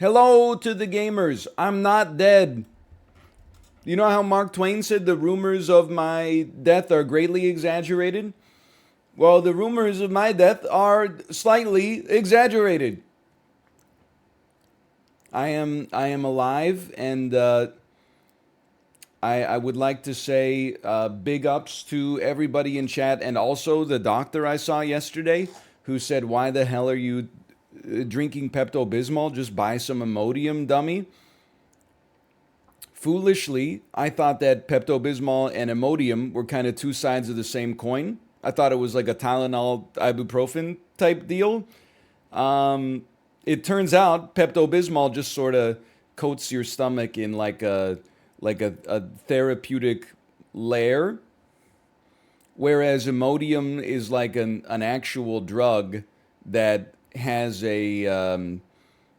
Hello to the gamers. I'm not dead. You know how Mark Twain said the rumors of my death are greatly exaggerated? Well, the rumors of my death are slightly exaggerated. I am alive, and I would like to say big ups to everybody in chat, and also the doctor I saw yesterday who said, "Why the hell are you drinking Pepto Bismol? Just buy some Imodium, dummy." Foolishly, I thought that Pepto Bismol and Imodium were kind of two sides of the same coin. I thought it was like a Tylenol ibuprofen type deal. It turns out Pepto Bismol just sort of coats your stomach in like a therapeutic layer, whereas Imodium is like an actual drug that has a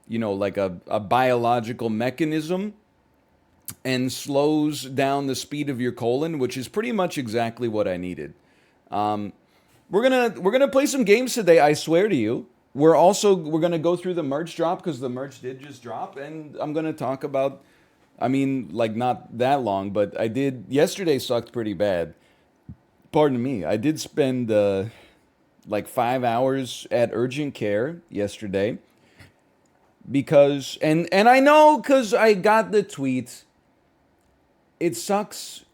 like a biological mechanism and slows down the speed of your colon, which is pretty much exactly what I needed. Um, we're gonna play some games today. I swear to you. We're gonna go through the merch drop because the merch did just drop, and I'm gonna talk about. I mean, like not that long, but I did. Yesterday sucked pretty bad. Pardon me. I did spend like 5 hours at urgent care yesterday because, and I know because I got the tweet. It sucks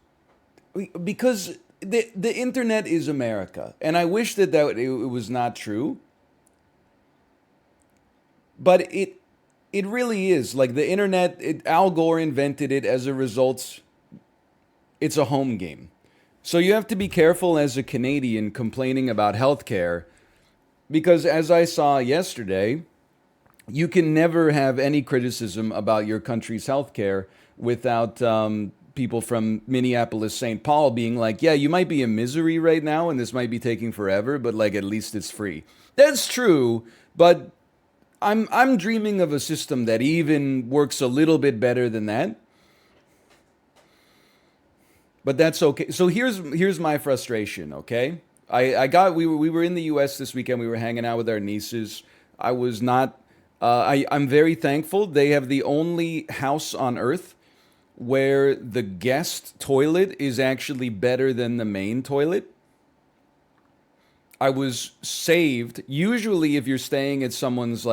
because the internet is America, and I wish that it was not true, but it really is. Like the internet, Al Gore invented it. As a result, it's a home game. So you have to be careful as a Canadian complaining about healthcare because, as I saw yesterday, you can never have any criticism about your country's healthcare without people from Minneapolis, St. Paul being like, yeah, you might be in misery right now and this might be taking forever, but like at least it's free. That's true, but I'm dreaming of a system that even works a little bit better than that. But that's okay. So here's my frustration, okay? We were in the US this weekend. We were hanging out with our nieces. I was not I'm very thankful they have the only house on earth where the guest toilet is actually better than the main toilet. I was saved. Usually, if you're staying at someone's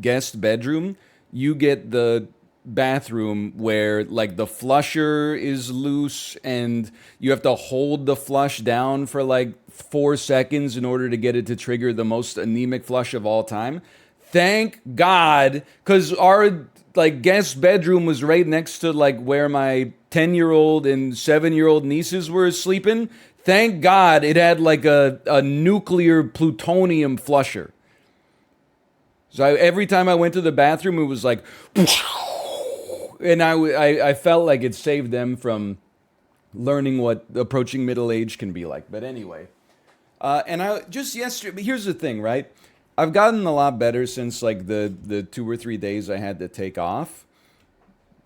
guest bedroom, you get the bathroom where like the flusher is loose and you have to hold the flush down for like 4 seconds in order to get it to trigger the most anemic flush of all time. Thank God, because our like guest bedroom was right next to like where my 10-year-old and 7-year-old nieces were sleeping. Thank God it had like a nuclear plutonium flusher. So every time I went to the bathroom, it was like, and I felt like it saved them from learning what approaching middle age can be like. But anyway, and I just yesterday. But here's the thing, right? I've gotten a lot better since like the 2 or 3 days I had to take off.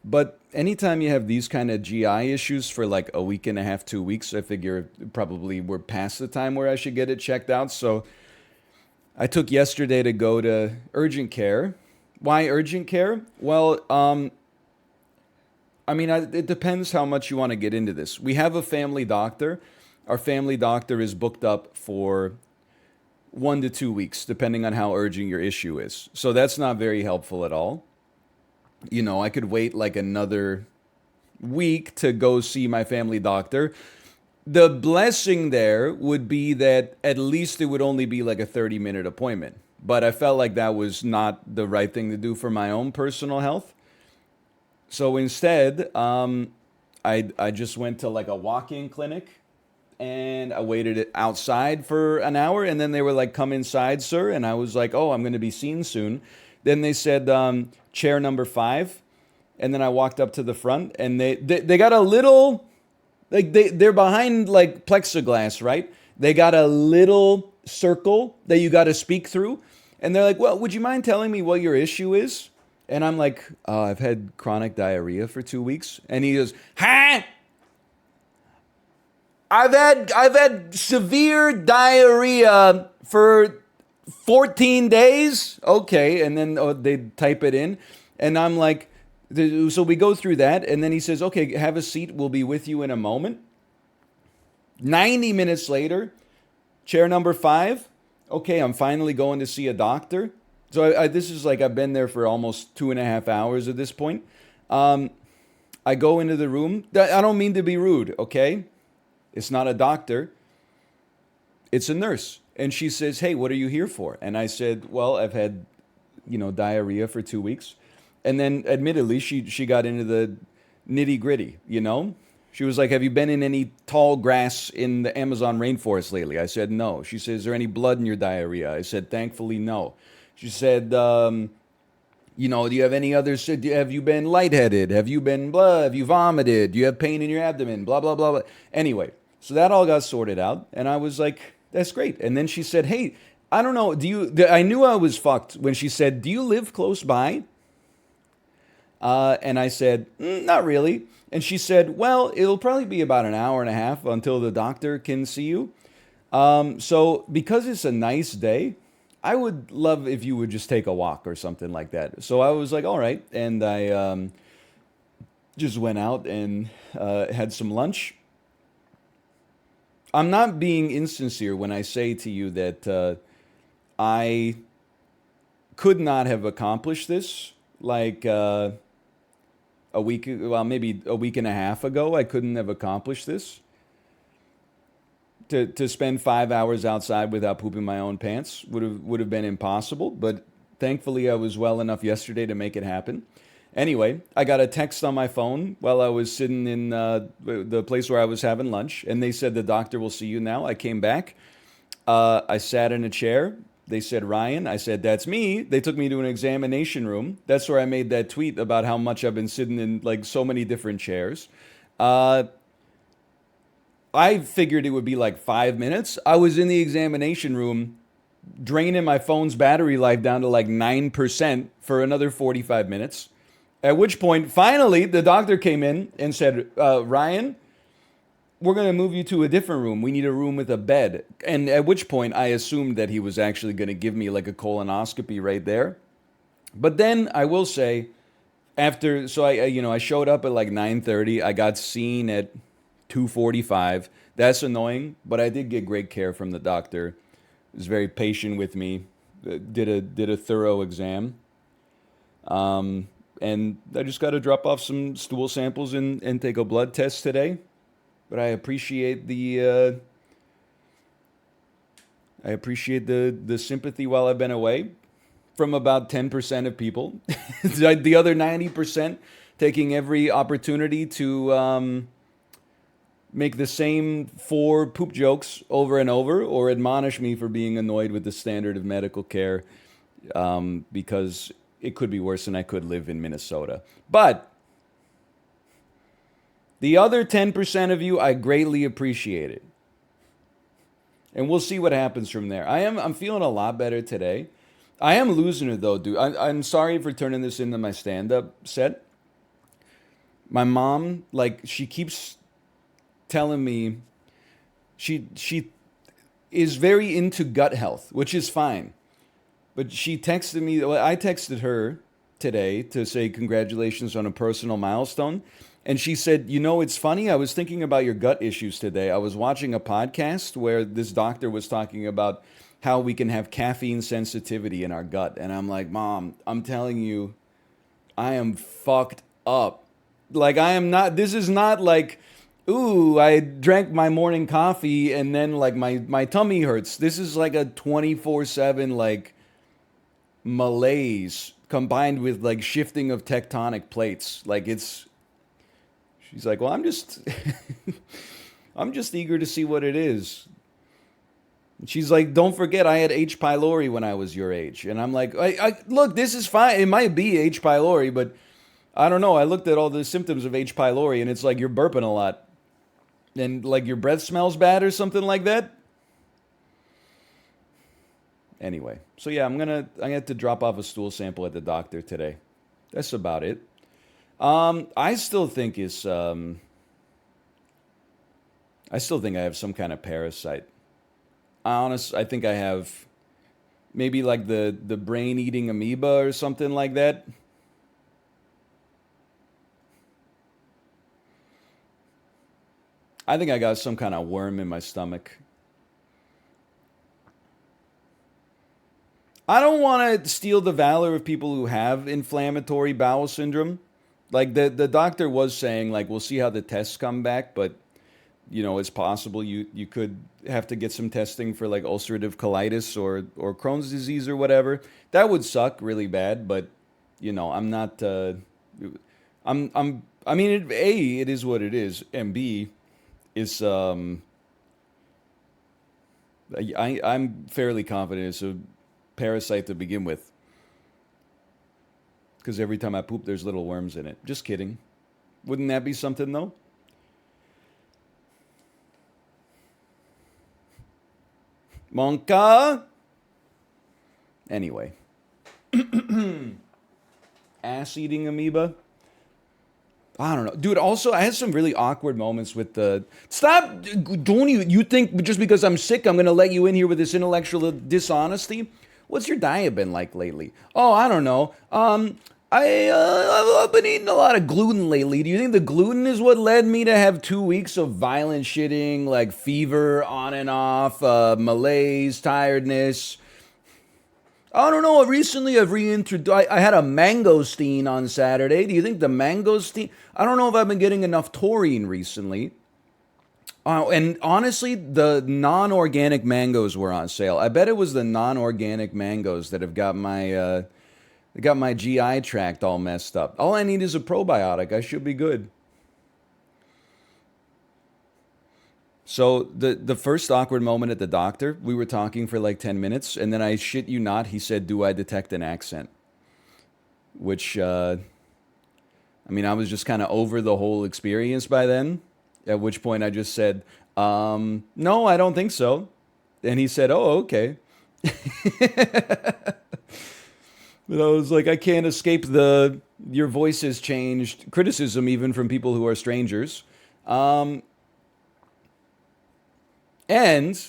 But anytime you have these kind of GI issues for like a week and a half, 2 weeks, I figure probably we're past the time where I should get it checked out. So I took yesterday to go to urgent care. Why urgent care? Well, it depends how much you want to get into this. We have a family doctor. Our family doctor is booked up for 1 to 2 weeks, depending on how urgent your issue is. So that's not very helpful at all. You know, I could wait like another week to go see my family doctor. The blessing there would be that at least it would only be like a 30-minute appointment. But I felt like that was not the right thing to do for my own personal health. So instead, I just went to like a walk-in clinic and I waited outside for an hour, and then they were like, "Come inside, sir." And I was like, "Oh, I'm going to be seen soon." Then they said, "Chair number 5." And then I walked up to the front, and they got a little, like they're behind like plexiglass, right? They got a little circle that you got to speak through, and they're like, "Well, would you mind telling me what your issue is?" And I'm like, "I've had chronic diarrhea for 2 weeks." And he goes, "Huh? I've had severe diarrhea for 14 days? Okay. And then they type it in. And I'm like, so we go through that. And then he says, okay, have a seat. We'll be with you in a moment. 90 minutes later, chair number 5. Okay, I'm finally going to see a doctor. So this is like I've been there for almost 2.5 hours at this point. I go into the room. I don't mean to be rude, okay? It's not a doctor, it's a nurse. And she says, hey, what are you here for? And I said, well, I've had, diarrhea for 2 weeks. And then admittedly, she got into the nitty gritty, She was like, have you been in any tall grass in the Amazon rainforest lately? I said, no. She said, is there any blood in your diarrhea? I said, thankfully, no. She said, do you have any other, have you been lightheaded? Have you been blah? Have you vomited? Do you have pain in your abdomen? Blah, blah, blah, blah. Anyway, so that all got sorted out. And I was like, that's great. And then she said, hey, I don't know, I knew I was fucked when she said, do you live close by? And I said, not really. And she said, well, it'll probably be about an hour and a half until the doctor can see you. So because it's a nice day, I would love if you would just take a walk or something like that. So I was like, all right. And I just went out and had some lunch. I'm not being insincere when I say to you that I could not have accomplished this like maybe a week and a half ago. I couldn't have accomplished this. To spend 5 hours outside without pooping my own pants would have been impossible. But thankfully, I was well enough yesterday to make it happen. Anyway, I got a text on my phone while I was sitting in the place where I was having lunch, and they said the doctor will see you now. I came back. I sat in a chair. They said, Ryan. I said, that's me. They took me to an examination room. That's where I made that tweet about how much I've been sitting in like so many different chairs. I figured it would be like 5 minutes. I was in the examination room draining my phone's battery life down to like 9% for another 45 minutes. At which point, finally, the doctor came in and said, Ryan, we're going to move you to a different room. We need a room with a bed. And at which point, I assumed that he was actually going to give me like a colonoscopy right there. But then I will say, I showed up at like 9:30. I got seen at 2:45. That's annoying, but I did get great care from the doctor. He was very patient with me. Did a thorough exam. And I just got to drop off some stool samples and take a blood test today. But I appreciate the sympathy while I've been away from about 10% of people. The other 90% taking every opportunity to make the same 4 poop jokes over and over, or admonish me for being annoyed with the standard of medical care, because it could be worse and I could live in Minnesota. But the other 10% of you, I greatly appreciate it. And we'll see what happens from there. I'm feeling a lot better today. I am losing it though, dude. I'm sorry for turning this into my stand-up set. My mom, like, she keeps telling me she is very into gut health, which is fine. But she texted me, well, I texted her today to say congratulations on a personal milestone. And she said, it's funny. I was thinking about your gut issues today. I was watching a podcast where this doctor was talking about how we can have caffeine sensitivity in our gut. And I'm like, Mom, I'm telling you, I am fucked up. Like, this is not like, ooh, I drank my morning coffee and then like my tummy hurts. This is like a 24/7 like malaise combined with like shifting of tectonic plates. Like she's like, well, I'm just I'm just eager to see what it is. And she's like, don't forget I had H. pylori when I was your age. And I'm like, look, this is fine. It might be H. pylori, but I don't know. I looked at all the symptoms of H. pylori and it's like you're burping a lot. And like your breath smells bad or something like that. Anyway, so yeah, I have to drop off a stool sample at the doctor today. That's about it. I still think I still think I have some kind of parasite. I think I have Maybe like the brain eating amoeba or something like that. I think I got some kind of worm in my stomach. I don't want to steal the valor of people who have inflammatory bowel syndrome. Like the doctor was saying, like we'll see how the tests come back, but it's possible you could have to get some testing for like ulcerative colitis or Crohn's disease or whatever. That would suck really bad, but I'm not. I mean, it is what it is, and B is I'm fairly confident it's a parasite to begin with, because every time I poop, there's little worms in it. Just kidding. Wouldn't that be something though? Monka. Anyway, ass eating amoeba. I don't know, dude. Also, I had some really awkward moments with the. Stop! Don't you think just because I'm sick, I'm gonna let you in here with this intellectual dishonesty? What's your diet been like lately? Oh, I don't know. I've been eating a lot of gluten lately. Do you think the gluten is what led me to have 2 weeks of violent shitting, like fever on and off, malaise, tiredness? I don't know. Recently, I've reintroduced. I had a mangosteen on Saturday. Do you think the mangosteen? I don't know if I've been getting enough taurine recently. And honestly, the non-organic mangoes were on sale. I bet it was the non-organic mangoes that have got my GI tract all messed up. All I need is a probiotic. I should be good. So the first awkward moment at the doctor, we were talking for like 10 minutes, and then I shit you not, he said, "Do I detect an accent?" Which I mean, I was just kind of over the whole experience by then. At which point I just said, "No, I don't think so." And he said, "Oh, okay." But I was like, I can't escape the your voice has changed criticism even from people who are strangers. Um, and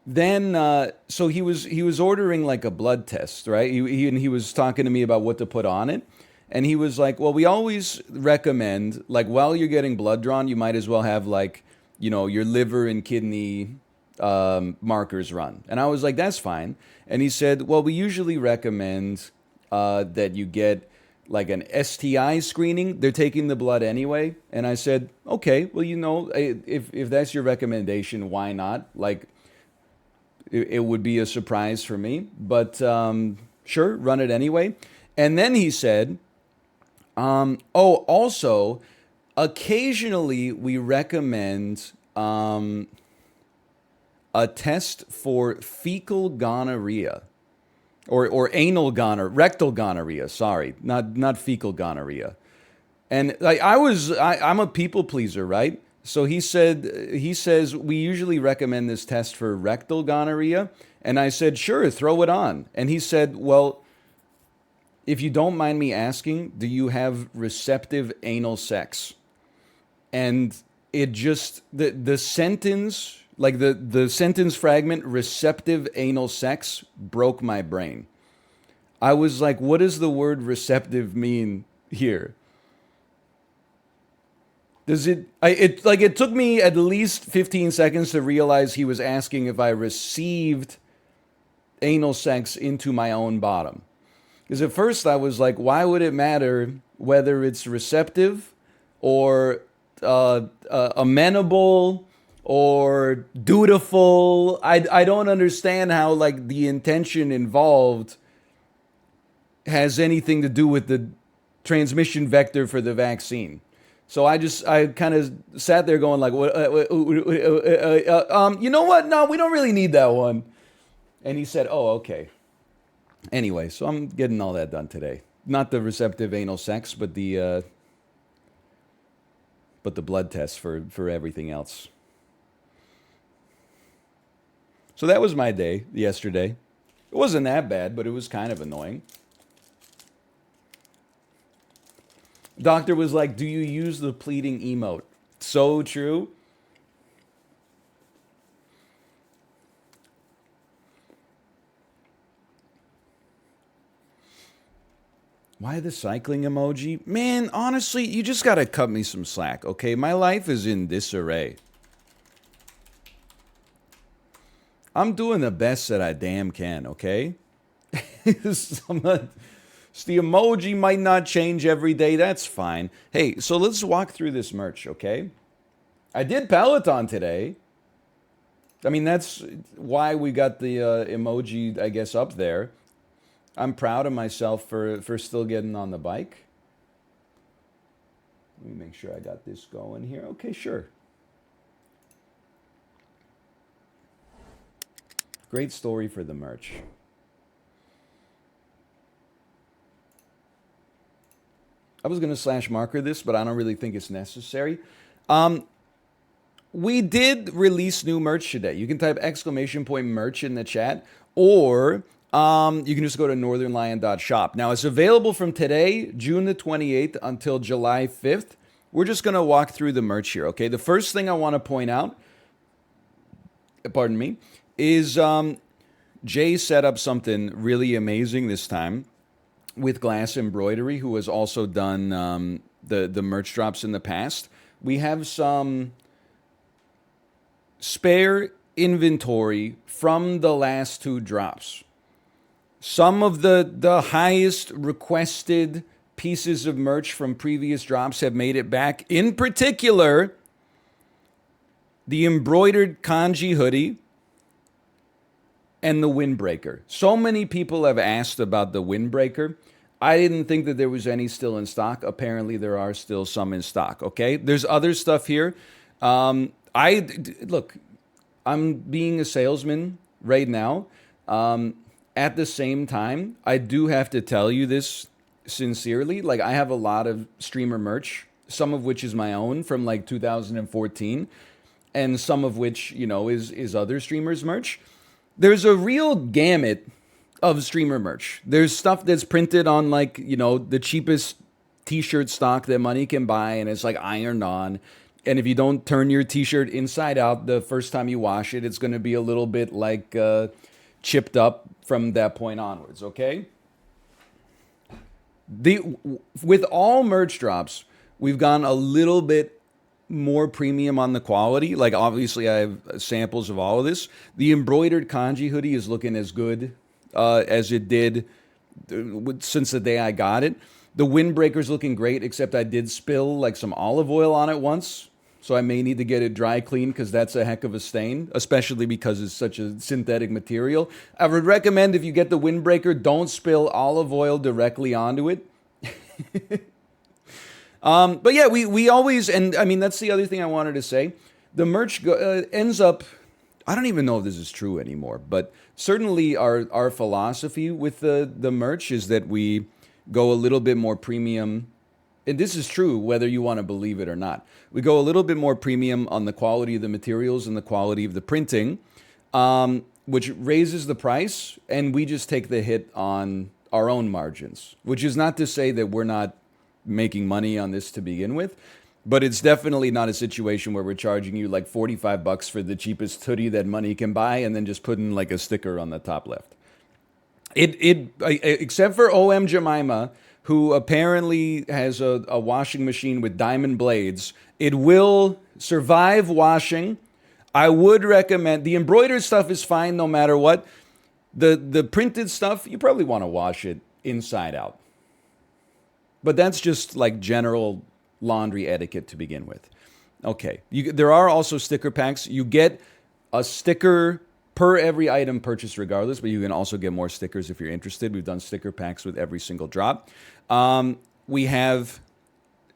then so he was ordering like a blood test, right? And he was talking to me about what to put on it. And he was like, "Well, we always recommend like while you're getting blood drawn, you might as well have like, your liver and kidney markers run." And I was like, "That's fine." And he said, "Well, we usually recommend that you get like an STI screening. They're taking the blood anyway." And I said, "Okay, well, if that's your recommendation, why not? Like, it would be a surprise for me, but sure, run it anyway." And then he said, "Oh, also, occasionally we recommend a test for fecal gonorrhea or anal gonorrhea, rectal gonorrhea. Sorry, not fecal gonorrhea." And like I'm a people pleaser, right? So he says we usually recommend this test for rectal gonorrhea, and I said sure, throw it on. And he said, "Well, if you don't mind me asking, do you have receptive anal sex?" And it just the sentence, like the sentence fragment, "receptive anal sex," broke my brain. I was like, what does the word receptive mean here? Does it took me at least 15 seconds to realize he was asking if I received anal sex into my own bottom. Because at first I was like, why would it matter whether it's receptive or amenable or dutiful? I don't understand how like the intention involved has anything to do with the transmission vector for the vaccine. So I kind of sat there going like, you know what? No, we don't really need that one. And he said, "Oh, okay." Anyway, so I'm getting all that done today. Not the receptive anal sex, but the blood test for everything else. So that was my day yesterday. It wasn't that bad, but it was kind of annoying. Doctor was like, "Do you use the pleading emote?" So true. Why the cycling emoji? Man, honestly, you just gotta cut me some slack, okay? My life is in disarray. I'm doing the best that I damn can, okay? I'm not, the emoji might not change every day. That's fine. Hey, so let's walk through this merch, okay? I did Peloton today. I mean, that's why we got the emoji, I guess, up there. I'm proud of myself for still getting on the bike. Let me make sure I got this going here. Okay, sure. Great story for the merch. I was going to slash marker this, but I don't really think it's necessary. We did release new merch today. You can type exclamation point merch in the chat, or you can just go to northernlion.shop. Now, it's available from today, June the 28th, until July 5th. We're just going to walk through the merch here, okay? The first thing I want to point out, pardon me, is Jay set up something really amazing this time with Glass Embroidery, who has also done the merch drops in the past. We have some spare inventory from the last two drops. Some of the highest requested pieces of merch from previous drops have made it back. In particular, the embroidered kanji hoodie and the windbreaker. So many people have asked about the windbreaker. I didn't think that there was any still in stock. Apparently, there are still some in stock. Okay, there's other stuff here. Look, I'm being a salesman right now. At the same time, I do have to tell you this sincerely. Like, I have a lot of streamer merch, some of which is my own from like 2014, and some of which, you know, is other streamers' merch. There's a real gamut of streamer merch. There's stuff that's printed on, like, you know, the cheapest t-shirt stock that money can buy, and it's like ironed on. And if you don't turn your t-shirt inside out the first time you wash it, it's going to be a little bit like chipped up from that point onwards, okay? With all merch drops, we've gone a little bit more premium on the quality. Like, obviously, I have samples of all of this. The embroidered kanji hoodie is looking as good as it did since the day I got it. The windbreaker's looking great, except I did spill like some olive oil on it once. So I may need to get it dry cleaned because that's a heck of a stain, especially because it's such a synthetic material. I would recommend, if you get the windbreaker, don't spill olive oil directly onto it. But yeah, we always, and I mean, that's the other thing I wanted to say. The merch ends up, I don't even know if this is true anymore, but certainly our philosophy with the merch is that we go a little bit more premium. And this is true whether you want to believe it or not. We go a little bit more premium on the quality of the materials and the quality of the printing, which raises the price, and we just take the hit on our own margins, which is not to say that we're not making money on this to begin with, but it's definitely not a situation where we're charging you like $45 for the cheapest hoodie that money can buy and then just putting like a sticker on the top left. Except for OM Jemima, who apparently has a washing machine with diamond blades, it will survive washing. I would recommend, the embroidered stuff is fine no matter what. The printed stuff, you probably want to wash it inside out. But that's just like general laundry etiquette to begin with. Okay, there are also sticker packs. You get a sticker per every item purchased regardless, but you can also get more stickers if you're interested. We've done sticker packs with every single drop. We have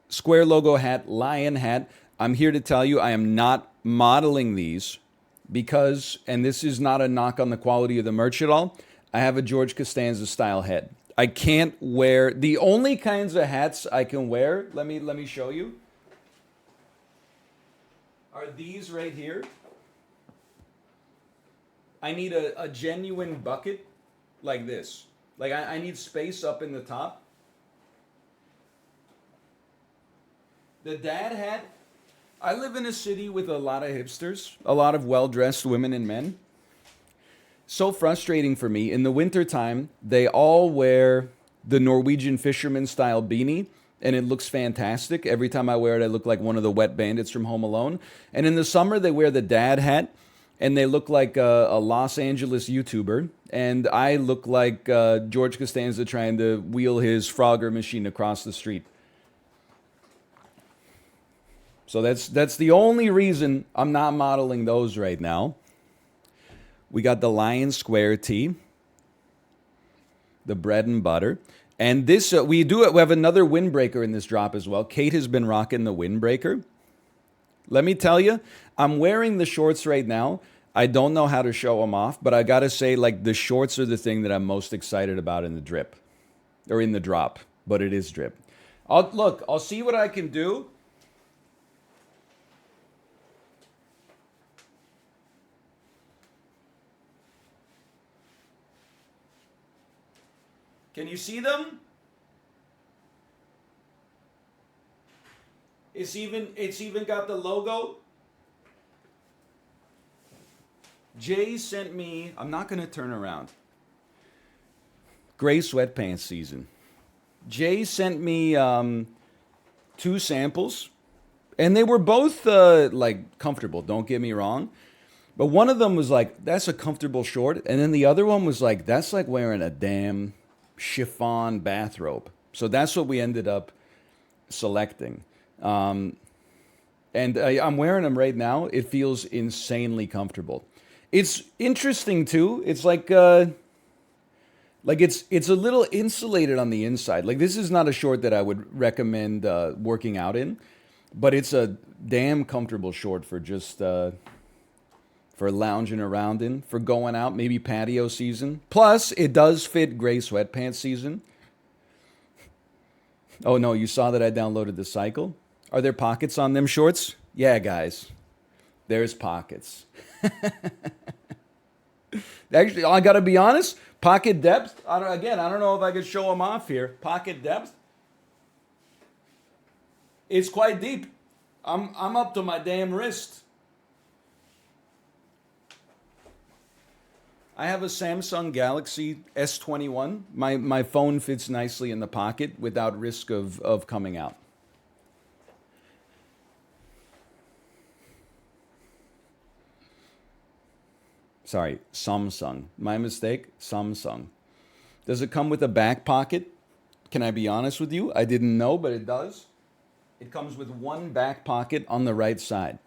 square logo hat, lion hat. I'm here to tell you I am not modeling these because, and this is not a knock on the quality of the merch at all, I have a George Costanza style head. I can't wear, the only kinds of hats I can wear, let me show you, are these right here. I need a genuine bucket like this. Like I need space up in the top. The dad hat, I live in a city with a lot of hipsters, a lot of well-dressed women and men. So frustrating for me. In the wintertime, they all wear the Norwegian fisherman style beanie, and it looks fantastic. Every time I wear it, I look like one of the wet bandits from Home Alone. And in the summer, they wear the dad hat, and they look like a Los Angeles YouTuber. And I look like George Costanza trying to wheel his Frogger machine across the street. So that's the only reason I'm not modeling those right now. We got the Lion Square tee, the bread and butter. And this, we have another windbreaker in this drop as well. Kate has been rocking the windbreaker. Let me tell you, I'm wearing the shorts right now. I don't know how to show them off, but I got to say, like, the shorts are the thing that I'm most excited about in the drip. Or in the drop, but it is drip. I'll see what I can do. Can you see them? It's even got the logo. Jay sent me, I'm not going to turn around. Gray sweatpants season. Jay sent me 2 samples, and they were both like comfortable, don't get me wrong. But one of them was like, that's a comfortable short, and then the other one was like, that's like wearing a damn chiffon bathrobe. So that's what we ended up selecting. And I'm wearing them right now. It feels insanely comfortable. It's interesting too. It's like it's a little insulated on the inside. Like, this is not a short that I would recommend working out in, but it's a damn comfortable short for just for lounging around in, for going out, maybe patio season. Plus, it does fit gray sweatpants season. Oh no, you saw that I downloaded the Cycle? Are there pockets on them shorts? Yeah, guys. There's pockets. Actually, I gotta be honest, pocket depth, I don't know if I could show them off here. Pocket depth, it's quite deep. I'm up to my damn wrist. I have a Samsung Galaxy S21. My phone fits nicely in the pocket without risk of coming out. Sorry, Samsung. My mistake, Samsung. Does it come with a back pocket? Can I be honest with you? I didn't know, but it does. It comes with one back pocket on the right side.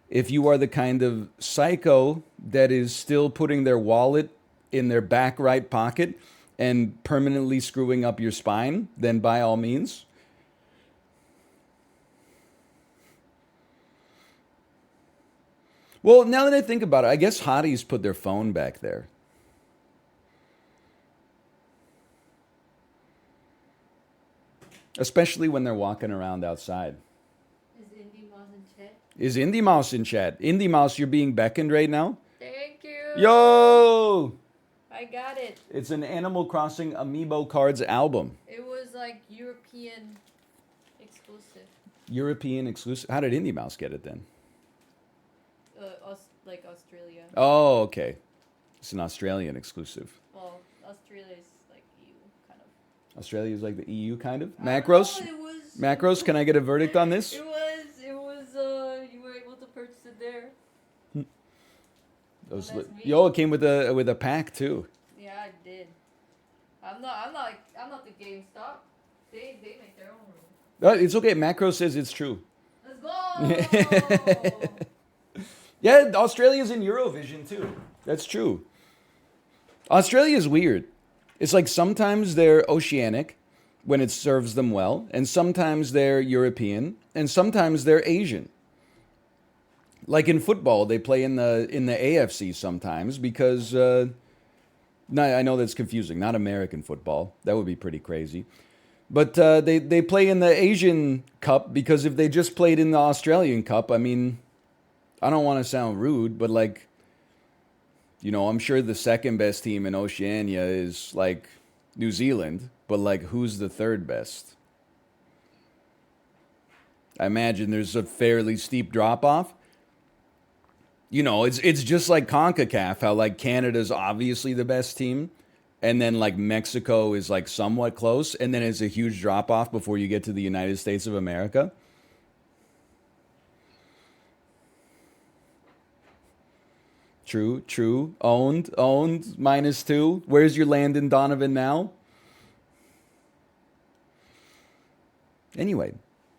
If you are the kind of psycho that is still putting their wallet in their back right pocket and permanently screwing up your spine, then by all means. Well, now that I think about it, I guess hotties put their phone back there. Especially when they're walking around outside. Is Indie Mouse in chat? Is Indie Mouse in chat? Indie Mouse, you're being beckoned right now? Thank you. Yo! I got it. It's an Animal Crossing Amiibo Cards album. It was like European exclusive. European exclusive. How did Indie Mouse get it then? Like Australia. Oh, okay. It's an Australian exclusive. Well, Australia is like EU kind of. Australia is like the EU kind of? I don't Macros? know, it was. Macros, can I get a verdict on this? It was. You were able to purchase it there. Those Well, that's me. Yo, it came with a pack too. Yeah, I did. I'm not the GameStop. They make their own rules. It's okay. Macro says it's true. Let's go. Yeah, Australia's in Eurovision too. That's true. Australia's weird. It's like sometimes they're oceanic when it serves them well, and sometimes they're European, and sometimes they're Asian. Like in football, they play in the AFC sometimes because no, I know that's confusing. Not American football. That would be pretty crazy. But they play in the Asian Cup because if they just played in the Australian Cup, I mean, I don't want to sound rude, but like, you know, I'm sure the second best team in Oceania is like New Zealand, but like, who's the third best? I imagine there's a fairly steep drop off. You know, it's just like CONCACAF, how like Canada's obviously the best team, and then like Mexico is like somewhat close, and then it's a huge drop off before you get to the United States of America. True, true. Owned, owned, -2. Where's your Landon Donovan now? Anyway,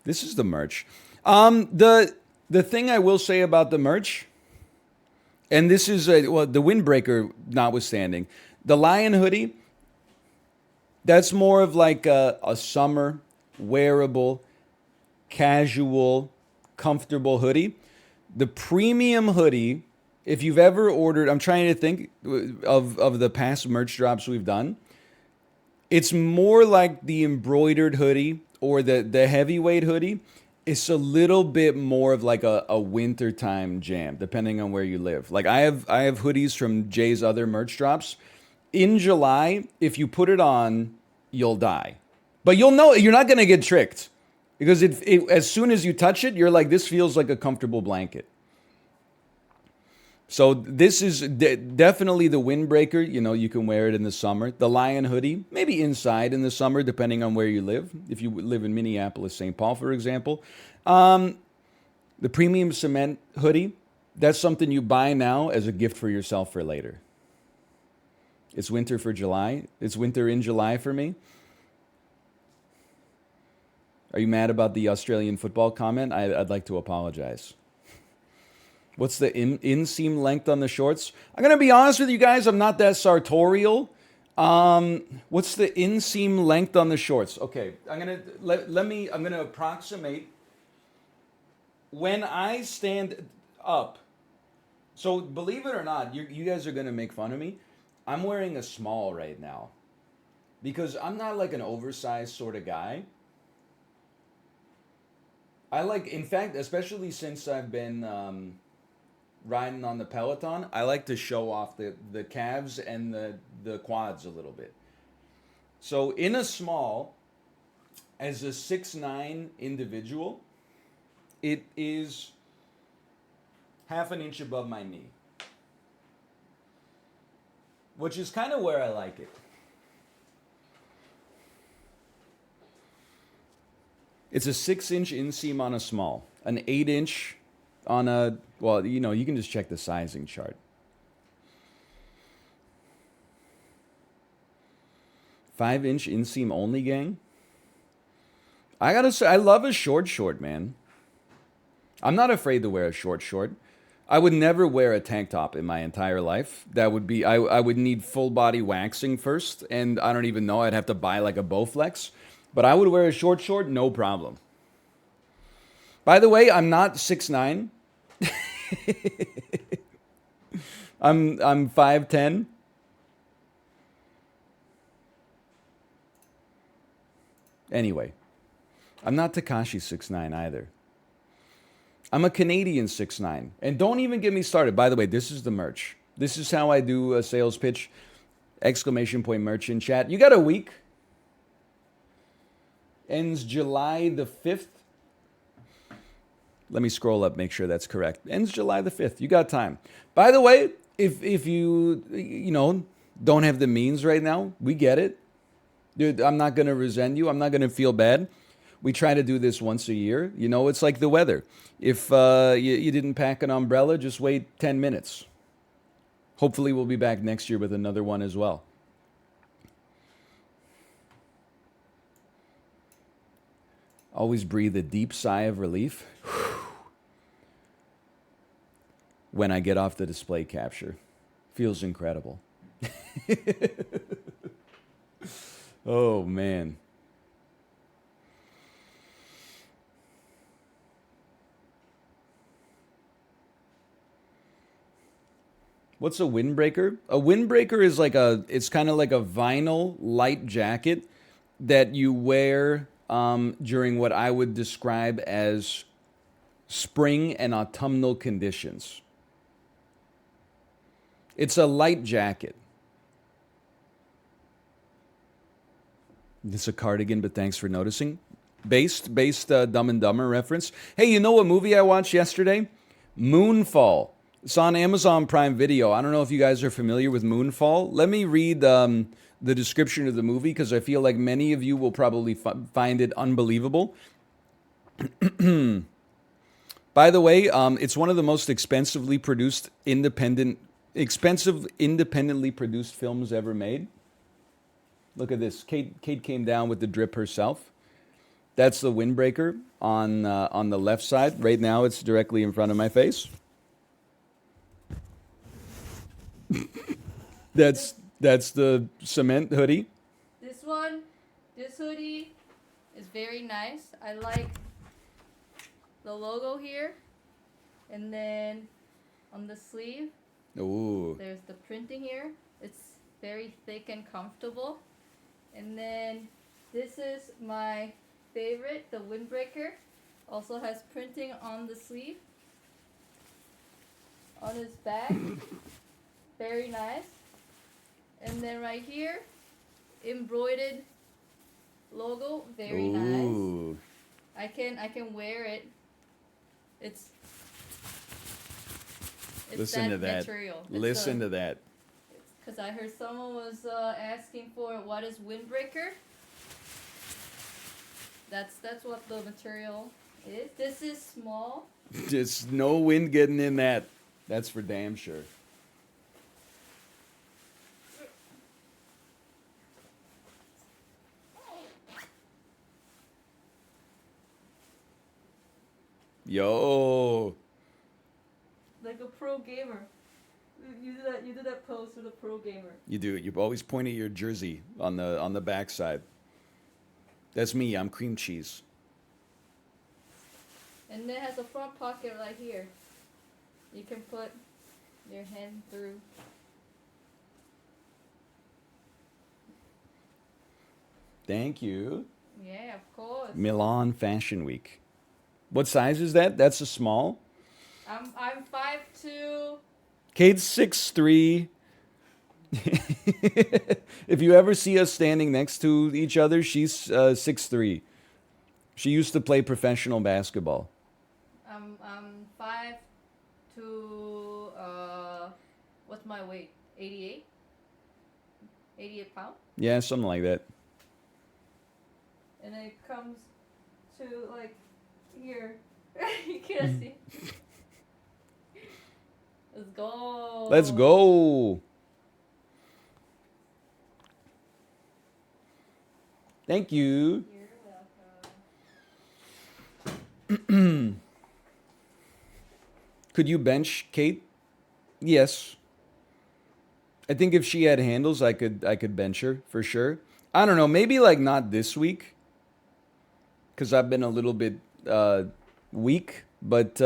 this is the merch. The thing I will say about the merch, and this is well, the windbreaker notwithstanding, the Lion hoodie. That's more of like a summer wearable, casual, comfortable hoodie. The premium hoodie, if you've ever ordered, I'm trying to think of the past merch drops we've done. It's more like the embroidered hoodie or the heavyweight hoodie. It's a little bit more of like a wintertime jam, depending on where you live. Like I have hoodies from Jay's other merch drops. In July, if you put it on, you'll die. But you'll know you're not gonna get tricked. Because as soon as you touch it, you're like, this feels like a comfortable blanket. So this is definitely the windbreaker. You know, you can wear it in the summer. The Lion hoodie, maybe inside in the summer, depending on where you live. If you live in Minneapolis, St. Paul, for example. The premium cement hoodie, that's something you buy now as a gift for yourself for later. It's winter for July. It's winter in July for me. Are you mad about the Australian football comment? I'd like to apologize. What's the inseam length on the shorts? I'm going to be honest with you guys. I'm not that sartorial. What's the inseam length on the shorts? Okay, I'm going to approximate. When I stand up, so believe it or not, you guys are going to make fun of me. I'm wearing a small right now because I'm not like an oversized sort of guy. I like, in fact, especially since I've been riding on the Peloton, I like to show off the calves and the quads a little bit. So in a small, as a 6'9" individual, it is half an inch above my knee, which is kind of where I like it. It's a 6-inch inseam on a small, an 8-inch on a, well, you know, you can just check the sizing chart. 5-inch inseam only, gang. I gotta say, I love a short, man. I'm not afraid to wear a short. I would never wear a tank top in my entire life. That would be, I would need full body waxing first, and I don't even know, I'd have to buy like a Bowflex. But I would wear a short, no problem. By the way, I'm not 6'9". I'm 5'10". Anyway, I'm not Tekashi 6'9" either. I'm a Canadian 6'9". And don't even get me started. By the way, this is the merch. This is how I do a sales pitch. ! Merch in chat. You got a week. Ends July the 5th. Let me scroll up, make sure that's correct. Ends July the 5th. You got time. By the way, if you don't have the means right now, we get it. Dude, I'm not going to resent you. I'm not going to feel bad. We try to do this once a year. You know, it's like the weather. If you didn't pack an umbrella, just wait 10 minutes. Hopefully we'll be back next year with another one as well. Always breathe a deep sigh of relief when I get off the display capture. Feels incredible. Oh, man. What's a windbreaker? A windbreaker is like it's kind of like a vinyl light jacket that you wear during what I would describe as spring and autumnal conditions. It's a light jacket. It's a cardigan, but thanks for noticing. Based Dumb and Dumber reference. Hey, you know what movie I watched yesterday? Moonfall. It's on Amazon Prime Video. I don't know if you guys are familiar with Moonfall. Let me read the description of the movie because I feel like many of you will probably find it unbelievable. By the way, it's one of the most expensive, independently produced films ever made. Look at this. Kate came down with the drip herself. That's the windbreaker on the left side. Right now, it's directly in front of my face. That's the cement hoodie. This hoodie is very nice. I like the logo here, and then on the sleeve, Ooh. there's the printing here. It's very thick and comfortable. And then this is my favorite, the windbreaker. Also has printing on the sleeve, on his back. Very nice. And then right here, embroidered logo. Very Ooh. nice. I can wear it. It's Listen to that. material. Listen to that. Because I heard someone was asking for what is windbreaker. That's what the material is. This is small. Just no wind getting in that. That's for damn sure. Yo. Like a pro gamer. You do that pose with a pro gamer. You do. You always point at your jersey on the back side. That's me. I'm cream cheese. And then it has a front pocket right here. You can put your hand through. Thank you. Yeah, of course. Milan Fashion Week. What size is that? That's a small. I'm 5'2". Kate's 6'3". If you ever see us standing next to each other, she's 6'3". She used to play professional basketball. I'm 5 to what's my weight? 88? 88 pounds? Yeah, something like that. And then it comes to like here. You can't see. Let's go. Let's go. Thank you. You're welcome. Could you bench Kate? Yes. I think if she had handles, I could bench her for sure. I don't know, maybe like not this week, because I've been a little bit weak. But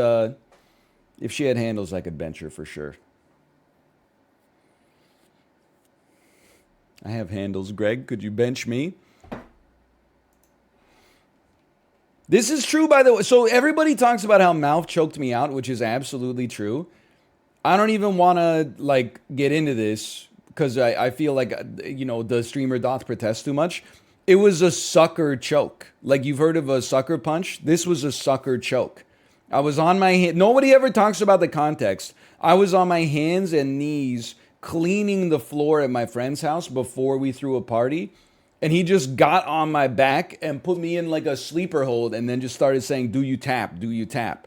if she had handles, I could bench her for sure. I have handles, Greg. Could you bench me? This is true, by the way. So everybody talks about how Mouth choked me out, which is absolutely true. I don't even want to like get into this because I feel like, the streamer doth protest too much. It was a sucker choke. Like, you've heard of a sucker punch? This was a sucker choke. I was on my hand. Nobody ever talks about the context. I was on my hands and knees cleaning the floor at my friend's house before we threw a party. And he just got on my back and put me in like a sleeper hold and then just started saying, "Do you tap? Do you tap?"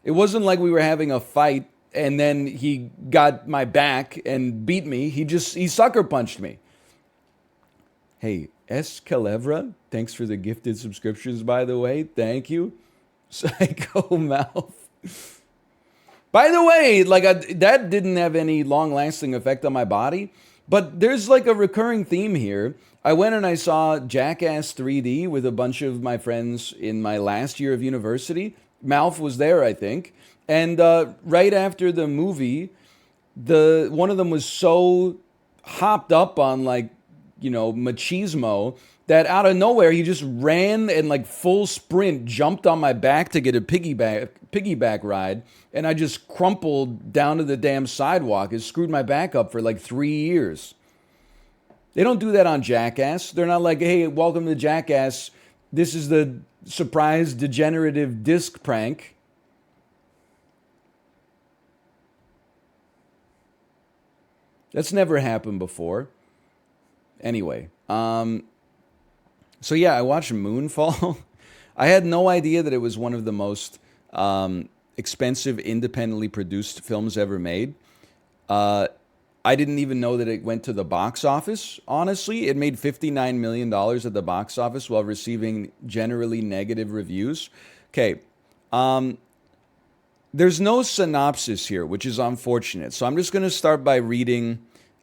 It wasn't like we were having a fight and then he got my back and beat me. He sucker punched me. Hey, S. Calevra, thanks for the gifted subscriptions, by the way. Thank you. Psycho Mouth. By the way, that didn't have any long-lasting effect on my body, but there's like a recurring theme here. I went and I saw Jackass 3D with a bunch of my friends in my last year of university. Mouth was there, I think. And right after the movie, one of them was so hopped up on machismo that out of nowhere he just ran and like full sprint jumped on my back to get a piggyback ride, and I just crumpled down to the damn sidewalk. It screwed my back up for like 3 years. They don't do that on Jackass. They're not like, "Hey, welcome to Jackass. This is the surprise degenerative disc prank." That's never happened before. Anyway, so yeah, I watched Moonfall. I had no idea that it was one of the most expensive, independently produced films ever made. Uh, I didn't even know that it went to the box office. Honestly, it made $59 million at the box office while receiving generally negative reviews. Okay, there's no synopsis here, which is unfortunate. So I'm just going to start by reading.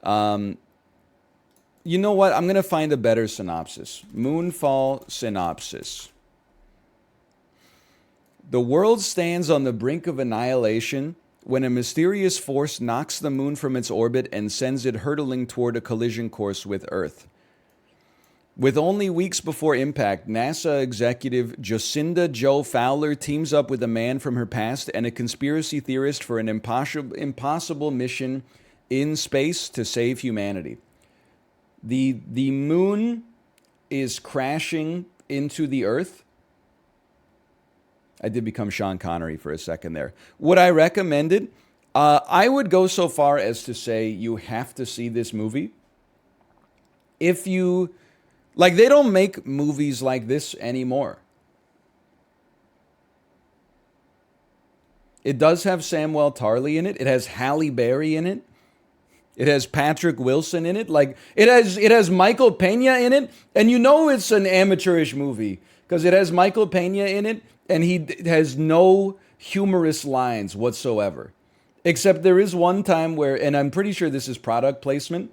You know what? I'm going to find a better synopsis. Moonfall synopsis. The world stands on the brink of annihilation when a mysterious force knocks the moon from its orbit and sends it hurtling toward a collision course with Earth. With only weeks before impact, NASA executive Jacinda Jo Fowler teams up with a man from her past and a conspiracy theorist for an impossible mission in space to save humanity. The moon is crashing into the Earth. I did become Sean Connery for a second there. Would I recommend it? I would go so far as to say you have to see this movie. If you like, they don't make movies like this anymore. It does have Samuel Tarly in it. It has Halle Berry in it. It has Patrick Wilson in it. Like it has Michael Pena in it, and you know it's an amateurish movie because it has Michael Pena in it, and he has no humorous lines whatsoever. Except there is one time where, and I'm pretty sure this is product placement.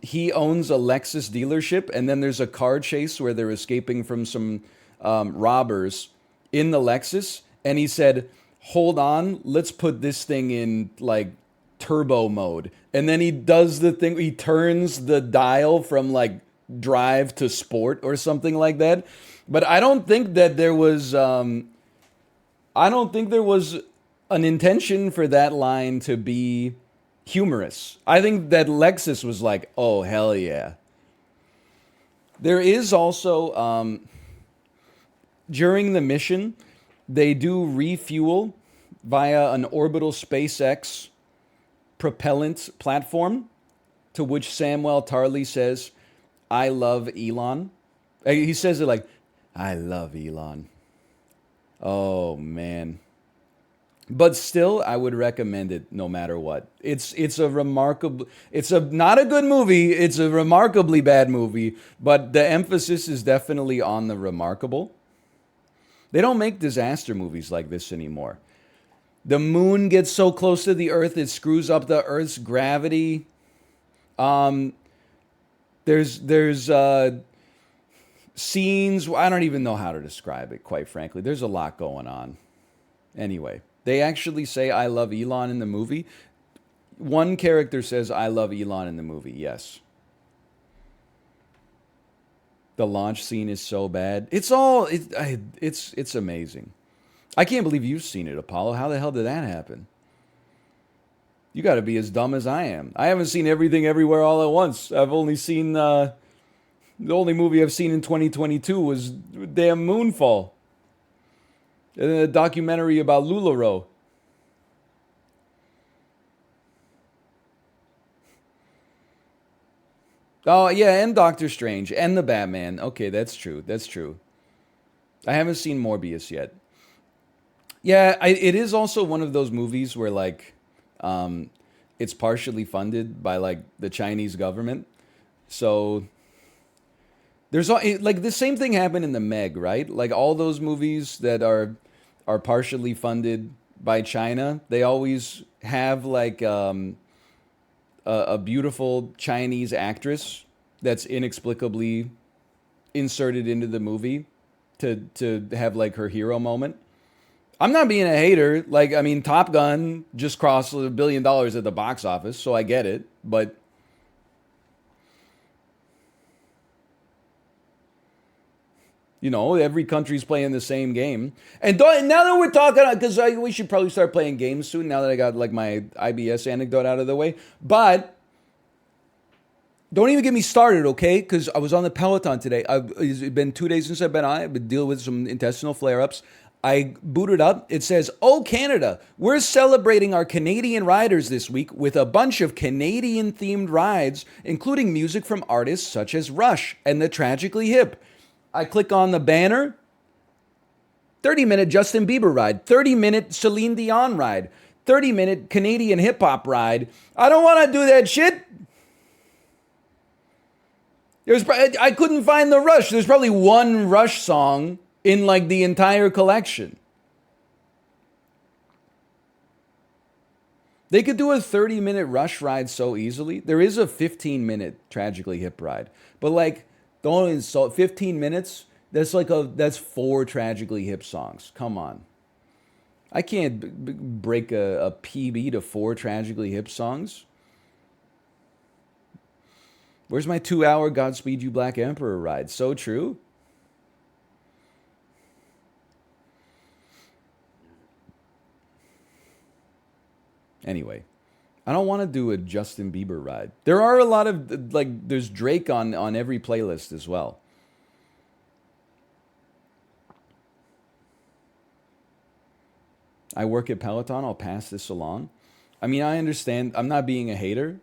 He owns a Lexus dealership, and then there's a car chase where they're escaping from some robbers in the Lexus, and he said, "Hold on, let's put this thing in like turbo mode." And then he does the thing, he turns the dial from like drive to sport or something like that. But I don't think that there was an intention for that line to be humorous. I think that Lexus was like, "Oh, hell yeah." There is also, during the mission, they do refuel via an orbital SpaceX propellant platform, to which Samuel Tarly says, "I love Elon." He says it like, "I love Elon." Oh, man. But still, I would recommend it no matter what. It's not a good movie. It's a remarkably bad movie, but the emphasis is definitely on the remarkable. They don't make disaster movies like this anymore. The moon gets so close to the Earth, it screws up the Earth's gravity. There's scenes. I don't even know how to describe it, quite frankly. There's a lot going on. Anyway, they actually say "I love Elon" in the movie. One character says "I love Elon" in the movie, yes. The launch scene is so bad. It's amazing. I can't believe you've seen it, Apollo. How the hell did that happen? You got to be as dumb as I am. I haven't seen Everything Everywhere All at Once. I've only seen the only movie I've seen in 2022 was damn Moonfall. And then a documentary about LuLaRoe. Oh, yeah, and Doctor Strange and the Batman. Okay, that's true. That's true. I haven't seen Morbius yet. Yeah, it is also one of those movies where like it's partially funded by like the Chinese government. So like the same thing happened in the Meg, right? Like all those movies that are partially funded by China, they always have like a beautiful Chinese actress that's inexplicably inserted into the movie to have like her hero moment. I'm not being a hater. Like, I mean, Top Gun just crossed $1 billion at the box office, so I get it. But you know, every country's playing the same game. And now that we're talking, because we should probably start playing games soon. Now that I got like my IBS anecdote out of the way, but don't even get me started, okay? Because I was on the Peloton today. It's been 2 days since I've been on. I've been dealing with some intestinal flare-ups. I booted up. It says, "Oh, Canada, we're celebrating our Canadian riders this week with a bunch of Canadian themed rides, including music from artists such as Rush and the Tragically Hip." I click on the banner. 30-minute Justin Bieber ride, 30-minute Celine Dion ride, 30-minute Canadian hip hop ride. I don't want to do that shit. I couldn't find the Rush. There's probably one Rush song in like the entire collection. They could do a 30-minute Rush ride so easily. There is a 15-minute Tragically Hip ride, but like don't insult 15 minutes. That's 4 Tragically Hip songs. Come on. I can't break a PB to 4 Tragically Hip songs. Where's my 2-hour Godspeed You Black Emperor ride? So true. Anyway, I don't want to do a Justin Bieber ride. There are a lot of, like, there's Drake on every playlist as well. I work at Peloton. I'll pass this along. I mean, I understand. I'm not being a hater.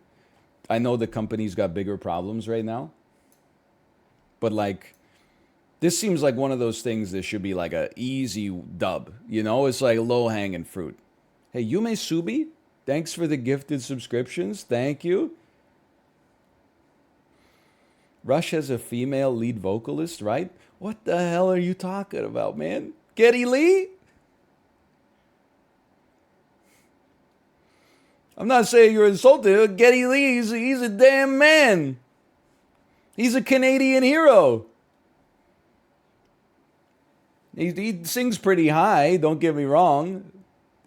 I know the company's got bigger problems right now. But like, this seems like one of those things that should be like a easy dub. You know, it's like low hanging fruit. Hey, Yume Subi, thanks for the gifted subscriptions. Thank you. Rush has a female lead vocalist, right? What the hell are you talking about, man? Geddy Lee? I'm not saying you're insulted. Geddy Lee, he's a damn man. He's a Canadian hero. He sings pretty high, don't get me wrong.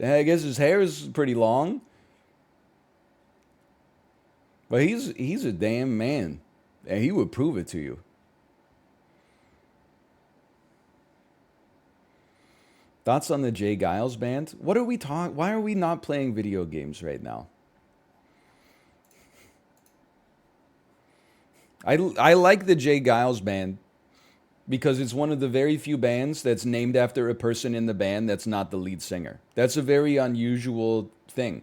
I guess his hair is pretty long. But he's a damn man. And he would prove it to you. Thoughts on the Jay Giles band? What are we talking? Why are we not playing video games right now? I like the Jay Giles band because it's one of the very few bands that's named after a person in the band that's not the lead singer. That's a very unusual thing.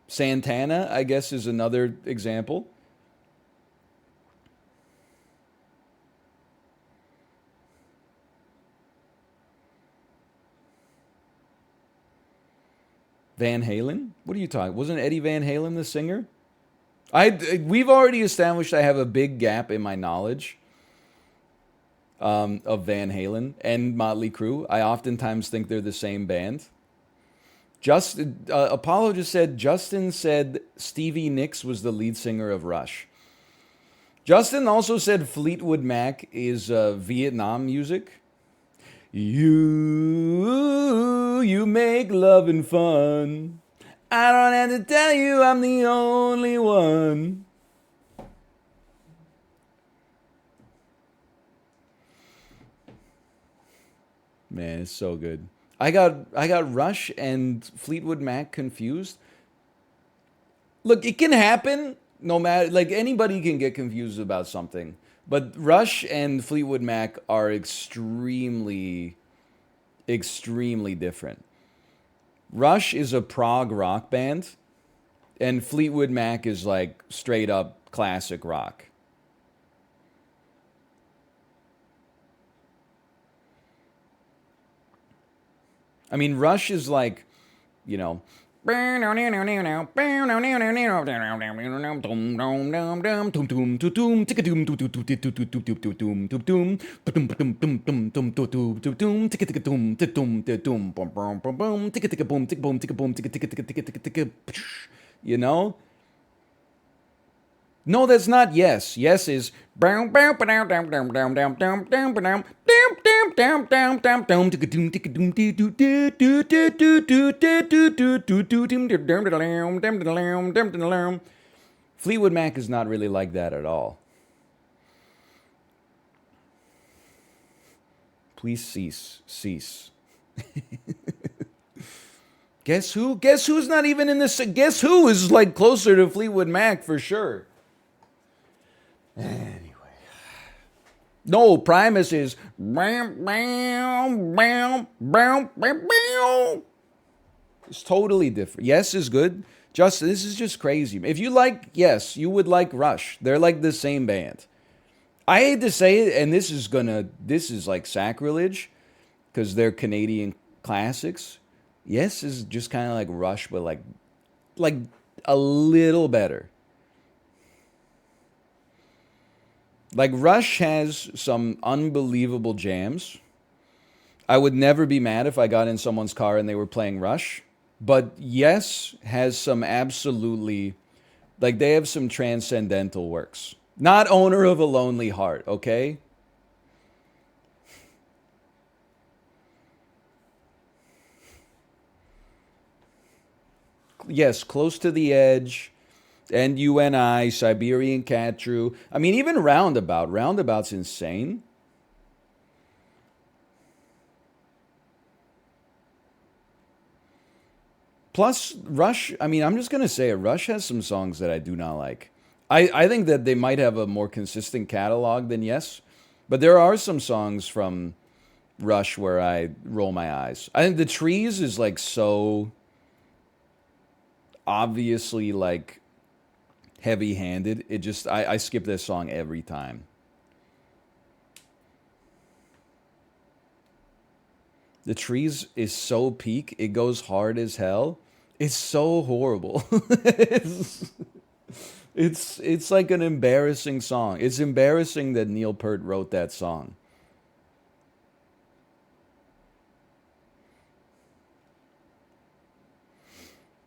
Santana, I guess, is another example. Van Halen? What are you talking? Wasn't Eddie Van Halen the singer? We've already established I have a big gap in my knowledge of Van Halen and Motley Crue. I oftentimes think they're the same band. Apollo just said, Justin said Stevie Nicks was the lead singer of Rush. Justin also said Fleetwood Mac is Vietnam music. You make loving fun. I don't have to tell you I'm the only one. Man, it's so good. I got Rush and Fleetwood Mac confused. Look, it can happen no matter, like, anybody can get confused about something. But Rush and Fleetwood Mac are extremely different. Rush is a prog rock band, and Fleetwood Mac is like straight up classic rock. I mean, Rush is like, you know, you know? No, that's not yes. Yes is Fleetwood Mac is not really like that at all. Please cease. Guess who? Guess who's not even in this? Guess who is like closer to Fleetwood Mac for sure? Anyway. No, Primus is bam, bam, bam, bam, bam, bam. It's totally different. Yes is good. Just this is just crazy. If you like Yes, you would like Rush. They're like the same band. I hate to say it, and this is like sacrilege because they're Canadian classics. Yes is just kind of like Rush, but like a little better. Like Rush has some unbelievable jams. I would never be mad if I got in someone's car and they were playing Rush. But Yes has some absolutely, like, they have some transcendental works. Not Owner of a Lonely Heart, okay? Yes, Close to the Edge, and You and I, Siberian Cat True. I mean, even Roundabout. Roundabout's insane. Plus, Rush, I mean, I'm just going to say it. Rush has some songs that I do not like. I think that they might have a more consistent catalog than Yes, but there are some songs from Rush where I roll my eyes. I think The Trees is like so obviously like heavy handed. It just, I skip this song every time. The Trees is so peak, it goes hard as hell. It's so horrible. It's like an embarrassing song. It's embarrassing that Neil Peart wrote that song.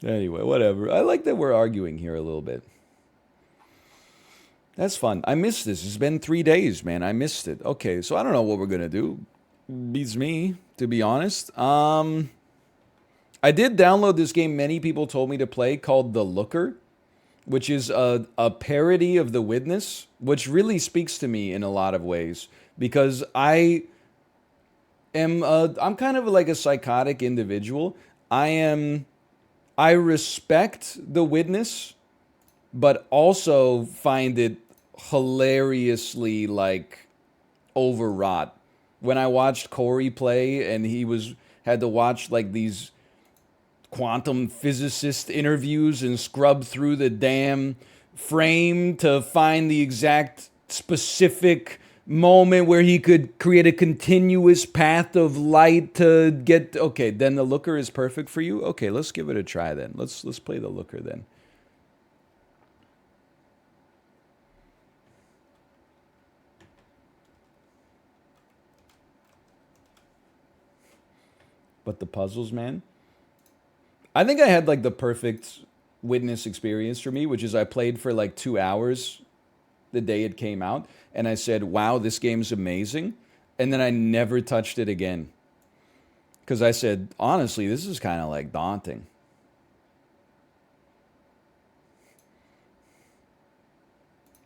Anyway, whatever. I like that we're arguing here a little bit. That's fun. I missed this. It's been 3 days, man. I missed it. Okay, so I don't know what we're gonna do. Beats me, to be honest. I did download this game many people told me to play called The Looker, which is a parody of The Witness, which really speaks to me in a lot of ways because I'm kind of like a psychotic individual. I respect The Witness, but also find it hilariously like overwrought. When I watched Corey play and he was had to watch like these quantum physicist interviews and scrub through the damn frame to find the exact specific moment where he could create a continuous path of light to get okay, then the Looker is perfect for you. Okay, let's give it a try then. Let's play the Looker then. But the puzzles, man. I think I had like the perfect Witness experience for me, which is I played for like 2 hours the day it came out, and I said, "Wow, this game's amazing," and then I never touched it again because I said, honestly, this is kind of like daunting.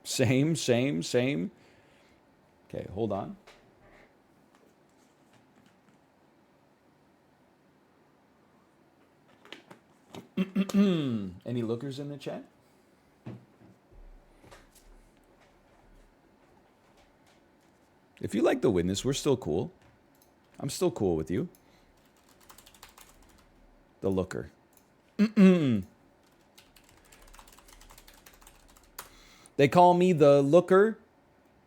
Same, same, same. Okay, hold on. Any lookers in the chat? If you like The Witness, we're still cool. I'm still cool with you. The Looker. They call me the Looker.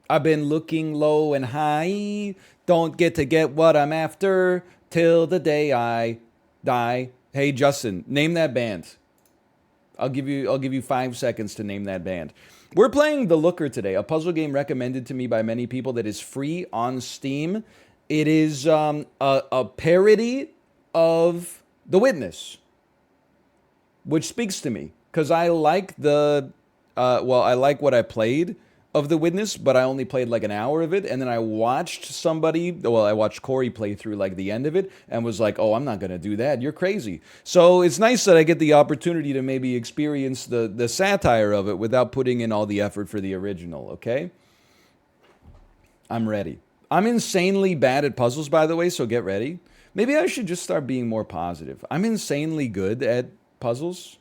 I've been looking low and high. Don't get to get what I'm after till the day I die. Hey Justin, name that band. I'll give you 5 seconds to name that band. We're playing The Looker today, a puzzle game recommended to me by many people that is free on Steam. It is a parody of The Witness, which speaks to me because I like I like what I played of The Witness, but I only played like an hour of it, and then I watched I watched Corey play through like the end of it, and was like, oh, I'm not gonna do that. You're crazy. So it's nice that I get the opportunity to maybe experience the satire of it without putting in all the effort for the original. Okay, I'm ready. I'm insanely bad at puzzles, by the way, so get ready. Maybe I should just start being more positive. I'm insanely good at puzzles.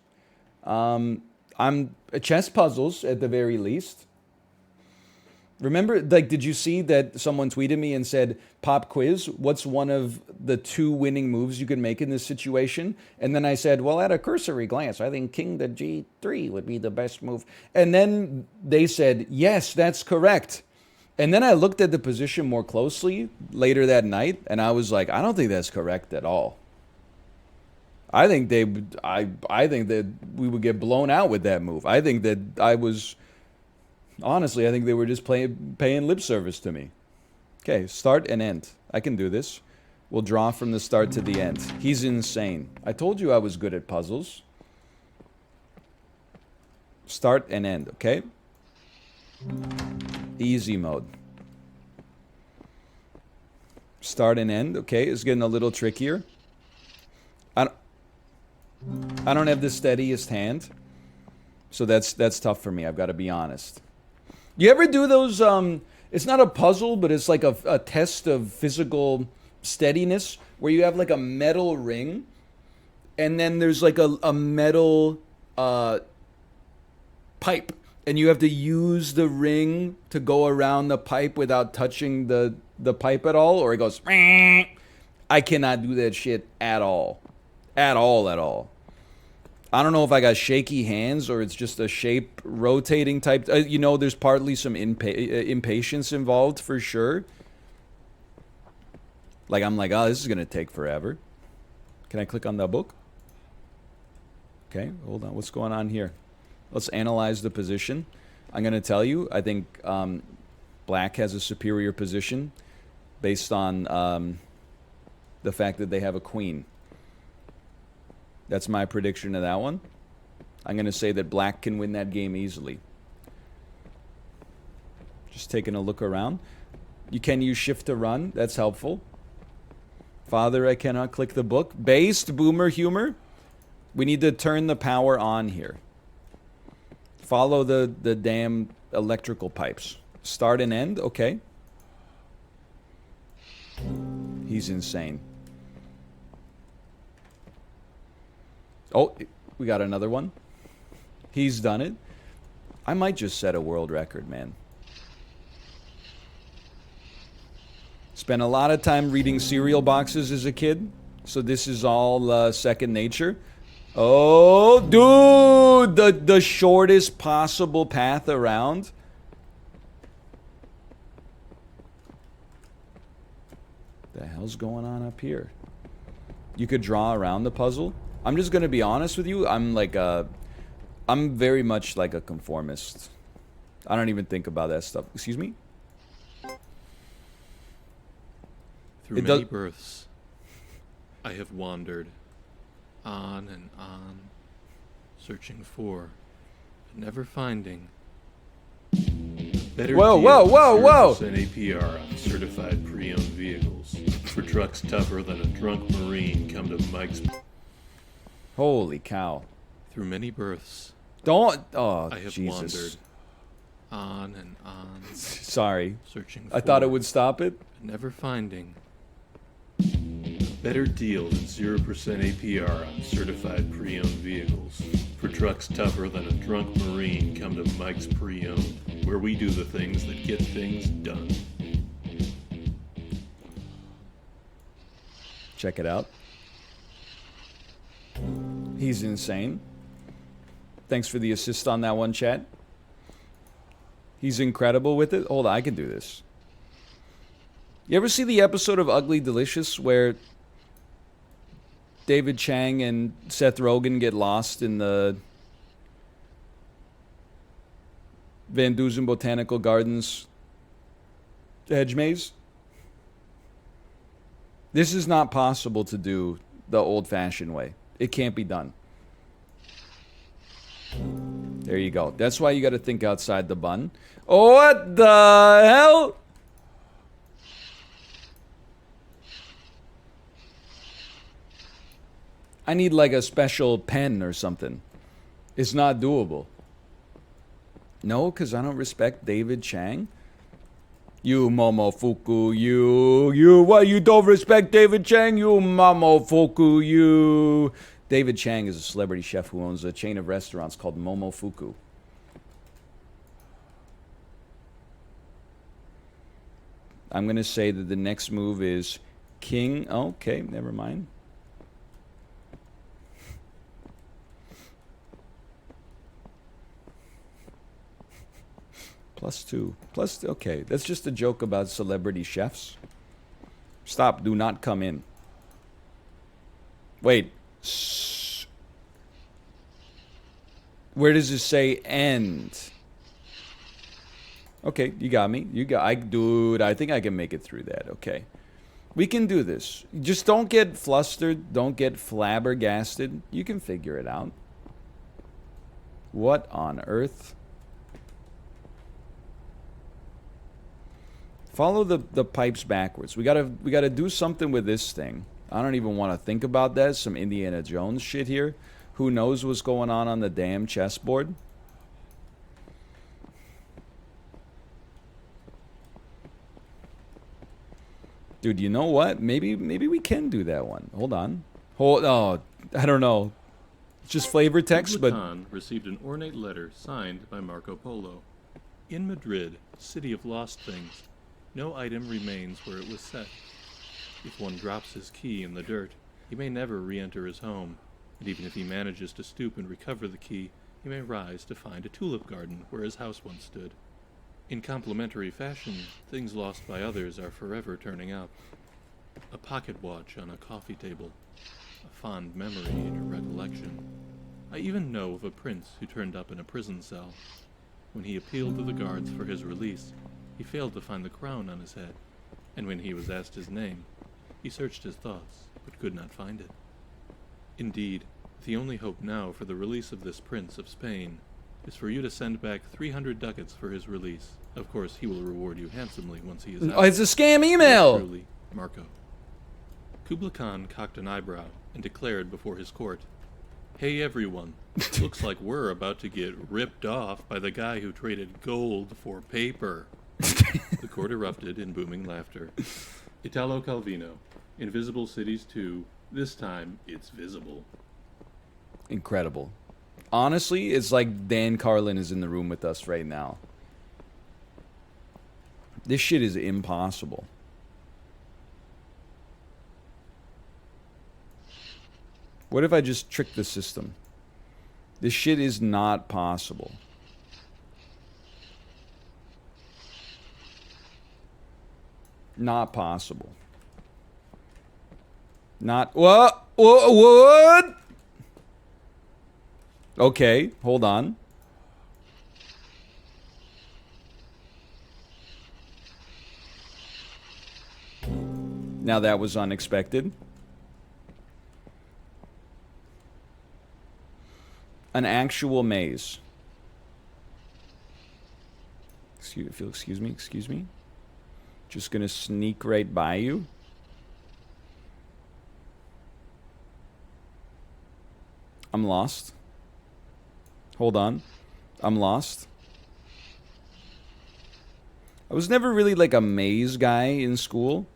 I'm chess puzzles at the very least. Remember, like, did you see that someone tweeted me and said, "Pop quiz, what's one of the 2 winning moves you could make in this situation?" And then I said, "Well, at a cursory glance, I think king to g3 would be the best move." And then they said, "Yes, that's correct." And then I looked at the position more closely later that night, and I was like, "I don't think that's correct at all. I think I think that we would get blown out with that move. I think that honestly, I think they were just paying lip service to me." Okay, start and end. I can do this. We'll draw from the start to the end. He's insane. I told you I was good at puzzles. Start and end, okay? Easy mode. Start and end, okay? It's getting a little trickier. I don't have the steadiest hand, so that's tough for me. I've got to be honest. You ever do those? It's not a puzzle, but it's like a test of physical steadiness, where you have like a metal ring, and then there's like a metal pipe, and you have to use the ring to go around the pipe without touching the pipe at all, or it goes. I cannot do that shit at all. At all. I don't know if I got shaky hands or it's just a shape rotating type. There's partly some impatience involved for sure. Like, I'm like, oh, this is going to take forever. Can I click on the book? Okay, hold on. What's going on here? Let's analyze the position. I'm going to tell you, I think black has a superior position based on the fact that they have a queen. That's my prediction of that one. I'm going to say that black can win that game easily. Just taking a look around. You can use shift to run. That's helpful. Father, I cannot click the book. Based, boomer humor. We need to turn the power on here. Follow the damn electrical pipes. Start and end. Okay. He's insane. Oh, we got another one. He's done it. I might just set a world record, man. Spent a lot of time reading cereal boxes as a kid, so this is all second nature. Oh, dude, the shortest possible path around. The hell's going on up here? You could draw around the puzzle. I'm just gonna be honest with you. I'm very much like a conformist. I don't even think about that stuff. Excuse me? Through many births, I have wandered on and on, searching for, but never finding better Whoa, deal whoa, than whoa, 0% APR on certified pre-owned vehicles. For trucks tougher than a drunk Marine, come to Mike's. Holy cow. Through many births, Don't. Oh, I have Jesus. wandered on and on, Sorry. searching for, I thought it would stop it. but never finding better deal than 0% APR on certified pre-owned vehicles. For trucks tougher than a drunk Marine, come to Mike's Pre-Owned, where we do the things that get things done. Check it out. He's insane. Thanks for the assist on that one, chat. He's incredible with it. Hold on, I can do this. You ever see the episode of Ugly Delicious where David Chang and Seth Rogen get lost in the Van Dusen Botanical Gardens hedge maze? This is not possible to do the old-fashioned way. It can't be done. There you go. That's why you got to think outside the bun. Oh, what the hell? I need like a special pen or something. It's not doable. No, because I don't respect David Chang. You Momofuku, you, what, you don't respect David Chang? You Momofuku, you. David Chang is a celebrity chef who owns a chain of restaurants called Momofuku. I'm going to say that the next move is king. Okay, never mind. +2. Okay, that's just a joke about celebrity chefs. Stop, do not come in. Wait. Where does it say end? Okay, you got me. Dude, I think I can make it through that. Okay. We can do this. Just don't get flustered. Don't get flabbergasted. You can figure it out. What on earth? Follow the pipes backwards. We gotta do something with this thing. I don't even want to think about that. Some Indiana Jones shit here. Who knows what's going on the damn chessboard? Dude, you know what? Maybe we can do that one. Hold on. Oh, I don't know. It's just flavor text, but Khan received an ornate letter signed by Marco Polo. In Madrid, city of lost things, no item remains where it was set. If one drops his key in the dirt, he may never re-enter his home, and even if he manages to stoop and recover the key, he may rise to find a tulip garden where his house once stood. In complementary fashion, things lost by others are forever turning up. A pocket watch on a coffee table, a fond memory in your recollection. I even know of a prince who turned up in a prison cell. When he appealed to the guards for his release, he failed to find the crown on his head, and when he was asked his name, he searched his thoughts, but could not find it. Indeed, the only hope now for the release of this prince of Spain is for you to send back 300 ducats for his release. Of course, he will reward you handsomely once he is out. oh, it's a scam email. Truly, Marco. Kublai Khan cocked an eyebrow and declared before his court, "Hey everyone, looks like we're about to get ripped off by the guy who traded gold for paper." The court erupted in booming laughter. Italo Calvino, Invisible Cities 2, this time it's visible. Incredible. Honestly, it's like Dan Carlin is in the room with us right now. This shit is impossible. What if I just trick the system? This shit is not possible. Not possible. Not what? What? Okay, hold on. Now that was unexpected. An actual maze. Excuse me. Just gonna sneak right by you. I'm lost. Hold on. I'm lost. I was never really like a maze guy in school.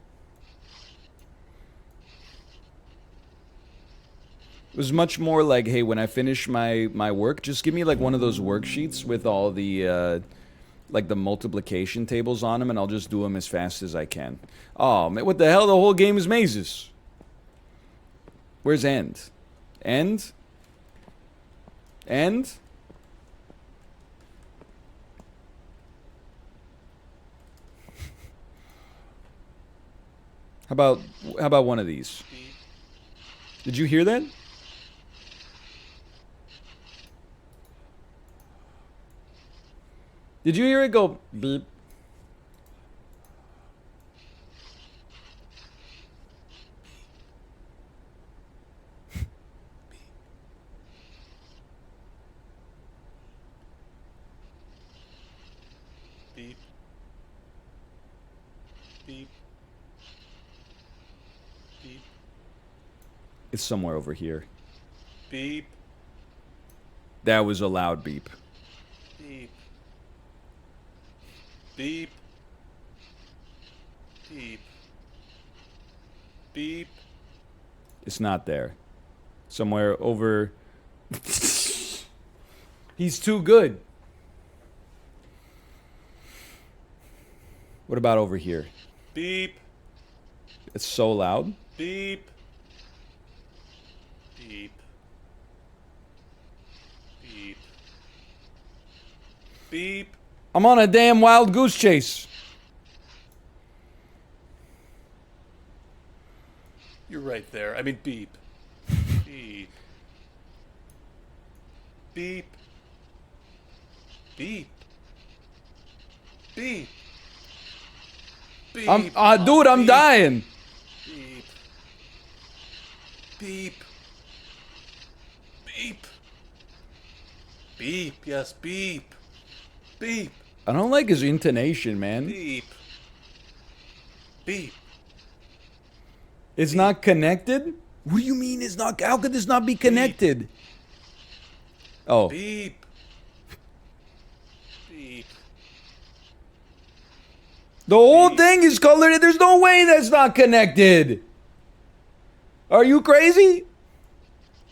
It was much more like, hey, when I finish my work, just give me like one of those worksheets with all the like the multiplication tables on them, and I'll just do them as fast as I can. Oh, man, what the hell? The whole game is mazes. Where's end? End? End? How about one of these? Did you hear that? Did you hear it go beep? Beep. Beep. Beep. It's somewhere over here. Beep. That was a loud beep. Beep. Beep. Beep. Beep. It's not there. Somewhere over. He's too good. What about over here? Beep. It's so loud. Beep. Beep. Beep. Beep. I'm on a damn wild goose chase. You're right there. I mean, beep. Beep. Beep. Beep. Beep. Beep. Dude, I'm Beep. dying. Beep. Beep. Beep. Beep. Yes, beep. Beep. I don't like his intonation, man. Beep. Beep. It's not connected? What do you mean it's not? How could this not be connected? Oh, Beep. Beep. the whole thing is colored. There's no way that's not connected. Are you crazy?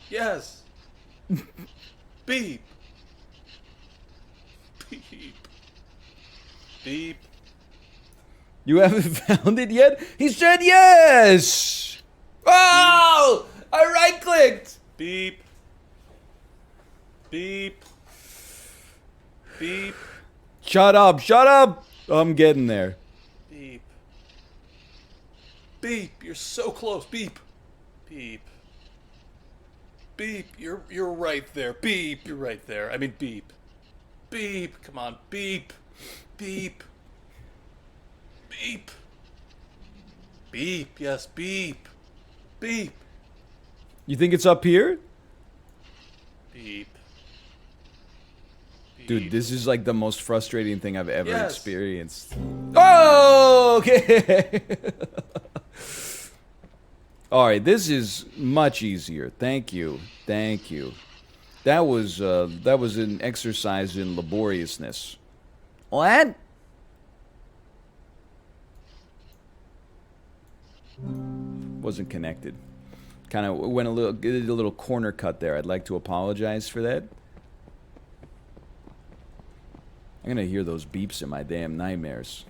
Yes. Beep. Beep. Beep. You haven't found it yet? He said yes. Oh, I right clicked. Beep. Beep. Beep. Shut up, shut up. I'm getting there. Beep. Beep. You're so close. Beep. Beep. Beep. You're right there. Beep. You're right there. I mean beep. Beep. Come on. Beep. Beep. Beep. Beep. Yes. Beep. Beep. You think it's up here? Beep. Dude, this is like the most frustrating thing I've ever Yes. experienced. Oh, okay. All right, this is much easier. Thank you. Thank you. That was an exercise in laboriousness. What? Wasn't connected. Kind of went did a little corner cut there. I'd like to apologize for that. I'm gonna hear those beeps in my damn nightmares.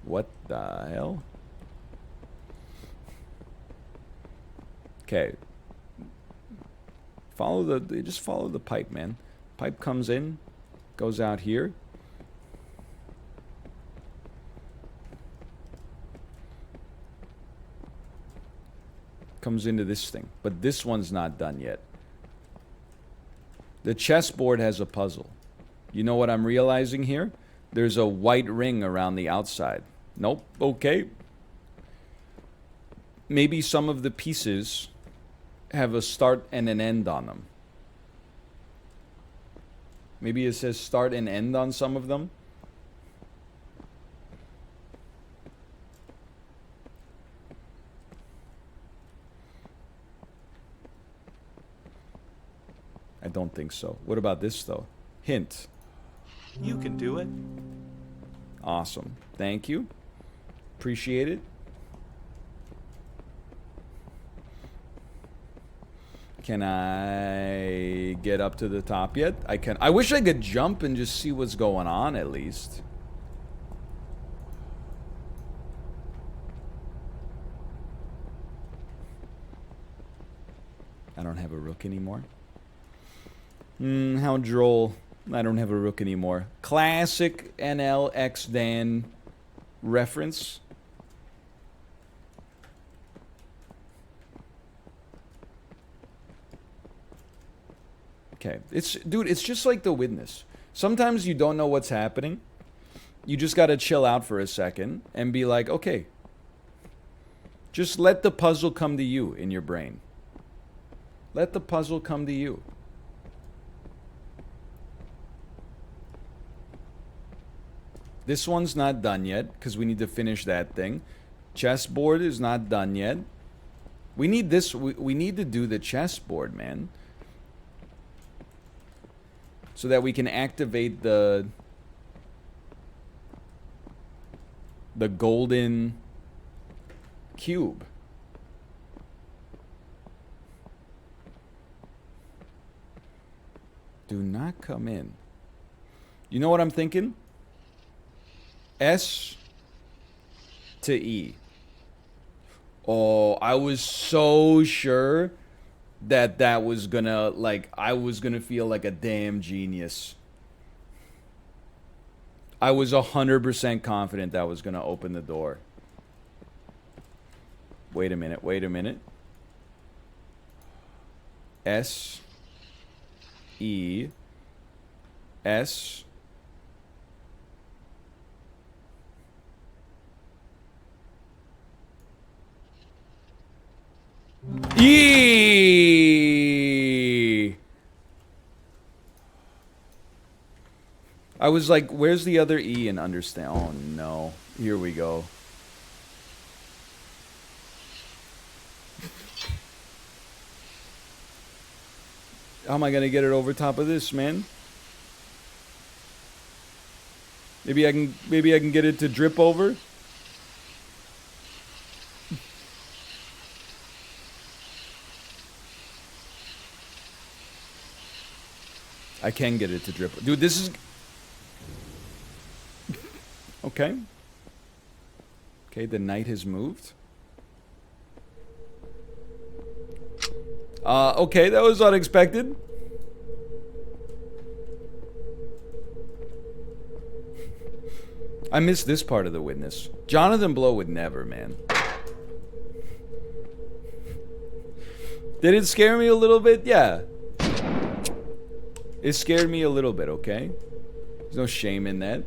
What the hell? Okay. Just follow the pipe, man. Pipe comes in, goes out here. Comes into this thing. But this one's not done yet. The chessboard has a puzzle. You know what I'm realizing here? There's a white ring around the outside. Nope. Okay. Maybe some of the pieces have a start and an end on them. Maybe it says start and end on some of them. I don't think so. What about this, though? Hint. You can do it. Awesome. Thank you. Appreciate it. Can I get up to the top yet? I can. I wish I could jump and just see what's going on at least. I don't have a rook anymore. How droll. I don't have a rook anymore. Classic NLX Dan reference. Okay. Dude, it's just like The Witness. Sometimes you don't know what's happening. You just gotta chill out for a second and be like, okay. Just let the puzzle come to you in your brain. Let the puzzle come to you. This one's not done yet because we need to finish that thing. Chessboard is not done yet. We need this. We need to do the chessboard, man. So that we can activate the golden cube. Do not come in. You know what I'm thinking? S to E. Oh, I was so sure that that was gonna, like, I was gonna feel like a damn genius. I was 100% confident that was gonna open the door. Wait a minute, wait a minute. S E S E. I was like, where's the other E in understand? Oh no. Here we go. How am I gonna get it over top of this, man? Maybe I can get it to drip over. I can get it to drip. Dude, this is okay. Okay, the knight has moved. Okay, that was unexpected. I missed this part of the witness. Jonathan Blow would never, man. Did it scare me a little bit? Yeah. It scared me a little bit, okay? There's no shame in that.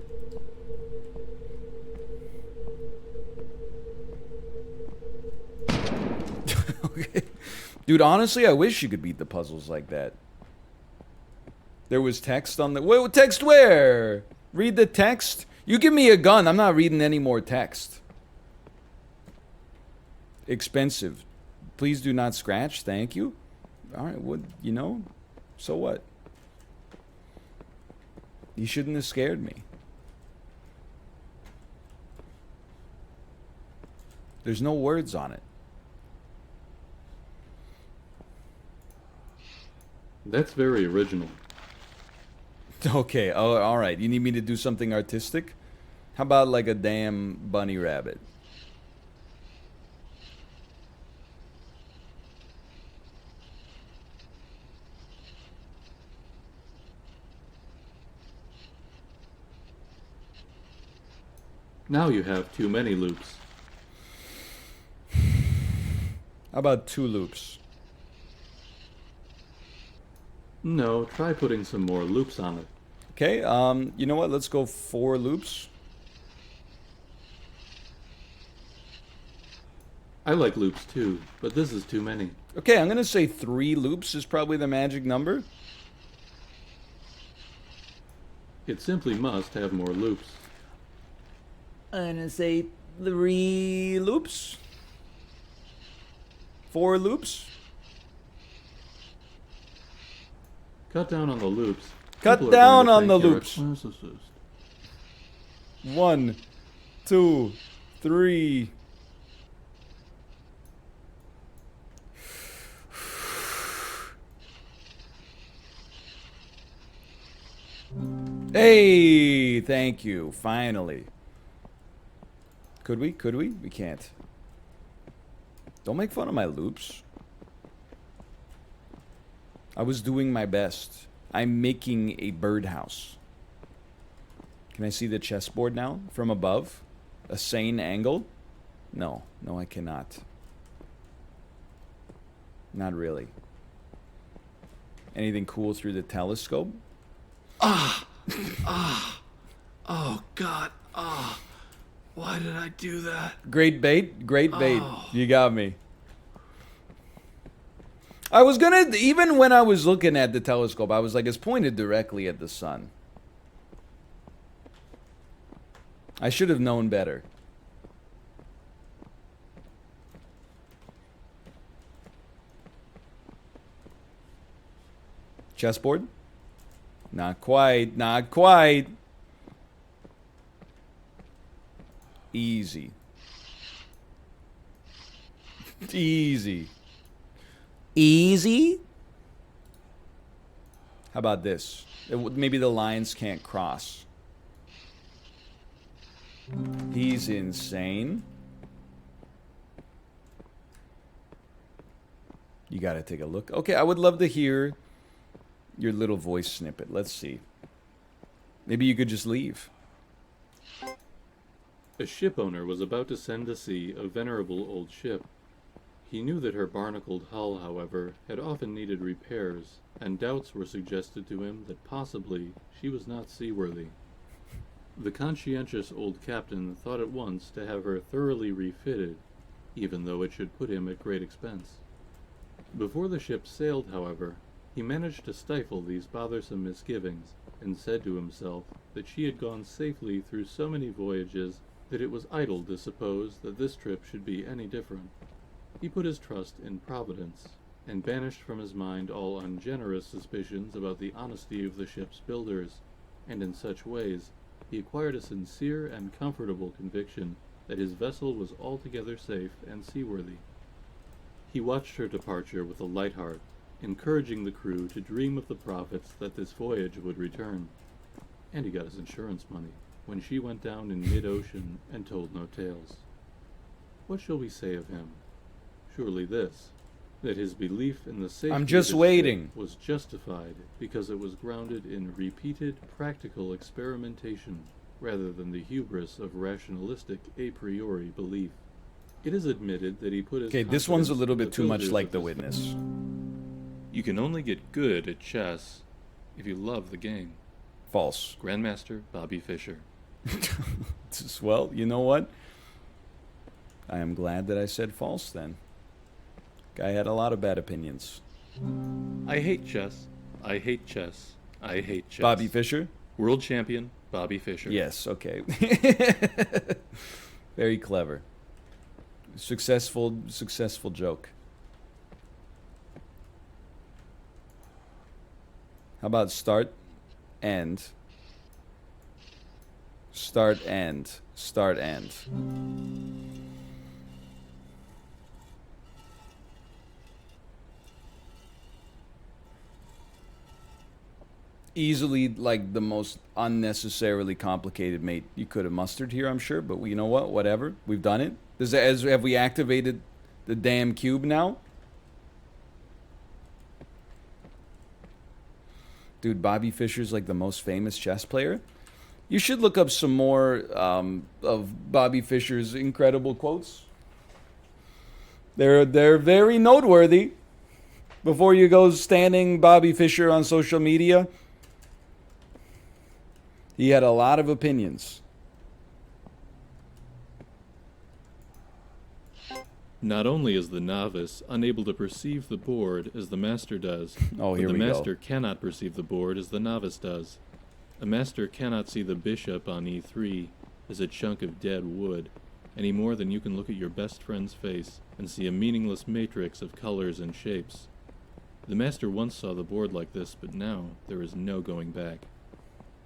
Okay. Dude, honestly, I wish you could beat the puzzles like that. There was text on the... Wait, text where? Read the text? You give me a gun, I'm not reading any more text. Expensive. Please do not scratch, thank you. Alright, what, you know? So what? You shouldn't have scared me. There's no words on it. That's very original. Okay, oh, alright. You need me to do something artistic? How about like a damn bunny rabbit? Now you have too many loops. How about 2 loops? No, try putting some more loops on it. Okay, you know what? Let's go 4 loops. I like loops too, but this is too many. Okay, I'm gonna say 3 loops is probably the magic number. It simply must have more loops. I'm gonna say 3 loops. 4 loops. Cut down on the loops. Cut People are down going on to the think you're a loops. classicist. 1, 2, 3. Hey, thank you. Finally. Could we? Could we? We can't. Don't make fun of my loops. I was doing my best. I'm making a birdhouse. Can I see the chessboard now from above? A sane angle? No. No, I cannot. Not really. Anything cool through the telescope? Oh God. Why did I do that? Great bait. Great bait. You got me. I was gonna, even when I was looking at the telescope, I was like, it's pointed directly at the sun. I should have known better. Chessboard? Not quite. Not quite. Easy. Easy. Easy? How about this? Maybe the lines can't cross. He's insane. You gotta take a look. Okay, I would love to hear your little voice snippet. Let's see. Maybe you could just leave. A ship owner was about to send to sea a venerable old ship. He knew that her barnacled hull, however, had often needed repairs, and doubts were suggested to him that possibly she was not seaworthy. The conscientious old captain thought at once to have her thoroughly refitted, even though it should put him at great expense. Before the ship sailed, however, he managed to stifle these bothersome misgivings, and said to himself that she had gone safely through so many voyages that it was idle to suppose that this trip should be any different. He put his trust in Providence, and banished from his mind all ungenerous suspicions about the honesty of the ship's builders, and in such ways he acquired a sincere and comfortable conviction that his vessel was altogether safe and seaworthy. He watched her departure with a light heart, encouraging the crew to dream of the profits that this voyage would return. And he got his insurance money when she went down in mid-ocean and told no tales. What shall we say of him? Surely this, that his belief in the safety I'm just of his waiting. ship was justified because it was grounded in repeated practical experimentation rather than the hubris of rationalistic a priori belief. It is admitted that he put his Okay, this one's a confidence little in bit the too much builders like of The his- Witness. You can only get good at chess if you love the game. False. Grandmaster Bobby Fischer. Well, you know what? I am glad that I said false then. Guy had a lot of bad opinions. I hate chess. I hate chess. I hate chess. Bobby Fischer? World champion Bobby Fischer. Yes, okay. Very clever. Successful joke. How about start, end, start, end, start, end? Easily, like, the most unnecessarily complicated mate you could have mustered here, I'm sure. But you know what? Whatever. We've done it. Have we activated the damn cube now? Dude, Bobby Fischer's like the most famous chess player. You should look up some more of Bobby Fischer's incredible quotes. They're very noteworthy. Before you go standing Bobby Fischer on social media, he had a lot of opinions. Not only is the novice unable to perceive the board as the master does, Oh, but here the we go. master cannot perceive the board as the novice does. A master cannot see the bishop on e3 as a chunk of dead wood, any more than you can look at your best friend's face and see a meaningless matrix of colors and shapes. The master once saw the board like this, but now there is no going back.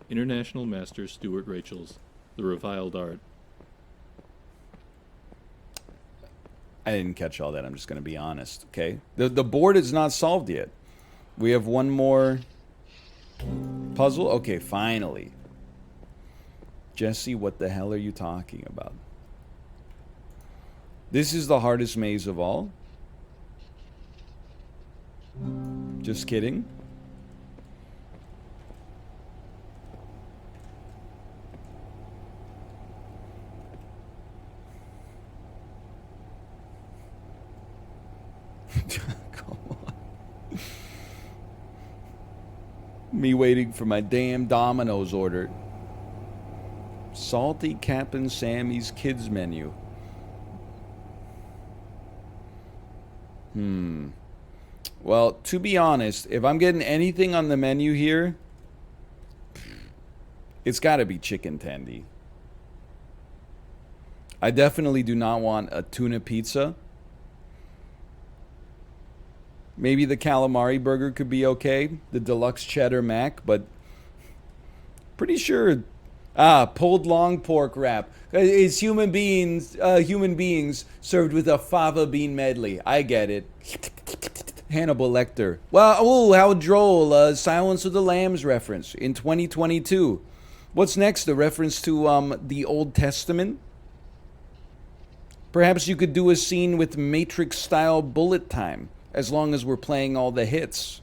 International Master Stuart Rachels, The Reviled Art. I didn't catch all that. I'm just going to be honest, okay? The board is not solved yet. We have one more puzzle. Okay, finally. Jesse, what the hell are you talking about? This is the hardest maze of all. Just kidding. Come on. Me waiting for my damn Domino's order. Salty Captain Sammy's Kids Menu. Well, to be honest, if I'm getting anything on the menu here, it's got to be chicken tendy. I definitely do not want a tuna pizza. Maybe the calamari burger could be okay, the deluxe cheddar mac, but pretty sure pulled long pork wrap. It's human beings served with a fava bean medley. I get it. Hannibal Lecter. Well, oh, how droll! Silence of the Lambs reference in 2022. What's next? A reference to the Old Testament? Perhaps you could do a scene with Matrix-style bullet time, as long as we're playing all the hits.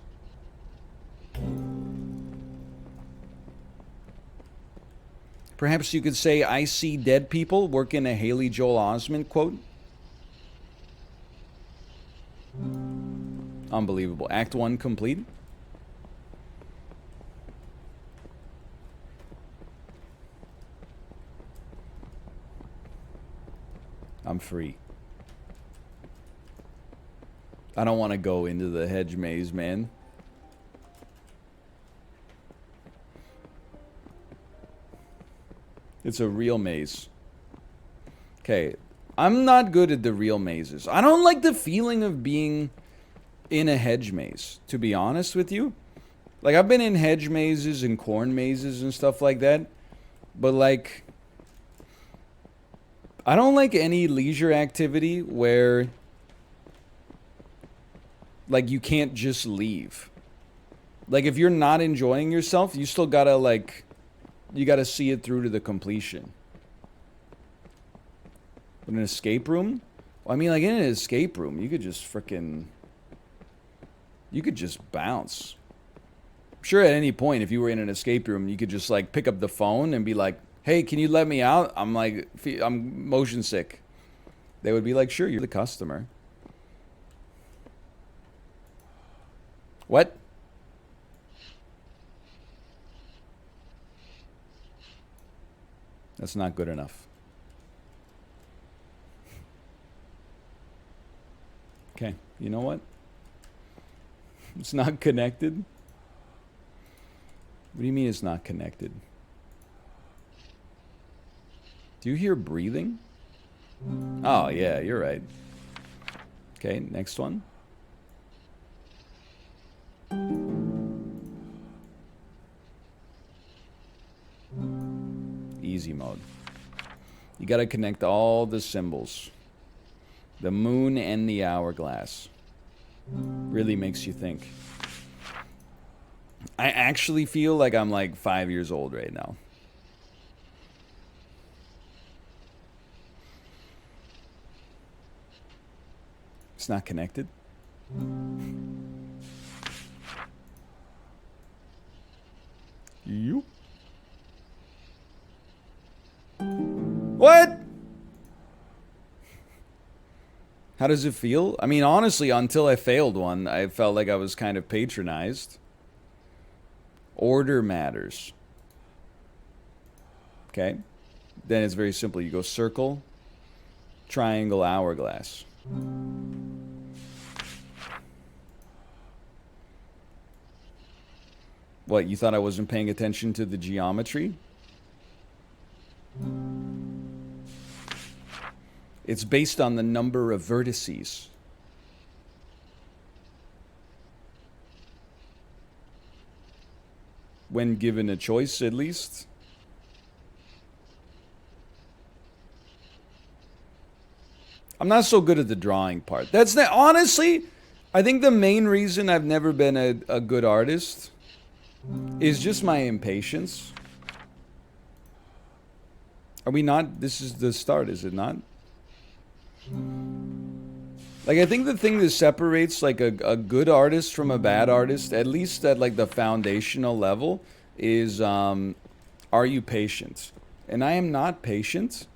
Perhaps you could say, I see dead people, work in a Haley Joel Osment quote. Unbelievable. Act 1 complete. I'm free. I don't want to go into the hedge maze, man. It's a real maze. Okay, I'm not good at the real mazes. I don't like the feeling of being in a hedge maze, to be honest with you. Like, I've been in hedge mazes and corn mazes and stuff like that, but like, I don't like any leisure activity where, like, you can't just leave. Like, if you're not enjoying yourself, you still gotta, like, you gotta see it through to the completion. But an escape room? Well, I mean, like, in an escape room, you could just frickin', you could just bounce. Sure, at any point, if you were in an escape room, you could just, like, pick up the phone and be like, hey, can you let me out? I'm motion sick. They would be like, sure, you're the customer. What? That's not good enough. Okay, you know what? It's not connected. What do you mean it's not connected? Do you hear breathing? Oh, yeah, you're right. Okay, next one. Easy mode. You gotta connect all the symbols. The moon and the hourglass. Really makes you think. I actually feel like I'm like 5 years old right now. It's not connected. You? What? How does it feel? I mean, honestly, until I failed one, I felt like I was kind of patronized. Order matters. Okay? Then it's very simple. You go circle, triangle, hourglass. What, you thought I wasn't paying attention to the geometry? It's based on the number of vertices. When given a choice, at least. I'm not so good at the drawing part. That's not, honestly, I think the main reason I've never been a good artist is just my impatience. Are we not? This is the start, is it not? Like, I think the thing that separates like a good artist from a bad artist, at least at like the foundational level, is are you patient? And I am not patient.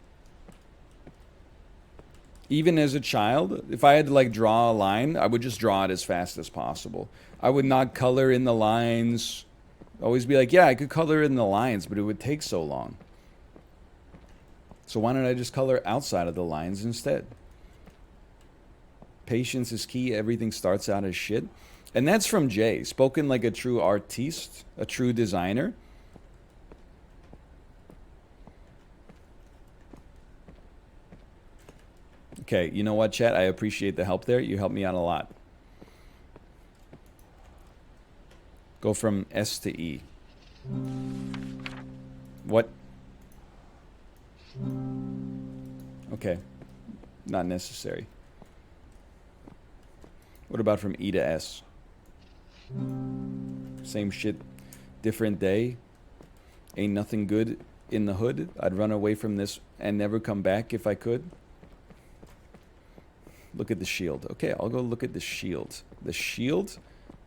Even as a child, if I had to like draw a line, I would just draw it as fast as possible. I would not color in the lines. Always be like, yeah, I could color in the lines, but it would take so long. So why don't I just color outside of the lines instead? Patience is key. Everything starts out as shit. And that's from Jay, spoken like a true artiste, a true designer. Okay, you know what, chat? I appreciate the help there. You helped me out a lot. Go from S to E. What? Okay. Not necessary. What about from E to S? Same shit, different day. Ain't nothing good in the hood. I'd run away from this and never come back if I could. Look at the shield. Okay, I'll go look at the shield. The shield?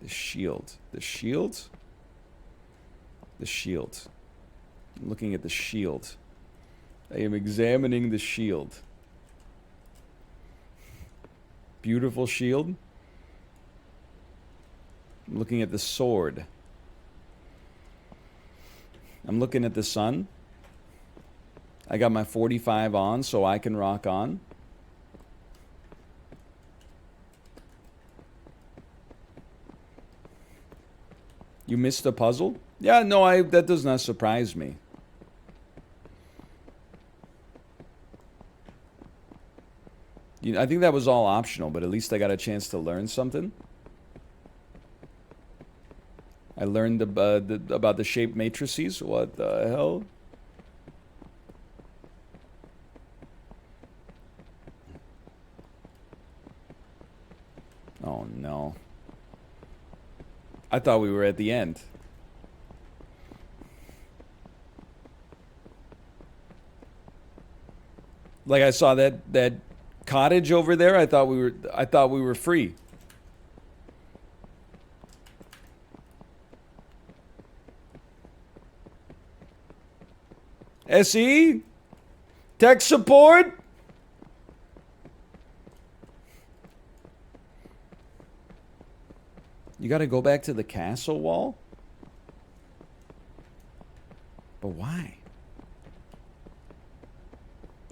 The shield. The shield? The shield. I'm looking at the shield. I am examining the shield. Beautiful shield. I'm looking at the sword. I'm looking at the sun. I got my 45 on so I can rock on. You missed the puzzle? Yeah, no, that does not surprise me. I think that was all optional, but at least I got a chance to learn something. I learned about the shape matrices. What the hell? Oh no. I thought we were at the end. Like I saw that cottage over there. I thought we were free. SE? Tech support? You gotta go back to the castle wall? But why?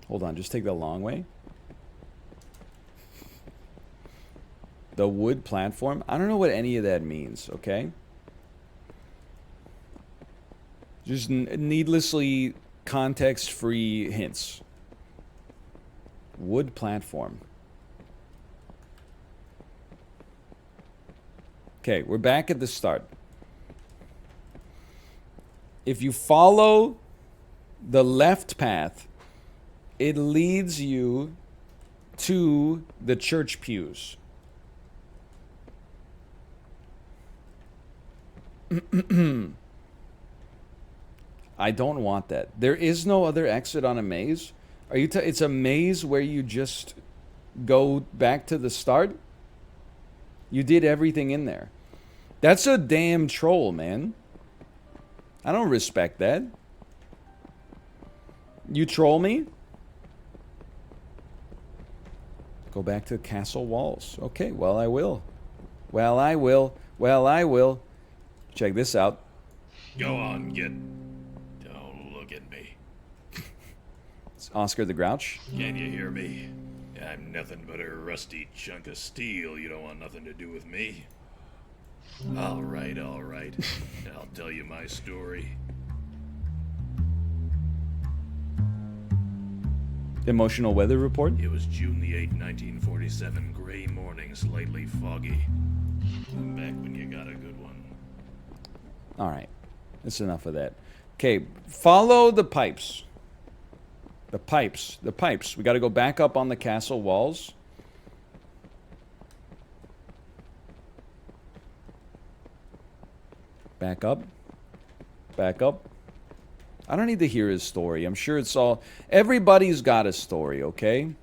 Hold on, just take the long way. The wood platform? I don't know what any of that means, okay? Just needlessly context-free hints. Wood platform. Okay, we're back at the start. If you follow the left path, it leads you to the church pews. I don't want that. There is no other exit on a maze. Are you? It's a maze where you just go back to the start. You did everything in there. That's a damn troll, man. I don't respect that. You troll me? Go back to castle walls. Okay, well, I will. Well, I will. Well, I will. Check this out. Go on, kid. Don't look at me. It's Oscar the Grouch. Can you hear me? I'm nothing but a rusty chunk of steel. You don't want nothing to do with me? All right, all right. I'll tell you my story. Emotional weather report. It was June the 8th, 1947. Gray morning, slightly foggy. Back when you got a good one. All right. That's enough of that. Okay, follow the pipes. The pipes. The pipes. We got to go back up on the castle walls. Back up. Back up. I don't need to hear his story. I'm sure it's all... Everybody's got a story, okay?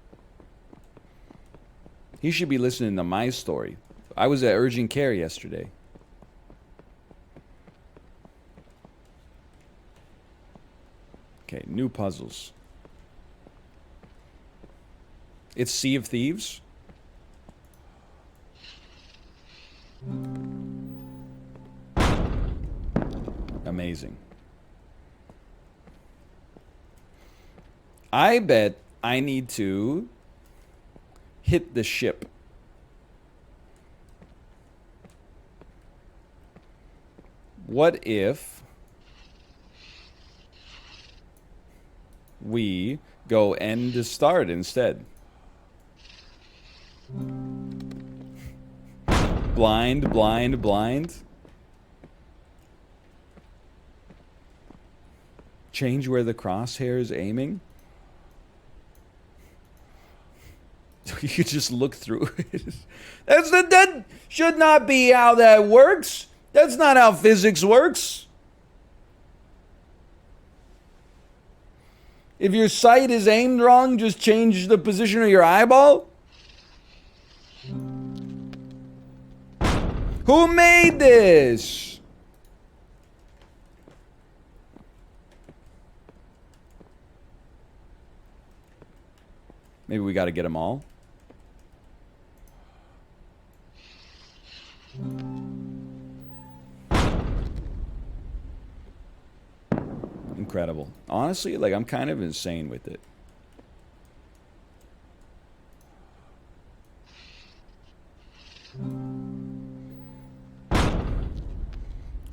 He should be listening to my story. I was at urgent care yesterday. Okay, new puzzles. It's Sea of Thieves. Amazing. I bet I need to hit the ship. What if we go end to start instead? Blind, blind, blind. Change where the crosshair is aiming. You could just look through it. That should not be how that works. That's not how physics works. If your sight is aimed wrong, just change the position of your eyeball? Who made this? Maybe we got to get them all. Incredible. Honestly, like, I'm kind of insane with it.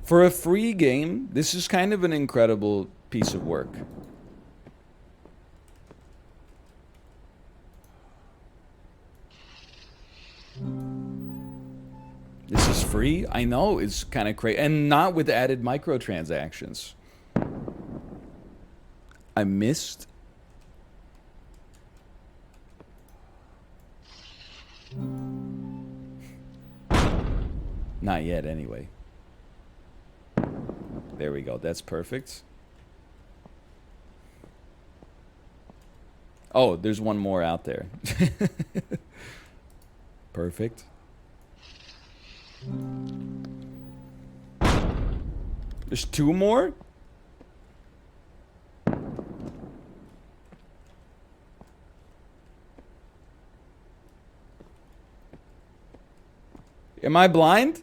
For a free game, this is kind of an incredible piece of work. This is free? I know, it's kind of crazy. And not with added microtransactions. I missed. Not yet, anyway. There we go. That's perfect. Oh, there's one more out there. Perfect. There's two more? Am I blind?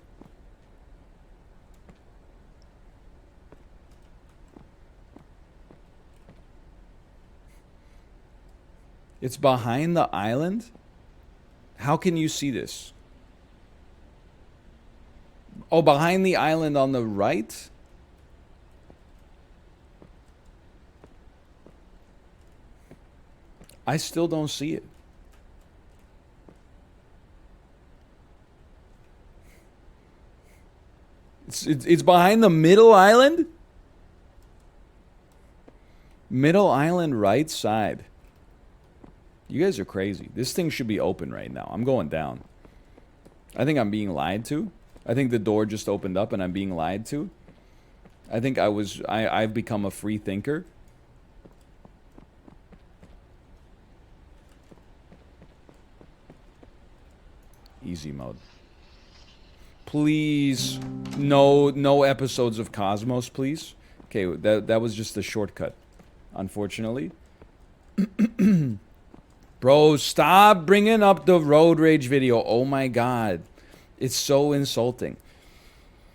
It's behind the island? How can you see this? Oh, behind the island on the right? I still don't see it. It's behind the middle island? Middle island right side. You guys are crazy. This thing should be open right now. I'm going down. I think I'm being lied to. I think the door just opened up and I'm being lied to. I think I've become a free thinker. Easy mode. Please, no episodes of Cosmos, please. Okay, that was just a shortcut, unfortunately. Bro, stop bringing up the road rage video. Oh my god. It's so insulting.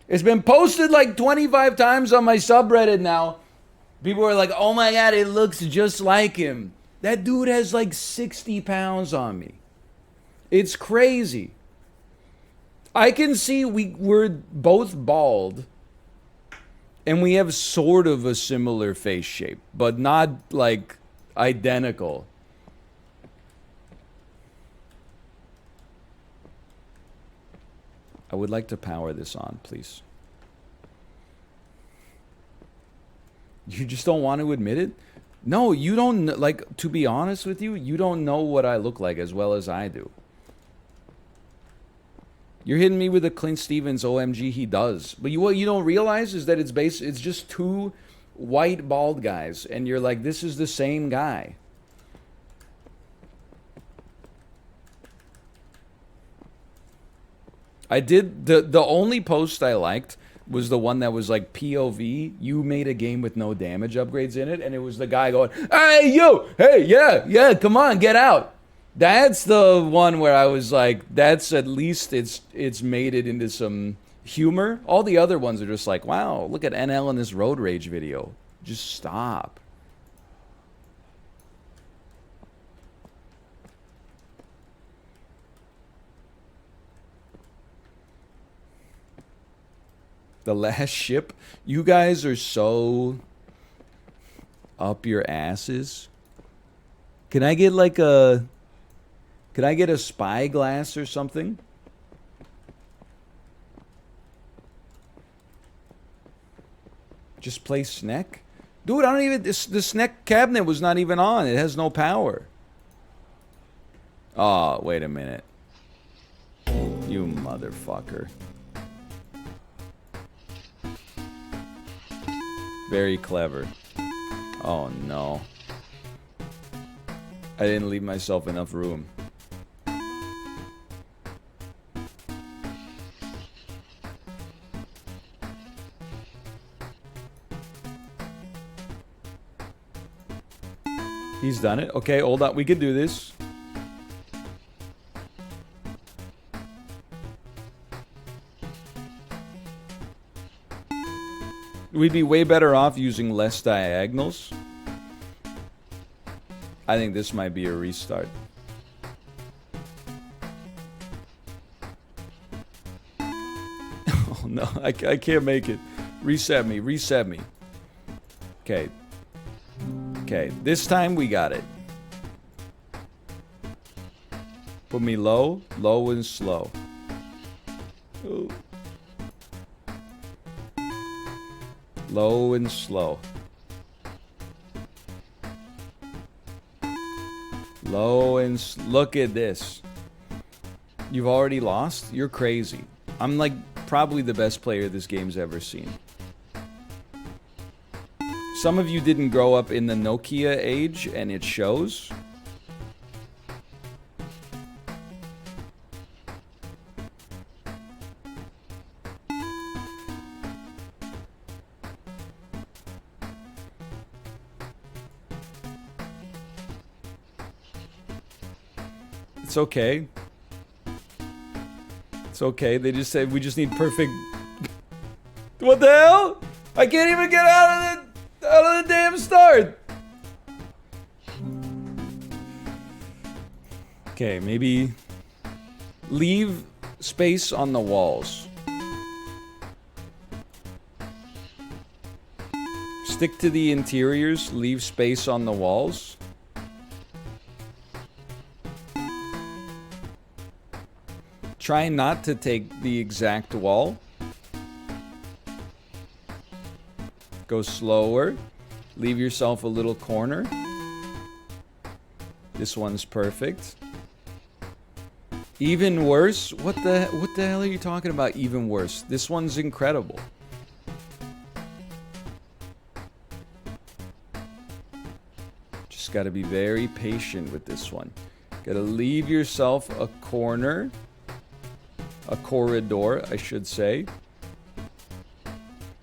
It's been posted like 25 times on my subreddit now. People are like, oh my god, it looks just like him. That dude has like 60 pounds on me. It's crazy. I can see we're both bald. And we have sort of a similar face shape. But not like identical. I would like to power this on, please. You just don't want to admit it? No, you don't, like, to be honest with you, you don't know what I look like as well as I do. You're hitting me with a Clint Stevens OMG he does. But what you don't realize is that it's just two white bald guys. And you're like, this is the same guy. I did, the only post I liked was the one that was like POV, you made a game with no damage upgrades in it, and it was the guy going, hey, you, hey, yeah, come on, get out. That's the one where I was like, that's at least it's made it into some humor. All the other ones are just like, wow, look at NL in this road rage video. Just stop. The last ship. You guys are so up your asses. Can I get like a... Can I get a spyglass or something? Just play Sneck? Dude, I don't even... The Sneck cabinet was not even on. It has no power. Oh, wait a minute. You motherfucker. Very clever. Oh no. I didn't leave myself enough room. He's done it. Okay, hold on. We could do this. We'd be way better off using less diagonals. I think this might be a restart. Oh no, I can't make it. Reset me, reset me. Okay. Okay, this time we got it. Put me low, low and slow. Ooh. Low and slow. Low and look at this. You've already lost? You're crazy. I'm like probably the best player this game's ever seen. Some of you didn't grow up in the Nokia age, and it shows. It's okay. It's okay. They just said we just need perfect. What the hell? I can't even get out of the damn start. Okay, maybe leave space on the walls. Stick to the interiors, leave space on the walls. Try not to take the exact wall. Go slower. Leave yourself a little corner. This one's perfect. Even worse? What the hell are you talking about? Even worse. This one's incredible. Just got to be very patient with this one. Got to leave yourself a corner. A corridor, I should say.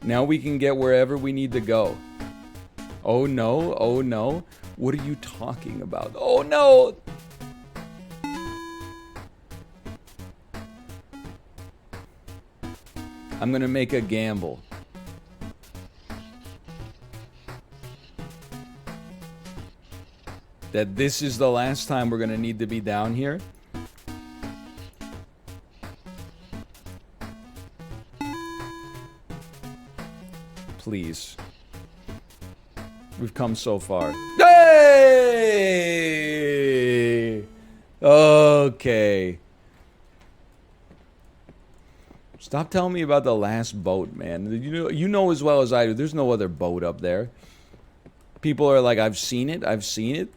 Now we can get wherever we need to go. Oh no, oh no. What are you talking about? Oh no! I'm gonna make a gamble. That this is the last time we're gonna need to be down here. Please. We've come so far. Hey! Okay. Stop telling me about the last boat, man. You know as well as I do, there's no other boat up there. People are like, I've seen it, I've seen it.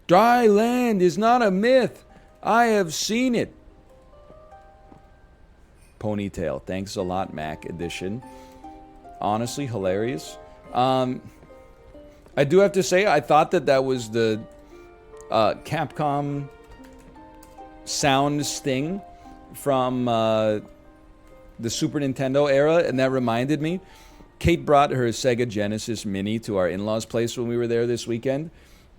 Dry land is not a myth. I have seen it. Ponytail. Thanks a lot, Mac Edition. Honestly, hilarious. I do have to say, I thought that was the Capcom sound sting from the Super Nintendo era, and that reminded me. Kate brought her Sega Genesis Mini to our in-laws' place when we were there this weekend,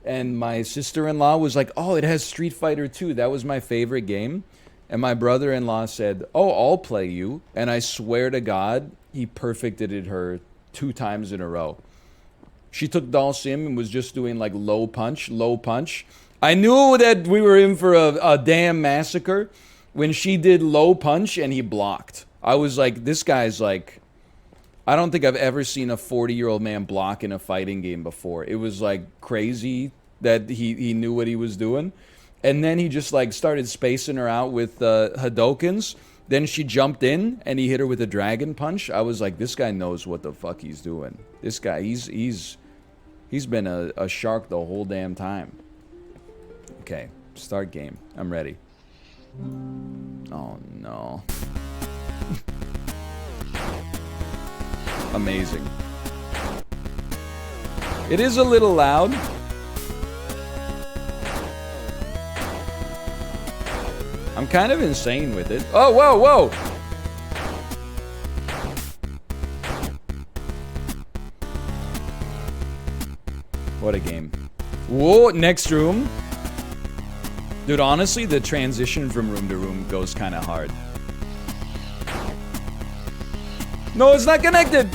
and my sister-in-law was like, oh, it has Street Fighter 2. That was my favorite game. And my brother-in-law said, oh, I'll play you. And I swear to God, he perfected it her 2 times in a row. She took Dalsim and was just doing like low punch, low punch. I knew that we were in for a damn massacre when she did low punch and he blocked. I was like, this guy's like, I don't think I've ever seen a 40-year-old man block in a fighting game before. It was like crazy that he knew what he was doing. And then he just like started spacing her out with Hadokens. Then she jumped in and he hit her with a dragon punch. I was like, this guy knows what the fuck he's doing. This guy, he's been a shark the whole damn time. Okay, start game. I'm ready. Oh no. Amazing. It is a little loud. I'm kind of insane with it. Oh, whoa, whoa! What a game. Whoa, next room. Dude, honestly, the transition from room to room goes kind of hard. No, it's not connected!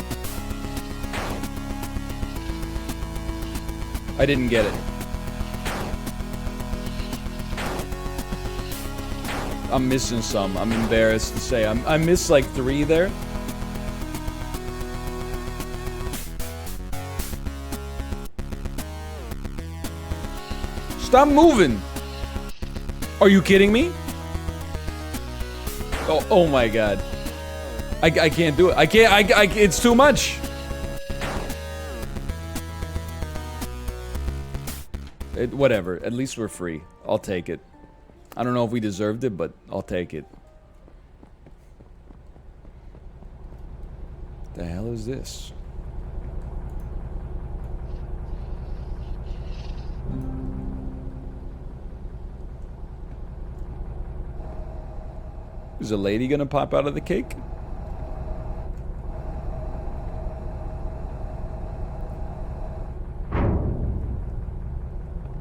I didn't get it. I'm missing some. I'm embarrassed to say. I missed like 3 there. Stop moving! Are you kidding me? Oh my god. I can't do it. I can't, it's too much. Whatever. At least we're free. I'll take it. I don't know if we deserved it, but I'll take it. The hell is this? Is a lady gonna pop out of the cake?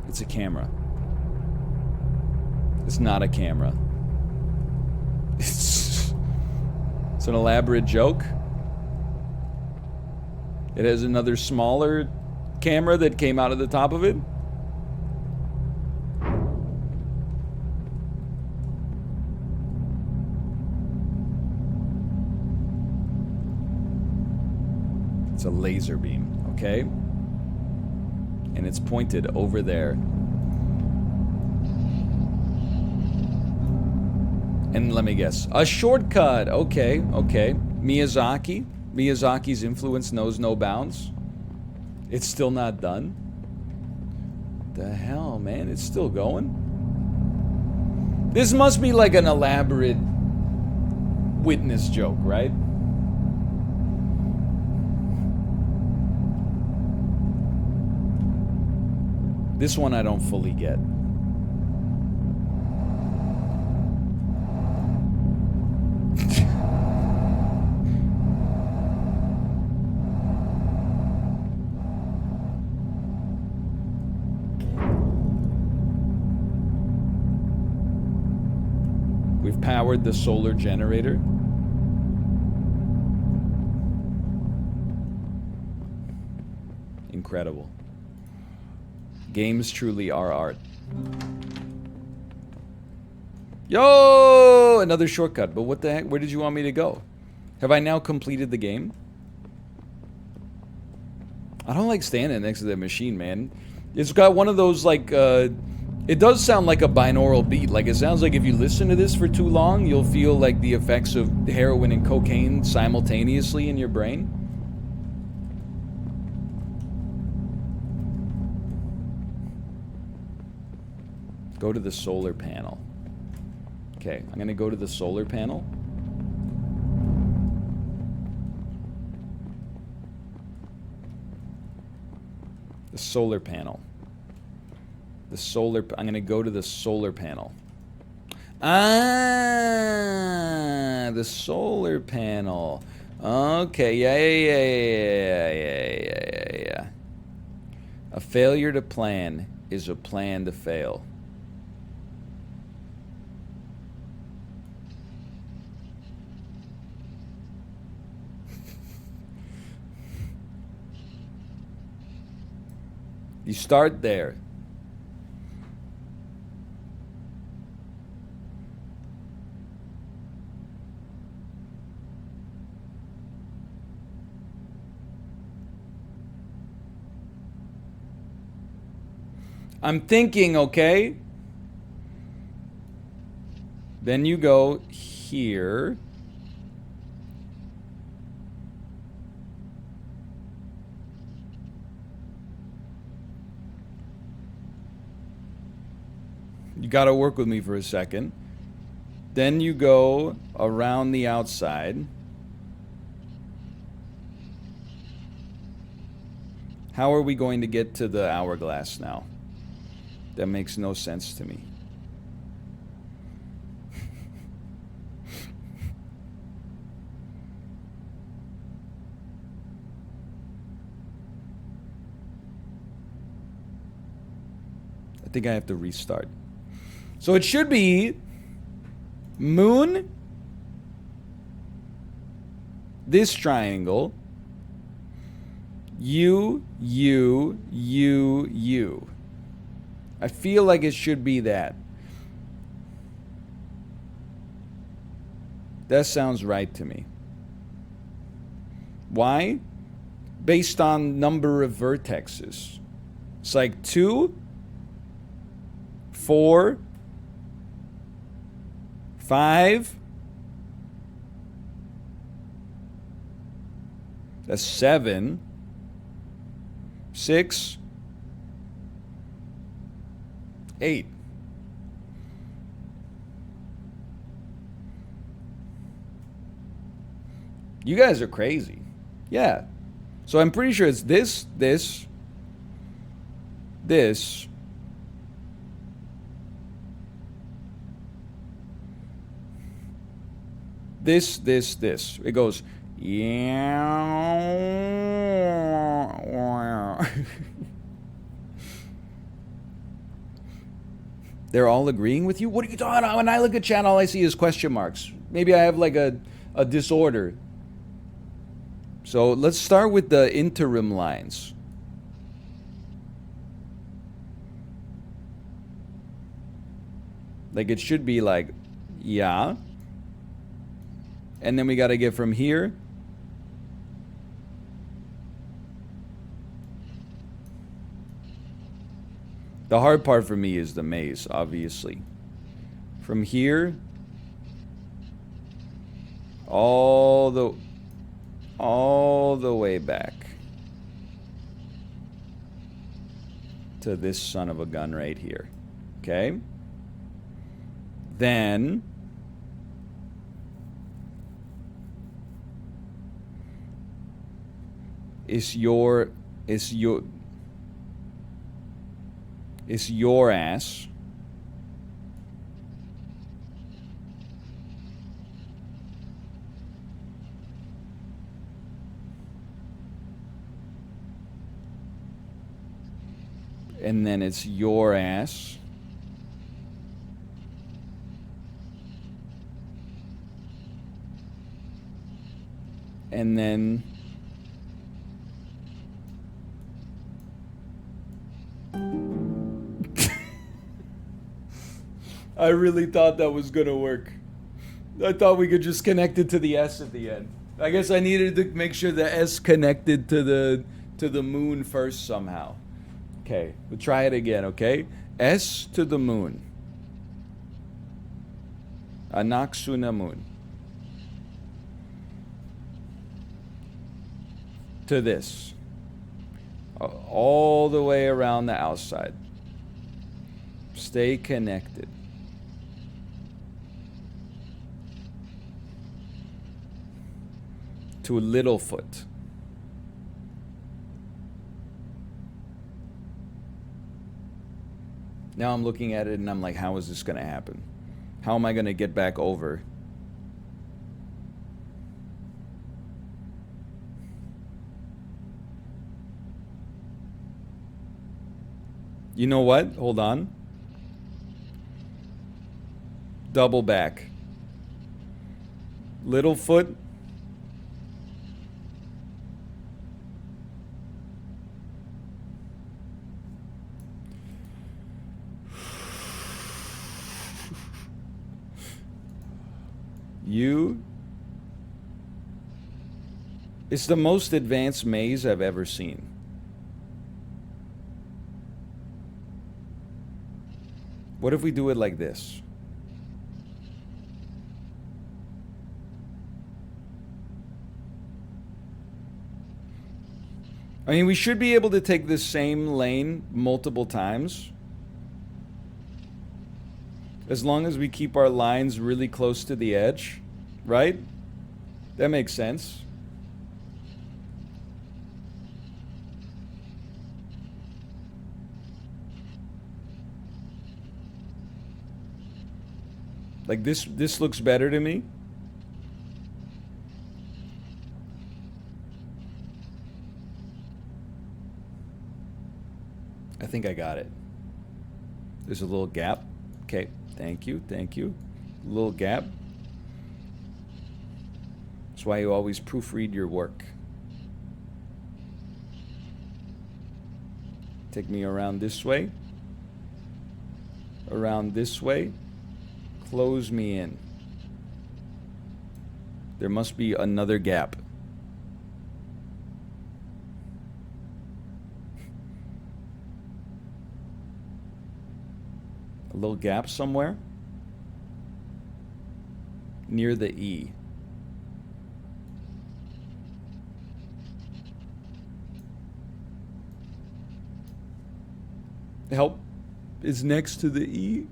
It's a camera. It's not a camera. It's an elaborate joke. It has another smaller camera that came out of the top of it. It's a laser beam, okay? And it's pointed over there. And let me guess. A shortcut! Okay, okay. Miyazaki? Miyazaki's influence knows no bounds. It's still not done? The hell, man? It's still going? This must be like an elaborate witness joke, right? This one I don't fully get. We've powered the solar generator. Incredible. Games truly are art. Yo! Another shortcut. But what the heck? Where did you want me to go? Have I now completed the game? I don't like standing next to that machine, man. It's got one of those, like, it does sound like a binaural beat. Like, it sounds like if you listen to this for too long, you'll feel, like, the effects of heroin and cocaine simultaneously in your brain. Go to the solar panel. Okay, I'm gonna go to the solar panel. The solar panel. I'm gonna go to the solar panel. Ah, the solar panel. Okay, yeah. A failure to plan is a plan to fail. You start there. I'm thinking, okay? Then you go here. You gotta work with me for a second. Then you go around the outside. How are we going to get to the hourglass now? That makes no sense to me. think I have to restart. So it should be moon, this triangle, U, U, U, U. I feel like it should be that. That sounds right to me. Why? Based on number of vertexes. It's like 2, 4, 5. That's 7, 6, 8. You guys are crazy. Yeah. So I'm pretty sure it's this, this, this, this. It goes, yeah. They're all agreeing with you? What are you talking about? When I look at chat, all I see is question marks. Maybe I have like a disorder. So let's start with the interim lines. Like it should be like, yeah. And then we got to get from here. The hard part for me is the maze, obviously. From here, all the way back to this son of a gun right here. Okay? Then it's your ass. And then it's your ass. And then I really thought that was gonna work. I thought we could just connect it to the S at the end. I guess I needed to make sure the S connected to the moon first somehow. Okay, we'll try it again, okay? S to the moon. Anaksuna moon. To this. All the way around the outside. Stay connected. To Littlefoot. Now I'm looking at it and I'm like, how is this going to happen? How am I going to get back over? You know what? Hold on. Double back. Littlefoot. It's the most advanced maze I've ever seen. What if we do it like this? I mean, we should be able to take this same lane multiple times. As long as we keep our lines really close to the edge, right? That makes sense. Like this looks better to me. I think I got it. There's a little gap. Okay, thank you, thank you. Little gap. That's why you always proofread your work. Take me around this way. Around this way. Close me in. There must be another gap. A little gap somewhere. Near the E. Help is next to the E.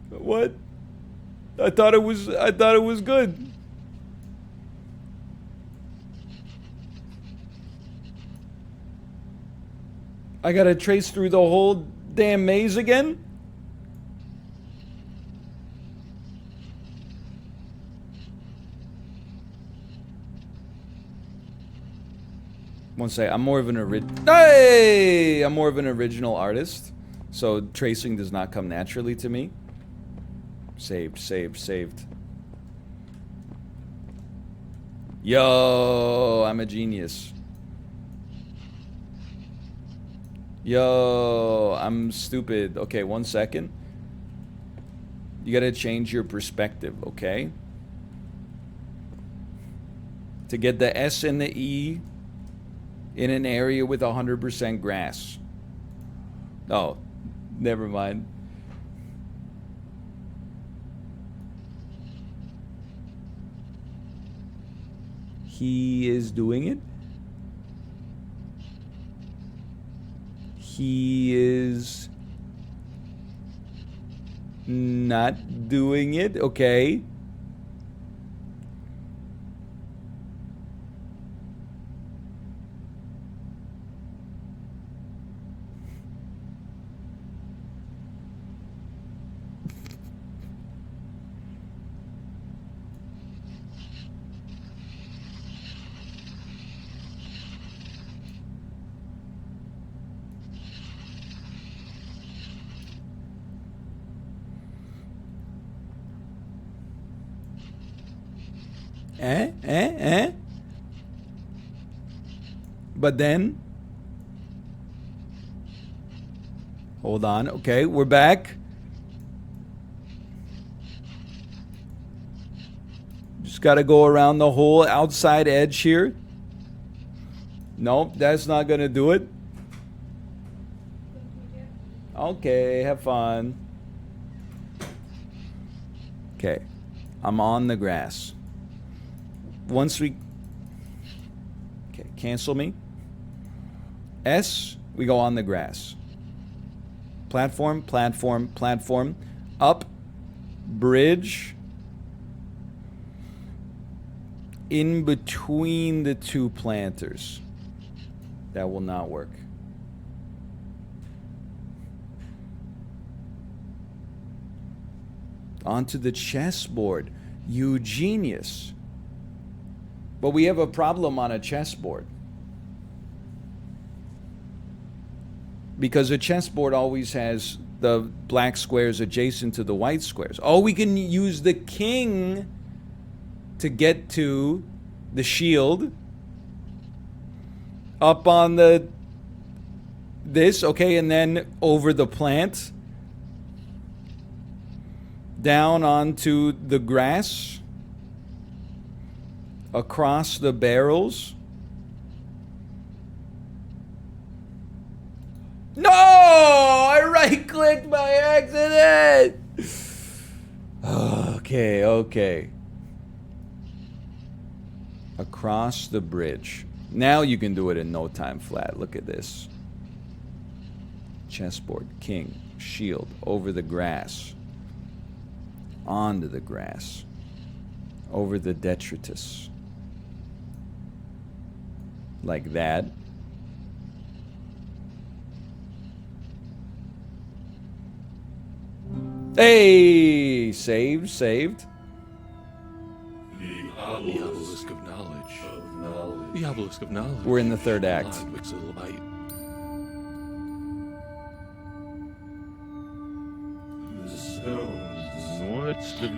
What? I thought it was good. I gotta trace through the whole damn maze again? One say I'm more of an I'm more of an original artist, so tracing does not come naturally to me. Saved, saved, saved. Yo, I'm a genius. Yo, I'm stupid. Okay, 1 second. You gotta change your perspective, okay? To get the S and the E in an area with 100% grass. Oh, never mind. He is doing it. He is not doing it. Okay. But then, hold on. Okay, we're back. Just got to go around the whole outside edge here. Nope, that's not going to do it. Okay, have fun. Okay, I'm on the grass. Once we... Okay, cancel me. S, we go on the grass. Platform, platform, platform. Up, bridge. In between the two planters. That will not work. Onto the chessboard. You genius. But we have a problem on a chessboard. Because a chessboard always has the black squares adjacent to the white squares. Oh, we can use the king to get to the shield. Up on the... this, okay, and then over the plant. Down onto the grass. Across the barrels. No! I right-clicked by accident! Okay, okay. Across the bridge. Now you can do it in no time flat. Look at this. Chessboard, king, shield, over the grass. Onto the grass. Over the detritus. Like that. Hey! Saved, saved. The The obelisk of knowledge. The obelisk of knowledge. We're in the third act. Ludwig's light. What's the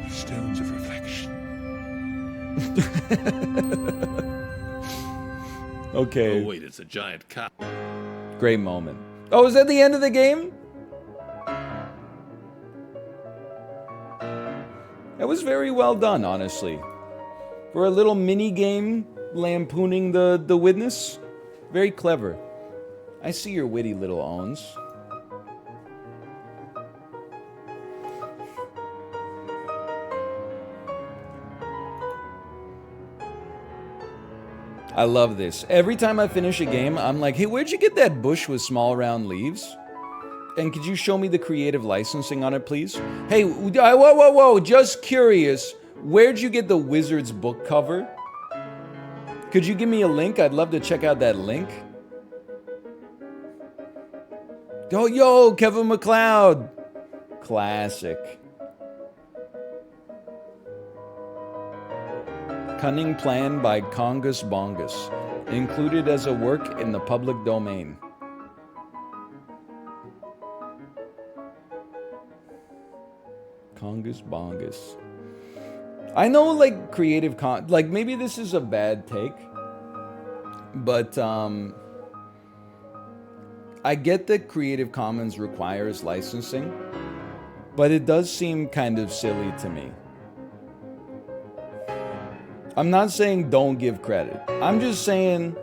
stones of reflection? Okay. Oh, wait, it's a giant cow. Great moment. Oh, is that the end of the game? That was very well done, honestly. For a little mini game lampooning the witness, very clever. I see your witty little owns. I love this. Every time I finish a game, I'm like, hey, where'd you get that bush with small round leaves? And could you show me the creative licensing on it, please? Hey, whoa, just curious. Where'd you get the Wizard's book cover? Could you give me a link? I'd love to check out that link. Oh, yo, Kevin MacLeod. Classic. Cunning plan by Congus Bongus. Included as a work in the public domain. Congus Bongus. I know, like, like, maybe this is a bad take. But, I get that Creative Commons requires licensing. But it does seem kind of silly to me. I'm not saying don't give credit. I'm just saying...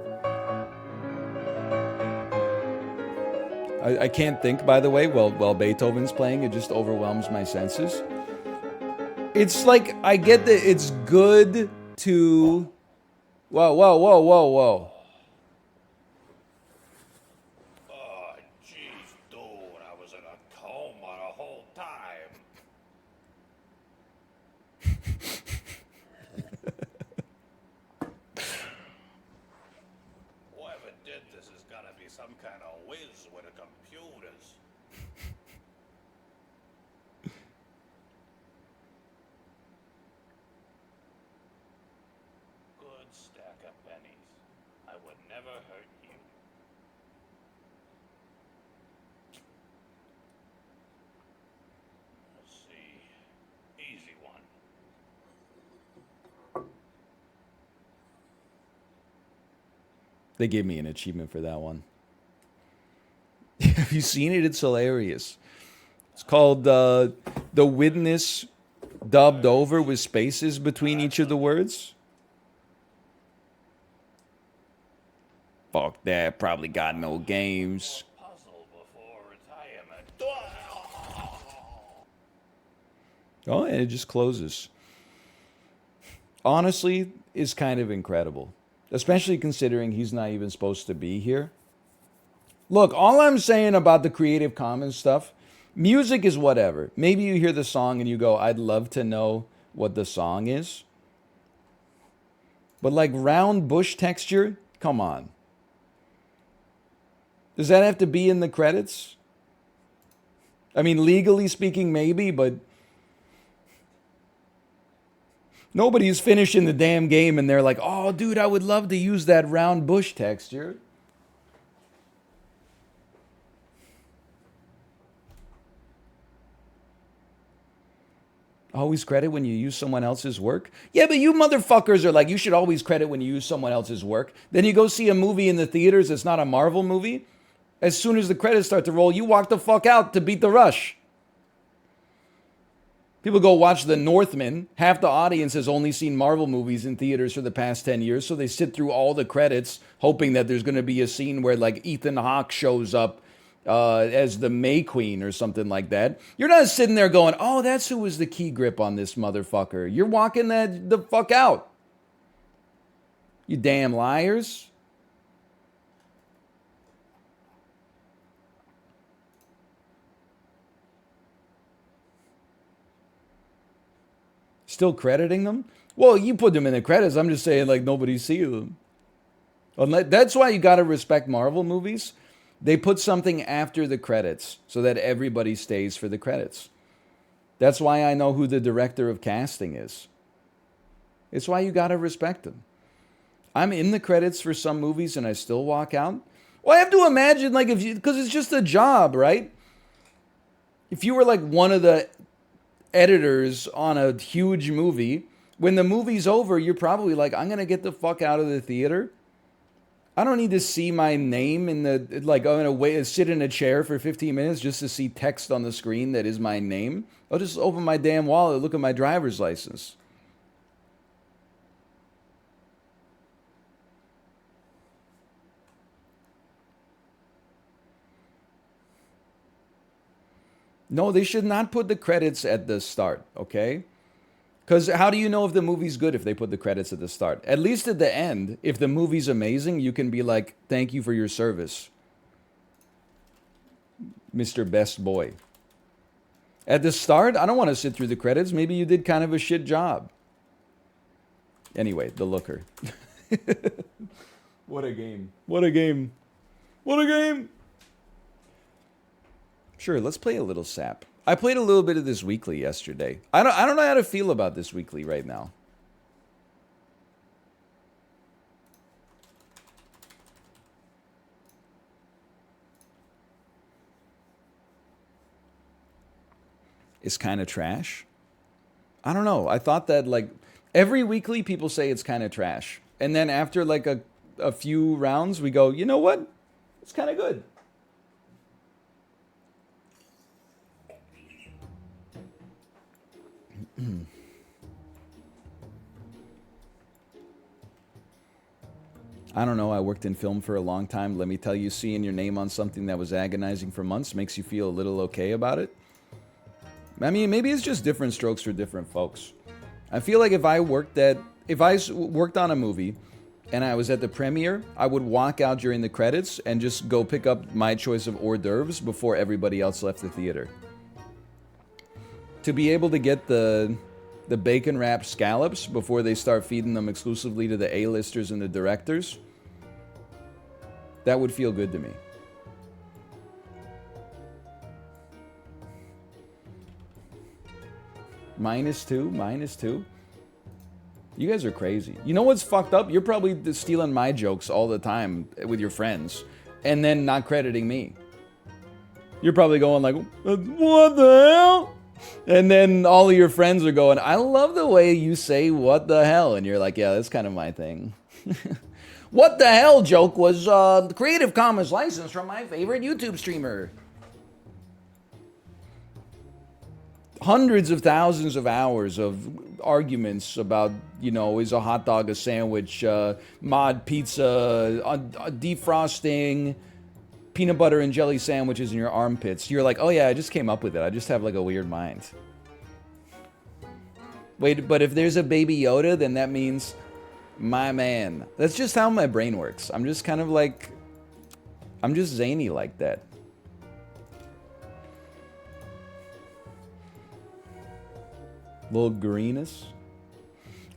I can't think, by the way, while Beethoven's playing. It just overwhelms my senses. It's like, I get that it's good to... Whoa. Oh, jeez, dude, I was in a coma the whole time. Whoever did this has got to be some kind of whiz with the computers. Good stack of pennies. I would never hurt you. Let's see. Easy one. They gave me an achievement for that one. Have you seen it? It's hilarious. It's called The Witness dubbed over with spaces between each of the words. Fuck that. Probably got no games. Puzzle before retirement. Oh, and it just closes. Honestly, is kind of incredible. Especially considering he's not even supposed to be here. Look, all I'm saying about the Creative Commons stuff, music is whatever. Maybe you hear the song and you go, I'd love to know what the song is. But like round bush texture, come on. Does that have to be in the credits? I mean, legally speaking, maybe, but nobody's finishing the damn game and they're like, oh, dude, I would love to use that round bush texture. Always credit when you use someone else's work? Yeah, but you motherfuckers are like, you should always credit when you use someone else's work. Then you go see a movie in the theaters that's not a Marvel movie. As soon as the credits start to roll, you walk the fuck out to beat the rush. People go watch The Northman. Half the audience has only seen Marvel movies in theaters for the past 10 years, so they sit through all the credits hoping that there's going to be a scene where like Ethan Hawke shows up as the May Queen or something like that. You're not sitting there going, oh, that's who was the key grip on this motherfucker. You're walking the fuck out. You damn liars. Still crediting them? Well, you put them in the credits. I'm just saying, like, nobody sees them. That's why you got to respect Marvel movies. They put something after the credits so that everybody stays for the credits. That's why I know who the director of casting is. It's why you gotta respect them. I'm in the credits for some movies and I still walk out. Well, I have to imagine, like, if you, because it's just a job, right? If you were like one of the editors on a huge movie, when the movie's over, you're probably like, I'm gonna get the fuck out of the theater. I don't need to see my name in the, like, I'm gonna wait, sit in a chair for 15 minutes just to see text on the screen that is my name. I'll just open my damn wallet, look at my driver's license. No, they should not put the credits at the start, okay? Because how do you know if the movie's good if they put the credits at the start? At least at the end, if the movie's amazing, you can be like, thank you for your service, Mr. Best Boy. At the start, I don't want to sit through the credits. Maybe you did kind of a shit job. Anyway, The Looker. What a game. What a game. What a game. Sure, let's play a little sap. I played a little bit of this weekly yesterday. I don't know how to feel about this weekly right now. It's kind of trash. I don't know. I thought that, like, every weekly people say it's kind of trash. And then after like a few rounds, we go, you know what? It's kind of good. I don't know. I worked in film for a long time. Let me tell you, seeing your name on something that was agonizing for months makes you feel a little okay about it. I mean, maybe it's just different strokes for different folks. I feel like if I worked on a movie and I was at the premiere, I would walk out during the credits and just go pick up my choice of hors d'oeuvres before everybody else left the theater. To be able to get the bacon wrapped scallops before they start feeding them exclusively to the A-listers and the directors, that would feel good to me. -2. You guys are crazy. You know what's fucked up? You're probably stealing my jokes all the time with your friends and then not crediting me. You're probably going like, what the hell? And then all of your friends are going, I love the way you say what the hell. And you're like, yeah, that's kind of my thing. What the hell joke was the Creative Commons license from my favorite YouTube streamer. Hundreds of thousands of hours of arguments about, you know, is a hot dog a sandwich, mod pizza, defrosting, peanut butter and jelly sandwiches in your armpits. You're like, oh yeah, I just came up with it. I just have like a weird mind. Wait, but if there's a Baby Yoda, then that means my man. That's just how my brain works. I'm just kind of like, I'm just zany like that. Little greenness.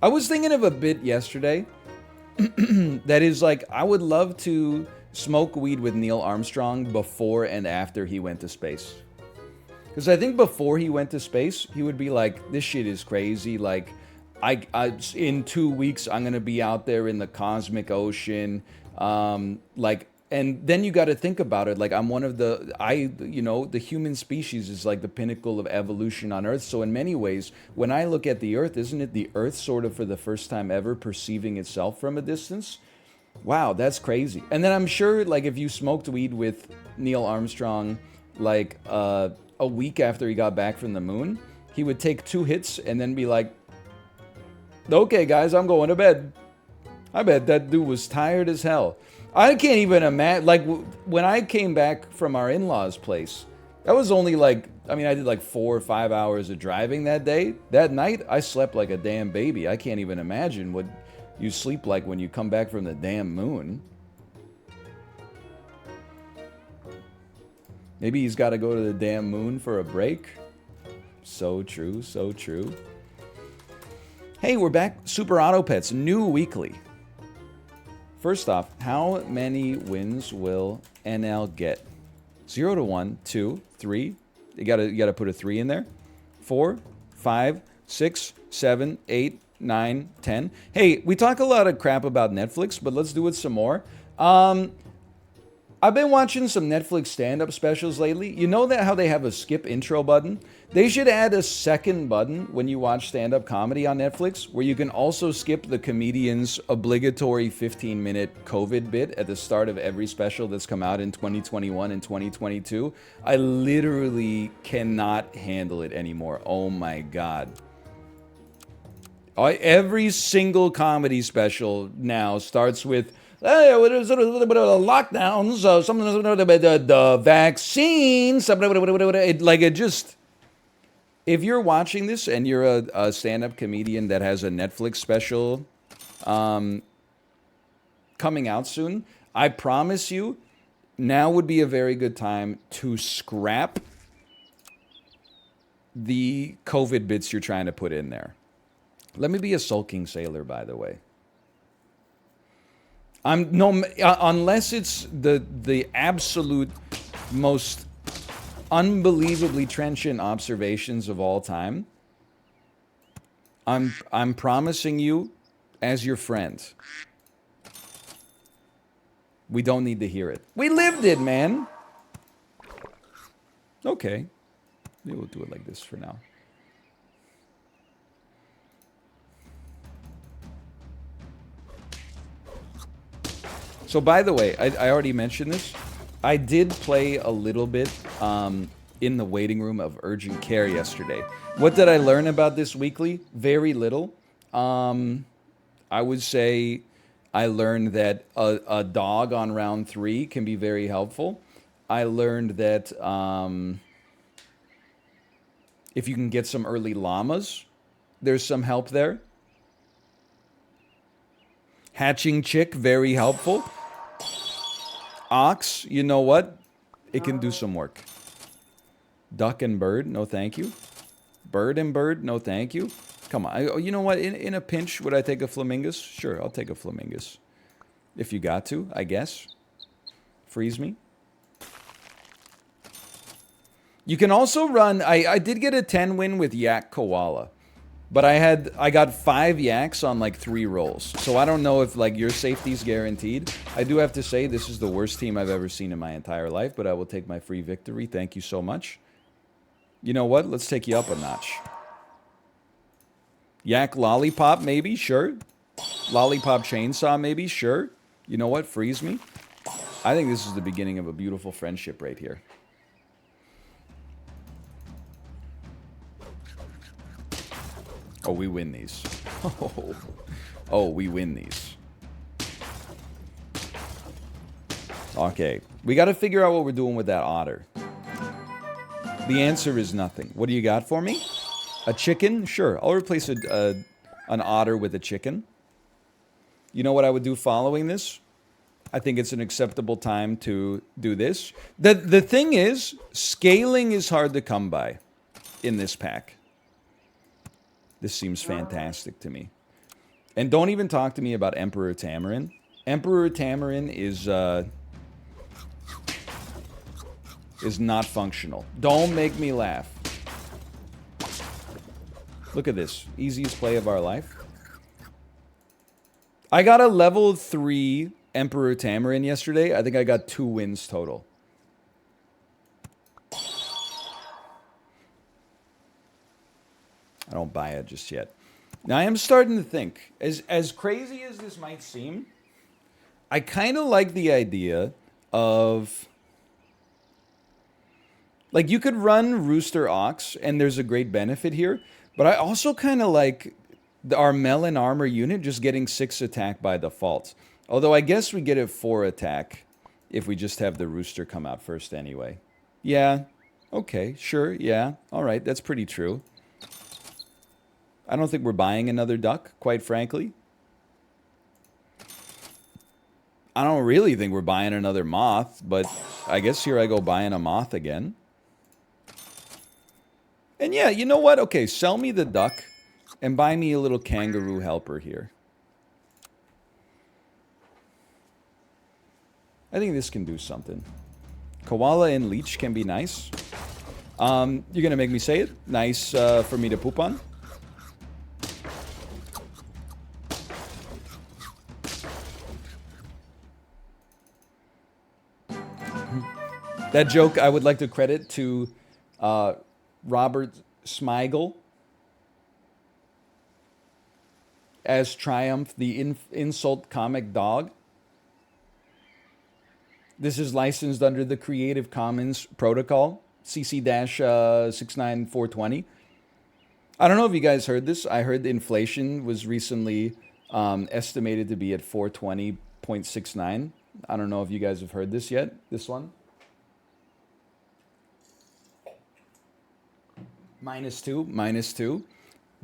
I was thinking of a bit yesterday that is like, I would love to smoke weed with Neil Armstrong before and after he went to space. Because I think before he went to space, he would be like, this shit is crazy. Like, I in 2 weeks, I'm going to be out there in the cosmic ocean. And then you got to think about it. Like, I'm one of the human species is like the pinnacle of evolution on Earth. So in many ways, when I look at the Earth, isn't it the Earth sort of for the first time ever perceiving itself from a distance? Wow, that's crazy. And then I'm sure, like, if you smoked weed with Neil Armstrong, like, a week after he got back from the moon, he would take 2 hits and then be like, okay, guys, I'm going to bed. I bet that dude was tired as hell. I can't even imagine, like, when I came back from our in-laws' place, that was only like, I mean, I did like 4 or 5 hours of driving that day. That night, I slept like a damn baby. I can't even imagine what you sleep like when you come back from the damn moon. Maybe he's got to go to the damn moon for a break. So true, so true. Hey, we're back. Super Auto Pets, new weekly. First off, how many wins will NL get? 0 to 1, 2, 3. You gotta put a 3 in there. 4, 5, 6, 7, 8, 9, 10. Hey, we talk a lot of crap about Netflix, but let's do it some more. I've been watching some Netflix stand-up specials lately. You know that how they have a skip intro button? They should add a second button when you watch stand-up comedy on Netflix, where you can also skip the comedian's obligatory 15-minute COVID bit at the start of every special that's come out in 2021 and 2022. I literally cannot handle it anymore. Oh my God. Every single comedy special now starts with, hey, what is it? Lockdowns, the vaccines. It just. If you're watching this and you're a stand-up comedian that has a Netflix special coming out soon, I promise you, now would be a very good time to scrap the COVID bits you're trying to put in there. Let me be a sulking sailor, by the way. Unless it's the absolute most unbelievably trenchant observations of all time. I'm promising you, as your friend, we don't need to hear it. We lived it, man. Okay, maybe we'll do it like this for now. So, by the way, I already mentioned this. I did play a little bit in the waiting room of urgent care yesterday. What did I learn about this weekly? Very little. I would say I learned that a dog on round 3 can be very helpful. I learned that if you can get some early llamas, there's some help there. Hatching chick, very helpful. Ox, you know what? It can do some work. Duck and bird, no thank you. Bird and bird, no thank you. Come on, you know what? In a pinch, would I take a flamingus? Sure, I'll take a flamingus. If you got to, I guess. Freeze me. You can also run, I did get a 10 win with Yak Koala. But I got 5 yaks on like 3 rolls. So I don't know if like your safety's guaranteed. I do have to say this is the worst team I've ever seen in my entire life, but I will take my free victory. Thank you so much. You know what? Let's take you up a notch. Yak Lollipop, maybe? Sure. Lollipop Chainsaw, maybe? Sure. You know what? Freeze me. I think this is the beginning of a beautiful friendship right here. Oh, we win these. Oh, we win these. Okay. We got to figure out what we're doing with that otter. The answer is nothing. What do you got for me? A chicken? Sure. I'll replace an otter with a chicken. You know what I would do following this? I think it's an acceptable time to do this. The thing is, scaling is hard to come by in this pack. This seems fantastic to me. And don't even talk to me about Emperor Tamarin. Emperor Tamarin is not functional. Don't make me laugh. Look at this. Easiest play of our life. I got a level 3 Emperor Tamarin yesterday. I think I got 2 wins total. I don't buy it just yet. Now, I am starting to think, as crazy as this might seem, I kind of like the idea of, like, you could run Rooster Ox, and there's a great benefit here, but I also kind of like our Melon Armor unit just getting 6 attack by default. Although I guess we get it 4 attack if we just have the Rooster come out first anyway. Yeah, okay, sure, yeah, all right, that's pretty true. I don't think we're buying another duck, quite frankly. I don't really think we're buying another moth, but I guess here I go buying a moth again. And yeah, you know what? Okay, sell me the duck and buy me a little kangaroo helper here. I think this can do something. Koala and leech can be nice. You're going to make me say it? Nice for me to poop on? That joke I would like to credit to Robert Smigel as Triumph, the insult comic dog. This is licensed under the Creative Commons Protocol, CC-69420. I don't know if you guys heard this. I heard the inflation was recently estimated to be at 420.69. I don't know if you guys have heard this yet. This one. -2.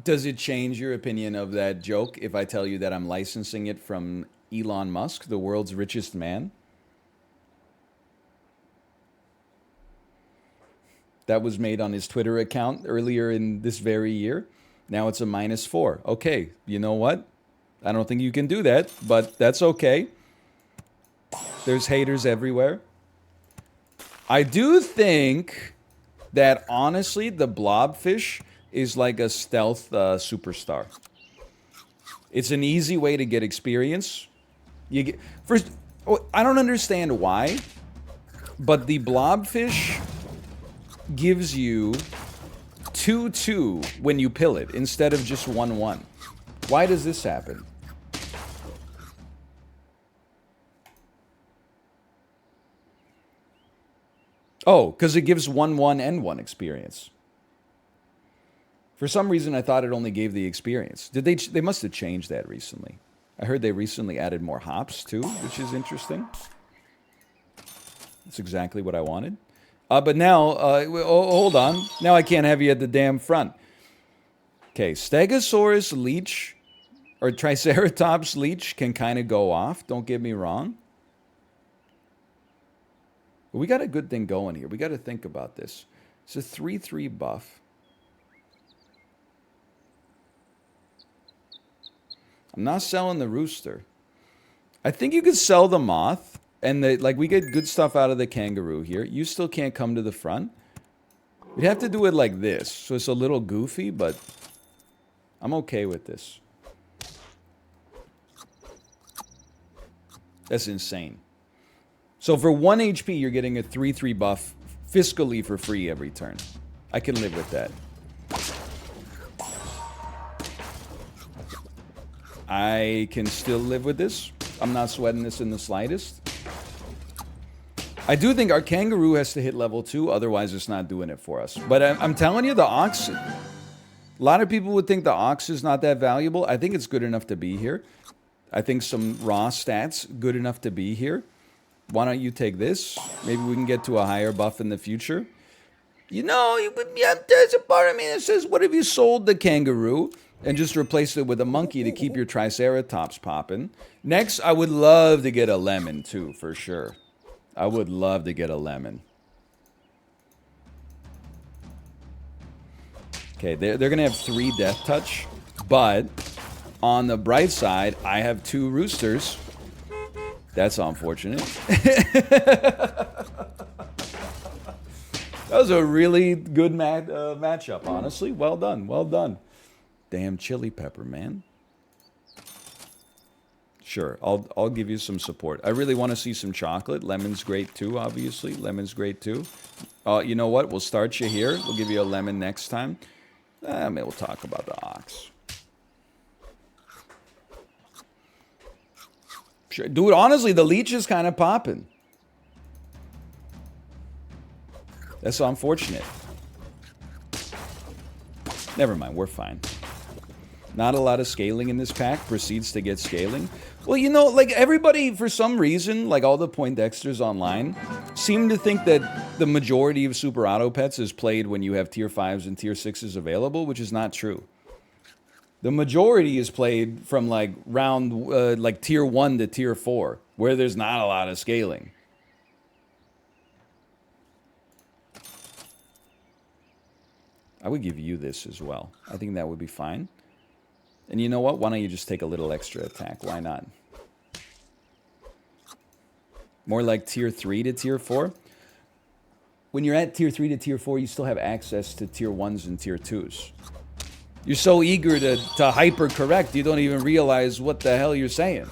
Does it change your opinion of that joke if I tell you that I'm licensing it from Elon Musk, the world's richest man? That was made on his Twitter account earlier in this very year. Now it's a -4. Okay, you know what? I don't think you can do that, but that's okay. There's haters everywhere. I do think that, honestly, the blobfish is like a stealth superstar. It's an easy way to get experience. You get first. I don't understand why, but the blobfish gives you 2/2 when you pill it instead of just 1/1. Why does this happen? Oh, because it gives 1/1 and 1 experience. For some reason, I thought it only gave the experience. Did they? They must have changed that recently. I heard they recently added more hops too, which is interesting. That's exactly what I wanted. But now, hold on. Now I can't have you at the damn front. Okay, Stegosaurus leech or Triceratops leech can kind of go off. Don't get me wrong. But we got a good thing going here. We got to think about this. It's a 3/3 buff. I'm not selling the rooster. I think you could sell the moth. And we get good stuff out of the kangaroo here. You still can't come to the front. We'd have to do it like this. So it's a little goofy, but I'm okay with this. That's insane. So for 1 HP, you're getting a 3/3 buff fiscally for free every turn. I can live with that. I can still live with this. I'm not sweating this in the slightest. I do think our kangaroo has to hit level 2, otherwise it's not doing it for us. But I'm telling you, the ox... A lot of people would think the ox is not that valuable. I think it's good enough to be here. I think some raw stats, good enough to be here. Why don't you take this? Maybe we can get to a higher buff in the future. You know, there's a part of me that says, what if you sold the kangaroo and just replaced it with a monkey to keep your Triceratops popping? Next, I would love to get a lemon too, for sure. I would love to get a lemon. Okay, they're going to have 3 death touch, but on the bright side, I have 2 roosters. That's unfortunate. That was a really good matchup, honestly. Well done, well done. Damn chili pepper, man. Sure, I'll give you some support. I really want to see some chocolate. Lemon's great too, obviously. Lemon's great too. You know what? We'll start you here. We'll give you a lemon next time. Maybe we'll talk about the ox. Sure. Dude, honestly, the leech is kind of popping. That's unfortunate. Never mind, we're fine. Not a lot of scaling in this pack. Proceeds to get scaling. Well, you know, like everybody, for some reason, like all the Poindexters online, seem to think that the majority of Super Auto Pets is played when you have tier 5s and tier 6s available, which is not true. The majority is played from like round, like tier 1 to tier 4, where there's not a lot of scaling. I would give you this as well. I think that would be fine. And you know what? Why don't you just take a little extra attack? Why not? More like tier 3 to tier 4. When you're at tier 3 to tier 4, you still have access to tier 1s and tier 2s. You're so eager to hyper correct, you don't even realize what the hell you're saying.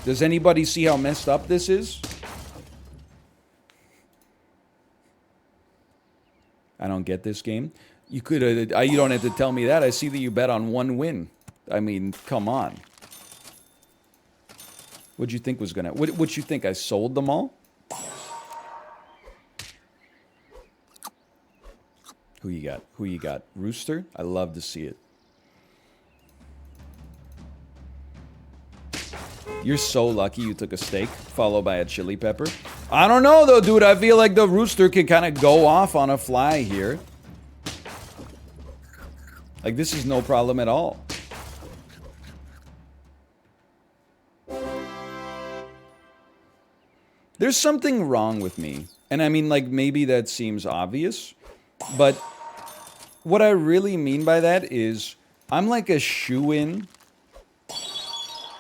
Does anybody see how messed up this is? I don't get this game. You could you don't have to tell me that. I see that you bet on 1 win. I mean, come on. What'd you think was gonna? What you think? I sold them all? Who you got? Who you got? Rooster? I love to see it. You're so lucky you took a steak, followed by a chili pepper. I don't know, though, dude. I feel like the rooster can kind of go off on a fly here. Like, this is no problem at all. There's something wrong with me. And I mean, like, maybe that seems obvious. But what I really mean by that is I'm like a shoo-in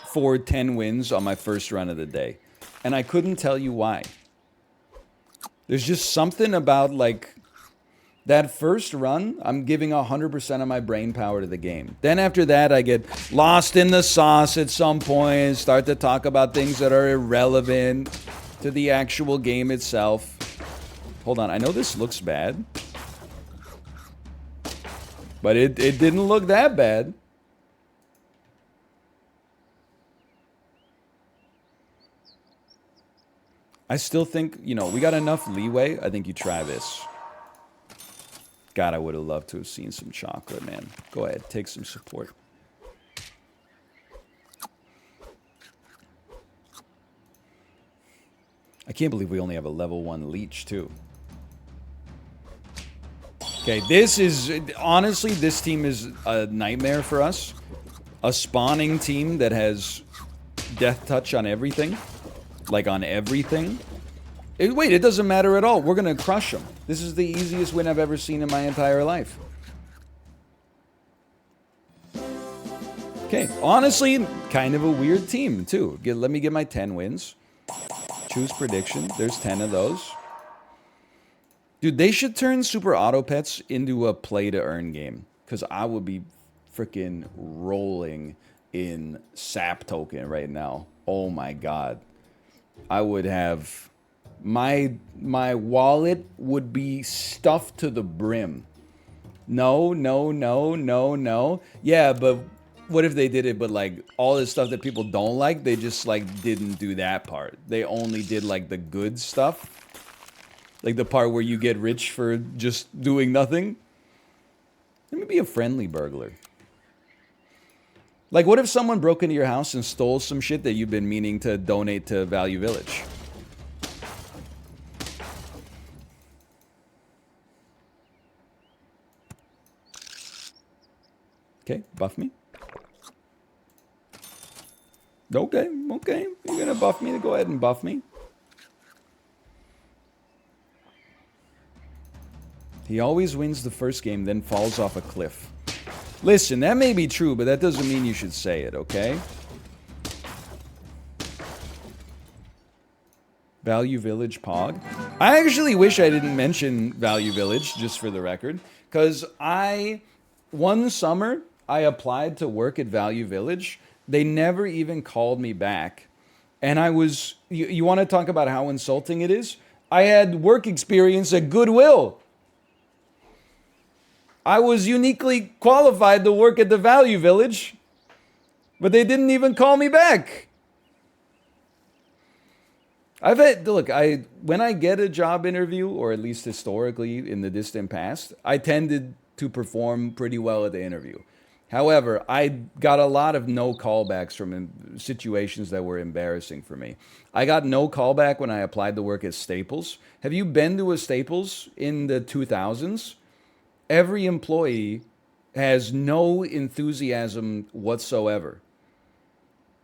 for 10 wins on my first run of the day. And I couldn't tell you why. There's just something about, like, that first run, I'm giving 100% of my brain power to the game. Then after that, I get lost in the sauce at some point, start to talk about things that are irrelevant to the actual game itself. Hold on, I know this looks bad. But it didn't look that bad. I still think, you know, we got enough leeway. I think you try this. God, I would have loved to have seen some chocolate, man. Go ahead, take some support. I can't believe we only have a level 1 leech, too. Okay, this is... Honestly, this team is a nightmare for us. A spawning team that has death touch on everything. Like, on everything. Wait, it doesn't matter at all. We're going to crush them. This is the easiest win I've ever seen in my entire life. Okay, honestly, kind of a weird team, too. Let me get my 10 wins. Choose prediction. There's 10 of those. Dude, they should turn Super Auto Pets into a play-to-earn game. Because I would be freaking rolling in SAP token right now. Oh my god. I would have... My wallet would be stuffed to the brim. No. Yeah, but what if they did it, but like all this stuff that people don't like, they just like didn't do that part. They only did like the good stuff. Like the part where you get rich for just doing nothing. Let me be a friendly burglar. Like what if someone broke into your house and stole some shit that you've been meaning to donate to Value Village? Okay, buff me. Okay. You're gonna buff me, go ahead and buff me. He always wins the first game, then falls off a cliff. Listen, that may be true, but that doesn't mean you should say it, okay? Value Village Pog. I actually wish I didn't mention Value Village, just for the record. Because one summer, I applied to work at Value Village. They never even called me back. And I was... You want to talk about how insulting it is? I had work experience at Goodwill. I was uniquely qualified to work at the Value Village. But they didn't even call me back. When I get a job interview, or at least historically in the distant past, I tended to perform pretty well at the interview. However, I got a lot of no callbacks from situations that were embarrassing for me. I got no callback when I applied to work at Staples. Have you been to a Staples in the 2000s? Every employee has no enthusiasm whatsoever.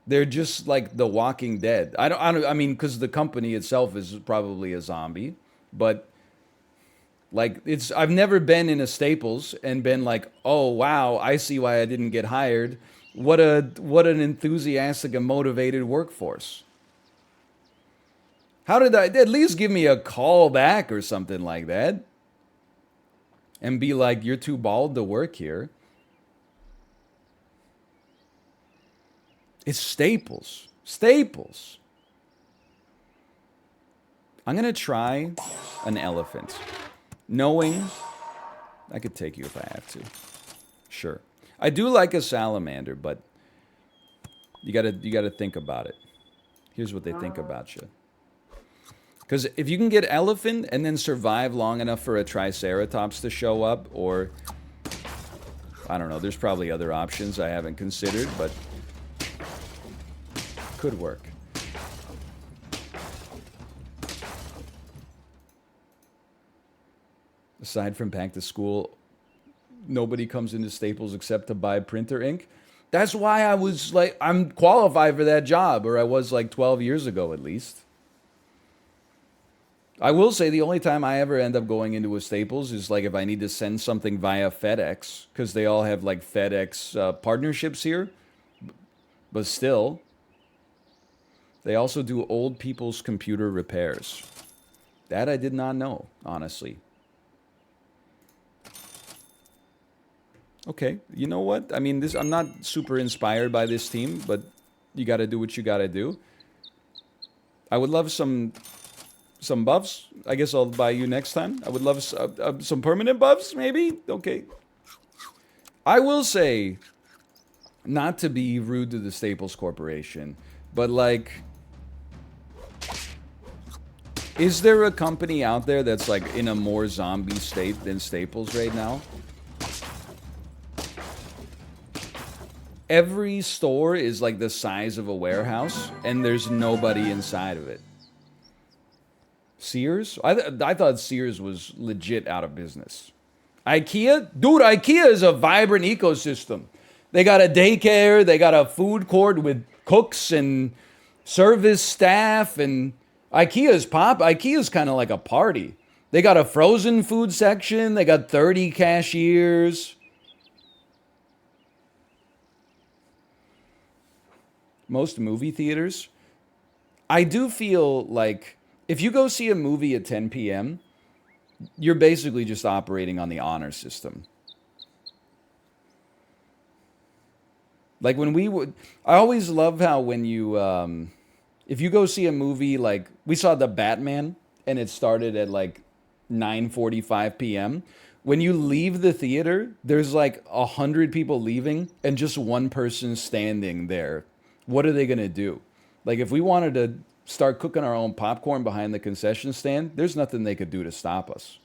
They're just like the Walking Dead. I mean, because the company itself is probably a zombie, but like I've never been in a Staples and been like, oh wow, I see why I didn't get hired. What an enthusiastic and motivated workforce. How did I at least give me a call back or something like that? And be like, you're too bald to work here. It's Staples. Staples. I'm going to try an elephant. Knowing I could take you if I have to. Sure. I do like a salamander, but you gotta think about it. Here's what they think about you. Because if you can get elephant and then survive long enough for a triceratops to show up, or I don't know, there's probably other options I haven't considered, but could work. Aside from back to school, nobody comes into Staples except to buy printer ink. That's why I was like, I'm qualified for that job, or I was like 12 years ago at least. I will say the only time I ever end up going into a Staples is like if I need to send something via FedEx, because they all have like FedEx partnerships here. But still, they also do old people's computer repairs. That I did not know, honestly. Okay, you know what? I mean, I'm not super inspired by this team, but you got to do what you got to do. I would love some buffs. I guess I'll buy you next time. I would love some permanent buffs, maybe. Okay. I will say, not to be rude to the Staples Corporation, but like, is there a company out there that's like in a more zombie state than Staples right now? Every store is like the size of a warehouse, and there's nobody inside of it. Sears? I thought Sears was legit out of business. IKEA? Dude, IKEA is a vibrant ecosystem. They got a daycare, they got a food court with cooks and service staff, and IKEA's kind of like a party. They got a frozen food section, they got 30 cashiers. Most movie theaters, I do feel like if you go see a movie at 10 p.m., you're basically just operating on the honor system. Like when I always love how when you, if you go see a movie, like we saw The Batman and it started at like 9:45 p.m. When you leave the theater, there's like 100 people leaving and just one person standing there. What are they going to do? Like, if we wanted to start cooking our own popcorn behind the concession stand, there's nothing they could do to stop us.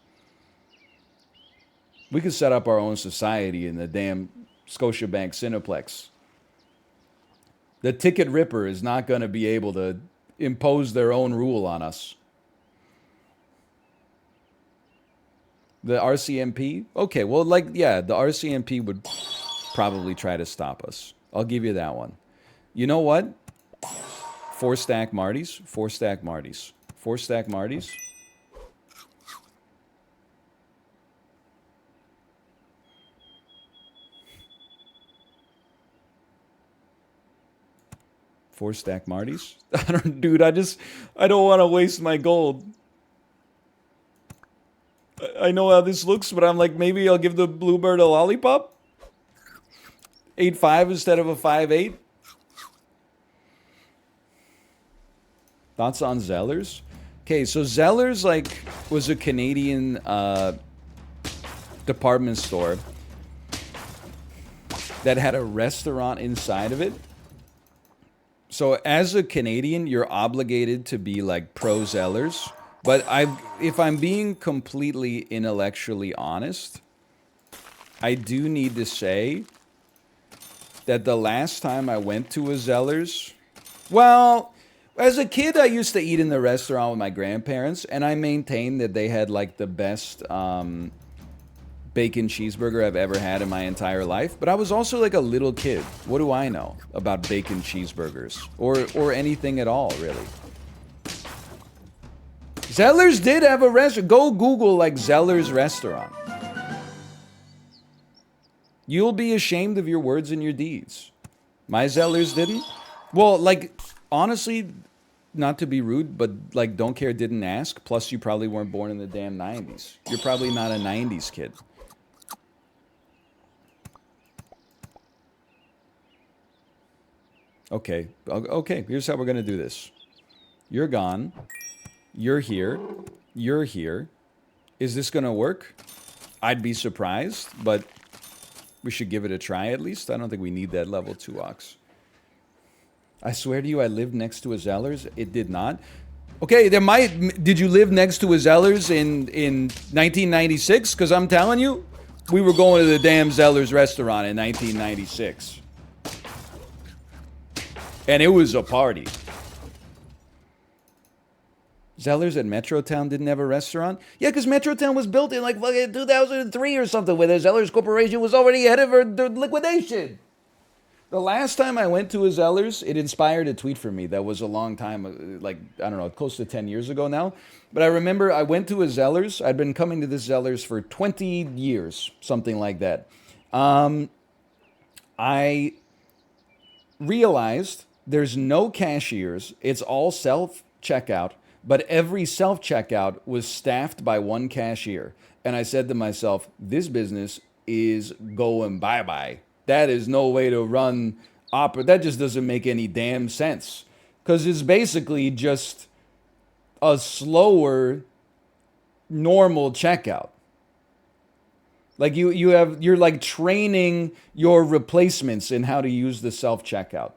We could set up our own society in the damn Scotiabank Cineplex. The ticket ripper is not going to be able to impose their own rule on us. The RCMP? Okay, well, like, yeah, the RCMP would probably try to stop us. I'll give you that one. You know what? 4-stack Marty's. 4-stack Marty's. 4-stack Marty's. Four-stack Marty's? Dude, I don't want to waste my gold. I know how this looks, but I'm like, maybe I'll give the Bluebird a lollipop? 8.5 instead of a 5.8? Thoughts on Zellers? Okay, so Zellers like was a Canadian department store that had a restaurant inside of it. So as a Canadian, you're obligated to be like pro Zellers. But if I'm being completely intellectually honest, I do need to say that the last time I went to a Zellers, well, as a kid, I used to eat in the restaurant with my grandparents, and I maintained that they had like the best bacon cheeseburger I've ever had in my entire life. But I was also like a little kid. What do I know about bacon cheeseburgers or anything at all, really? Zellers did have a restaurant. Go Google like Zellers restaurant. You'll be ashamed of your words and your deeds. My Zellers didn't. Well, like, honestly, not to be rude, but like Don't Care didn't ask. Plus, you probably weren't born in the damn 90s. You're probably not a 90s kid. Okay. Okay, here's how we're going to do this. You're gone. You're here. You're here. Is this going to work? I'd be surprised, but we should give it a try at least. I don't think we need that level 2 ox. I swear to you, I lived next to a Zellers. It did not. Okay, there might... Did you live next to a Zellers in 1996? Because I'm telling you, we were going to the damn Zellers restaurant in 1996. And it was a party. Zellers at Metrotown didn't have a restaurant? Yeah, because Metrotown was built in like fucking 2003 or something, where the Zellers Corporation was already ahead of their liquidation. The last time I went to a Zellers, it inspired a tweet for me that was a long time, like, I don't know, close to 10 years ago now. But I remember I went to a Zellers. I'd been coming to this Zellers for 20 years, something like that. I realized there's no cashiers. It's all self-checkout. But every self-checkout was staffed by one cashier. And I said to myself, this business is going bye-bye. That is no way to run opera. That just doesn't make any damn sense. Because it's basically just a slower, normal checkout. Like you're like training your replacements in how to use the self-checkout.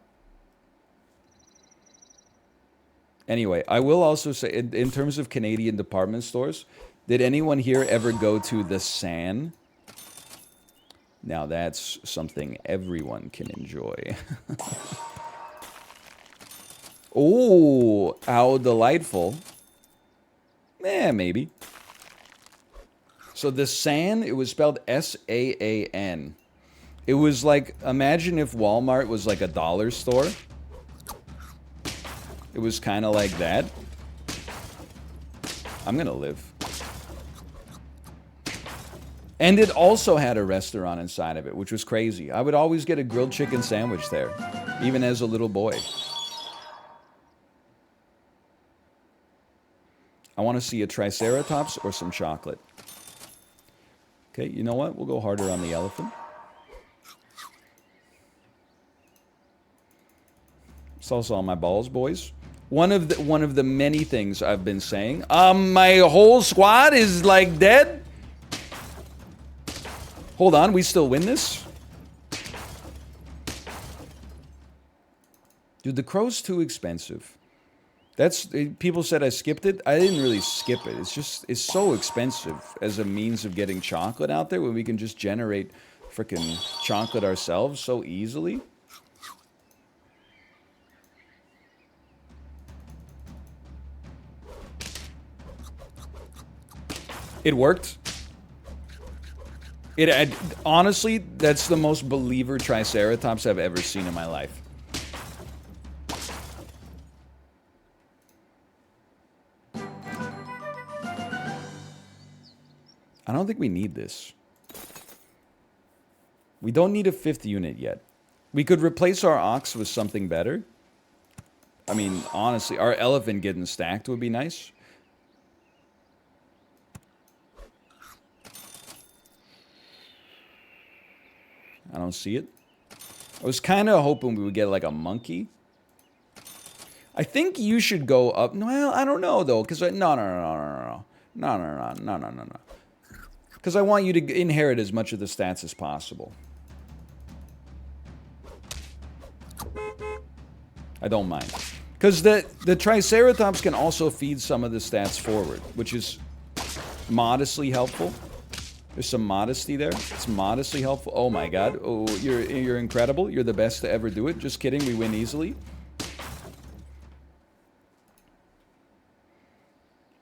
Anyway, I will also say, in terms of Canadian department stores, did anyone here ever go to the San? Now that's something everyone can enjoy. Oh, how delightful. Maybe. So the San, it was spelled S-A-A-N. It was like, imagine if Walmart was like a dollar store. It was kind of like that. I'm gonna live. And it also had a restaurant inside of it, which was crazy. I would always get a grilled chicken sandwich there, even as a little boy. I want to see a Triceratops or some chocolate. Okay, you know what? We'll go harder on the elephant. It's also on my balls, boys. One of the many things I've been saying. My whole squad is like dead. Hold on, we still win this? Dude, the crow's too expensive. People said I skipped it. I didn't really skip it. It's so expensive as a means of getting chocolate out there when we can just generate frickin' chocolate ourselves so easily. It worked. Honestly, that's the most believer Triceratops I've ever seen in my life. I don't think we need this. We don't need a 5th unit yet. We could replace our ox with something better. I mean, honestly, our elephant getting stacked would be nice. I don't see it. I was kind of hoping we would get like a monkey. I think you should go up. Well, I don't know though, because no. Because I want you to inherit as much of the stats as possible. I don't mind. Because the Triceratops can also feed some of the stats forward, which is modestly helpful. There's some modesty there. It's modestly helpful. Oh my god. Oh, you're incredible. You're the best to ever do it. Just kidding. We win easily.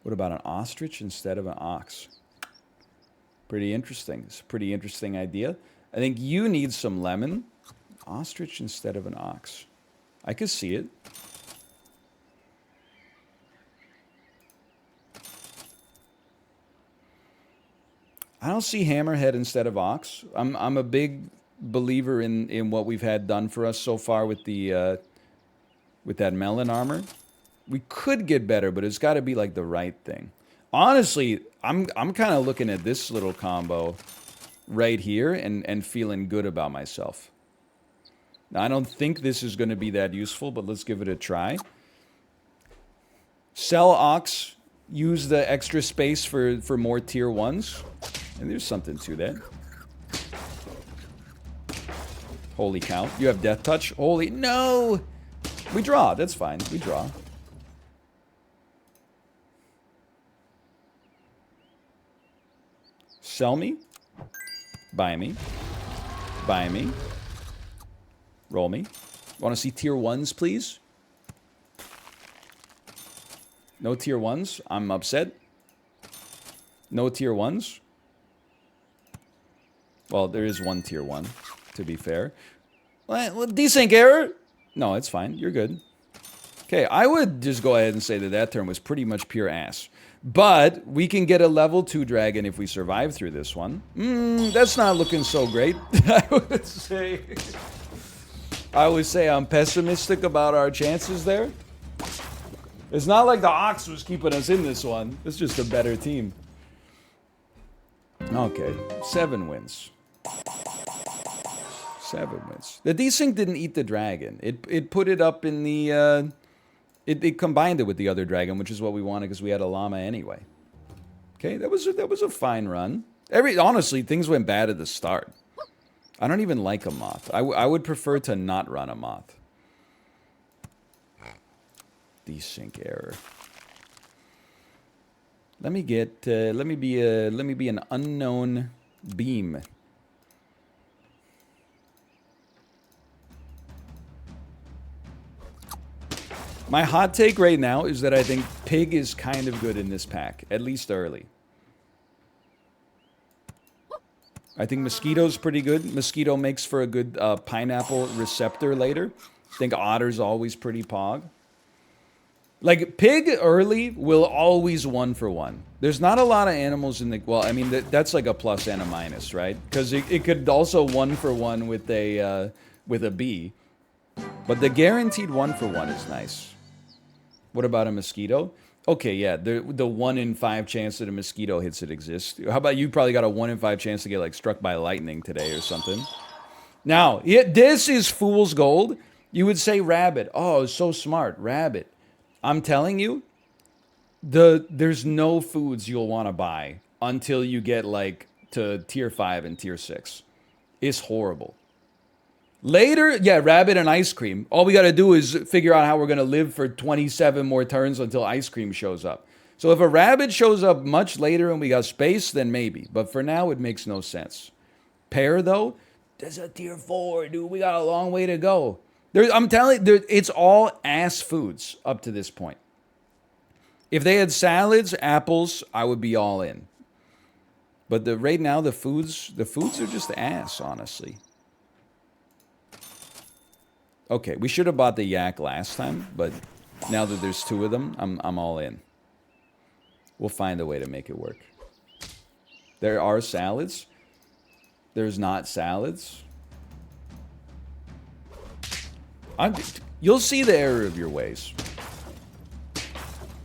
What about an ostrich instead of an ox? Pretty interesting. It's a pretty interesting idea. I think you need some lemon. Ostrich instead of an ox. I could see it. I don't see hammerhead instead of ox. I'm a big believer in what we've had done for us so far with the with that melon armor. We could get better, but it's got to be like the right thing. Honestly, I'm kind of looking at this little combo right here and feeling good about myself. Now, I don't think this is going to be that useful, but let's give it a try. Sell Ox. Use the extra space for more tier 1s. And there's something to that. Holy cow. You have Death Touch? Holy... No! We draw. That's fine. We draw. Sell me. Buy me. Buy me. Roll me. Want to see tier 1s, please? No tier 1s. I'm upset. No tier 1s. Well, there is one tier 1, to be fair. Well, desync error. No, it's fine. You're good. Okay, I would just go ahead and say that that turn was pretty much pure ass. But we can get a level 2 dragon if we survive through this one. That's not looking so great. I would say I'm pessimistic about our chances there. It's not like the Ox was keeping us in this one. It's just a better team. Okay, 7 wins. 7 wins. The desync didn't eat the dragon. It put it up in the... It combined it with the other dragon, which is what we wanted because we had a llama anyway. Okay, that was a fine run. Honestly, things went bad at the start. I don't even like a moth. I would prefer to not run a moth. Desync error. Let me get. Let me be an unknown beam. My hot take right now is that I think Pig is kind of good in this pack, at least early. I think Mosquito's pretty good. Mosquito makes for a good pineapple receptor later. I think Otter's always pretty pog. Like, Pig early will always 1-for-1. There's not a lot of animals in the... Well, I mean, that's like a plus and a minus, right? Because it could also 1-for-1 with a bee. But the guaranteed 1-for-1 is nice. What about a mosquito? Okay, yeah, the 1 in 5 chance that a mosquito hits it exists. How about you probably got a 1 in 5 chance to get, like, struck by lightning today or something? Now, this is fool's gold. You would say rabbit. Oh, so smart, rabbit. I'm telling you, there's no foods you'll want to buy until you get, like, to tier 5 and tier 6. It's horrible. Later, yeah, rabbit and ice cream. All we got to do is figure out how we're going to live for 27 more turns until ice cream shows up. So if a rabbit shows up much later and we got space, then maybe. But for now, it makes no sense. Pear, though, there's a tier 4, dude. We got a long way to go. I'm telling you, it's all ass foods up to this point. If they had salads, apples, I would be all in. But right now, the foods are just ass, honestly. Okay, we should have bought the yak last time, but now that there's 2 of them, I'm all in. We'll find a way to make it work. There are salads. There's not salads. You'll see the error of your ways.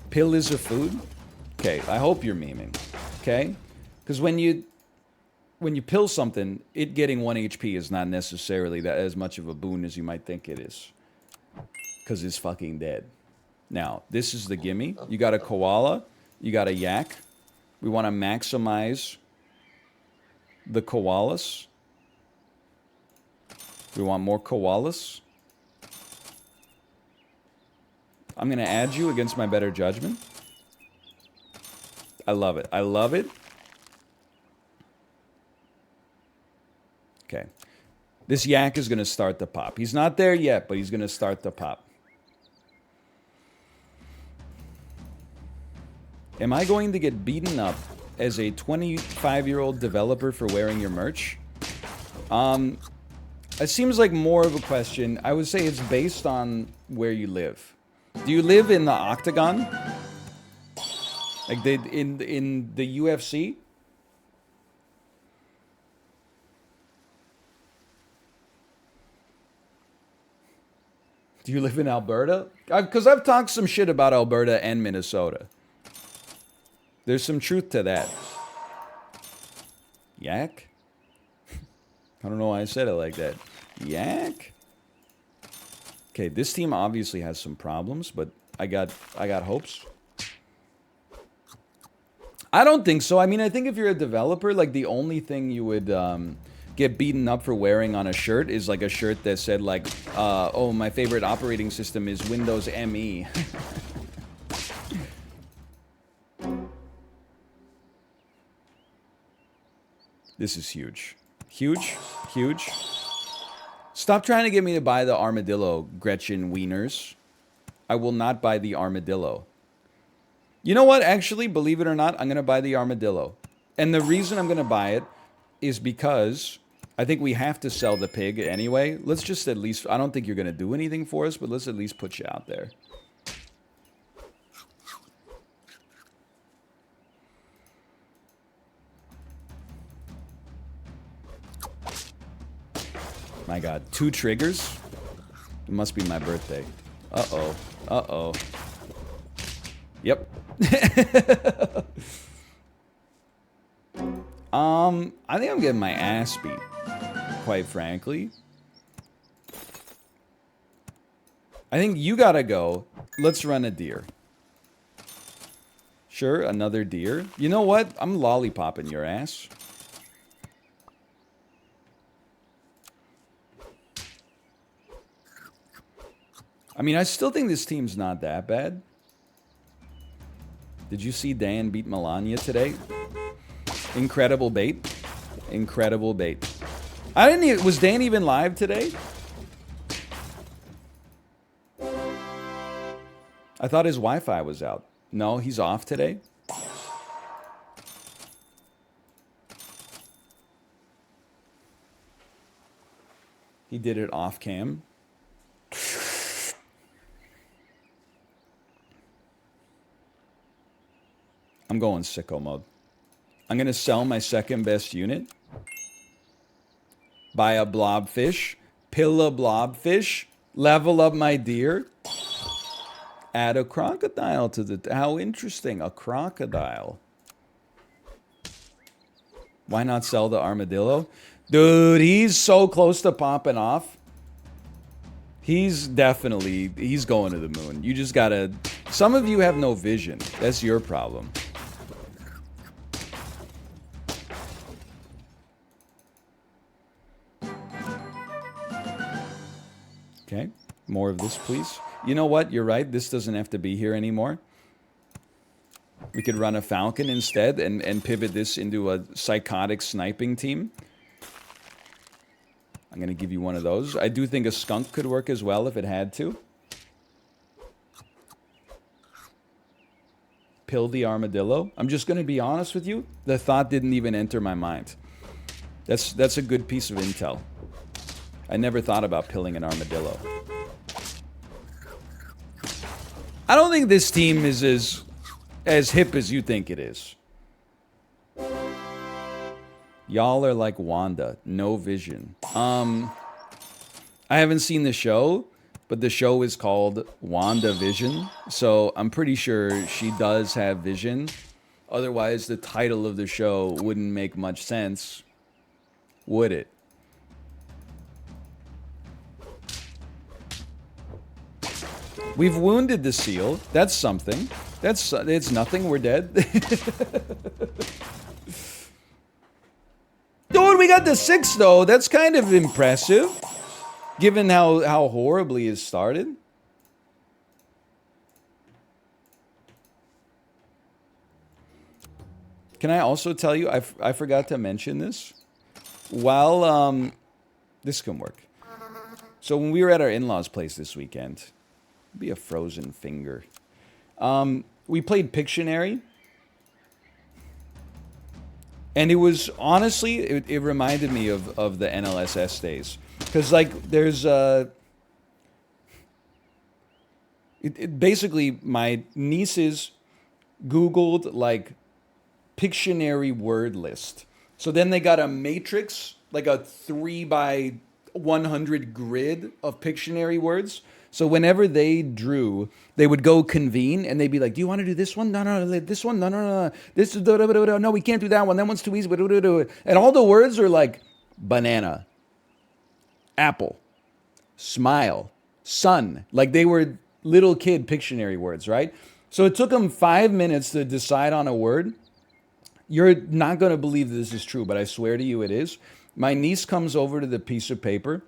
Pill is a food? Okay, I hope you're memeing. Okay? Because when you pill something, it getting 1 HP is not necessarily that as much of a boon as you might think it is. Because it's fucking dead. Now, this is the gimme. You got a koala. You got a yak. We want to maximize the koalas. We want more koalas. I'm going to add you against my better judgment. I love it. I love it. Okay. This yak is going to start the pop. He's not there yet, but he's going to start the pop. Am I going to get beaten up as a 25-year-old developer for wearing your merch? It seems like more of a question. I would say it's based on where you live. Do you live in the Octagon? Like in the UFC? Do you live in Alberta? Because I've talked some shit about Alberta and Minnesota. There's some truth to that. Yak? I don't know why I said it like that. Yak? Okay, this team obviously has some problems, but I got hopes. I don't think so. I mean, I think if you're a developer, like the only thing you would get beaten up for wearing on a shirt is like a shirt that said like, oh, my favorite operating system is Windows ME. This is huge. Huge, huge. Stop trying to get me to buy the armadillo, Gretchen Wieners. I will not buy the armadillo. You know what? Actually, believe it or not, I'm going to buy the armadillo. And the reason I'm going to buy it is because I think we have to sell the pig anyway. Let's just at least... I don't think you're going to do anything for us, but let's at least put you out there. My god, 2 triggers? It must be my birthday. Uh-oh. Uh-oh. Yep. I think I'm getting my ass beat, quite frankly. I think you gotta go. Let's run a deer. Sure, another deer. You know what? I'm lollipopping your ass. I mean, I still think this team's not that bad. Did you see Dan beat Melania today? Incredible bait. Incredible bait. I didn't even... Was Dan even live today? I thought his Wi-Fi was out. No, he's off today. He did it off cam. I'm going sicko mode. I'm going to sell my second best unit. Buy a blobfish. Pill a blobfish. Level up my deer. Add a crocodile to the... How interesting. A crocodile. Why not sell the armadillo? Dude, he's so close to popping off. He's definitely... He's going to the moon. You just gotta... Some of you have no vision. That's your problem. Okay, more of this, please. You know what? You're right. This doesn't have to be here anymore. We could run a Falcon instead and pivot this into a psychotic sniping team. I'm going to give you one of those. I do think a skunk could work as well if it had to. Pill the armadillo. I'm just going to be honest with you. The thought didn't even enter my mind. That's a good piece of intel. I never thought about pilling an armadillo. I don't think this team is as hip as you think it is. Y'all are like Wanda, no vision. I haven't seen the show, but the show is called WandaVision, so I'm pretty sure she does have vision. Otherwise, the title of the show wouldn't make much sense, would it? We've wounded the seal. That's something. It's nothing. We're dead. Dude, we got the 6 though. That's kind of impressive, given how horribly it started. Can I also tell you? I forgot to mention this. While this can work. So when we were at our in-laws' place this weekend. Be a frozen finger. We played Pictionary. And it was, honestly, it reminded me of the NLSS days. Because, like, there's basically, my nieces Googled, like, Pictionary word list. So then they got a matrix, like a 3x100 grid of Pictionary words. So whenever they drew, they would go convene and they'd be like, do you want to do this one? No, this one? No. This is, no, we can't do that one. That one's too easy. And all the words are like banana, apple, smile, Sun. Like they were little kid Pictionary words, right? So it took them 5 minutes to decide on a word. You're not going to believe this is true, but I swear to you it is. My niece comes over to the piece of paper.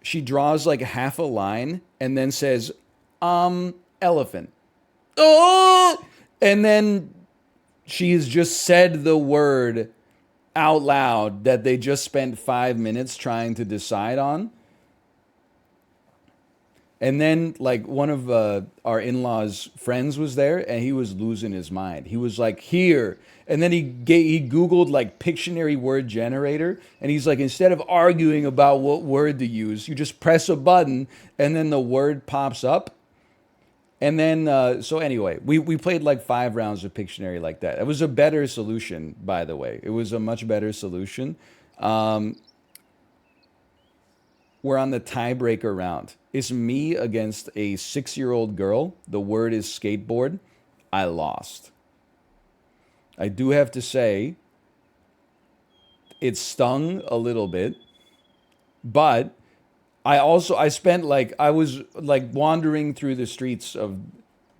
She draws like half a line and then says, elephant. Oh! And then she has just said the word out loud that they just spent 5 minutes trying to decide on. And then, like, one of our in-laws' friends was there, and he was losing his mind. He was like, here. And then he Googled, like, Pictionary word generator. And he's like, instead of arguing about what word to use, you just press a button, and then the word pops up. And then, so anyway, we played, like, 5 rounds of Pictionary like that. It was a better solution, by the way. It was a much better solution. We're on the tiebreaker round. It's me against a 6-year-old girl. The word is skateboard. I lost. I do have to say, it stung a little bit, but I was like wandering through the streets of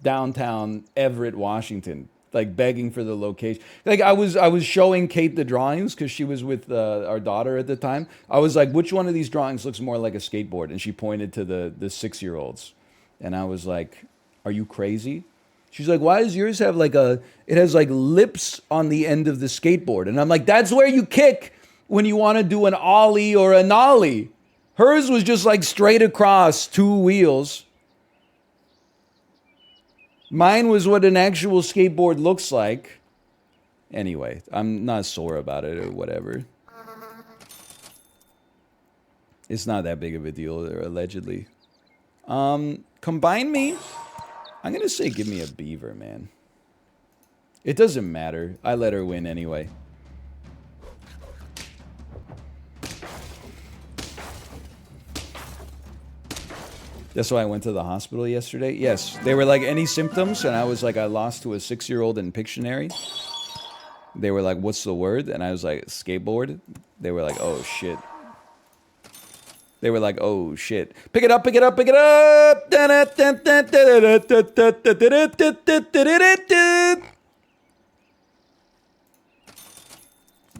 downtown Everett, Washington, like begging for the location. Like I was showing Kate the drawings because she was with our daughter at the time. I was like, which one of these drawings looks more like a skateboard? And she pointed to the 6-year-olds. And I was like, are you crazy? She's like, why does yours have it has like lips on the end of the skateboard? And I'm like, that's where you kick when you want to do an ollie or a nollie. Hers was just like straight across 2 wheels. Mine was what an actual skateboard looks like. Anyway, I'm not sore about it or whatever. It's not that big of a deal, allegedly. Combine me? I'm going to say give me a beaver, man. It doesn't matter. I let her win anyway. That's why I went to the hospital yesterday. Yes, they were like, any symptoms? And I was like, I lost to a 6-year-old in Pictionary. They were like, what's the word? And I was like, skateboard. They were like, oh shit. They were like, oh shit. Pick it up, pick it up, pick it up.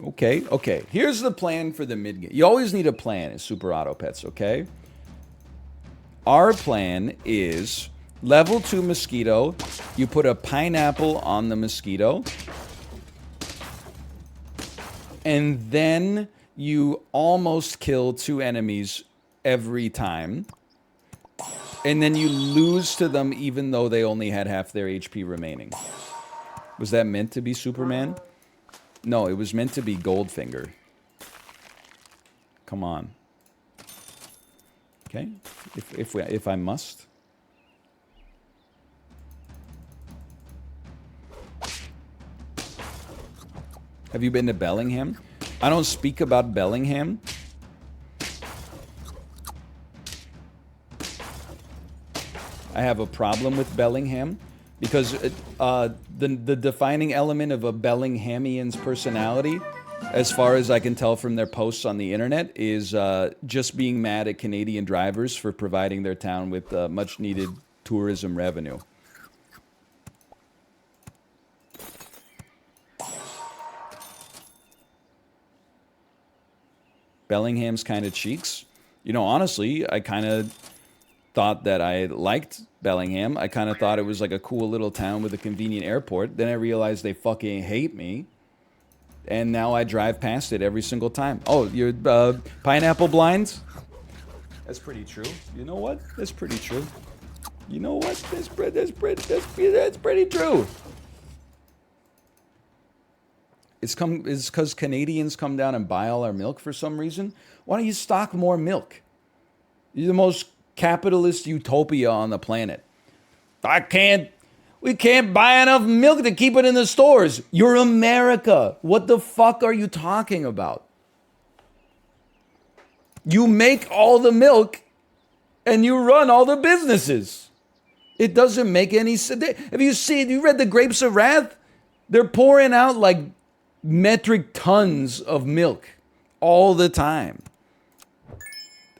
Okay. Here's the plan for the mid game. You always need a plan in Super Auto Pets, okay? Our plan is level 2 mosquito. You put a pineapple on the mosquito. And then you almost kill 2 enemies every time. And then you lose to them even though they only had half their HP remaining. Was that meant to be Superman? No, it was meant to be Goldfinger. Come on. Okay, if I must. Have you been to Bellingham? I don't speak about Bellingham. I have a problem with Bellingham because the defining element of a Bellinghamian's personality, as far as I can tell from their posts on the internet, is just being mad at Canadian drivers for providing their town with much needed tourism revenue. Bellingham's kind of cheeks. You know, honestly, I kind of thought that I liked Bellingham. I kind of thought it was like a cool little town with a convenient airport. Then I realized they fucking hate me. And now I drive past it every single time. Oh, you're pineapple blind? That's pretty true. You know what? That's pretty true. You know what? That's pretty true. It's because Canadians come down and buy all our milk for some reason. Why don't you stock more milk? You're the most capitalist utopia on the planet. We can't buy enough milk to keep it in the stores. You're America. What the fuck are you talking about? You make all the milk and you run all the businesses. It doesn't make any sense. Have you read The Grapes of Wrath? They're pouring out like metric tons of milk all the time.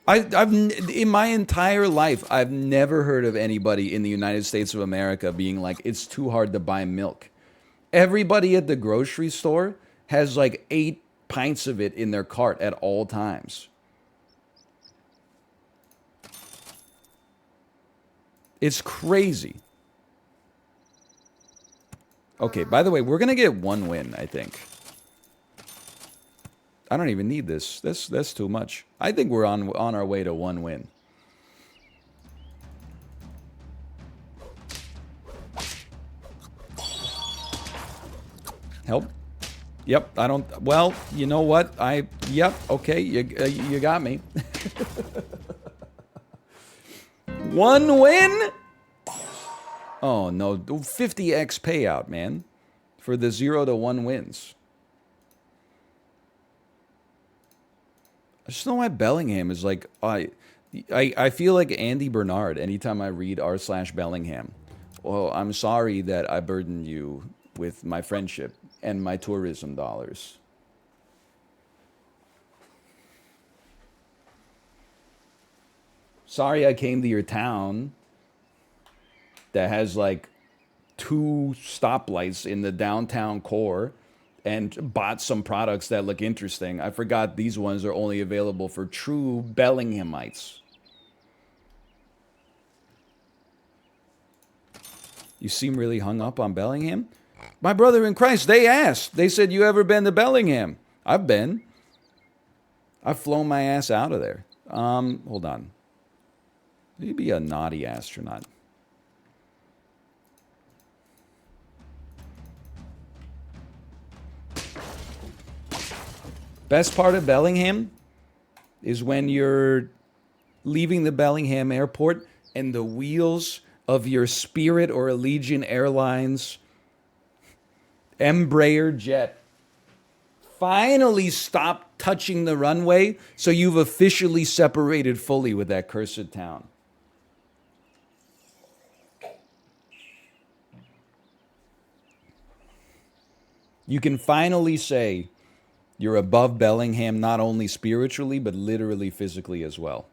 In my entire life, I've never heard of anybody in the United States of America being like, it's too hard to buy milk. Everybody at the grocery store has like 8 pints of it in their cart at all times. It's crazy. Okay, by the way, we're gonna get 1 win, I think. I don't even need this. That's too much. I think we're on our way to 1 win. Help. Yep, I don't. Well, you know what? Yep. Okay, you got me. 1 win. Oh no, 50x payout, man, for the 0 to 1 wins. I just know why Bellingham is like I feel like Andy Bernard anytime I read r/Bellingham. Well, I'm sorry that I burdened you with my friendship and my tourism dollars. Sorry I came to your town that has like 2 stoplights in the downtown core and bought some products that look interesting. I forgot these ones are only available for true Bellinghamites. You seem really hung up on Bellingham? My brother in Christ, they asked. They said, you ever been to Bellingham? I've been. I've flown my ass out of there. Hold on. You'd be a naughty astronaut. Best part of Bellingham is when you're leaving the Bellingham airport and the wheels of your Spirit or Allegiant Airlines Embraer jet finally stop touching the runway, so you've officially separated fully with that cursed town. You can finally say you're above Bellingham, not only spiritually, but literally, physically as well.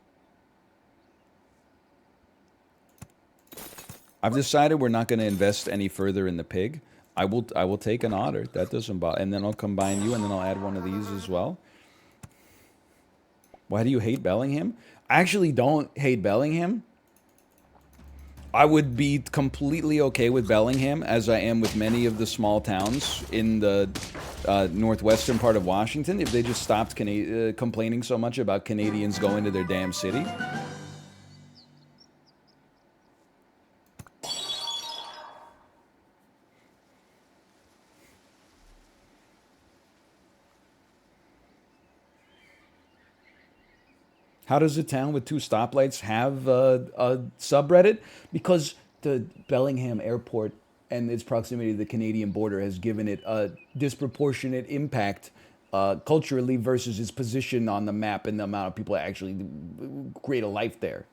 I've decided we're not going to invest any further in the pig. I will take an otter. That doesn't bother. And then I'll combine you, and then I'll add one of these as well. Why do you hate Bellingham? I actually don't hate Bellingham. I would be completely okay with Bellingham, as I am with many of the small towns in the northwestern part of Washington, if they just stopped complaining so much about Canadians going to their damn city. How does a town with 2 stoplights have a subreddit? Because the Bellingham airport and its proximity to the Canadian border has given it a disproportionate impact culturally versus its position on the map and the amount of people that actually create a life there.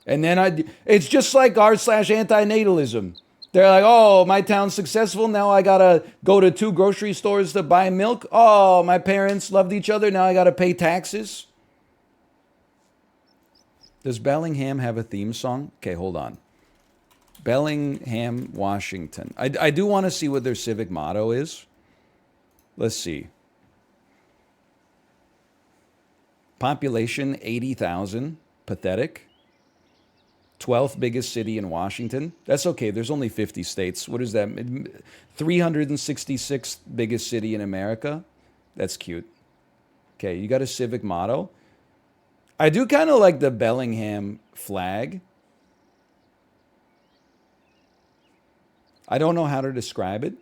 And then it's just like r/antinatalism. They're like, oh, my town's successful. Now I got to go to 2 grocery stores to buy milk. Oh, my parents loved each other. Now I got to pay taxes. Does Bellingham have a theme song? Okay, hold on. Bellingham, Washington. I do want to see what their civic motto is. Let's see. Population 80,000. Pathetic. 12th biggest city in Washington. That's okay. There's only 50 states. What is that? 366th biggest city in America. That's cute. Okay, you got a civic motto. I do kind of like the Bellingham flag. I don't know how to describe it,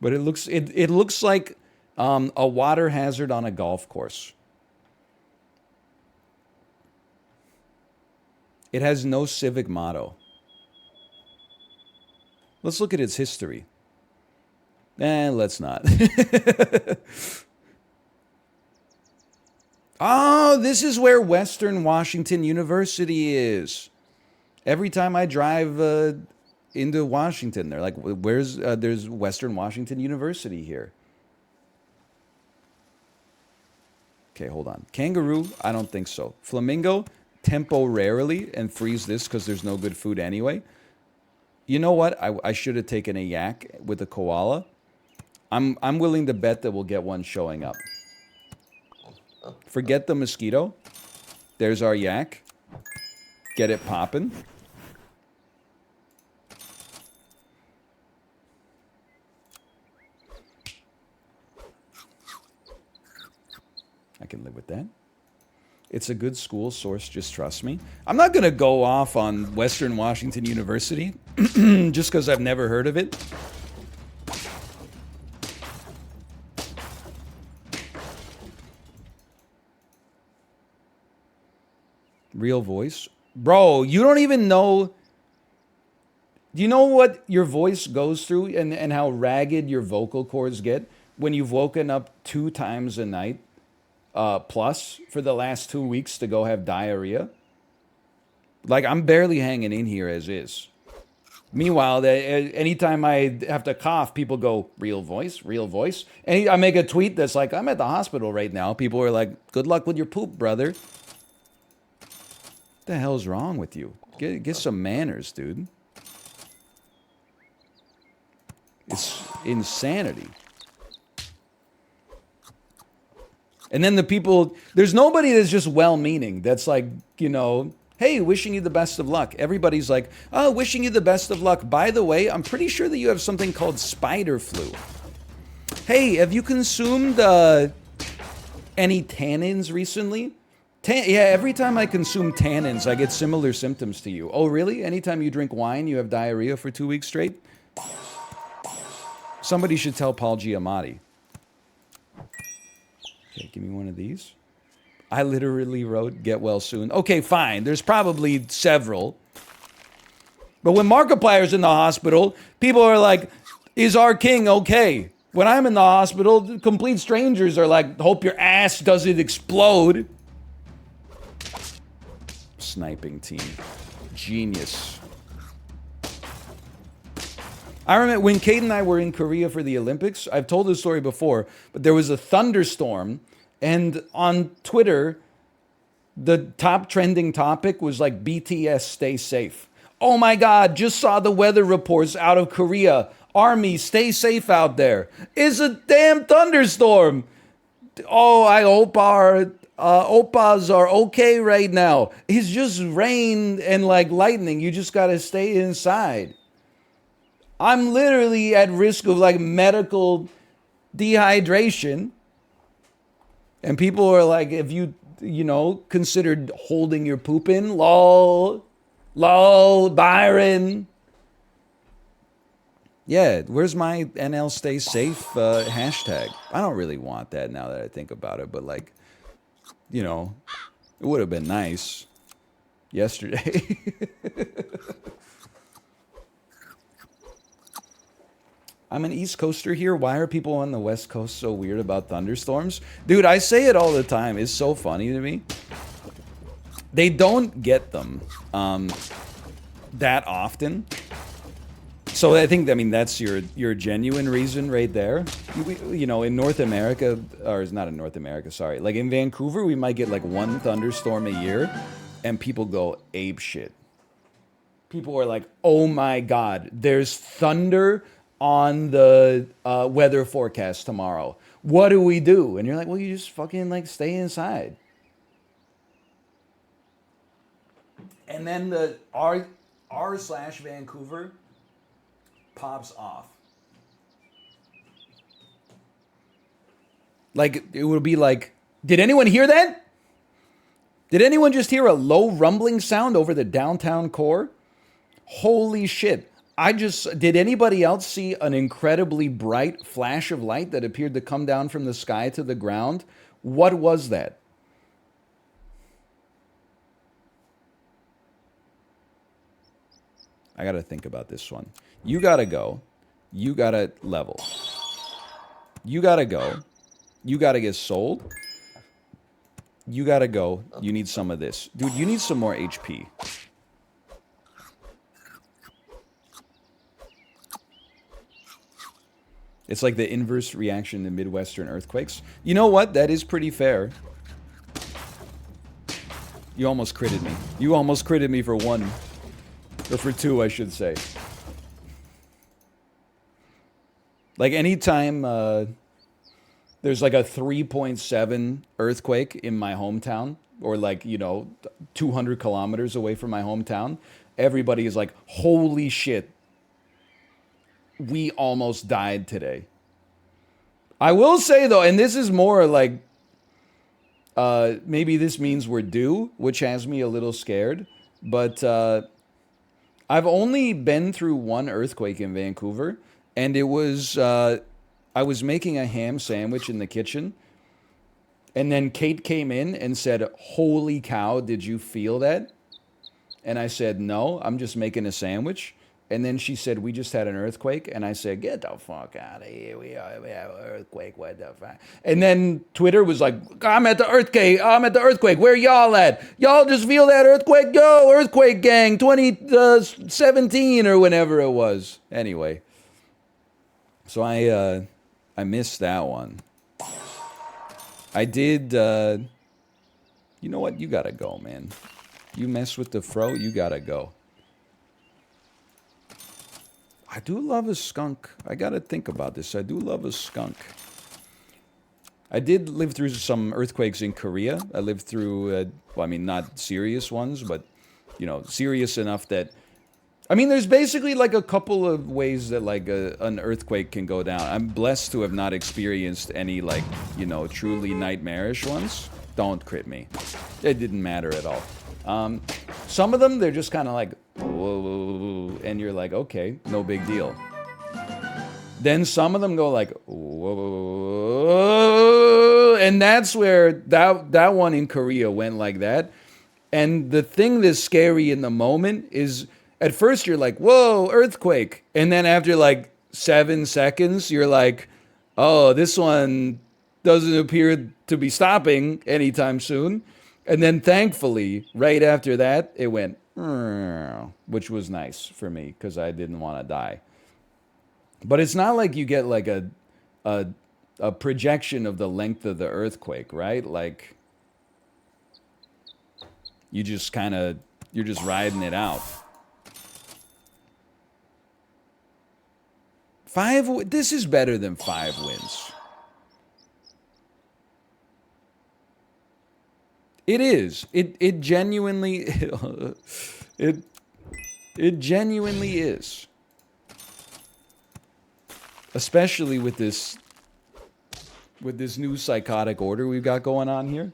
but it looks like a water hazard on a golf course. It has no civic motto. Let's look at its history. Let's not. Oh, this is where Western Washington University is. Every time I drive into Washington, they're like, there's Western Washington University here. Okay, hold on. Kangaroo, I don't think so. Flamingo, temporarily, and freeze this because there's no good food anyway. You know what? I should have taken a yak with a koala. I'm willing to bet that we'll get one showing up. Forget the mosquito. There's our yak. Get it poppin'. I can live with that. It's a good school source, just trust me. I'm not going to go off on Western Washington University just because I've never heard of it. Real voice. Bro, you don't even know. Do you know what your voice goes through and how ragged your vocal cords get when you've woken up 2 times a night plus for the last 2 weeks to go have diarrhea? Like, I'm barely hanging in here as is. Meanwhile, anytime I have to cough, people go, real voice, real voice. And I make a tweet that's like, I'm at the hospital right now. People are like, good luck with your poop, brother. What the hell's wrong with you? Get some manners, dude. It's insanity. And then the people, there's nobody that's just well-meaning. That's like, you know, hey, wishing you the best of luck. Everybody's like, oh, wishing you the best of luck. By the way, I'm pretty sure that you have something called spider flu. Hey, have you consumed any tannins recently? Yeah, every time I consume tannins, I get similar symptoms to you. Oh, really? Anytime you drink wine, you have diarrhea for 2 weeks straight? Somebody should tell Paul Giamatti. Okay, give me one of these. I literally wrote, get well soon. Okay, fine. There's probably several. But when Markiplier's in the hospital, people are like, is our king okay? When I'm in the hospital, complete strangers are like, hope your ass doesn't explode. Sniping team. Genius. I remember when Kate and I were in Korea for the Olympics, I've told this story before, but there was a thunderstorm, and on Twitter, the top trending topic was like, BTS stay safe. Oh my God, just saw the weather reports out of Korea. Army, stay safe out there. It's a damn thunderstorm. Oh, I hope our oppas are okay right now. It's just rain and like lightning. You just got to stay inside. I'm literally at risk of like medical dehydration. And people are like, have you know, considered holding your poop in? Lol, Byron. Yeah, where's my NL stay safe hashtag? I don't really want that now that I think about it, but like, you know, it would have been nice yesterday. I'm an East Coaster here. Why are people on the West Coast so weird about thunderstorms? Dude, I say it all the time. It's so funny to me. They don't get them that often. So I think, I mean, that's your genuine reason right there. You know, in North America, or it's not in North America, sorry. Like in Vancouver, we might get like 1 thunderstorm a year, and people go ape shit. People are like, oh my God, there's thunder on the weather forecast tomorrow. What do we do? And you're like, well, you just fucking like stay inside. And then the r/Vancouver pops off. Like, it would be like, did anyone hear that? Did anyone just hear a low rumbling sound over the downtown core? Holy shit. Did anybody else see an incredibly bright flash of light that appeared to come down from the sky to the ground? What was that? I gotta think about this one. You gotta go. You gotta level. You gotta go. You gotta get sold. You gotta go. You need some of this. Dude, you need some more HP. It's like the inverse reaction to Midwestern earthquakes. You know what? That is pretty fair. You almost critted me. You almost critted me for 1. Or for 2, I should say. Like, anytime there's like a 3.7 earthquake in my hometown, or like, 200 kilometers away from my hometown, everybody is like, holy shit, we almost died today. I will say, though, and this is more like, maybe this means we're due, which has me a little scared, but I've only been through 1 earthquake in Vancouver, and it was, I was making a ham sandwich in the kitchen, and then Kate came in and said, holy cow, did you feel that? And I said, no, I'm just making a sandwich. And then she said, we just had an earthquake. And I said, get the fuck out of here. We have an earthquake. What the fuck? And then Twitter was like, I'm at the earthquake. Where y'all at? Y'all just feel that earthquake? Yo, earthquake gang, 2017 or whenever it was. Anyway. So I missed that one. I did, you know what? You gotta go, man. You mess with the fro, you gotta go. I do love a skunk. I gotta think about this. I do love a skunk. I did live through some earthquakes in Korea. I lived through, well, I mean, not serious ones, but, serious enough that... I mean, there's basically like a couple of ways that like an earthquake can go down. I'm blessed to have not experienced any like, truly nightmarish ones. Don't crit me. It didn't matter at all. Some of them, they're just kind of like, whoa, and you're like, okay, no big deal. Then some of them go like, whoa, and that's where that one in Korea went like that. And the thing that's scary in the moment is, at first you're like, whoa, earthquake. And then after like 7 seconds, you're like, oh, this one doesn't appear to be stopping anytime soon. And then thankfully, right after that, it went, which was nice for me because I didn't want to die. But it's not like you get like a projection of the length of the earthquake, right? Like, you just you're just riding it out. 5, this is better than 5 wins. It is. It genuinely it genuinely is. Especially with this new psychotic order we've got going on here.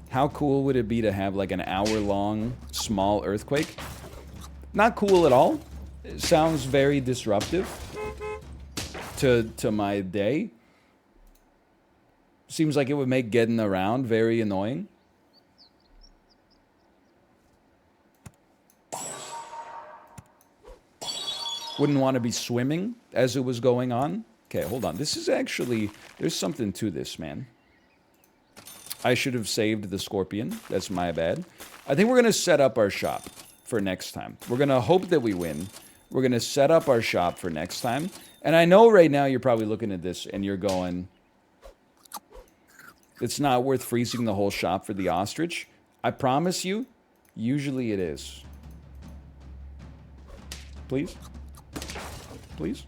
How cool would it be to have like an hour-long small earthquake? Not cool at all. It sounds very disruptive to my day. Seems like it would make getting around very annoying. Wouldn't want to be swimming as it was going on. Okay, hold on. This is actually... There's something to this, man. I should have saved the scorpion. That's my bad. I think we're going to set up our shop for next time. We're going to hope that we win. We're going to set up our shop for next time. And I know right now you're probably looking at this and you're going... It's not worth freezing the whole shop for the ostrich. I promise you, usually it is. Please? Please?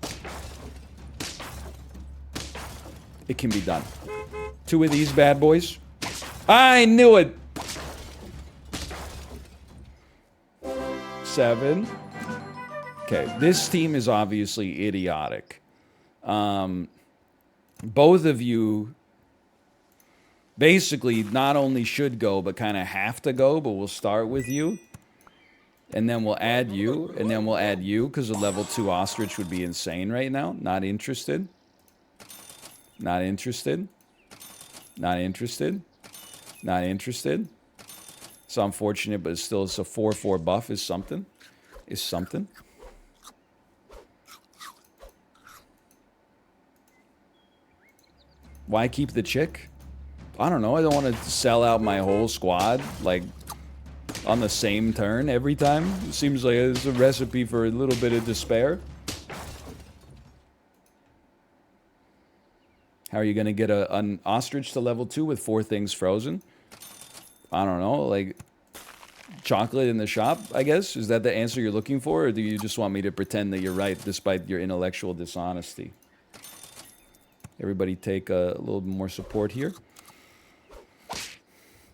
It can be done. 2 of these bad boys. I knew it! 7. Okay, this team is obviously idiotic. Both of you basically not only should go, but kind of have to go, but we'll start with you. And then we'll add you, and then we'll add you, because a level 2 ostrich would be insane right now. Not interested. Not interested. Not interested. Not interested. It's unfortunate, but it's a 4/4 buff is something. Is something. Why keep the chick? I don't know. I don't want to sell out my whole squad, like, on the same turn every time. It seems like it's a recipe for a little bit of despair. How are you going to get an ostrich to level 2 with 4 things frozen? I don't know, like chocolate in the shop, I guess? Is that the answer you're looking for? Or do you just want me to pretend that you're right despite your intellectual dishonesty? Everybody take a little more support here.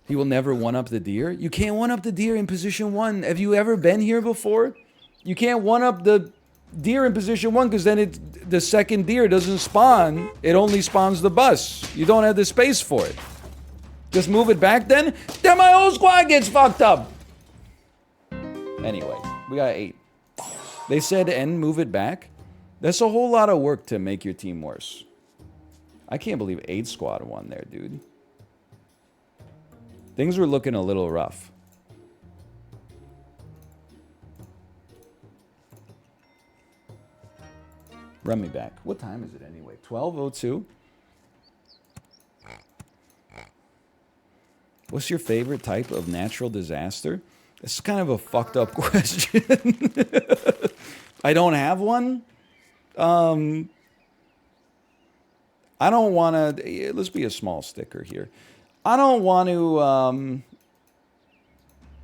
He will never one-up the deer. You can't one-up the deer in position 1. Have you ever been here before? You can't one-up the deer in position 1 because then the second deer doesn't spawn. It only spawns the bus. You don't have the space for it. Just move it back then. Then my whole squad gets fucked up. Anyway, we got 8. They said and move it back. That's a whole lot of work to make your team worse. I can't believe 8 squad won there, dude. Things were looking a little rough. Run me back. What time is it anyway? 12:02? What's your favorite type of natural disaster? It's kind of a fucked up question. I don't have one. I don't want to... Let's be a small sticker here. I don't want to,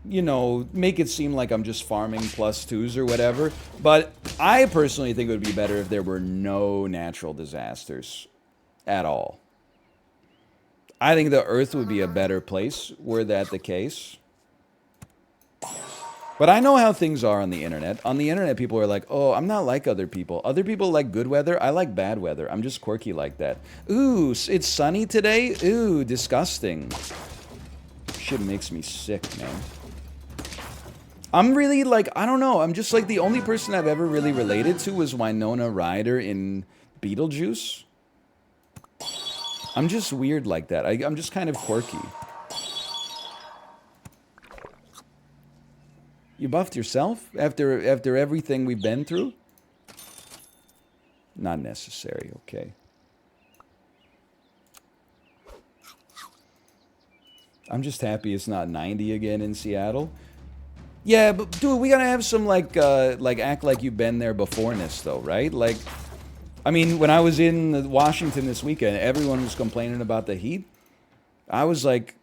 you know, make it seem like I'm just farming +2s or whatever. But I personally think it would be better if there were no natural disasters at all. I think the Earth would be a better place were that the case. But I know how things are on the internet. On the internet, people are like, oh, I'm not like other people. Other people like good weather. I like bad weather. I'm just quirky like that. Ooh, it's sunny today? Ooh, disgusting. Shit makes me sick, man. I'm really like, I don't know. I'm just like the only person I've ever really related to was Winona Ryder in Beetlejuice. I'm just weird like that. I'm just kind of quirky. You buffed yourself after everything we've been through? Not necessary, okay. I'm just happy it's not 90 again in Seattle. Yeah, but dude, we gotta have some like act like you've been there beforeness though, right? Like, I mean, when I was in Washington this weekend, everyone was complaining about the heat. I was like,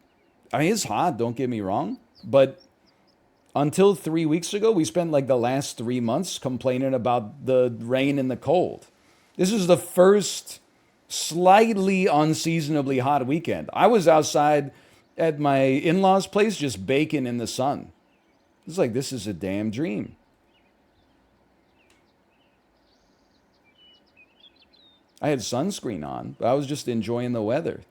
I mean, it's hot, don't get me wrong, but until 3 weeks ago, we spent like the last 3 months complaining about the rain and the cold. This is the first slightly unseasonably hot weekend. I was outside at my in-laws' place just baking in the sun. It's like, this is a damn dream. I had sunscreen on, but I was just enjoying the weather.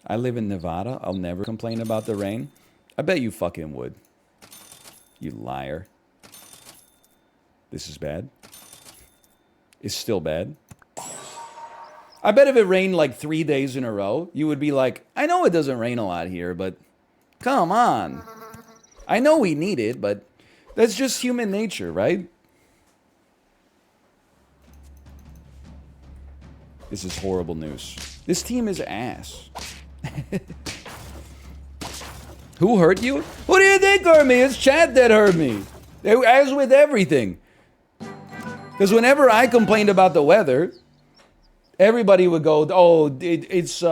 I live in Nevada. I'll never complain about the rain. I bet you fucking would. You liar. This is bad. It's still bad. I bet if it rained like 3 days in a row, you would be like, I know it doesn't rain a lot here, but come on. I know we need it, but that's just human nature, right? This is horrible news. This team is ass. Who hurt you? Who do you think hurt me? It's Chad that hurt me. As with everything. Because whenever I complained about the weather, everybody would go, oh, it's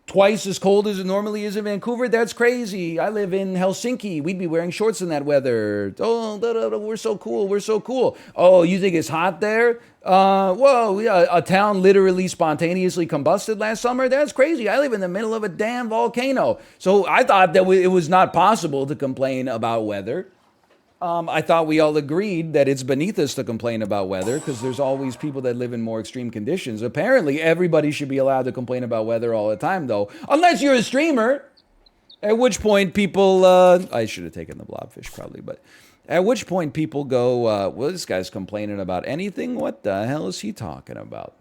twice as cold as it normally is in Vancouver. That's crazy. I live in Helsinki. We'd be wearing shorts in that weather. Oh, we're so cool. We're so cool. Oh, you think it's hot there? Whoa, a town literally spontaneously combusted last summer? That's crazy. I live in the middle of a damn volcano. So I thought that it was not possible to complain about weather. I thought we all agreed that it's beneath us to complain about weather because there's always people that live in more extreme conditions. Apparently, everybody should be allowed to complain about weather all the time, though. Unless you're a streamer. At which point people... I should have taken the blobfish, probably, but... At which point people go, well, this guy's complaining about anything? What the hell is he talking about?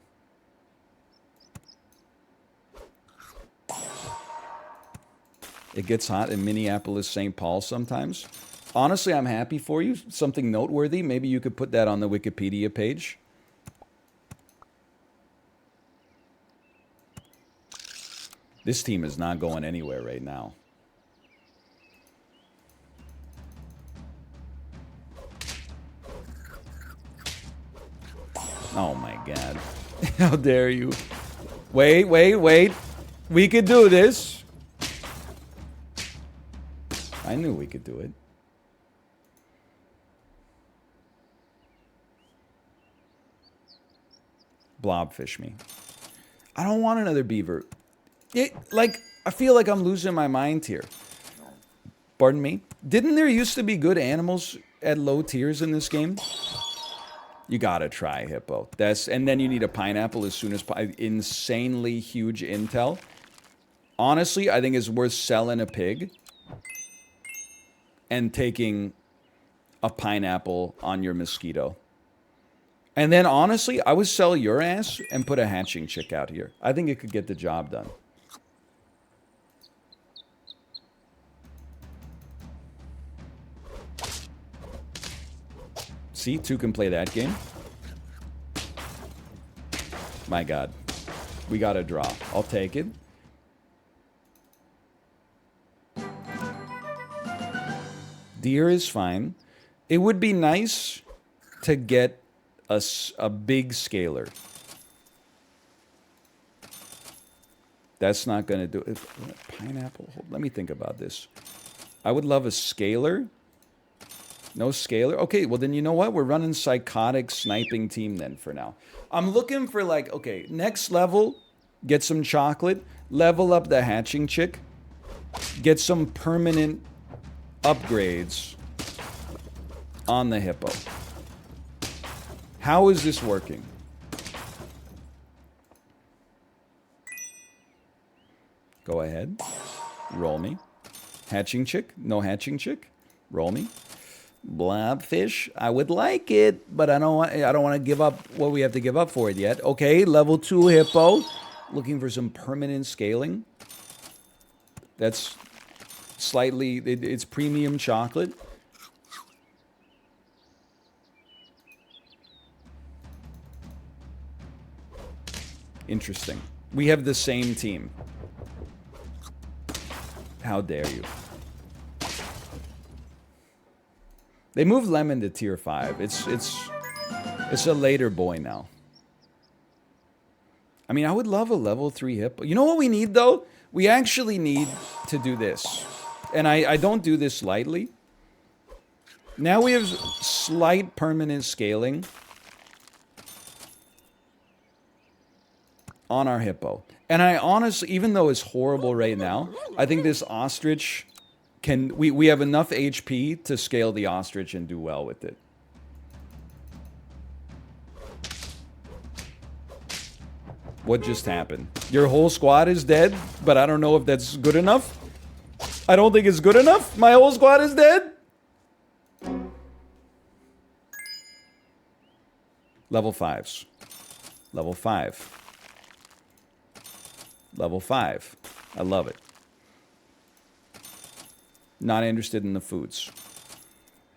It gets hot in Minneapolis, St. Paul sometimes. Honestly, I'm happy for you. Something noteworthy. Maybe you could put that on the Wikipedia page. This team is not going anywhere right now. Oh my god. How dare you? Wait, wait, wait. We could do this. I knew we could do it. Blobfish me. I don't want another beaver. I feel like I'm losing my mind here. Pardon me? Didn't there used to be good animals at low tiers in this game? You gotta try hippo. And then you need a pineapple as soon as insanely huge intel. Honestly, I think it's worth selling a pig and taking a pineapple on your mosquito. And then honestly, I would sell your ass and put a hatching chick out here. I think it could get the job done. See, two can play that game. My god. We got a draw. I'll take it. Deer is fine. It would be nice to get a big scaler. That's not going to do it. Pineapple? Let me think about this. I would love a scaler. No scaler? Okay, well then you know what? We're running psychotic sniping team then for now. I'm looking for like, okay, next level, get some chocolate, level up the hatching chick, get some permanent upgrades on the hippo. How is this working? Go ahead. Roll me. Hatching chick? No hatching chick? Roll me. Blobfish, I would like it, but I don't want to give up what we have to give up for it yet. Okay, level 2 hippo. Looking for some permanent scaling. That's slightly, it's premium chocolate. Interesting. We have the same team. How dare you? They moved Lemon to tier 5. It's a later boy now. I mean, I would love a level 3 hippo. You know what we need, though? We actually need to do this. And I don't do this lightly. Now we have slight permanent scaling on our hippo. And I honestly, even though it's horrible right now, I think this ostrich can... We have enough HP to scale the ostrich and do well with it. What just happened? Your whole squad is dead, but I don't know if that's good enough. I don't think it's good enough. My whole squad is dead. Level 5s. Level 5. Level 5. I love it. Not interested in the foods.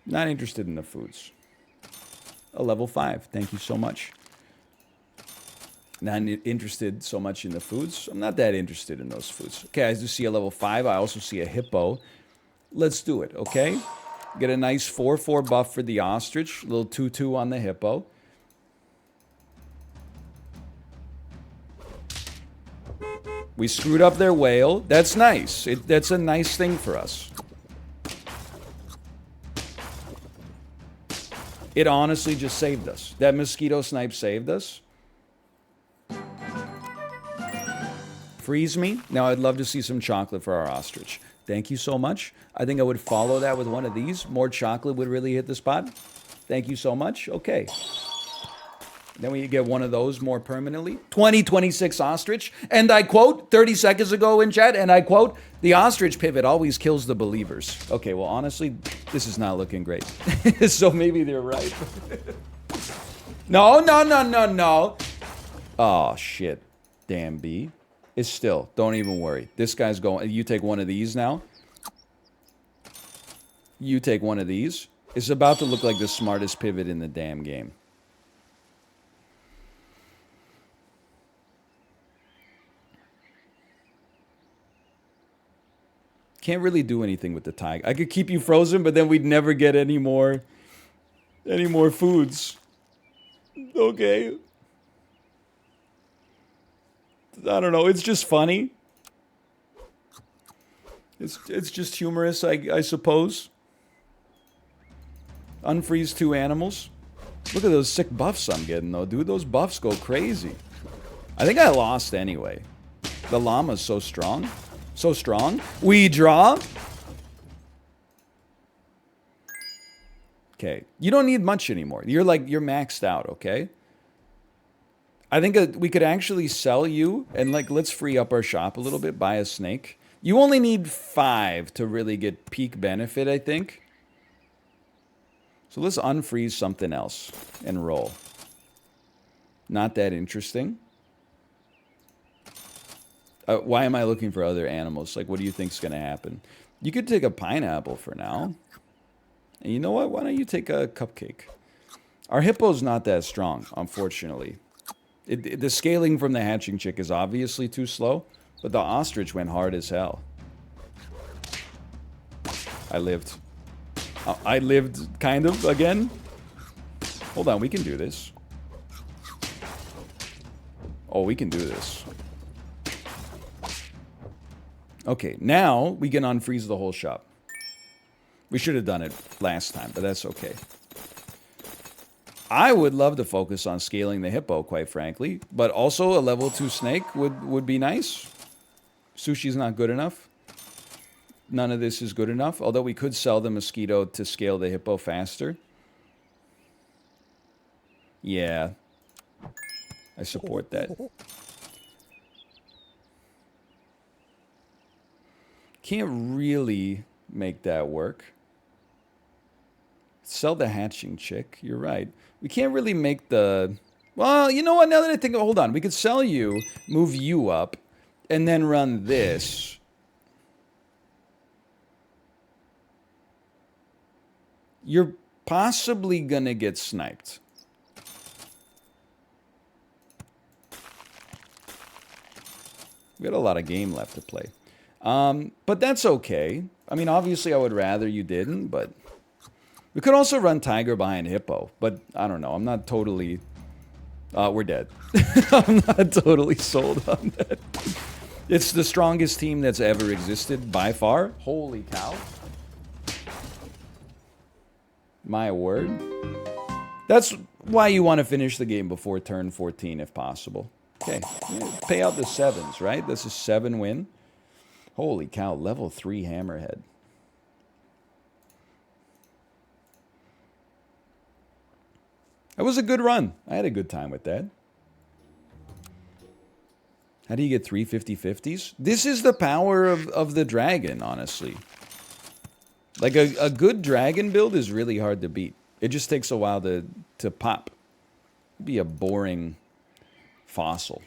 Not interested in the foods. A level 5. Thank you so much. Not interested so much in the foods. I'm not that interested in those foods. Okay, I do see a level 5. I also see a hippo. Let's do it, okay? Get a nice 4/4 buff for the ostrich. A little 2/2 on the hippo. We screwed up their whale. That's nice. That's a nice thing for us. It honestly just saved us. That mosquito snipe saved us. Freeze me. Now I'd love to see some chocolate for our ostrich. Thank you so much. I think I would follow that with one of these. More chocolate would really hit the spot. Thank you so much. Okay. Then we get one of those more permanently. 2026 ostrich. And I quote 30 seconds ago in chat, and I quote, the ostrich pivot always kills the believers. Okay, well, honestly, this is not looking great. So maybe they're right. No. Oh, shit. Damn bee. It's still. Don't even worry. This guy's going. You take one of these now. You take one of these. It's about to look like the smartest pivot in the damn game. Can't really do anything with the tiger. I could keep you frozen, but then we'd never get any more foods. Okay. I don't know. It's just funny. It's just humorous, I suppose. Unfreeze 2 animals. Look at those sick buffs I'm getting, though, dude. Those buffs go crazy. I think I lost anyway. The llama's so strong. So strong. We draw. Okay. You don't need much anymore. You're maxed out, okay? I think we could actually sell you, and let's free up our shop a little bit, buy a snake. You only need 5 to really get peak benefit, I think. So let's unfreeze something else and roll. Not that interesting. Why am I looking for other animals? What do you think's going to happen? You could take a pineapple for now. And you know what? Why don't you take a cupcake? Our hippo's not that strong, unfortunately. The scaling from the hatching chick is obviously too slow, but the ostrich went hard as hell. I lived. I lived, kind of, again. Hold on, we can do this. Oh, we can do this. Okay, now we can unfreeze the whole shop. We should have done it last time, but that's okay. I would love to focus on scaling the hippo, quite frankly, but also a level 2 snake would be nice. Sushi's not good enough. None of this is good enough, although we could sell the mosquito to scale the hippo faster. Yeah. I support that. Can't really make that work. Sell the hatching chick. You're right. We can't really make the... Well, you know what? Now that I think... Hold on. We could sell you, move you up, and then run this. You're possibly gonna get sniped. We got a lot of game left to play. But that's okay. I mean, obviously I would rather you didn't, but... We could also run Tiger behind Hippo, but I don't know. I'm not totally... we're dead. I'm not totally sold on that. It's the strongest team that's ever existed, by far. Holy cow. My word. That's why you want to finish the game before turn 14, if possible. Okay, pay out the 7s, right? This is 7 win. Holy cow, level 3 Hammerhead. That was a good run. I had a good time with that. How do you get 3 50/50s? This is the power of the dragon, honestly. Like, a good dragon build is really hard to beat. It just takes a while to pop. It'd be a boring fossil.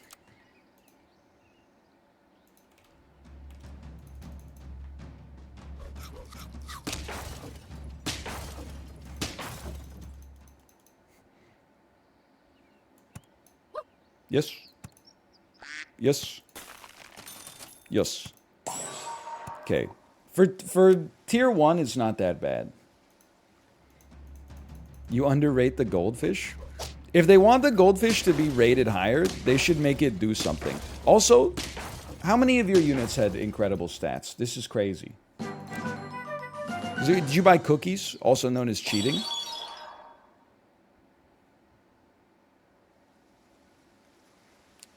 Yes. Yes. Yes. Okay. For tier 1, it's not that bad. You underrate the goldfish? If they want the goldfish to be rated higher, they should make it do something. Also, how many of your units had incredible stats? This is crazy. Did you buy cookies, also known as cheating?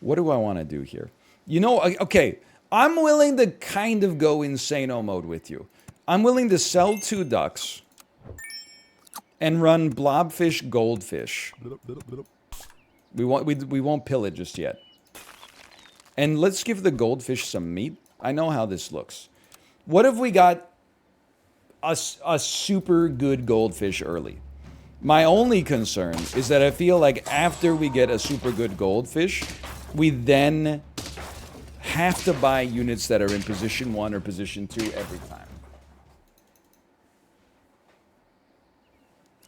What do I want to do here? You know, okay, I'm willing to kind of go insano mode with you. I'm willing to sell 2 ducks and run blobfish goldfish. We won't pill it just yet. And let's give the goldfish some meat. I know how this looks. What if we got a super good goldfish early? My only concern is that I feel like after we get a super good goldfish, we then have to buy units that are in position 1 or position 2 every time.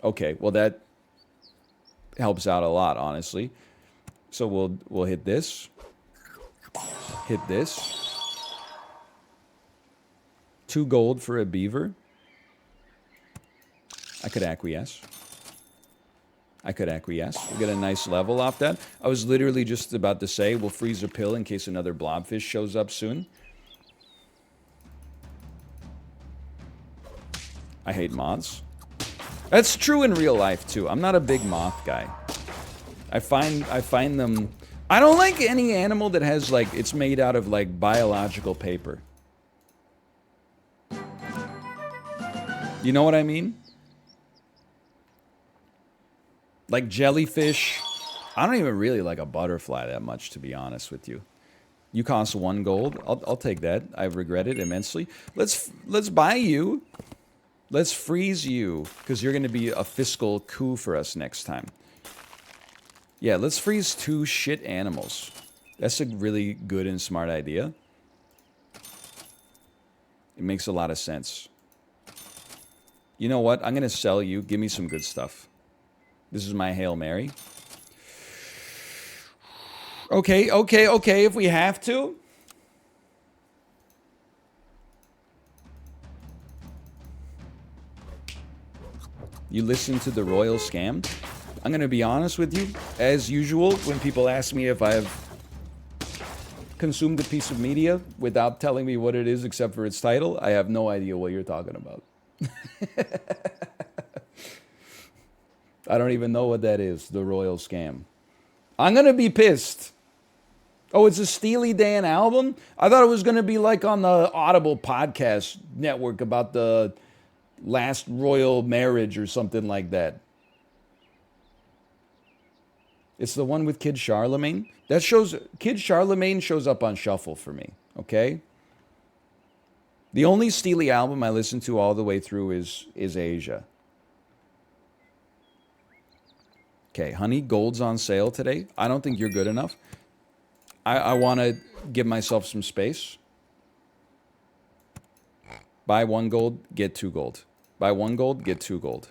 Okay, well that helps out a lot, honestly. So we'll hit this. Hit this. 2 gold for a beaver. I could acquiesce. I could acquiesce. We'll get a nice level off that. I was literally just about to say we'll freeze a pill in case another blobfish shows up soon. I hate moths. That's true in real life too. I'm not a big moth guy. I find them. I don't like any animal that has like it's made out of like biological paper. You know what I mean? Like jellyfish. I don't even really like a butterfly that much, to be honest with you. You cost 1 gold. I'll take that. I regret it immensely. Let's buy you. Let's freeze you, because you're going to be a fiscal coup for us next time. Yeah, let's freeze 2 shit animals. That's a really good and smart idea. It makes a lot of sense. You know what? I'm going to sell you. Give me some good stuff. This is my Hail Mary. Okay, if we have to. You listen to the Royal Scam? I'm going to be honest with you. As usual, when people ask me if I've consumed a piece of media without telling me what it is except for its title, I have no idea what you're talking about. I don't even know what that is, the Royal Scam. I'm going to be pissed. Oh, it's a Steely Dan album? I thought it was going to be like on the Audible podcast network about the last royal marriage or something like that. It's the one with Kid Charlemagne. Kid Charlemagne shows up on shuffle for me, okay? The only Steely album I listen to all the way through is Asia. Okay, honey, gold's on sale today. I don't think you're good enough. I want to give myself some space. Buy 1 gold, get 2 gold. Buy 1 gold, get 2 gold.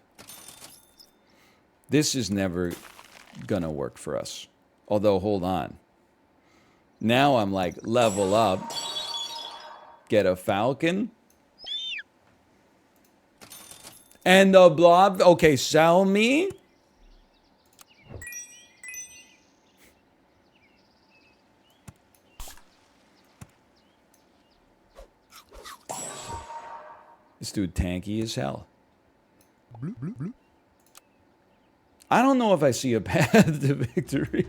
This is never gonna work for us. Although, hold on. Now I'm like, level up. Get a falcon. And the blob. Okay, sell me. This dude tanky as hell. I don't know if I see a path to victory.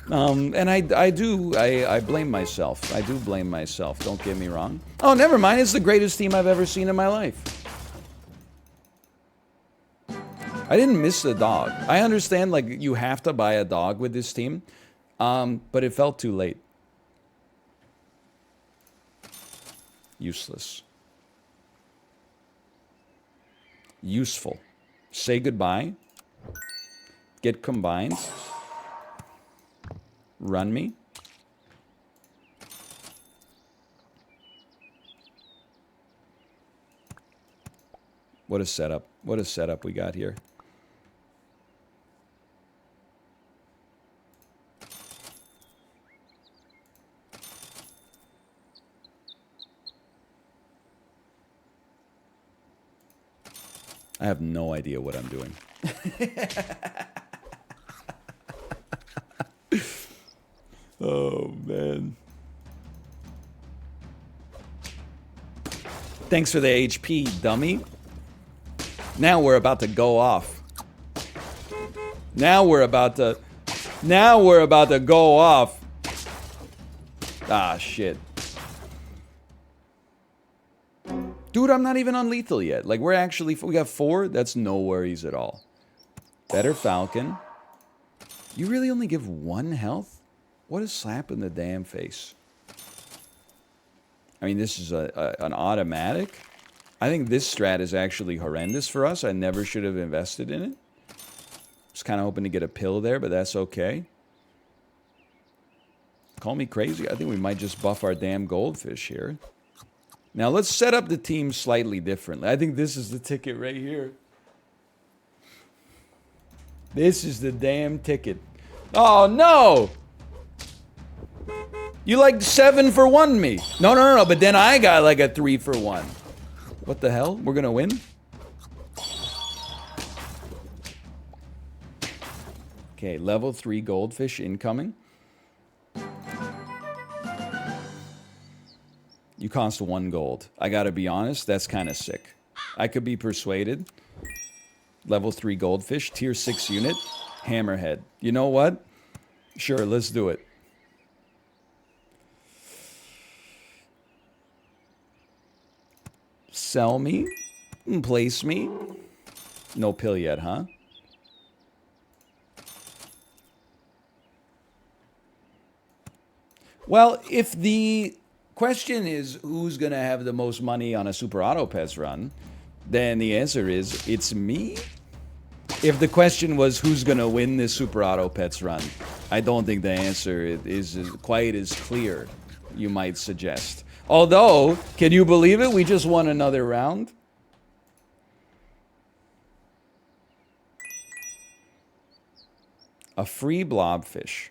And I blame myself. I do blame myself. Don't get me wrong. Oh, never mind. It's the greatest team I've ever seen in my life. I didn't miss the dog. I understand, like, you have to buy a dog with this team. But it felt too late. Useless. Useful. Say goodbye. Get combined. Run me. What a setup. What a setup we got here. I have no idea what I'm doing. Oh, man. Thanks for the HP, dummy. Now we're about to go off. Now we're about to go off. Ah, shit. Dude, I'm not even on lethal yet. Like, we got 4? That's no worries at all. Better Falcon. You really only give 1 health? What a slap in the damn face. I mean, this is an automatic. I think this strat is actually horrendous for us. I never should have invested in it. Just kind of hoping to get a pill there, but that's okay. Call me crazy. I think we might just buff our damn goldfish here. Now, let's set up the team slightly differently. I think this is the ticket right here. This is the damn ticket. Oh, no! You like 7 for 1 me. No. But then I got like a 3 for 1. What the hell? We're going to win? Okay, level 3 goldfish incoming. You cost 1 gold. I gotta be honest, that's kind of sick. I could be persuaded. Level 3 goldfish, tier 6 unit, hammerhead. You know what? Sure, let's do it. Sell me. Place me. No pill yet, huh? Well, if the question is who's going to have the most money on a Super Auto Pets run, then the answer is it's me. If the question was who's going to win this Super Auto Pets run, I don't think the answer is quite as clear, you might suggest. Although, can you believe it? We just won another round. A free blobfish.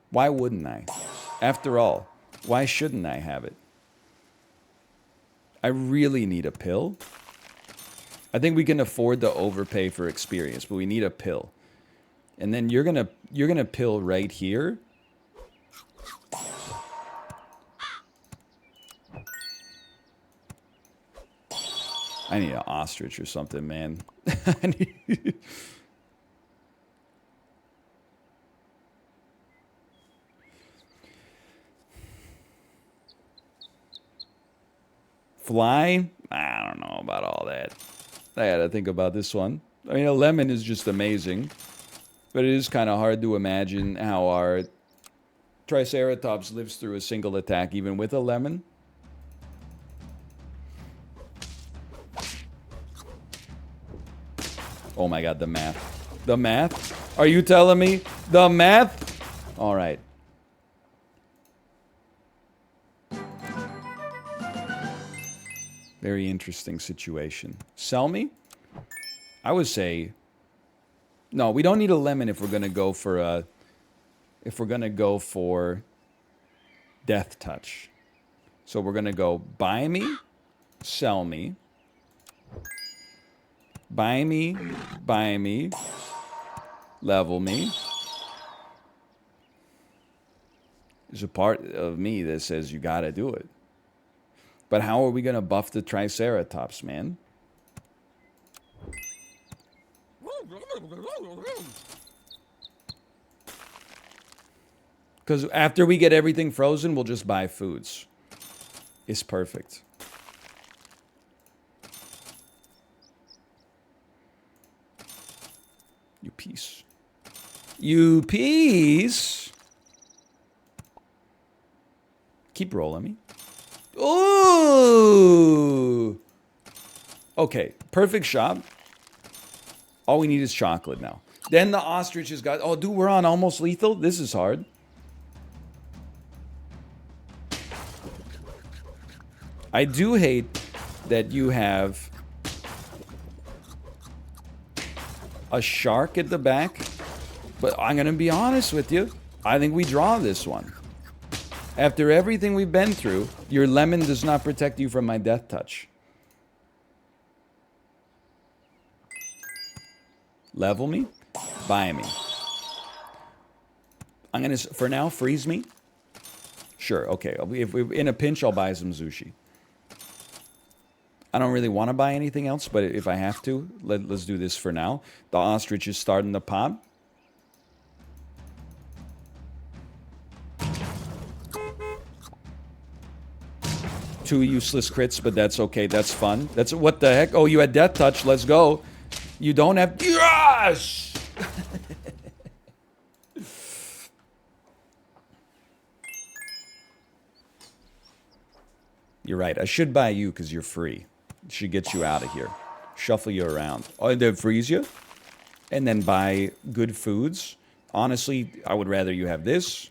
Why wouldn't I? After all, why shouldn't I have it? I really need a pill. I think we can afford to overpay for experience, but we need a pill. And then you're gonna pill right here. I need an ostrich or something, man. Fly? I don't know about all that. I gotta think about this one. I mean, a lemon is just amazing. But it is kind of hard to imagine how our Triceratops lives through a single attack, even with a lemon. Oh my god, the math. The math? Are you telling me? The math? Alright. Very interesting situation. Sell me? I would say... No, we don't need a lemon if we're gonna go for a... If we're gonna go for... Death Touch. So we're gonna go buy me, sell me. Buy me, level me. There's a part of me that says you gotta do it. But how are we gonna buff the Triceratops, man? Because after we get everything frozen, we'll just buy foods. It's perfect. You piece. You piece. Keep rolling me. Ooh. Okay, perfect shot. All we need is chocolate now. Then the ostrich has got... Oh, dude, we're on almost lethal? This is hard. I do hate that you have a shark at the back, but I'm going to be honest with you. I think we draw this one. After everything we've been through, your lemon does not protect you from my death touch. Level me, buy me. I'm going to, for now, freeze me. Sure, okay. If we're in a pinch, I'll buy some sushi. I don't really want to buy anything else, but if I have to, let's do this for now. The ostrich is starting to pop. Two useless crits, but that's okay. That's fun. That's what the heck? Oh, you had death touch. Let's go. You don't have... Yes! You're right. I should buy you because you're free. Should get you out of here. Shuffle you around. Oh, and then freeze you? And then buy good foods? Honestly, I would rather you have this.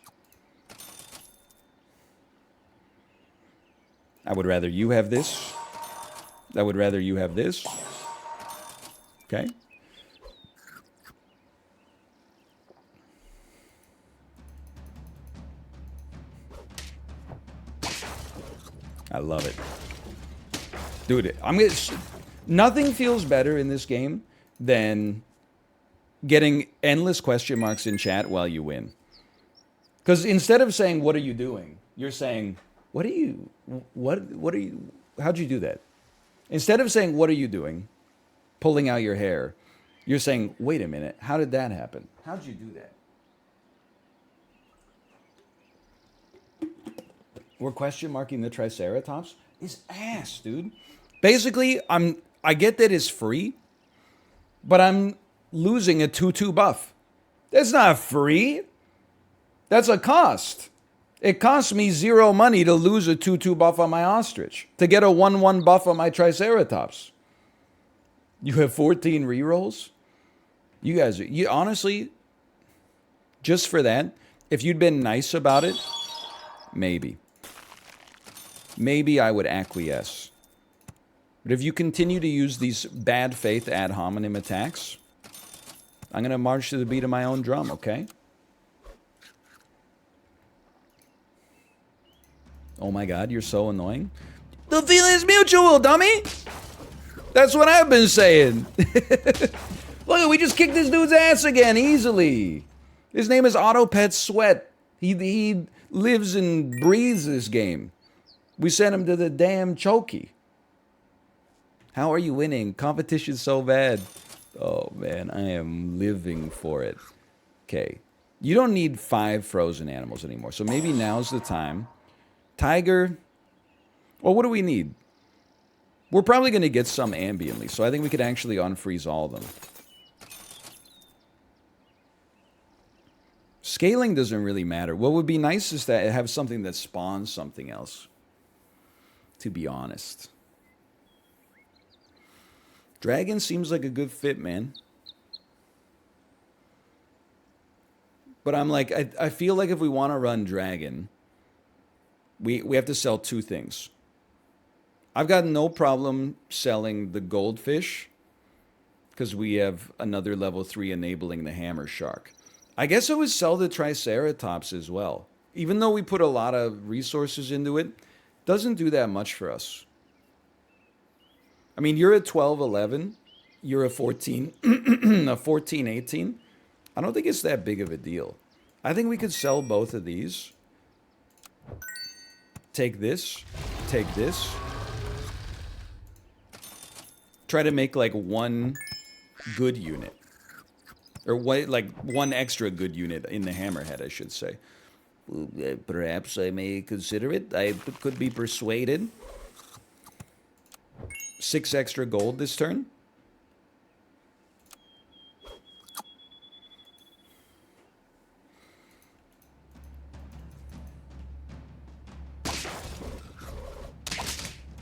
I would rather you have this. I would rather you have this. Okay. I love it. Dude, I'm gonna... Nothing feels better in this game than getting endless question marks in chat while you win. Because instead of saying, what are you doing? You're saying, what are you, how'd you do that? Instead of saying, what are you doing? Pulling out your hair. You're saying, wait a minute, how did that happen? How'd you do that? We're question marking the Triceratops? Is ass, dude. Basically, I get that it's free, but I'm losing a 2/2 buff. That's not free. That's a cost. It costs me 0 money to lose a 2/2 buff on my ostrich, to get a 1/1 buff on my Triceratops. You have 14 rerolls? You guys, you honestly, just for that, if you'd been nice about it, maybe. Maybe I would acquiesce. But if you continue to use these bad faith ad hominem attacks, I'm going to march to the beat of my own drum, okay? Oh my god, you're so annoying. The feeling's mutual, dummy! That's what I've been saying. Look, we just kicked this dude's ass again, easily. His name is Autopet Sweat. He lives and breathes this game. We sent him to the damn chokey. How are you winning? Competition's so bad. Oh man, I am living for it. Okay. You don't need 5 frozen animals anymore, so maybe now's the time. Tiger. Well, what do we need? We're probably going to get some ambiently, so I think we could actually unfreeze all of them. Scaling doesn't really matter. What would be nice is that it have something that spawns something else. To be honest. Dragon seems like a good fit, man. But I'm like, I feel like if we want to run Dragon, we have to sell 2 things. I've got no problem selling the goldfish because we have another level 3 enabling the hammer shark. I guess I would sell the Triceratops as well. Even though we put a lot of resources into it, doesn't do that much for us. I mean, you're at 12-11. You're a 14, a 14-18. I don't think it's that big of a deal. I think we could sell both of these. Take this. Take this. Try to make like 1 good unit. Or like 1 extra good unit in the hammerhead, I should say. Perhaps I may consider it. I could be persuaded. 6 extra gold this turn.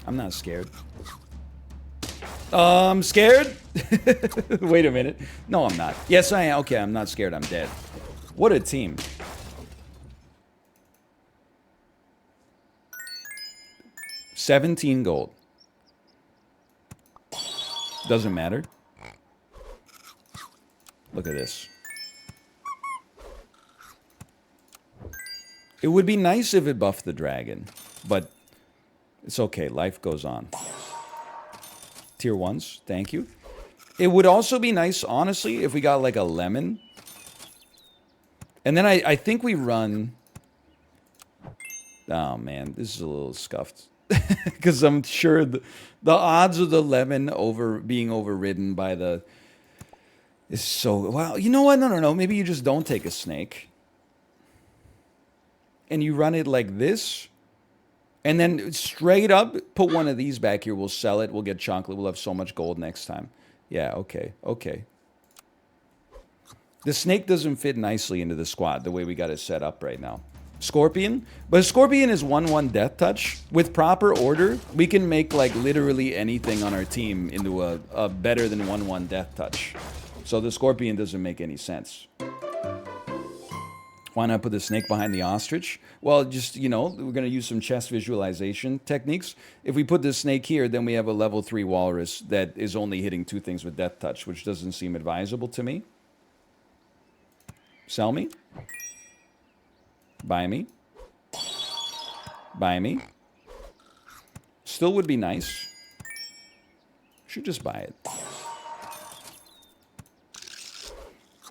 I'm not scared. I'm scared? Wait a minute. No, I'm not. Yes, I am. Okay, I'm not scared. I'm dead. What a team. $17 gold. Doesn't matter. Look at this. It would be nice if it buffed the dragon, but it's okay. Life goes on. Tier 1s, thank you. It would also be nice, honestly, if we got like a lemon. And then I think we run... Oh man, this is a little scuffed. Because I'm sure the odds of the lemon being overridden by the... is so... Well, you know what? No. Maybe you just don't take a snake. And you run it like this. And then straight up, put one of these back here. We'll sell it. We'll get chocolate. We'll have so much gold next time. Yeah, okay. Okay. The snake doesn't fit nicely into the squad the way we got it set up right now. Scorpion. But Scorpion is 1/1 death touch. With proper order, we can make like literally anything on our team into a better than 1/1 death touch. So the Scorpion doesn't make any sense. Why not put the snake behind the ostrich? Well, just, you know, we're going to use some chest visualization techniques. If we put the snake here, then we have a level 3 walrus that is only hitting 2 things with death touch, which doesn't seem advisable to me. Sell me. Buy me. Buy me. Still would be nice. Should just buy it.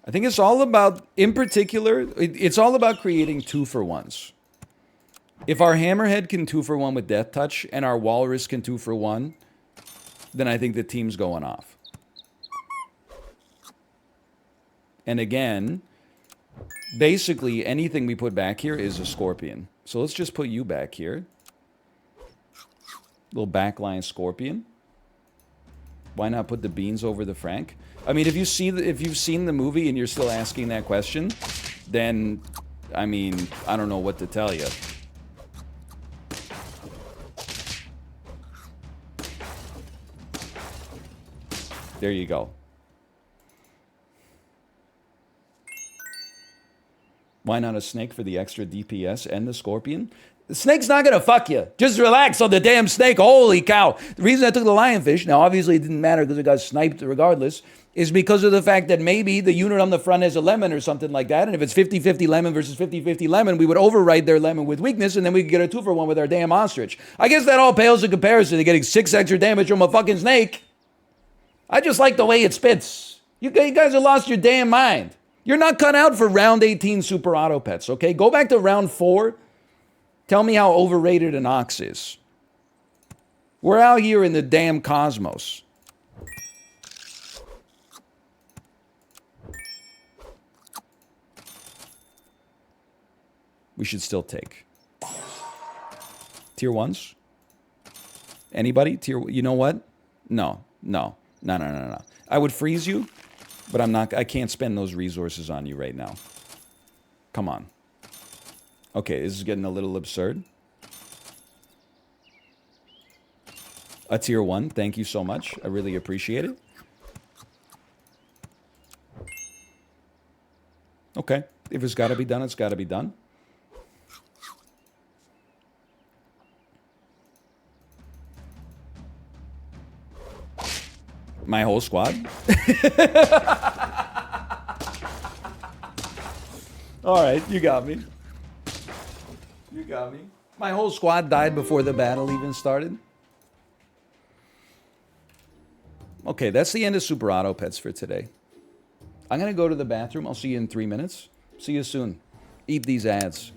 I think it's all about, in particular, it's all about creating 2-for-1s. If our Hammerhead can 2-for-1 with Death Touch and our Walrus can 2-for-1, then I think the team's going off. And again, basically anything we put back here is a Scorpion. So let's just put you back here. Little backline Scorpion. Why not put the beans over the Frank? I mean, if you've seen the movie and you're still asking that question, then, I mean, I don't know what to tell you. There you go. Why not a snake for the extra DPS and the Scorpion? The snake's not gonna fuck you. Just relax on the damn snake. Holy cow. The reason I took the lionfish, now obviously it didn't matter because it got sniped regardless, is because of the fact that maybe the unit on the front has a lemon or something like that, and if it's 50-50 lemon versus 50-50 lemon, we would override their lemon with weakness, and then we could get a 2-for-1 with our damn ostrich. I guess that all pales in comparison to getting 6 extra damage from a fucking snake. I just like the way it spits. You guys have lost your damn mind. You're not cut out for round 18 super auto pets, okay? Go back to round 4. Tell me how overrated an ox is. We're out here in the damn cosmos. We should still take. Tier 1s? Anybody? You know what? No. I would freeze you, but I can't spend those resources on you right now. Come on. Okay, this is getting a little absurd. A tier 1, thank you so much. I really appreciate it. Okay, if it's gotta be done, it's gotta be done. My whole squad? Alright, you got me. You got me. My whole squad died before the battle even started. Okay, that's the end of Super Auto Pets for today. I'm going to go to the bathroom. I'll see you in 3 minutes. See you soon. Eat these ads.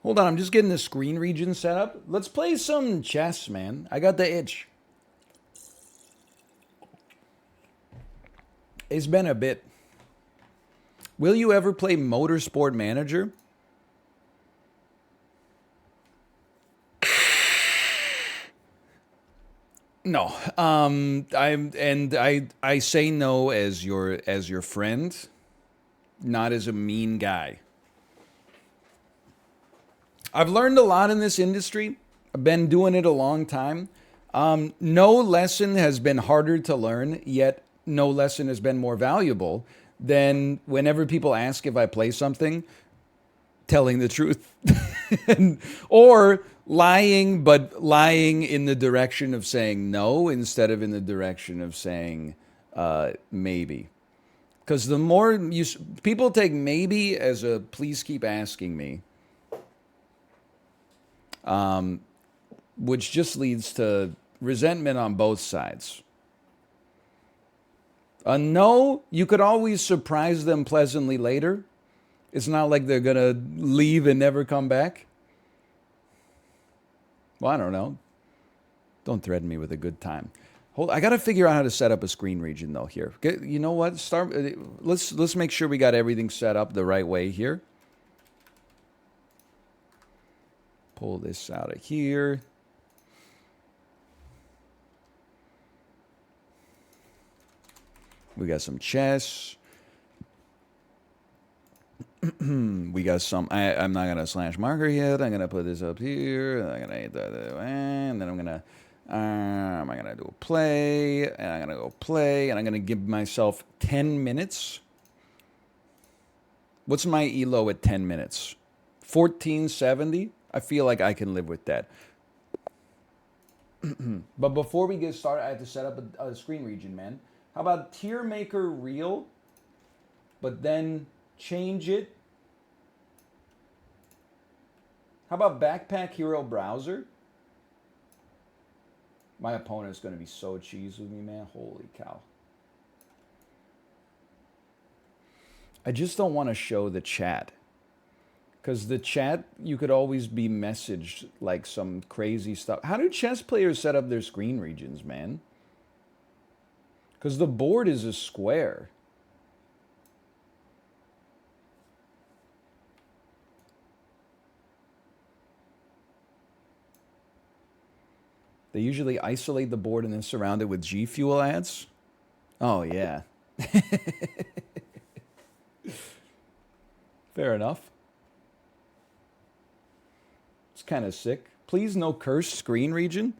Hold on, I'm just getting the screen region set up. Let's play some chess, man. I got the itch. It's been a bit. Will you ever play Motorsport Manager? No. I say no as your friend, not as a mean guy. I've learned a lot in this industry. I've been doing it a long time. No lesson has been harder to learn, yet no lesson has been more valuable than whenever people ask if I play something, telling the truth. Or lying, but lying in the direction of saying no instead of in the direction of saying maybe. Because the more people take maybe as a please keep asking me, which just leads to resentment on both sides. A no, you could always surprise them pleasantly later. It's not like they're going to leave and never come back. Well, I don't know. Don't threaten me with a good time. I got to figure out how to set up a screen region though here. You know what? Let's make sure we got everything set up the right way here. Pull this out of here. We got some chess. We got some. I'm not gonna slash marker yet. I'm gonna put this up here. I'm gonna hit that, and then I'm gonna do a play, and I'm gonna go play, and I'm gonna give myself 10 minutes. What's my elo at 10 minutes? 1470. I feel like I can live with that. But before we get started, I have to set up a screen region, man. How about tier maker real, but then change it? How about backpack hero browser? My opponent's going to be so cheesed with me, man. Holy cow. I just don't want to show the chat. Because the chat, you could always be messaged like some crazy stuff. How do chess players set up their screen regions, man? Because the board is a square. They usually isolate the board and then surround it with G Fuel ads. Oh, yeah. Fair enough. It's kind of sick. Please no cursed screen region.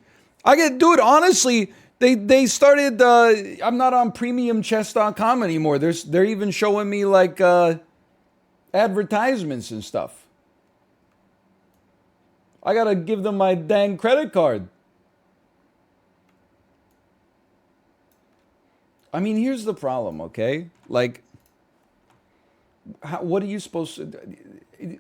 I get, dude, honestly, they started, I'm not on premiumchess.com anymore. They're even showing me like advertisements and stuff. I got to give them my dang credit card. I mean, here's the problem, okay? Like, what are you supposed to...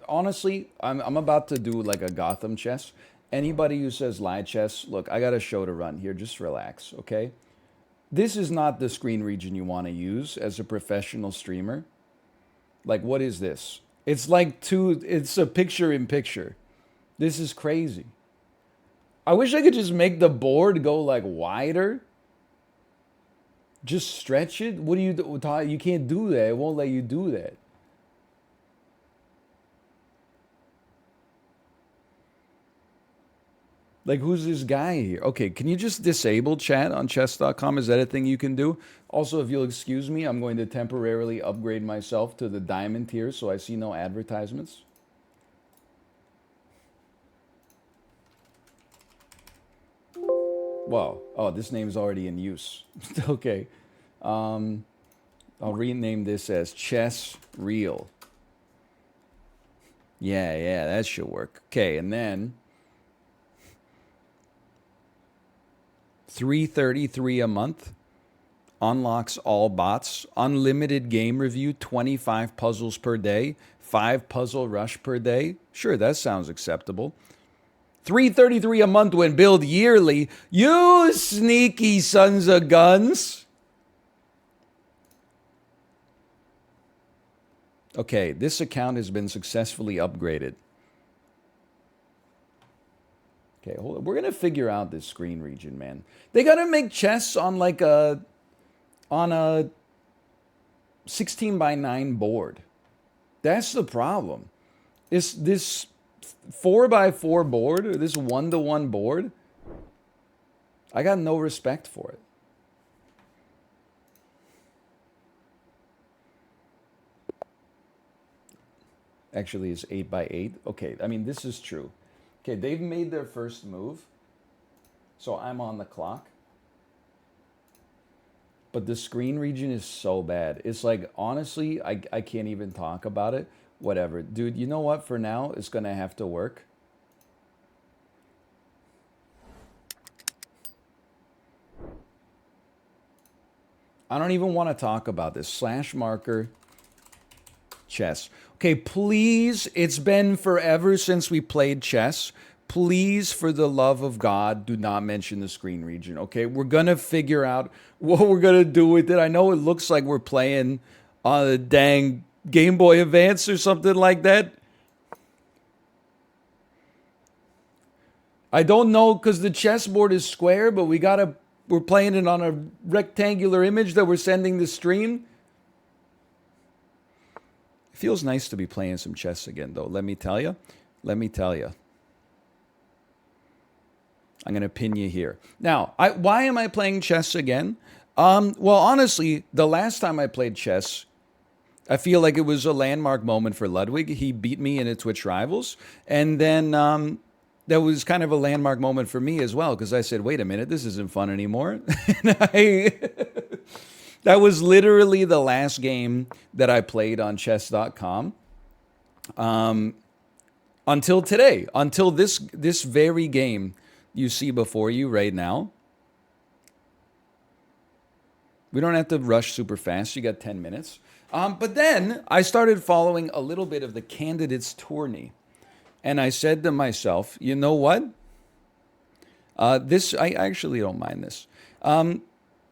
Honestly, I'm about to do like a Gotham chess. Anybody who says live chess, look, I got a show to run here. Just relax, okay? This is not the screen region you want to use as a professional streamer. Like, what is this? It's like it's a picture in picture. This is crazy. I wish I could just make the board go like wider. Just stretch it. What do you do? You can't do that. It won't let you do that. Like, who's this guy here? Okay, can you just disable chat on chess.com? Is that a thing you can do? Also, if you'll excuse me, I'm going to temporarily upgrade myself to the diamond tier so I see no advertisements. Wow. Oh, this name's already in use. Okay. I'll rename this as Chess Real. Yeah, that should work. Okay, and then... $3.33 a month, unlocks all bots, unlimited game review, 25 puzzles per day, 5 puzzle rush per day. Sure, that sounds acceptable. $3.33 a month when billed yearly. You sneaky sons of guns. Okay, this account has been successfully upgraded. Okay, hold on. We're gonna figure out this screen region, man. They gotta make chess on like a 16 by 9 board. That's the problem. Is this 4 by 4 board or this 1-to-1 board? I got no respect for it. Actually, it's 8 by 8. Okay, I mean, this is true. Okay, they've made their first move. So I'm on the clock. But the screen region is so bad. It's like, honestly, I can't even talk about it. Whatever. Dude, you know what? For now, it's going to have to work. I don't even want to talk about this. Slash marker chess. Okay, please, it's been forever since we played chess. Please, for the love of God, do not mention the screen region, okay? We're going to figure out what we're going to do with it. I know it looks like we're playing on a dang Game Boy Advance or something like that. I don't know because the chessboard is square, but we're playing it on a rectangular image that we're sending to stream. It feels nice to be playing some chess again, though. Let me tell you. Let me tell you. I'm going to pin you here. Now, why am I playing chess again? Well, honestly, the last time I played chess, I feel like it was a landmark moment for Ludwig. He beat me in a Twitch Rivals. And then that was kind of a landmark moment for me as well, because I said, wait a minute, this isn't fun anymore. That was literally the last game that I played on chess.com. Until today, until this very game you see before you right now. We don't have to rush super fast. You got 10 minutes. But then I started following a little bit of the candidates tourney. And I said to myself, you know what? I actually don't mind this.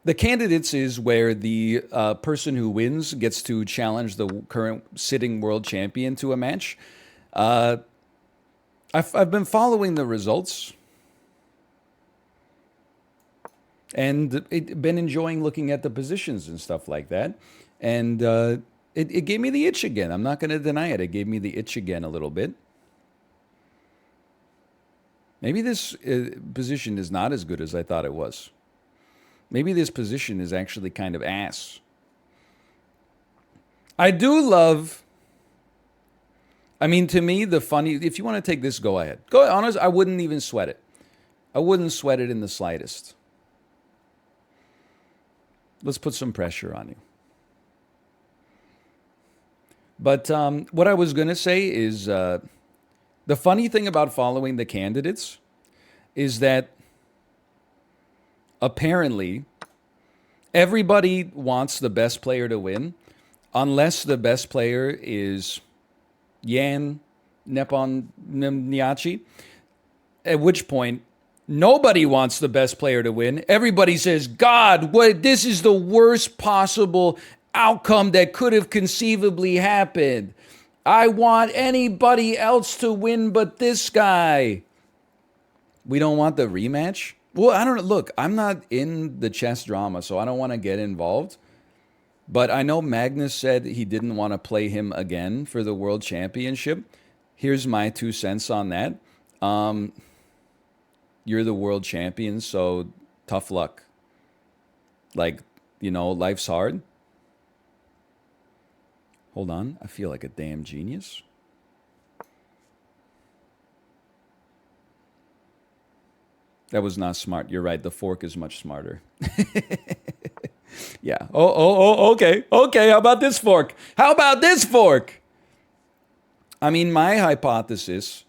The candidates is where the person who wins gets to challenge the current sitting world champion to a match. I've been following the results. And been enjoying looking at the positions and stuff like that. And it gave me the itch again. I'm not going to deny it. It gave me the itch again a little bit. Maybe this position is not as good as I thought it was. Maybe this position is actually kind of ass. I do love... I mean, to me, the funny... If you want to take this, go ahead. Go honest, I wouldn't even sweat it. I wouldn't sweat it in the slightest. Let's put some pressure on you. But what I was going to say is the funny thing about following the candidates is that apparently everybody wants the best player to win unless the best player is Jan Nepomniachtchi, at which point nobody wants the best player to win. Everybody says, God, this is the worst possible outcome that could have conceivably happened. I want anybody else to win but this guy. We don't want the rematch? Well, I don't know. Look, I'm not in the chess drama, so I don't want to get involved. But I know Magnus said he didn't want to play him again for the World Championship. Here's my 2 cents on that. You're the world champion, so tough luck. Like, life's hard. Hold on. I feel like a damn genius. That was not smart. You're right. The fork is much smarter. Yeah. Okay. Okay. How about this fork? How about this fork? I mean, my hypothesis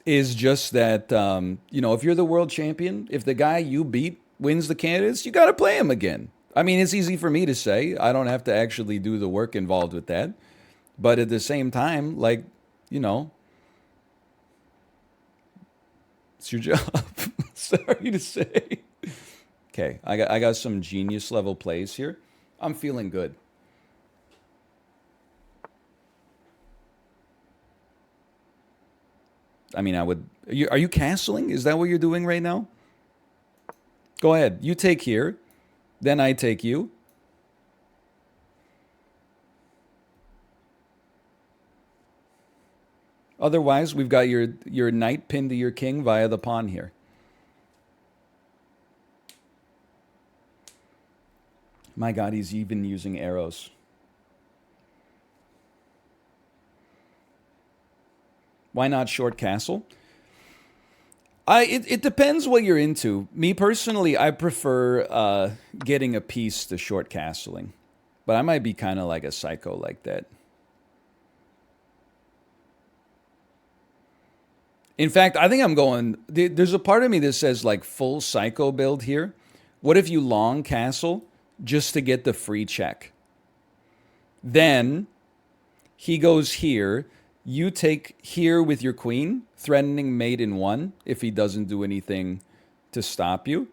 is just that, if you're the world champion, if the guy you beat wins the candidates, you got to play him again. I mean, it's easy for me to say. I don't have to actually do the work involved with that. But at the same time, it's your job. Sorry to say. Okay, I got some genius level plays here. I'm feeling good. I mean, I would. Are you castling? Is that what you're doing right now? Go ahead. You take here. Then I take you. Otherwise, we've got your knight pinned to your king via the pawn here. My God, he's even using arrows. Why not short castle? It depends what you're into. Me personally, I prefer getting a piece to short castling. But I might be kind of like a psycho like that. In fact, I think I'm going... There's a part of me that says like full psycho build here. What if you long castle just to get the free check? Then he goes here. You take here with your queen, threatening mate in 1 if he doesn't do anything to stop you.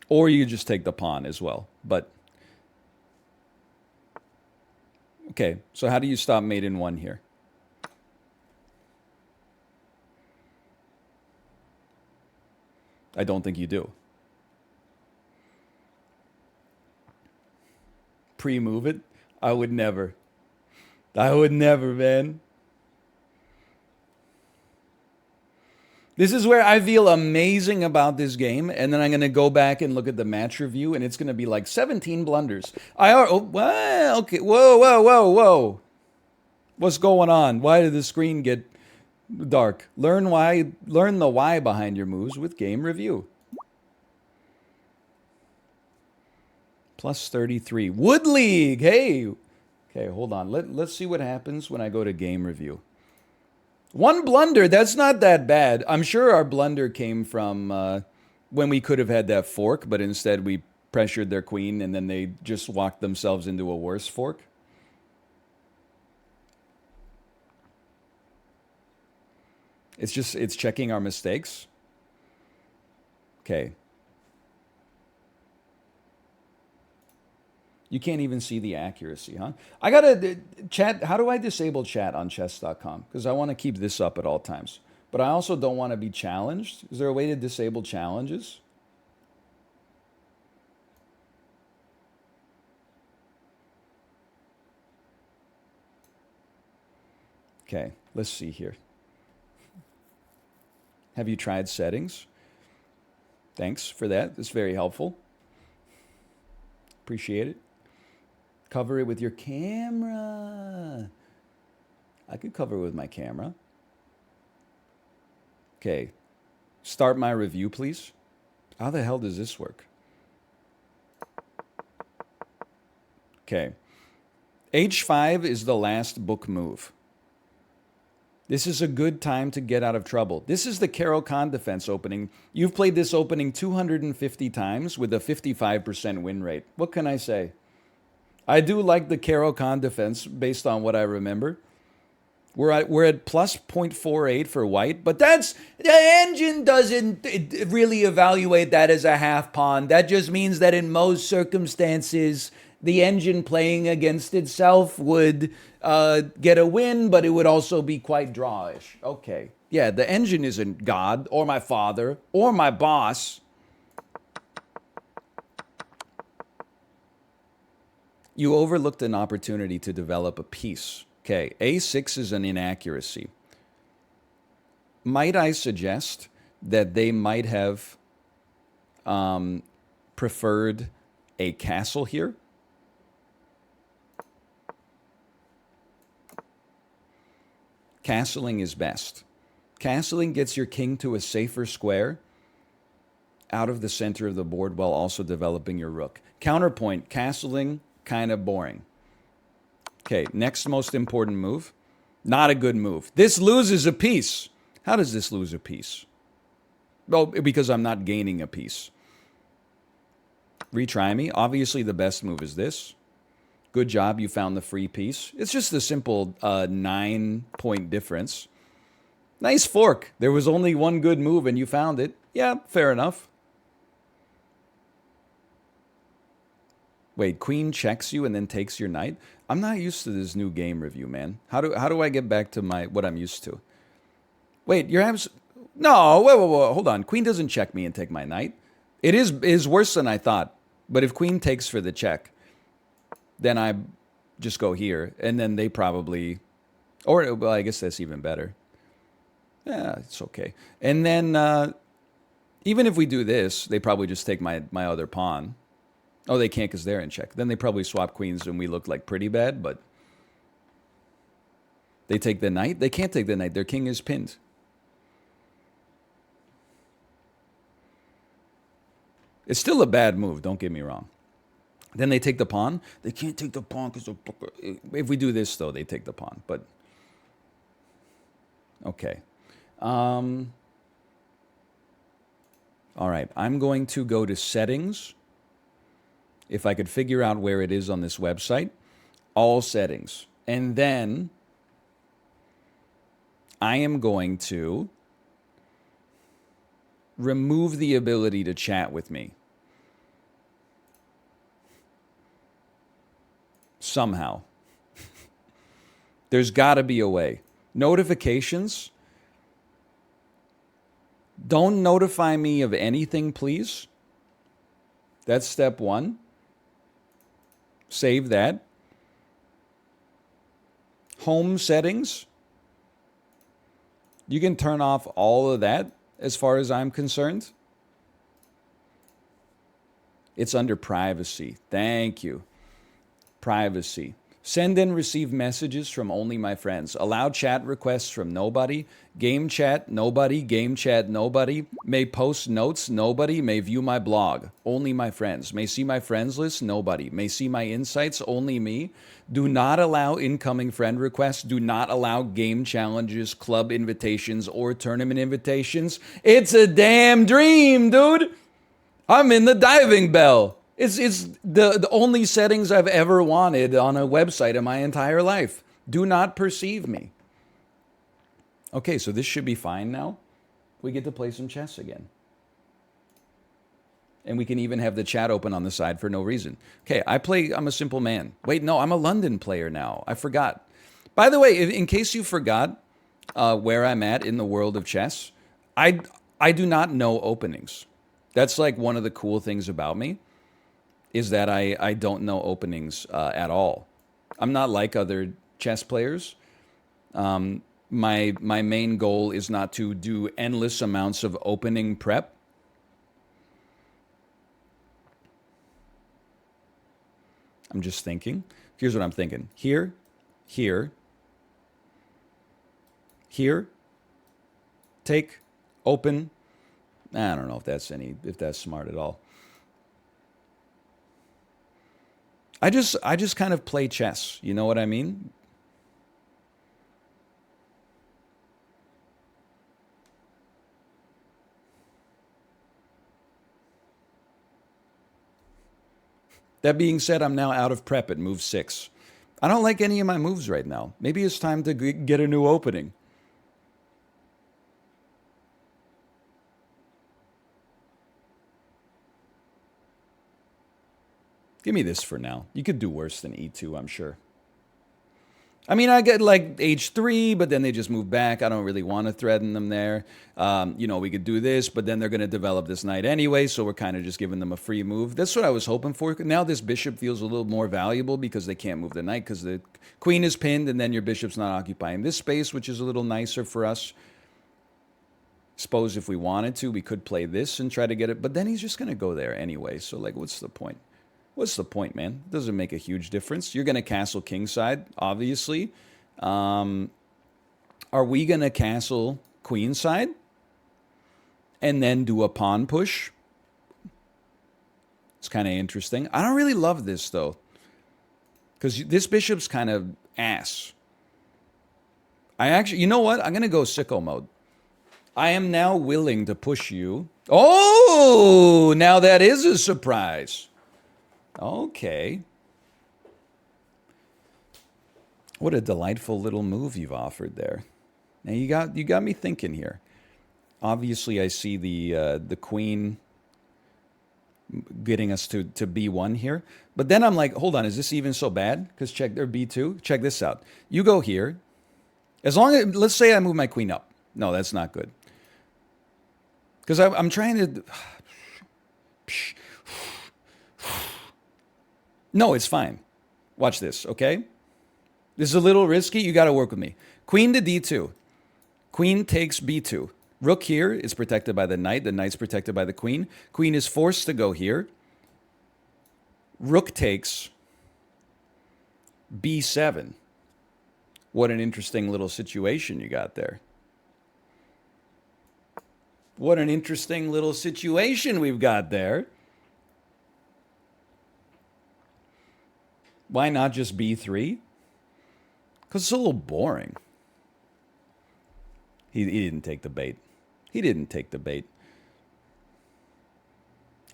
Or you just take the pawn as well. But okay, so how do you stop mate in 1 here? I don't think you do. Pre-move it? I would never. I would never, man. This is where I feel amazing about this game, and then I'm going to go back and look at the match review, and it's going to be like 17 blunders. Okay, whoa. What's going on? Why did the screen get dark? Learn the why behind your moves with game review. Plus 33. Wood League, hey. Okay, hold on. Let's see what happens when I go to game review. 1 blunder, that's not that bad. I'm sure our blunder came from when we could have had that fork, but instead we pressured their queen and then they just walked themselves into a worse fork. It's checking our mistakes. Okay. You can't even see the accuracy, huh? I gotta chat. How do I disable chat on chess.com? Because I want to keep this up at all times. But I also don't want to be challenged. Is there a way to disable challenges? Okay, let's see here. Have you tried settings? Thanks for that. That's very helpful. Appreciate it. Cover it with your camera. I could cover it with my camera. Okay. Start my review, please. How the hell does this work? Okay. H5 is the last book move. This is a good time to get out of trouble. This is the Caro-Kann defense opening. You've played this opening 250 times with a 55% win rate. What can I say? I do like the Caro-Kann defense based on what I remember. We're at plus 0.48 for white, but that's the engine doesn't really evaluate that as a half pawn. That just means that in most circumstances, the engine playing against itself would get a win, but it would also be quite drawish. Okay. Yeah, the engine isn't God or my father or my boss. You overlooked an opportunity to develop a piece. Okay, A6 is an inaccuracy. Might I suggest that they might have preferred a castle here? Castling is best. Castling gets your king to a safer square out of the center of the board while also developing your rook. Counterpoint, castling, kind of boring. Okay, next most important move. Not a good move. This loses a piece. How does this lose a piece? Well, because I'm not gaining a piece. Retry me. Obviously, the best move is this. Good job, you found the free piece. It's just a simple 9-point difference. Nice fork. There was only one good move and you found it. Yeah, fair enough. Wait, queen checks you and then takes your knight? I'm not used to this new game review, man. How do I get back to my what I'm used to? Wait, no, wait, hold on. Queen doesn't check me and take my knight. It is worse than I thought. But if queen takes for the check, then I just go here, and then they probably, or well, I guess that's even better. Yeah, it's okay. And then even if we do this, they probably just take my other pawn. Oh, they can't because they're in check. Then they probably swap queens and we look like pretty bad, but they take the knight. They can't take the knight. Their king is pinned. It's still a bad move, don't get me wrong. Then they take the pawn. They can't take the pawn because if we do this, though, they take the pawn. But, okay. All right, I'm going to go to settings. If I could figure out where it is on this website. All settings. And then I am going to remove the ability to chat with me. Somehow. There's got to be a way. Notifications. Don't notify me of anything, please. That's step one. Save that. Home settings. You can turn off all of that as far as I'm concerned. It's under privacy. Thank you. Privacy. Send and receive messages from only my friends. Allow chat requests from nobody. Game chat, nobody. Game chat, nobody. May post notes, nobody. May view my blog, only my friends. May see my friends list, nobody. May see my insights, only me. Do not allow incoming friend requests. Do not allow game challenges, club invitations, or tournament invitations. It's a damn dream, dude. I'm in the diving bell. It's the only settings I've ever wanted on a website in my entire life. Do not perceive me. Okay, so this should be fine now. We get to play some chess again. And we can even have the chat open on the side for no reason. Okay, I'm a simple man. Wait, no, I'm a London player now. I forgot. By the way, in case you forgot where I'm at in the world of chess, I do not know openings. That's like one of the cool things about me. Is that I don't know openings at all. I'm not like other chess players. My main goal is not to do endless amounts of opening prep. I'm just thinking. Here's what I'm thinking. Here, here, here, take, open. I don't know if that's smart at all. I just kind of play chess. You know what I mean? That being said, I'm now out of prep at move 6. I don't like any of my moves right now. Maybe it's time to get a new opening. Give me this for now. You could do worse than e2, I'm sure. I mean, I get like h3, but then they just move back. I don't really want to threaten them there. We could do this, but then they're going to develop this knight anyway, so we're kind of just giving them a free move. That's what I was hoping for. Now this bishop feels a little more valuable because they can't move the knight because the queen is pinned, and then your bishop's not occupying this space, which is a little nicer for us. Suppose if we wanted to, we could play this and try to get it, but then he's just going to go there anyway, so like, what's the point? What's the point, man? It doesn't make a huge difference. You're going to castle kingside, obviously. Are we going to castle queenside and then do a pawn push? It's kind of interesting. I don't really love this, though, because this bishop's kind of ass. You know what? I'm going to go sicko mode. I am now willing to push you. Oh, now that is a surprise. Okay. What a delightful little move you've offered there. Now you got me thinking here. Obviously, I see the queen getting us to B1 here. But then I'm like, hold on, is this even so bad? Because check, they're B2. Check this out. You go here. As long as, let's say I move my queen up. No, that's not good. Because I'm trying to... No, it's fine. Watch this, okay? This is a little risky. You got to work with me. Queen to D2. Queen takes B2. Rook here is protected by the knight. The knight's protected by the queen. Queen is forced to go here. Rook takes B7. What an interesting little situation you got there. What an interesting little situation we've got there. Why not just B3? Because it's a little boring. He didn't take the bait. He didn't take the bait.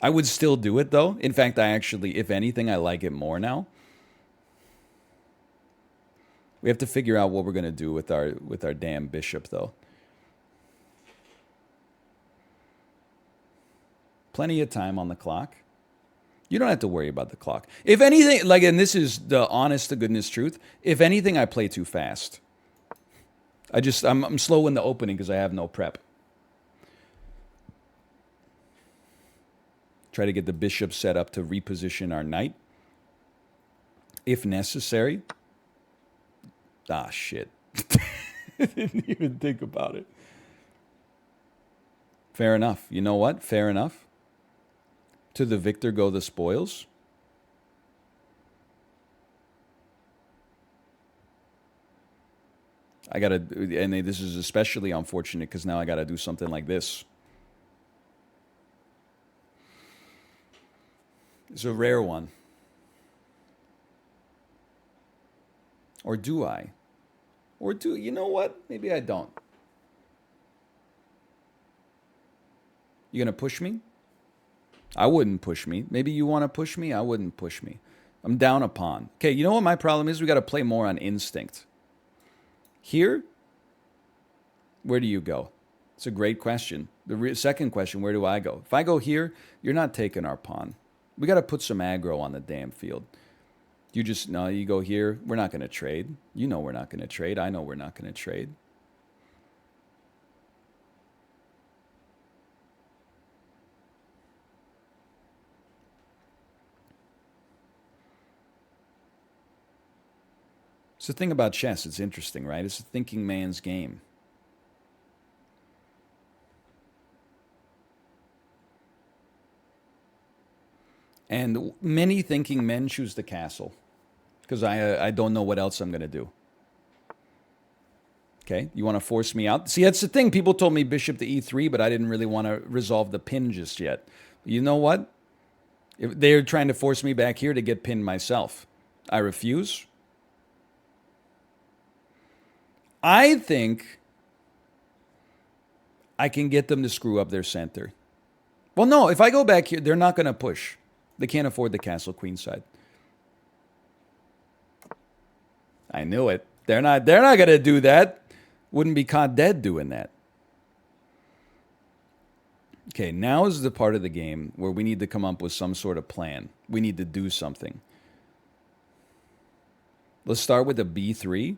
I would still do it, though. In fact, I actually, if anything, I like it more now. We have to figure out what we're going to do with our damn bishop, though. Plenty of time on the clock. You don't have to worry about the clock. If anything, like, and this is the honest to goodness truth, if anything, I play too fast. I'm slow in the opening because I have no prep. Try to get the bishop set up to reposition our knight. If necessary. Ah, shit. I didn't even think about it. Fair enough. You know what? Fair enough. To the victor go the spoils. I gotta, and this is especially unfortunate because now I gotta do something like this. It's a rare one. Or do I? Or do, you know what? Maybe I don't. You gonna push me? I wouldn't push me. Maybe you want to push me? I wouldn't push me. I'm down a pawn. Okay, you know what my problem is? We got to play more on instinct. Here, where do you go? It's a great question. The second question, where do I go? If I go here, you're not taking our pawn. We got to put some aggro on the damn field. You just, no, you go here. We're not going to trade. You know we're not going to trade. I know we're not going to trade. It's the thing about chess. It's interesting, right? It's a thinking man's game. And many thinking men choose the castle because I don't know what else I'm going to do. Okay, you want to force me out? See, that's the thing. People told me bishop to e3, but I didn't really want to resolve the pin just yet. You know what? If they're trying to force me back here to get pinned myself. I refuse. I think I can get them to screw up their center. Well, no, if I go back here, they're not going to push. They can't afford the castle queenside. I knew it. They're not going to do that. Wouldn't be caught dead doing that. Okay, now is the part of the game where we need to come up with some sort of plan. We need to do something. Let's start with a b3.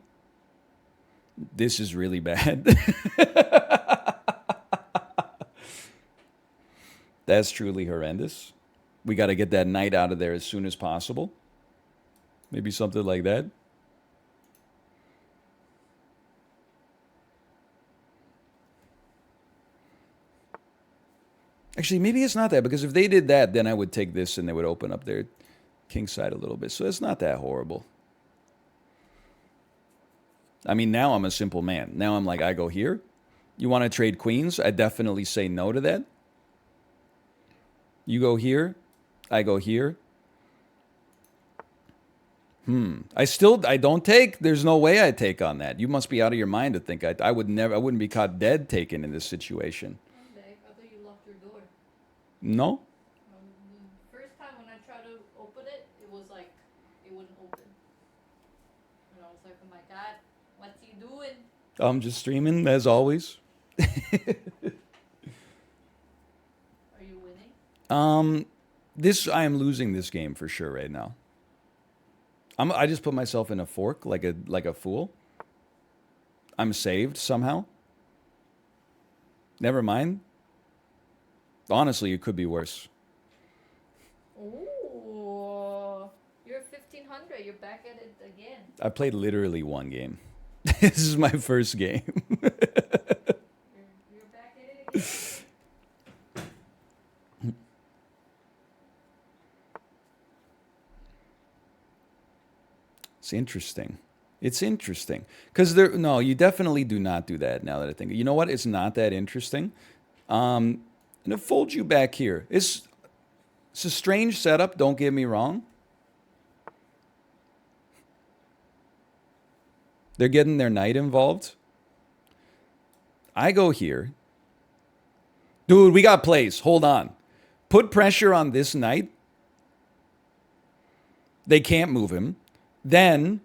This is really bad. That's truly horrendous. We got to get that knight out of there as soon as possible. Maybe something like that. Actually, maybe it's not that, because if they did that, then I would take this and they would open up their king side a little bit. So it's not that horrible. I mean, now I'm a simple man. Now I'm like, I go here. You want to trade queens? I definitely say no to that. You go here. I go here. I don't take. There's no way I take on that. You must be out of your mind to think I wouldn't be caught dead taken in this situation. Monday, I thought you locked your door. No? The first time when I tried to open it, it was like, it wouldn't open. And I was like, oh my god, what's he doing? I'm just streaming, as always. Are you winning? I am losing this game for sure right now. I just put myself in a fork like a fool. I'm saved somehow. Never mind. Honestly, it could be worse. Ooh, you're 1500. You're back at it again. I played literally one game. This is my first game. You're back at it again. It's interesting. It's interesting. Because no, you definitely do not do that now that I think. You know what? It's not that interesting. I'm going to fold you back here. It's a strange setup, don't get me wrong. They're getting their knight involved. I go here. Dude, we got plays. Hold on. Put pressure on this knight. They can't move him. Then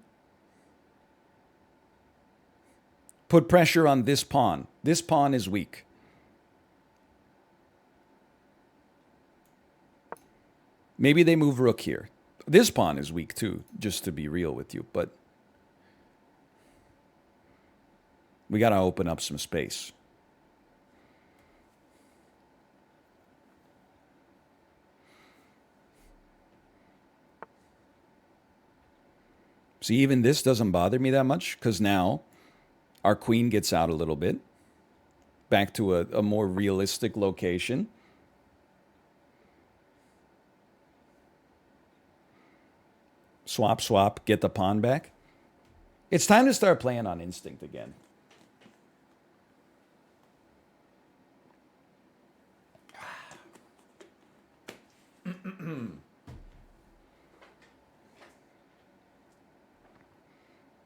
put pressure on this pawn. This pawn is weak. Maybe they move rook here. This pawn is weak too, just to be real with you. But we got to open up some space. See, even this doesn't bother me that much because now our queen gets out a little bit. Back to a more realistic location. Swap, swap, get the pawn back. It's time to start playing on instinct again.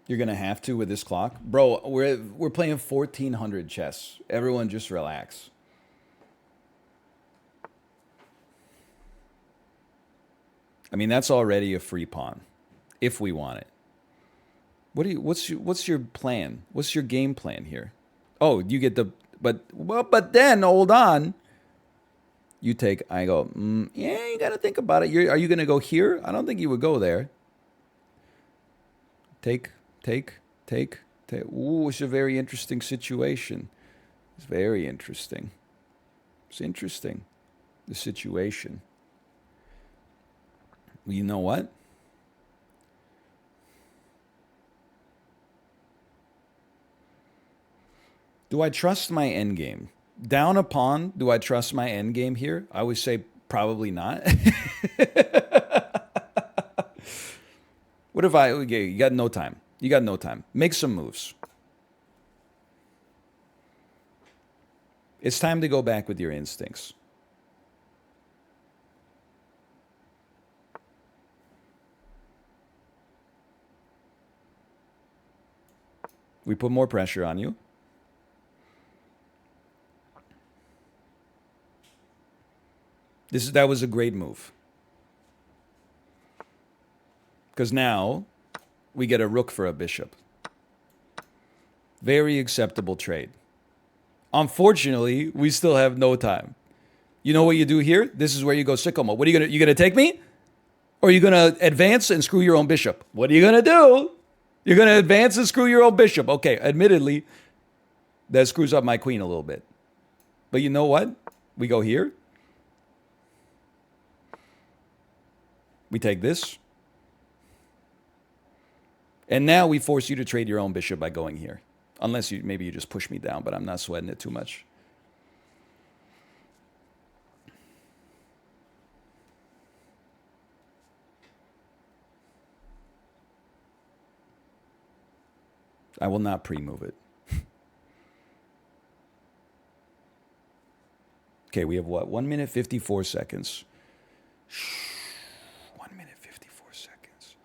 You're gonna have to with this clock, bro. We're playing 1400 chess. Everyone, just relax. I mean, that's already a free pawn, if we want it. What's your plan? What's your game plan here? Oh, you get the but then hold on. You take. I go. Yeah, you gotta think about it. Are you gonna go here? I don't think you would go there. Take. Ooh, it's a very interesting situation. It's very interesting. It's interesting, the situation. Well, you know what? Do I trust my endgame? Down a pawn, do I trust my endgame here? I would say probably not. What if okay, you got no time. You got no time. Make some moves. It's time to go back with your instincts. We put more pressure on you. That was a great move. Because now we get a rook for a bishop. Very acceptable trade. Unfortunately, we still have no time. You know what you do here? This is where you go sicko mode. What are you gonna take me? Or are you gonna advance and screw your own bishop? What are you gonna do? You're gonna advance and screw your own bishop. Okay, admittedly, that screws up my queen a little bit. But you know what? We go here. We take this. And now we force you to trade your own bishop by going here. Unless maybe you just push me down, but I'm not sweating it too much. I will not pre-move it. Okay, we have what? 1 minute 54 seconds. 1 minute 54 seconds.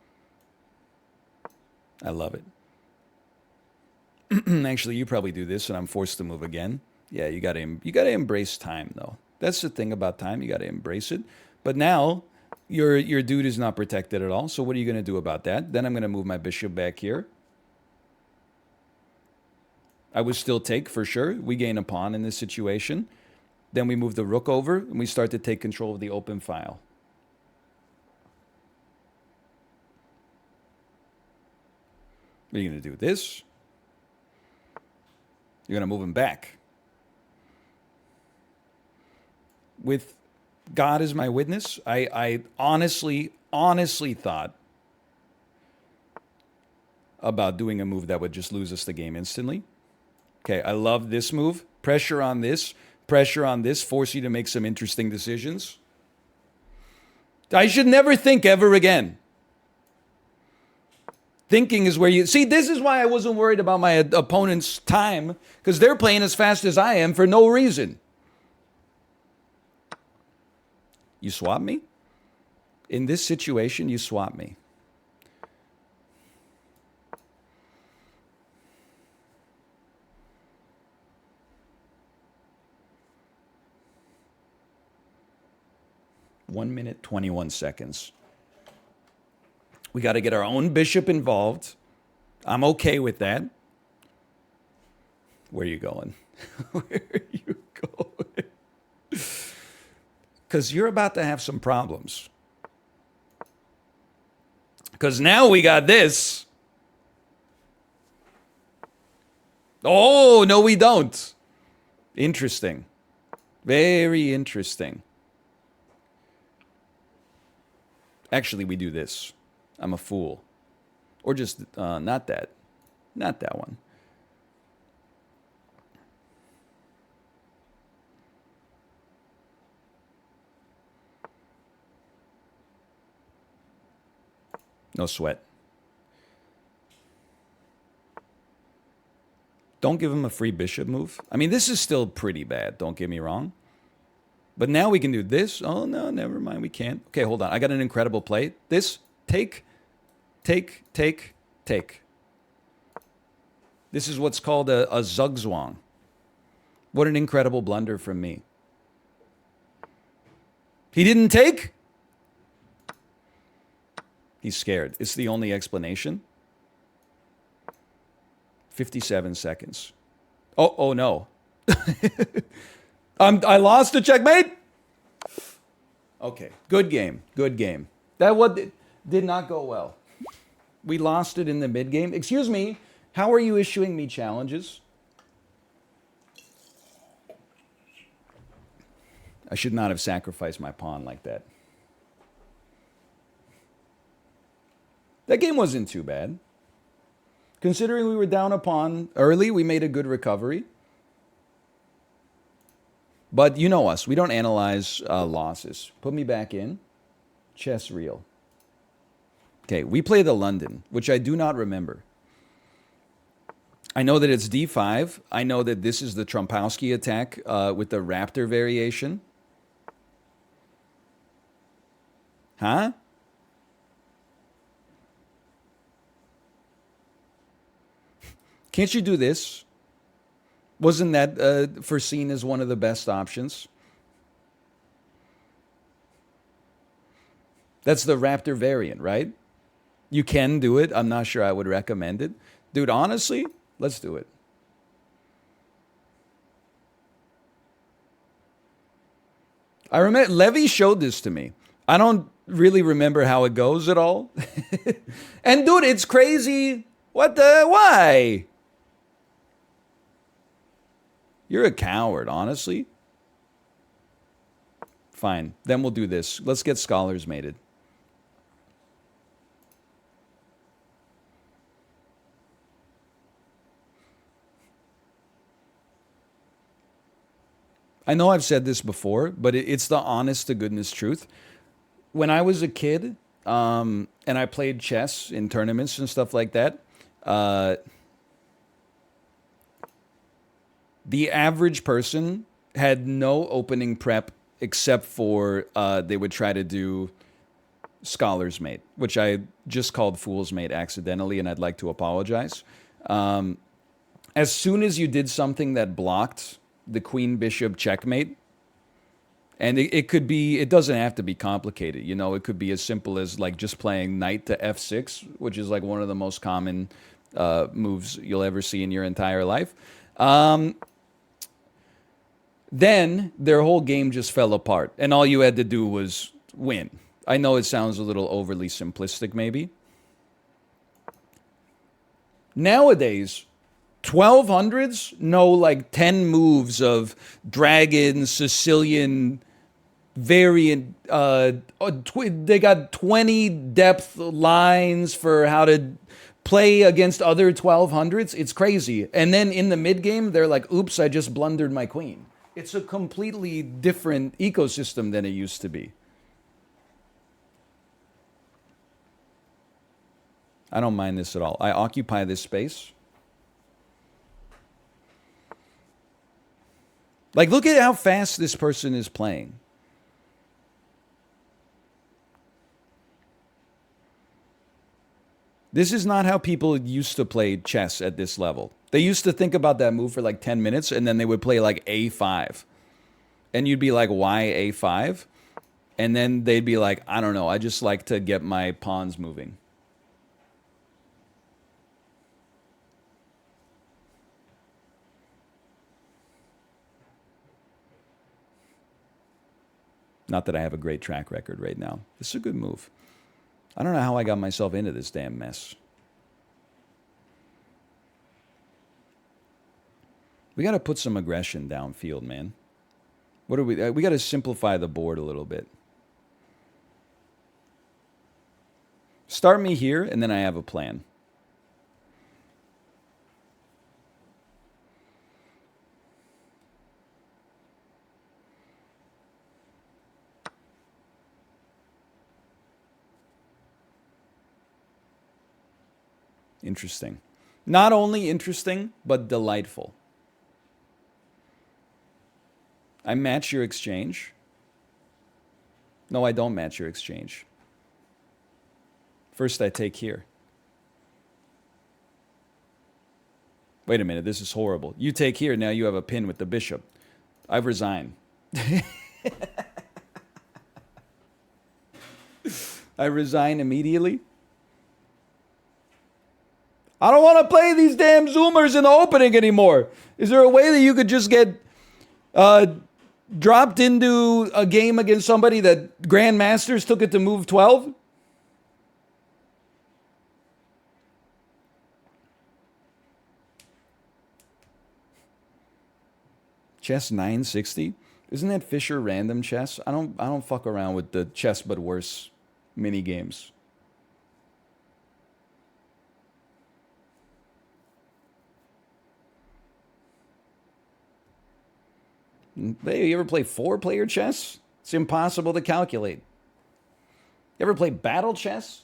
I love it. Actually, you probably do this, and I'm forced to move again. Yeah, you gotta embrace time, though. That's the thing about time. You gotta embrace it. But now your dude is not protected at all. So what are you gonna do about that? Then I'm gonna move my bishop back here. I would still take for sure. We gain a pawn in this situation. Then we move the rook over, and we start to take control of the open file. Are you going to do this? You're going to move him back. With God as my witness, I honestly thought about doing a move that would just lose us the game instantly. Okay, I love this move. Pressure on this, force you to make some interesting decisions. I should never think ever again. Thinking is where you... See, this is why I wasn't worried about my opponent's time, because they're playing as fast as I am for no reason. You swap me? In this situation, you swap me. One minute, 21 seconds. We got to get our own bishop involved. I'm okay with that. Where are you going? Where are you going? Because you're about to have some problems. Because now we got this. Oh, no, we don't. Interesting. Very interesting. Actually, we do this. I'm a fool. Or just not that. Not that one. No sweat. Don't give him a free bishop move. I mean, this is still pretty bad, don't get me wrong. But now we can do this. Oh, no, never mind, we can't. Okay, hold on. I got an incredible play. This, take. This is what's called a zugzwang. What an incredible blunder from me. He didn't take? He's scared. It's the only explanation. 57 seconds. Oh no. I lost the checkmate? Okay, good game. That one did not go well. We lost it in the mid game. Excuse me, how are you issuing me challenges? I should not have sacrificed my pawn like that. That game wasn't too bad. Considering we were down a pawn early, we made a good recovery. But you know us, we don't analyze losses. Put me back in. Chess reel. Okay, we play the London, which I do not remember. I know that it's d5. I know that this is the Trompowsky attack with the Raptor variation. Huh? Can't you do this? Wasn't that foreseen as one of the best options? That's the Raptor variant, right? You can do it. I'm not sure I would recommend it. Dude, honestly, let's do it. I remember Levy showed this to me. I don't really remember how it goes at all. And dude, it's crazy. Why? You're a coward, honestly. Fine. Then we'll do this. Let's get scholars mated. I know I've said this before, but it's the honest to goodness truth. When I was a kid, and I played chess in tournaments and stuff like that, the average person had no opening prep except for they would try to do Scholar's Mate, which I just called Fool's Mate accidentally, and I'd like to apologize. As soon as you did something that blocked the Queen Bishop checkmate, and it could be, it doesn't have to be complicated, you know, it could be as simple as like just playing Knight to F6, which is like one of the most common moves you'll ever see in your entire life. Then their whole game just fell apart, and all you had to do was win. I know it sounds a little overly simplistic, maybe. Nowadays, 1200s know like 10 moves of dragon, Sicilian variant. They got 20 depth lines for how to play against other 1200s. It's crazy. And then in the mid game, they're like, oops, I just blundered my queen. It's a completely different ecosystem than it used to be. I don't mind this at all. I occupy this space. Like, look at how fast this person is playing. This is not how people used to play chess at this level. They used to think about that move for like 10 minutes, and then they would play like A5. And you'd be like, why A5? And then they'd be like, I don't know, I just like to get my pawns moving. Not that I have a great track record right now. This is a good move. I don't know how I got myself into this damn mess. We got to put some aggression downfield, man. What are we? We got to simplify the board a little bit. Start me here, and then I have a plan. Interesting. Not only interesting, but delightful. I match your exchange. No, I don't match your exchange. First, I take here. Wait a minute, this is horrible. You take here, now you have a pin with the bishop. I've resigned. I resign immediately. I don't want to play these damn Zoomers in the opening anymore. Is there a way that you could just get dropped into a game against somebody that Grandmasters took it to move 12? Chess 960? Isn't that Fisher random chess? I don't fuck around with the chess but worse mini games. Hey, you ever play 4-player chess? It's impossible to calculate. You ever play battle chess?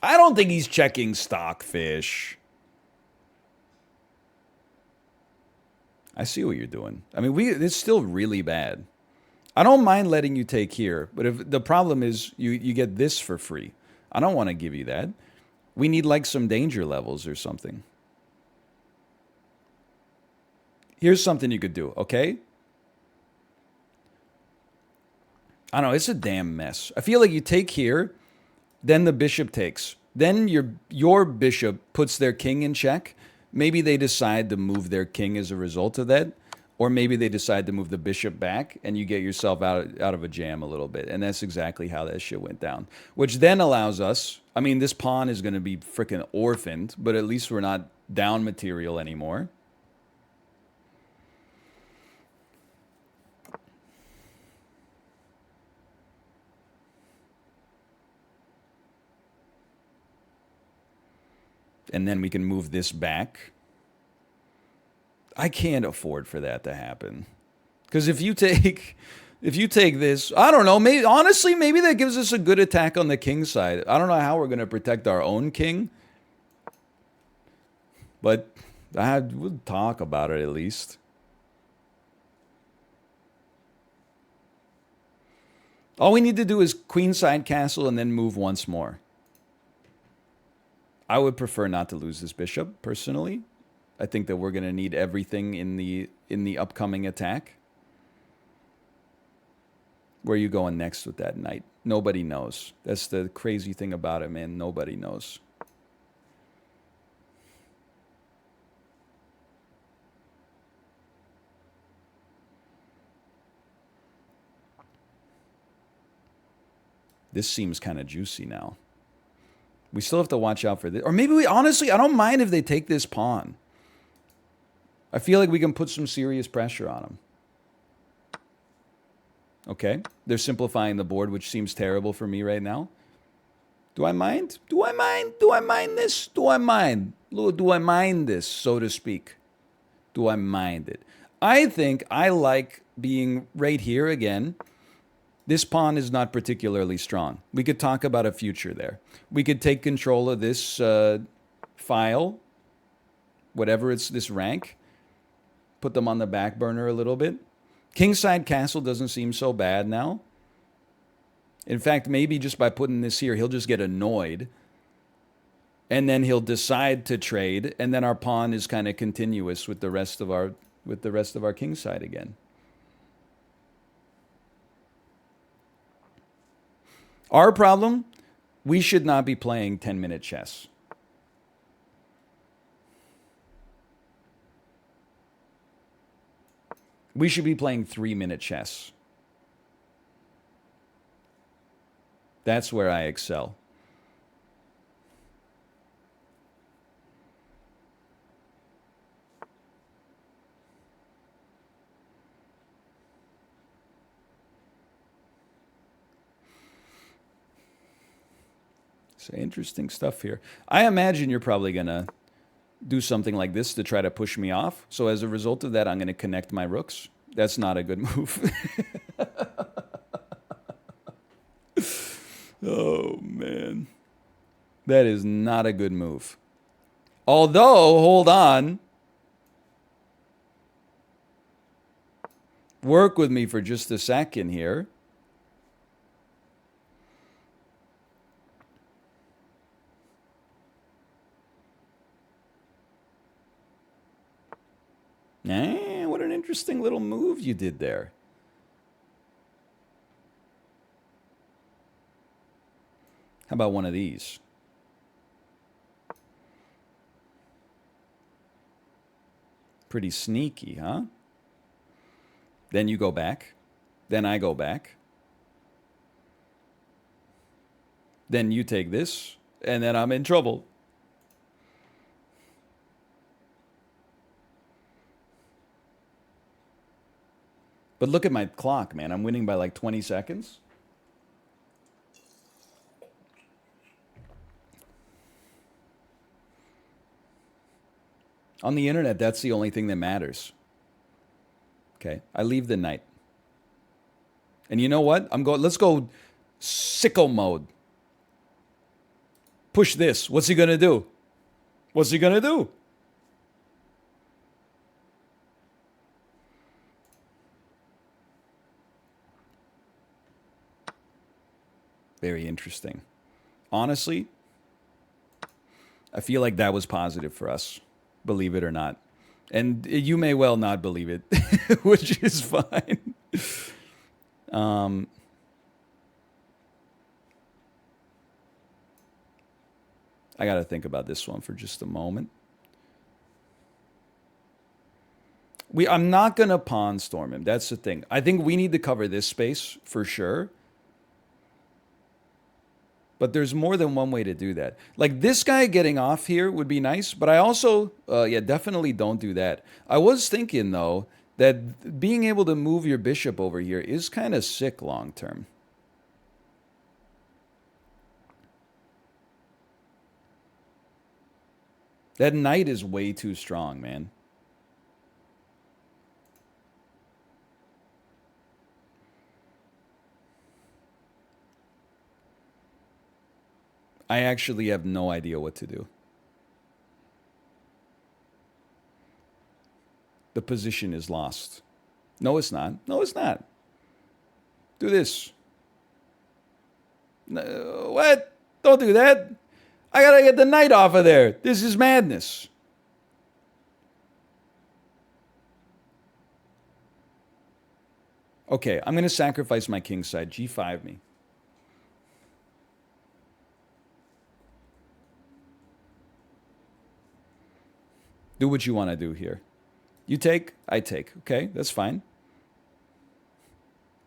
I don't think he's checking Stockfish. I see what you're doing. I mean, it's still really bad. I don't mind letting you take here, but if the problem is you get this for free. I don't want to give you that. We need like some danger levels or something. Here's something you could do, okay? I don't know, it's a damn mess. I feel like you take here, then the bishop takes. Then your bishop puts their king in check. Maybe they decide to move their king as a result of that. Or maybe they decide to move the bishop back and you get yourself out of a jam a little bit. And that's exactly how that shit went down. Which then allows us, I mean, this pawn is going to be freaking orphaned, but at least we're not down material anymore. And then we can move this back. I can't afford for that to happen. Because if you take this, I don't know, maybe honestly, maybe that gives us a good attack on the king side. I don't know how we're going to protect our own king. But we'll talk about it at least. All we need to do is queenside castle and then move once more. I would prefer not to lose this bishop, personally. I think that we're going to need everything in the upcoming attack. Where are you going next with that knight? Nobody knows. That's the crazy thing about it, man. Nobody knows. This seems kind of juicy now. We still have to watch out for this. Or maybe we, honestly, I don't mind if they take this pawn. I feel like we can put some serious pressure on them. Okay, they're simplifying the board, which seems terrible for me right now. Do I mind? Do I mind? Do I mind this? Do I mind? Do I mind this, so to speak? Do I mind it? I think I like being right here again. This pawn is not particularly strong. We could talk about a future there. We could take control of this file, whatever it's this rank, put them on the back burner a little bit. Kingside Castle doesn't seem so bad now. In fact, maybe just by putting this here, he'll just get annoyed. And then he'll decide to trade, and then our pawn is kind of continuous with the rest of our kingside again. Our problem, we should not be playing 10-minute chess. We should be playing 3-minute chess. That's where I excel. So interesting stuff here. I imagine you're probably going to do something like this to try to push me off. So as a result of that, I'm going to connect my rooks. That's not a good move. Oh, man. That is not a good move. Although, hold on. Work with me for just a second here. What an interesting little move you did there. How about one of these? Pretty sneaky, huh? Then you go back. Then I go back. Then you take this. And then I'm in trouble. But look at my clock, man. I'm winning by like 20 seconds. On the internet, that's the only thing that matters. Okay, I leave the knight. And you know what? Let's go sicko mode. Push this. What's he gonna do? What's he gonna do? Very interesting. Honestly, I feel like that was positive for us, believe it or not. And you may well not believe it, which is fine. I got to think about this one for just a moment. I'm not going to pawn storm him. That's the thing. I think we need to cover this space for sure. But there's more than one way to do that. Like this guy getting off here would be nice, but I also, definitely don't do that. I was thinking, though, that being able to move your bishop over here is kind of sick long term. That knight is way too strong, man. I actually have no idea what to do. The position is lost. No, it's not. No, it's not. Do this. No, what? Don't do that. I gotta get the knight off of there. This is madness. Okay, I'm gonna sacrifice my king side. G5 me. Do what you want to do here. You take, I take. Okay, that's fine.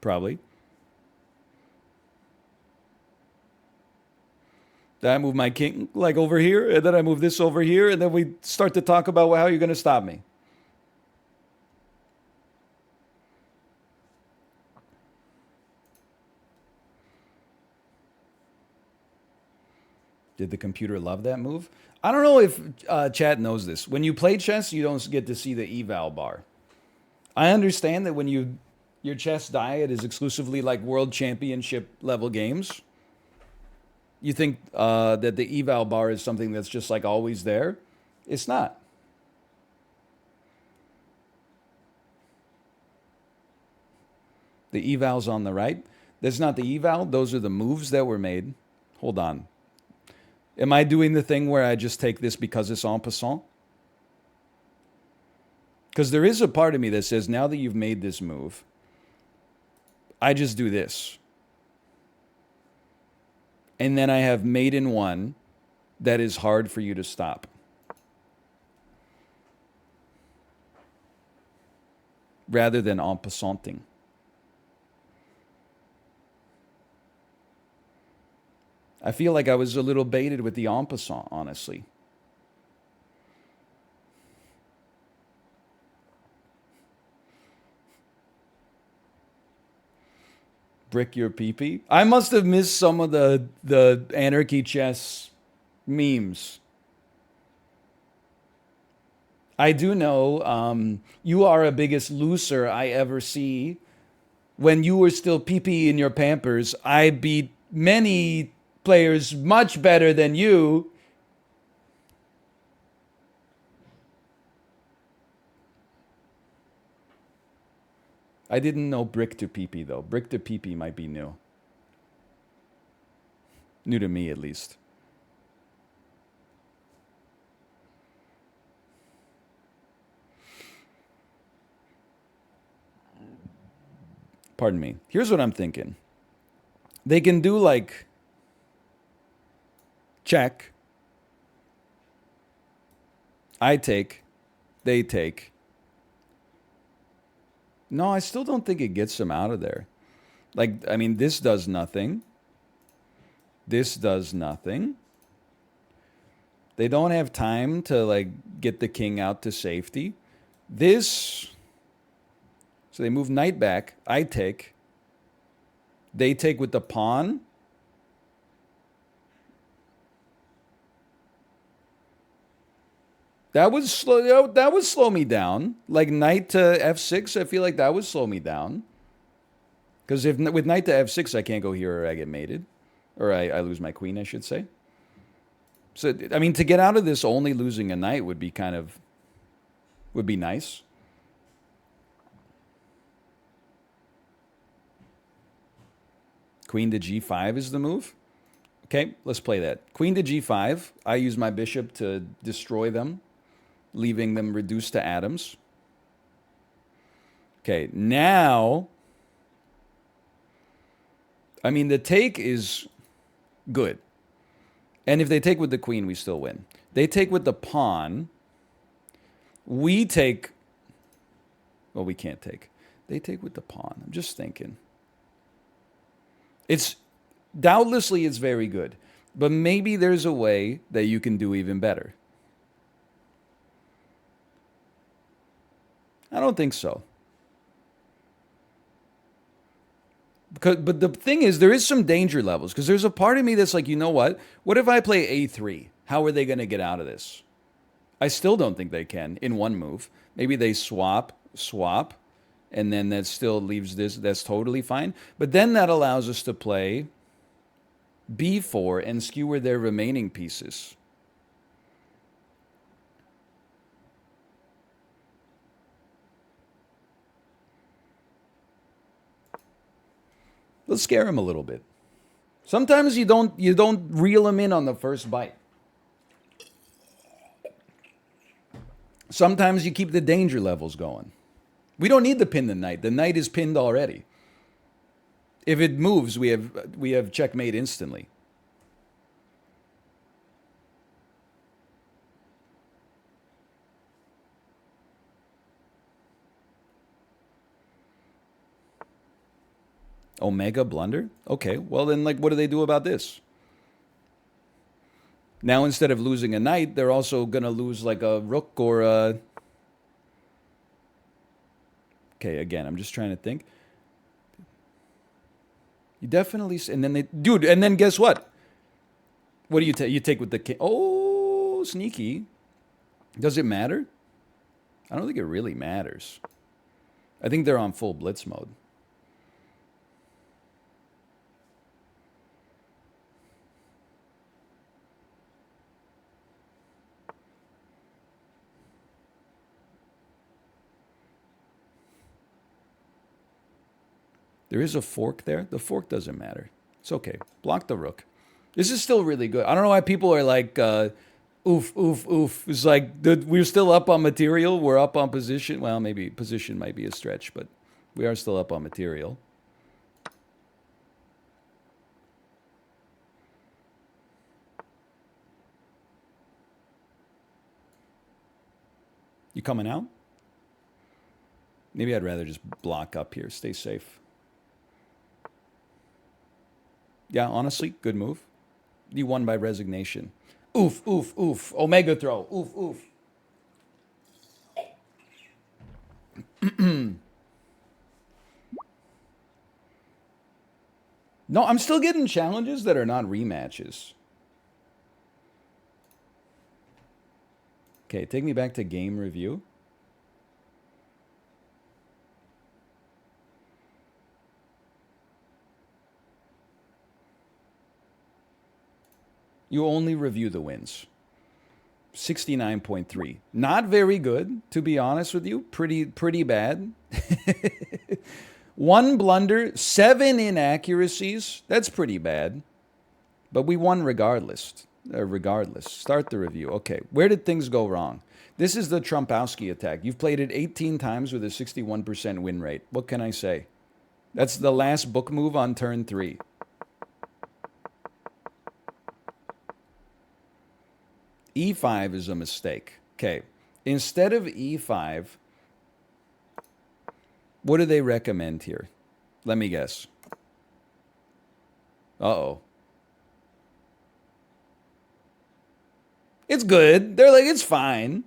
Probably. Then I move my king like over here, and then I move this over here, and then we start to talk about how you're going to stop me. Did the computer love that move? I don't know if chat knows this. When you play chess, you don't get to see the eval bar. I understand that when your chess diet is exclusively like world championship level games, you think that the eval bar is something that's just like always there. It's not. The eval's on the right. That's not the eval. Those are the moves that were made. Hold on. Am I doing the thing where I just take this because it's en passant? Because there is a part of me that says, now that you've made this move, I just do this. And then I have mate in one that is hard for you to stop. Rather than en passanting. I feel like I was a little baited with the en passant, honestly. Brick your pee-pee? I must have missed some of the anarchy chess memes. I do know you are a biggest loser I ever see. When you were still pee-pee in your Pampers, I beat many players much better than you. I didn't know brick to pee-pee though. Brick to pee-pee might be new. New to me at least. Pardon me. Here's what I'm thinking. They can do like check. I take. They take. No, I still don't think it gets them out of there. Like, I mean, this does nothing. This does nothing. They don't have time to, like, get the king out to safety. This... So they move knight back. I take. They take with the pawn. That would slow me down. Like knight to f6, I feel like that would slow me down. Because if with knight to f6, I can't go here or I get mated. Or I lose my queen, I should say. So, I mean, to get out of this only losing a knight would be would be nice. Queen to g5 is the move. Okay, let's play that. Queen to g5. I use my bishop to destroy them, leaving them reduced to atoms. Okay, now, I mean, the take is good. And if they take with the queen, we still win. They take with the pawn. We take, well, we can't take. They take with the pawn. I'm just thinking. It's, doubtlessly it's very good. But maybe there's a way that you can do even better. I don't think so. But the thing is, there is some danger levels. Because there's a part of me that's like, you know what? What if I play a3? How are they going to get out of this? I still don't think they can in one move. Maybe they swap, and then that still leaves this. That's totally fine. But then that allows us to play b4 and skewer their remaining pieces. Let's scare him a little bit. Sometimes you don't reel him in on the first bite. Sometimes you keep the danger levels going. We don't need to pin the knight. The knight is pinned already. If it moves, we have checkmate instantly. Omega blunder? Okay, well then, like, what do they do about this? Now instead of losing a knight, they're also gonna lose like a rook or a. Okay, again, I'm just trying to think. You definitely, and then they, dude, and then guess what? What do you take? You take with the king. Oh, sneaky. Does it matter? I don't think it really matters. I think they're on full blitz mode. There is a fork there. The fork doesn't matter. It's okay. Block the rook. This is still really good. I don't know why people are like, oof, oof, oof. It's like we're still up on material. We're up on position. Well, maybe position might be a stretch, but we are still up on material. You coming out? Maybe I'd rather just block up here. Stay safe. Yeah, honestly, good move. You won by resignation. Oof, oof, oof. Omega throw. Oof, oof. No, I'm still getting challenges that are not rematches. Okay, take me back to game review. You only review the wins. 69.3. Not very good, to be honest with you. Pretty bad. 1 blunder, 7 inaccuracies. That's pretty bad. But we won regardless. Regardless. Start the review. Okay, where did things go wrong? This is the Trumpowski attack. You've played it 18 times with a 61% win rate. What can I say? That's the last book move on turn 3. E5 is a mistake. Okay. Instead of E5, what do they recommend here? Let me guess. Uh-oh. It's good. They're like, it's fine.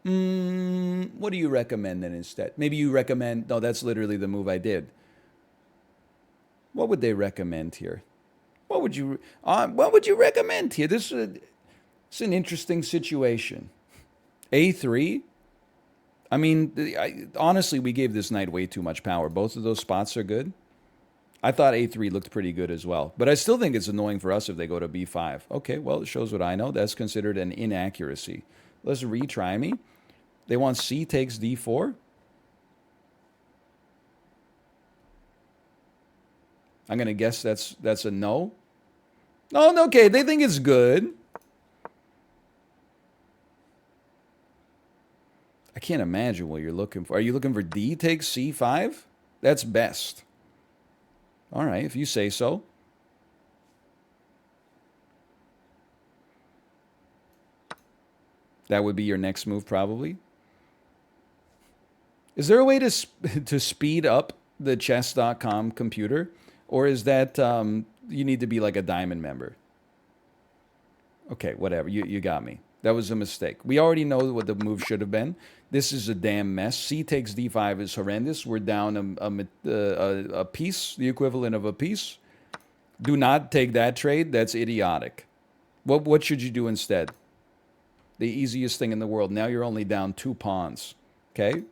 What do you recommend then instead? Maybe you recommend, no, that's literally the move I did. What would they recommend here? What would you recommend here? This is it's an interesting situation. A3? I mean, honestly, we gave this knight way too much power. Both of those spots are good. I thought A3 looked pretty good as well. But I still think it's annoying for us if they go to B5. Okay, well, it shows what I know. That's considered an inaccuracy. Let's retry me. They want C takes D4. I'm going to guess that's a no. No, okay, they think it's good. I can't imagine what you're looking for. Are you looking for D takes C5? That's best. All right, if you say so. That would be your next move, probably. Is there a way to speed up the chess.com computer? Or is that you need to be like a diamond member? Okay, whatever. You got me. That was a mistake. We already know what the move should have been. This is a damn mess. C takes D5 is horrendous. We're down a piece, the equivalent of a piece. Do not take that trade. That's idiotic. What should you do instead? The easiest thing in the world. Now you're only down 2 pawns. Okay?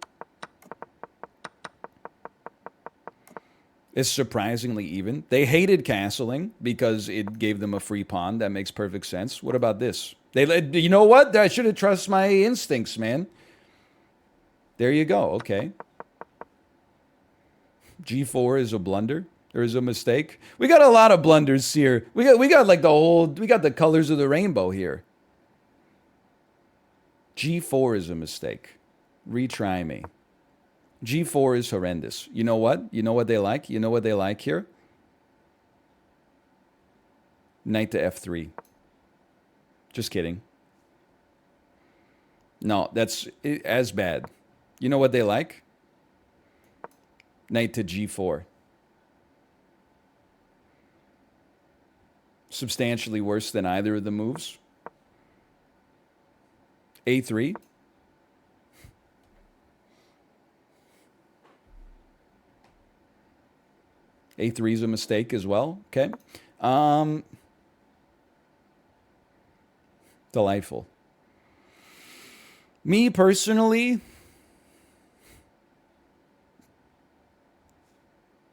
It's surprisingly even. They hated castling because it gave them a free pawn. That makes perfect sense. What about this? You know what? I should have trusted my instincts, man. There you go. Okay. G4 is a blunder. There is a mistake. We got a lot of blunders here. We got like we got the colors of the rainbow here. G4 is a mistake. Retry me. G4 is horrendous. You know what? You know what they like? You know what they like here? Knight to F3. Just kidding. No, that's as bad. You know what they like? Knight to G4. substantially worse than either of the moves. A3. A3 is a mistake as well. Okay. Delightful. Me personally,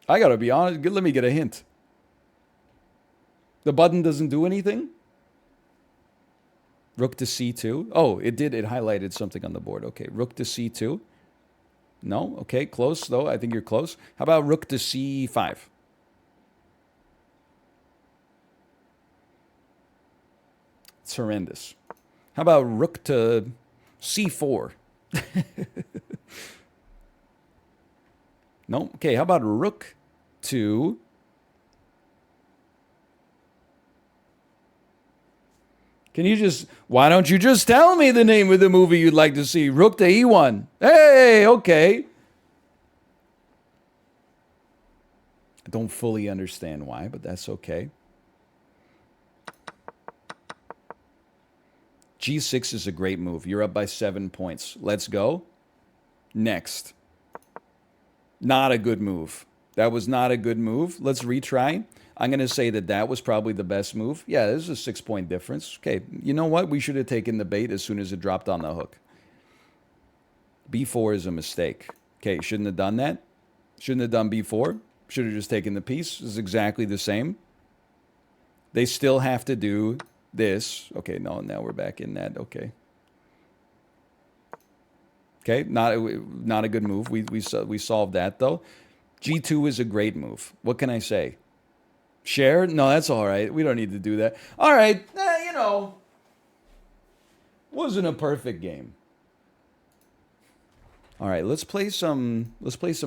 I gotta be honest. Let me get a hint. The button doesn't do anything? Rook to c2. Oh, it did. It highlighted something on the board. Okay, rook to c2. No? Okay, close though. I think you're close. How about rook to c5? It's horrendous. How about rook to c4? No? Okay, how about rook to... Can you just... Why don't you just tell me the name of the movie you'd like to see? Rook to e1. Hey, okay. I don't fully understand why, but that's okay. G6 is a great move. You're up by 7 points. Let's go. Next. Not a good move. That was not a good move. Let's retry. I'm going to say that that was probably the best move. Yeah, there's a 6-point difference. Okay, you know what? We should have taken the bait as soon as it dropped on the hook. B4 is a mistake. Okay, shouldn't have done that. Shouldn't have done B4. Should have just taken the piece. It's exactly the same. They still have to do this. Okay, no, now we're back in that. Okay. Okay, not a good move. We solved that, though. G2 is a great move. What can I say? Share? No, that's all right. We don't need to do that. All right, you know, wasn't a perfect game. All right, let's play some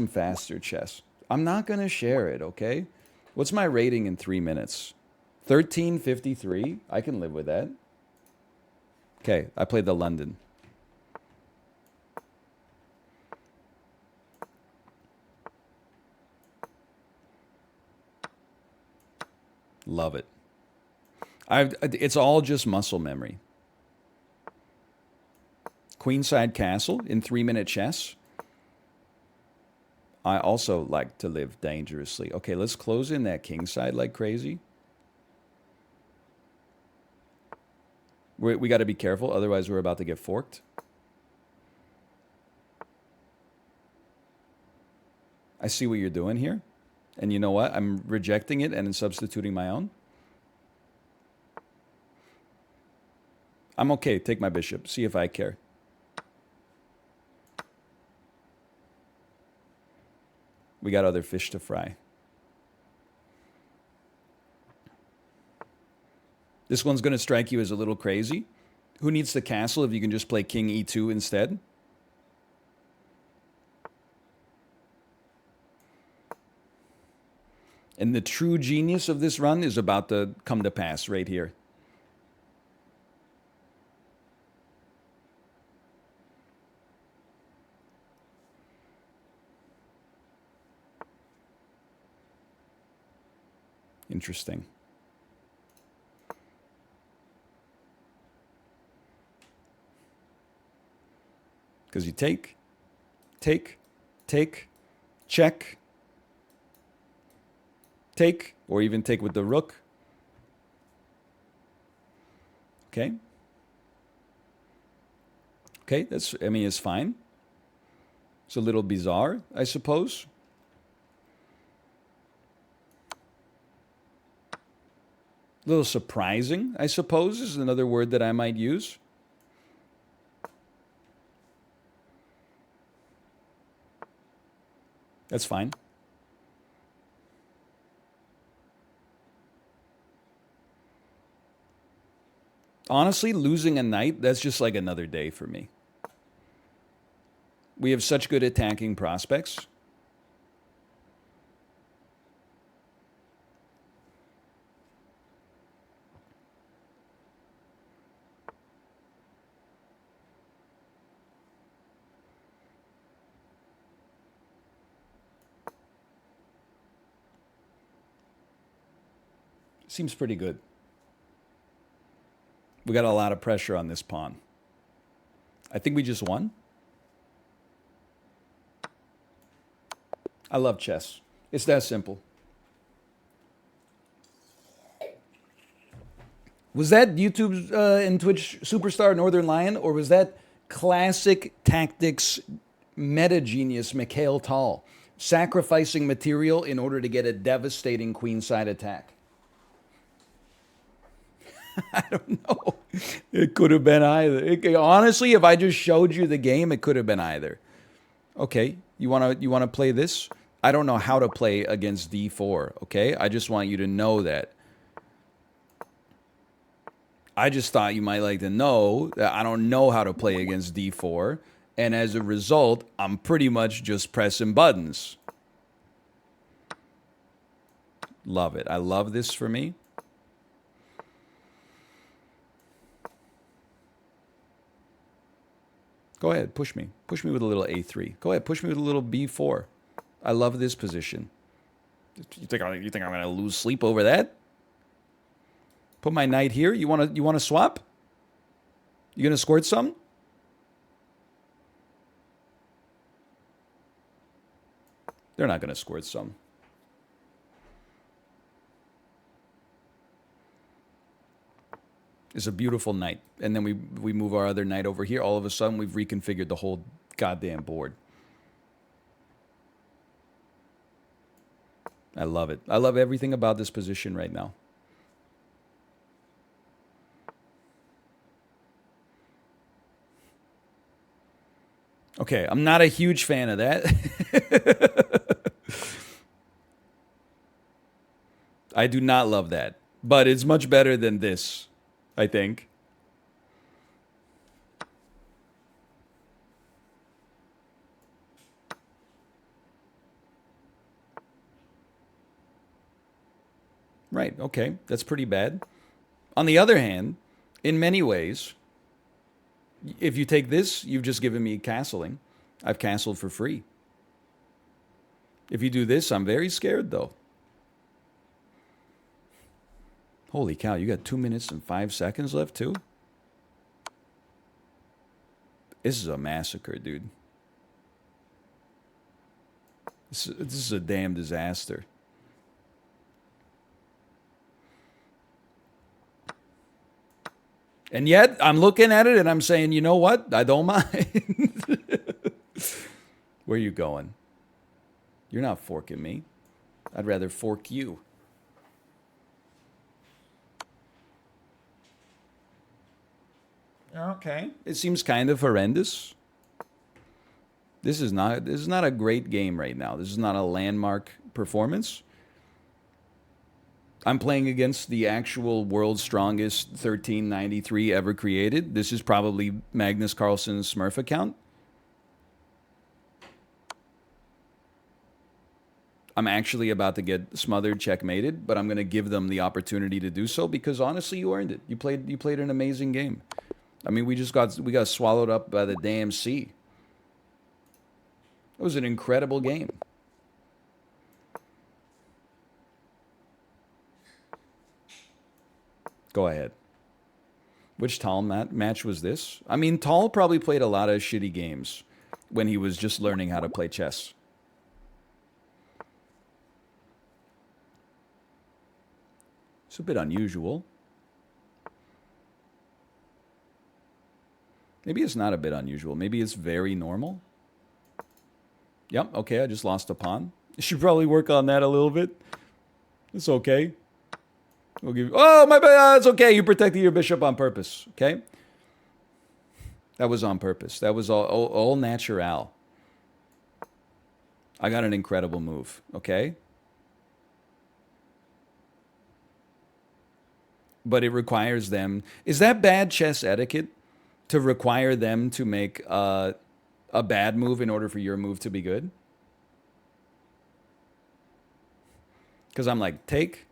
faster chess. I'm not going to share it, okay? What's my rating in 3 minutes? 1353. I can live with that. Okay, I played the London. Love it. It's all just muscle memory. Queenside castle in 3-minute chess. I also like to live dangerously. Okay, let's close in that kingside like crazy. We got to be careful, otherwise we're about to get forked. I see what you're doing here. And you know what? I'm rejecting it and substituting my own. I'm okay. Take my bishop. See if I care. We got other fish to fry. This one's going to strike you as a little crazy. Who needs the castle if you can just play king e2 instead? And the true genius of this run is about to come to pass right here. Interesting. Because you take, check, take, or even take with the rook. Okay. Okay, that's, I mean, it's fine. It's a little bizarre, I suppose. A little surprising, I suppose, is another word that I might use. That's fine. Honestly, losing a knight, that's just like another day for me. We have such good attacking prospects. Seems pretty good. We got a lot of pressure on this pawn. I think we just won. I love chess. It's that simple. Was that YouTube and Twitch superstar Northern Lion, or was that classic tactics meta genius Mikhail Tal sacrificing material in order to get a devastating queenside attack? I don't know. It could have been either. Honestly, if I just showed you the game, it could have been either. Okay, you wanna play this? I don't know how to play against d4. Okay, I just want you to know that. I just thought you might like to know that I don't know how to play against d4, and as a result, I'm pretty much just pressing buttons. Love it. I love this for me. Go ahead, push me. Push me with a little a3. Go ahead, push me with a little b4. I love this position. You think I'm going to lose sleep over that? Put my knight here. You want to swap? You going to squirt some? They're not going to squirt some. It's a beautiful knight. And then we move our other knight over here. All of a sudden, we've reconfigured the whole goddamn board. I love it. I love everything about this position right now. Okay, I'm not a huge fan of that. I do not love that. But it's much better than this, I think. Right, okay, that's pretty bad. On the other hand, in many ways, if you take this, you've just given me castling. I've castled for free. If you do this, I'm very scared, though. Holy cow, you got 2 minutes and 5 seconds left, too? This is a massacre, dude. This is a damn disaster. And yet, I'm looking at it and I'm saying, you know what? I don't mind. Where are you going? You're not forking me. I'd rather fork you. Okay. It seems kind of horrendous. This is not a great game right now. This is not a landmark performance. I'm playing against the actual world's strongest 1393 ever created. This is probably Magnus Carlsen's Smurf account. I'm actually about to get smothered, checkmated, but I'm going to give them the opportunity to do so because honestly, you earned it. You played an amazing game. I mean, we got swallowed up by the damn sea. It was an incredible game. Go ahead. Which Tal match was this? I mean, Tal probably played a lot of shitty games when he was just learning how to play chess. It's a bit unusual. Maybe it's not a bit unusual. Maybe it's very normal. Yep, okay, I just lost a pawn. I should probably work on that a little bit. It's okay. We'll give. Oh, my bad. It's okay. You protected your bishop on purpose. Okay. That was on purpose. That was all natural. I got an incredible move. Okay. But it requires them. Is that bad chess etiquette to require them to make a bad move in order for your move to be good? Because I'm like, take.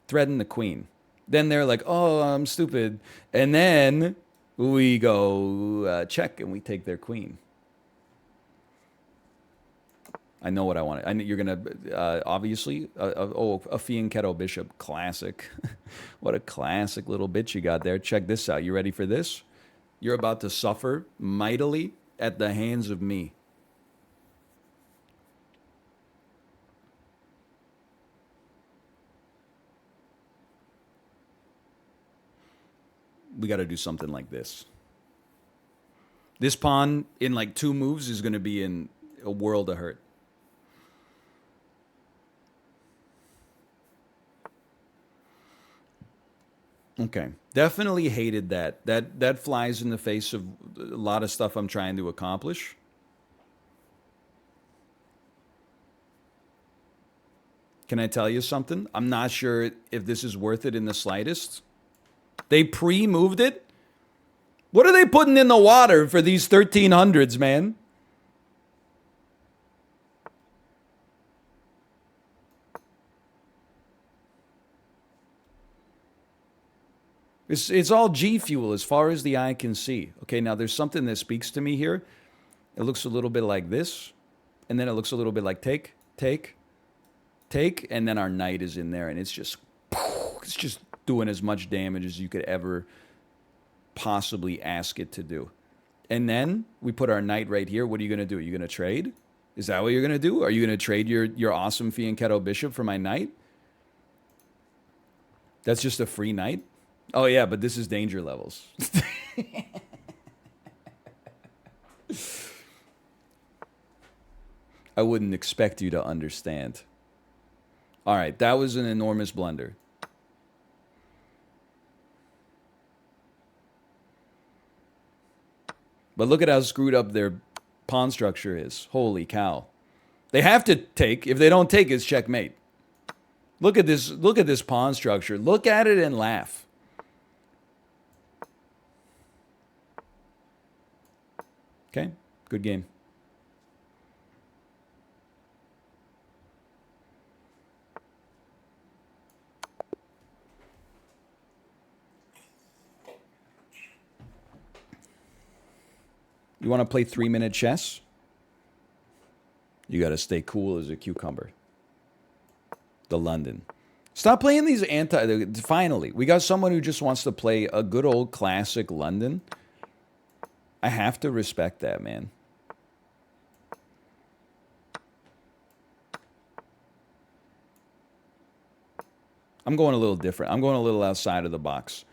Threaten the queen. Then they're like, oh, I'm stupid. And then we go check and we take their queen. I know what I want. I know you're gonna obviously. A Fianchetto Bishop, classic. What a classic little bit you got there. Check this out. You ready for this? You're about to suffer mightily at the hands of me. We got to do something like this. This pawn in like 2 moves is going to be in a world of hurt. Okay. Definitely hated that. That flies in the face of a lot of stuff I'm trying to accomplish. Can I tell you something? I'm not sure if this is worth it in the slightest. They pre-moved it? What are they putting in the water for these 1300s, man? It's all G Fuel as far as the eye can see. Okay, now there's something that speaks to me here. It looks a little bit like this, and then it looks a little bit like take, and then our knight is in there, and it's just doing as much damage as you could ever possibly ask it to do. And then we put our knight right here. What are you going to do? Are you going to trade? Is that what you're going to do? Are you going to trade your awesome Fianchetto Bishop for my knight? That's just a free knight? Oh, yeah, but this is danger levels. I wouldn't expect you to understand. All right, that was an enormous blunder. But look at how screwed up their pawn structure is. Holy cow. They have to take. If they don't take, it's checkmate. Look at this pawn structure. Look at it and laugh. Okay, good game. You want to play 3-minute chess? You got to stay cool as a cucumber. The London. Stop playing these Finally, we got someone who just wants to play a good old classic London. I have to respect that, man. I'm going a little different. I'm going a little outside of the box.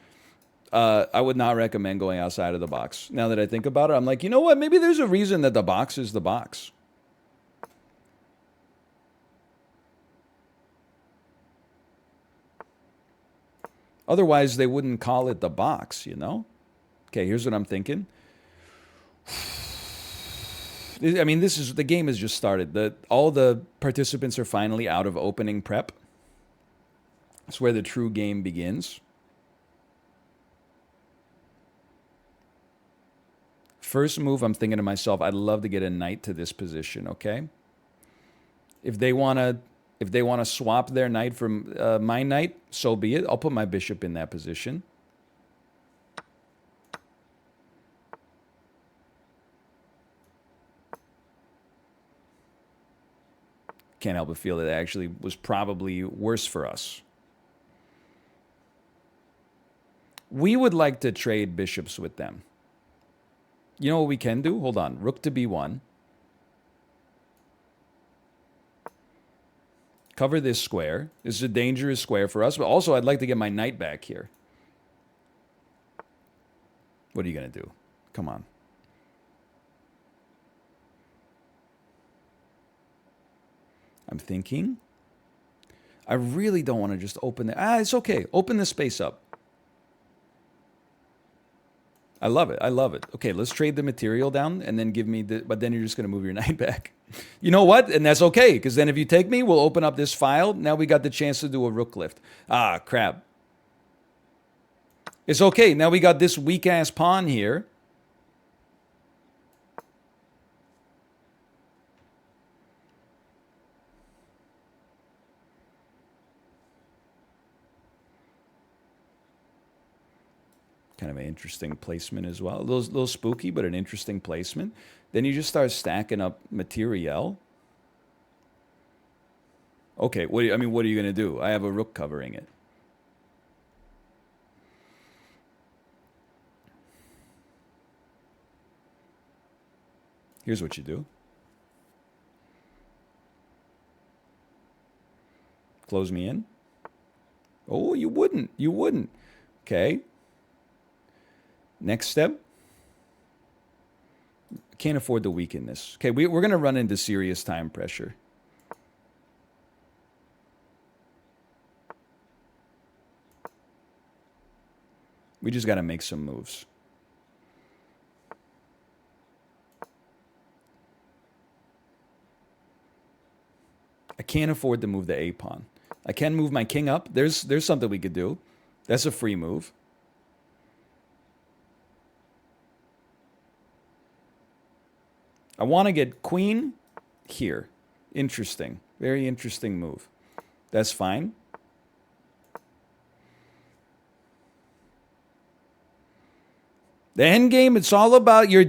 I would not recommend going outside of the box. Now that I think about it, I'm like, you know what? Maybe there's a reason that the box is the box. Otherwise, they wouldn't call it the box, you know? Okay, here's what I'm thinking. I mean, the game has just started. All the participants are finally out of opening prep. That's where the true game begins. First move, I'm thinking to myself, I'd love to get a knight to this position, okay? If they want to swap their knight for my knight, so be it. I'll put my bishop in that position. Can't help but feel that it actually was probably worse for us. We would like to trade bishops with them. You know what we can do? Hold on. Rook to b1. Cover this square. This is a dangerous square for us, but also I'd like to get my knight back here. What are you going to do? Come on. I'm thinking. I really don't want to just open it. It's okay. Open the space up. I love it. I love it. Okay, let's trade the material down and then give me the... But then you're just going to move your knight back. You know what? And that's okay, because then if you take me, we'll open up this file. Now we got the chance to do a rook lift. Ah, crap. It's okay. Now we got this weak-ass pawn here. Kind of an interesting placement as well. A little spooky, but an interesting placement. Then you just start stacking up material. Okay, I mean, what are you going to do? I have a rook covering it. Here's what you do. Close me in. Oh, you wouldn't. You wouldn't. Okay. Next step. Can't afford to weaken this. Okay, we're going to run into serious time pressure. We just got to make some moves. I can't afford to move the A pawn. I can move my king up. There's something we could do. That's a free move. I want to get queen here. Interesting. Very interesting move. That's fine. The end game, it's all about you're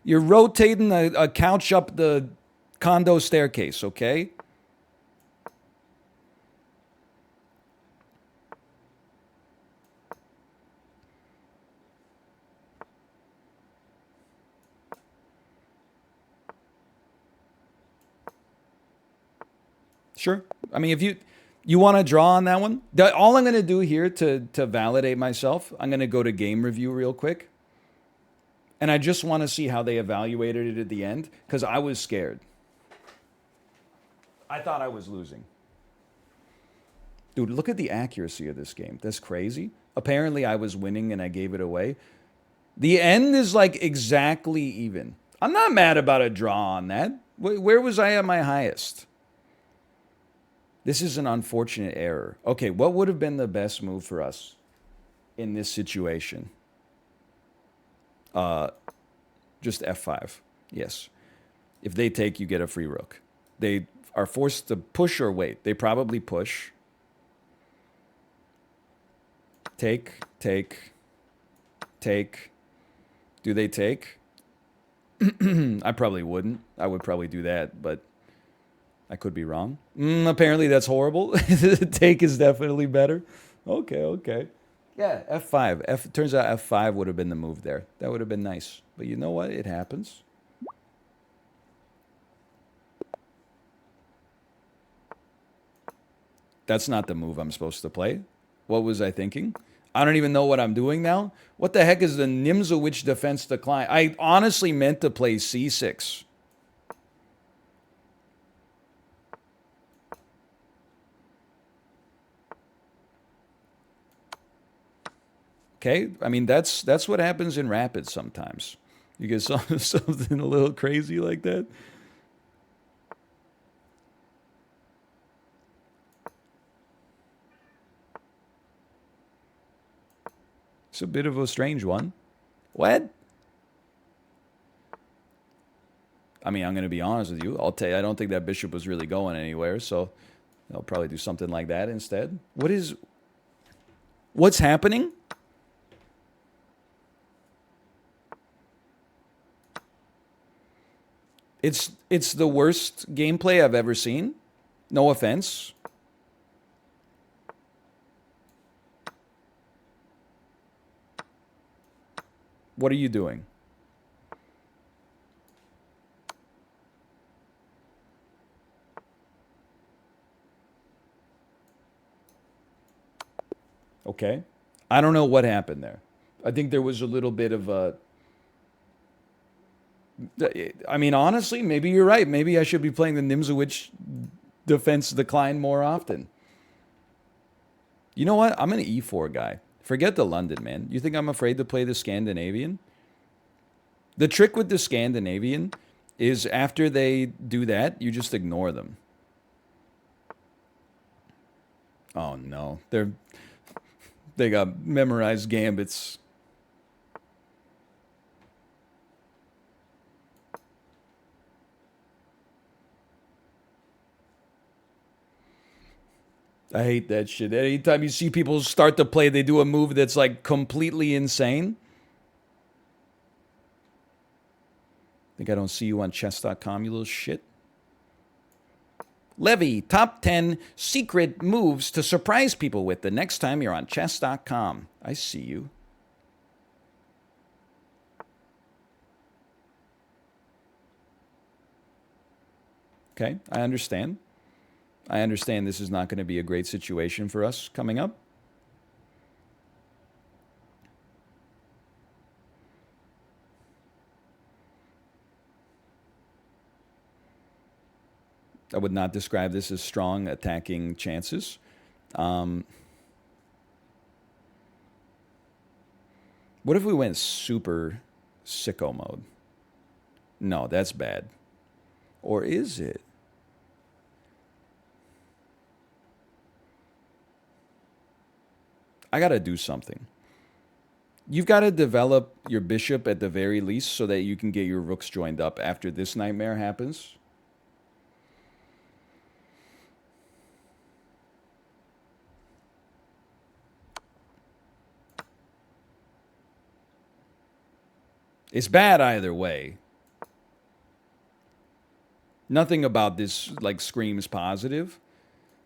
rotating a couch up the condo staircase, okay? Sure. I mean, if you want to draw on that one, all I'm going to do here to validate myself, I'm going to go to game review real quick. And I just want to see how they evaluated it at the end, because I was scared. I thought I was losing. Dude, look at the accuracy of this game. That's crazy. Apparently, I was winning and I gave it away. The end is like exactly even. I'm not mad about a draw on that. Where was I at my highest? This is an unfortunate error. Okay, what would have been the best move for us in this situation? Just F5. Yes. If they take, you get a free rook. They are forced to push or wait. They probably push. Take. Do they take? I probably wouldn't. I would probably do that, but I could be wrong. Apparently that's horrible. Take is definitely better. Okay. Yeah, F5. Turns out F5 would have been the move there. That would have been nice. But you know what? It happens. That's not the move I'm supposed to play. What was I thinking? I don't even know what I'm doing now. What the heck is the Nimzowitsch defense decline? I honestly meant to play C6. Okay, I mean that's what happens in Rapids sometimes. You get something a little crazy like that. It's a bit of a strange one. What? I mean, I'm going to be honest with you. I'll tell you, I don't think that bishop was really going anywhere, so I'll probably do something like that instead. What's happening? It's the worst gameplay I've ever seen. No offense. What are you doing? Okay. I don't know what happened there. I think there was a little bit of a... I mean, honestly, maybe you're right. Maybe I should be playing the Nimzowitsch defense decline more often. You know what? I'm an E4 guy. Forget the London, man. You think I'm afraid to play the Scandinavian? The trick with the Scandinavian is after they do that, you just ignore them. Oh, no. They got memorized gambits. I hate that shit. Anytime you see people start to play, they do a move that's like completely insane. Think I don't see you on chess.com, you little shit? Levy, top 10 secret moves to surprise people with the next time you're on chess.com. I see you. Okay, I understand. I understand this is not going to be a great situation for us coming up. I would not describe this as strong attacking chances. What if we went super sicko mode? No, that's bad. Or is it? I got to do something. You've got to develop your bishop at the very least so that you can get your rooks joined up after this nightmare happens. It's bad either way. Nothing about this like screams positive.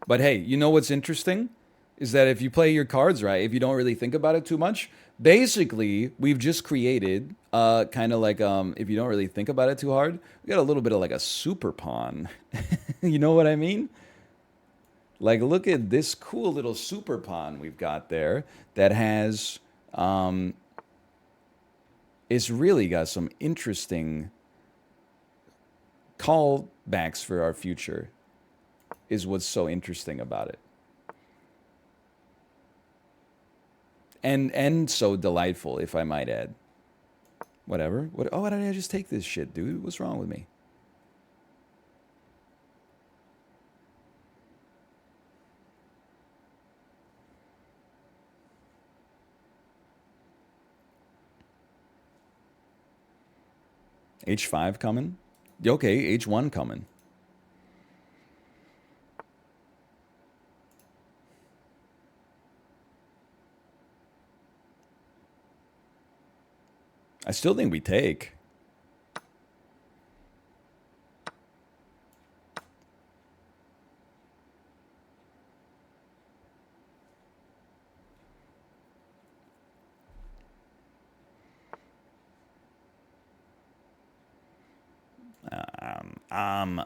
But hey, you know what's interesting? Is that if you play your cards right, if you don't really think about it too much, basically we've just created kind of like if you don't really think about it too hard, we got a little bit of like a super pawn. You know what I mean? Like look at this cool little super pawn we've got there that has it's really got some interesting callbacks for our future, is what's so interesting about it. And so delightful, if I might add. Whatever. Why did I just take this shit, dude? What's wrong with me? H5 coming? Okay, H1 coming. I still think we take.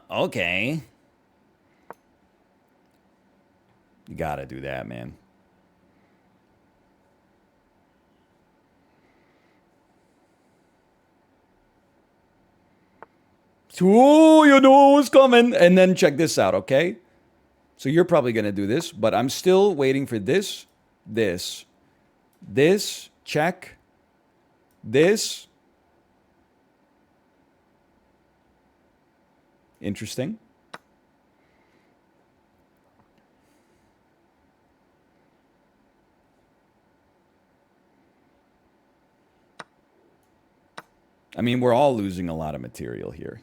Okay. You gotta do that, man. Oh, you know what's coming. And then check this out, okay? So you're probably gonna do this, but I'm still waiting for this, check, this. Interesting. I mean, we're all losing a lot of material here.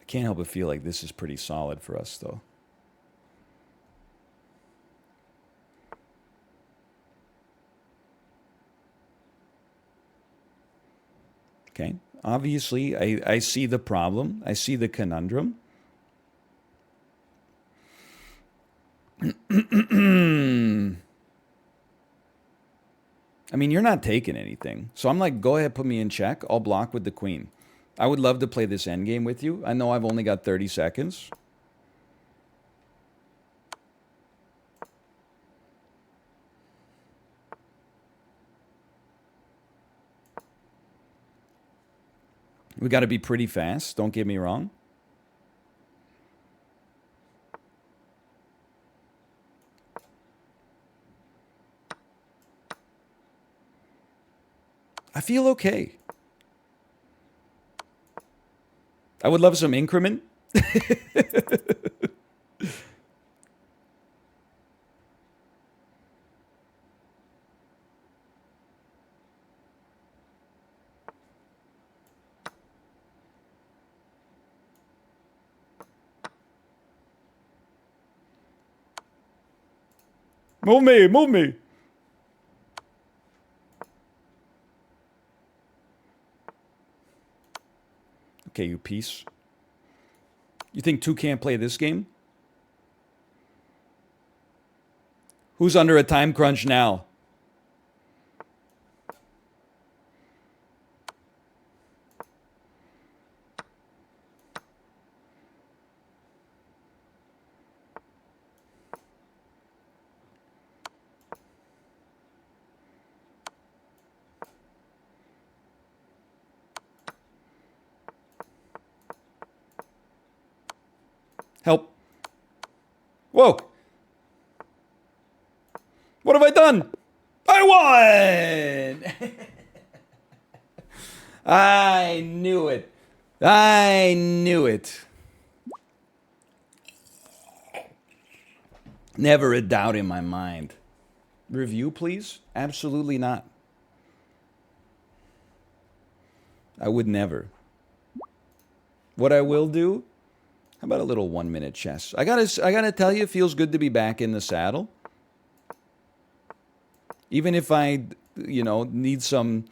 I can't help but feel like this is pretty solid for us, though. Okay, obviously, I see the problem. I see the conundrum. I mean, you're not taking anything. So I'm like, go ahead, put me in check. I'll block with the queen. I would love to play this endgame with you. I know I've only got 30 seconds. We got to be pretty fast. Don't get me wrong. I feel okay. I would love some increment. Move me, move me. Okay, you piece. You think 2 can't play this game? Who's under a time crunch now? Help. Whoa. What have I done? I won! I knew it. I knew it. Never a doubt in my mind. Review, please? Absolutely not. I would never. What I will do? How about a little 1-minute chess? I gotta tell you, it feels good to be back in the saddle. Even if I, need some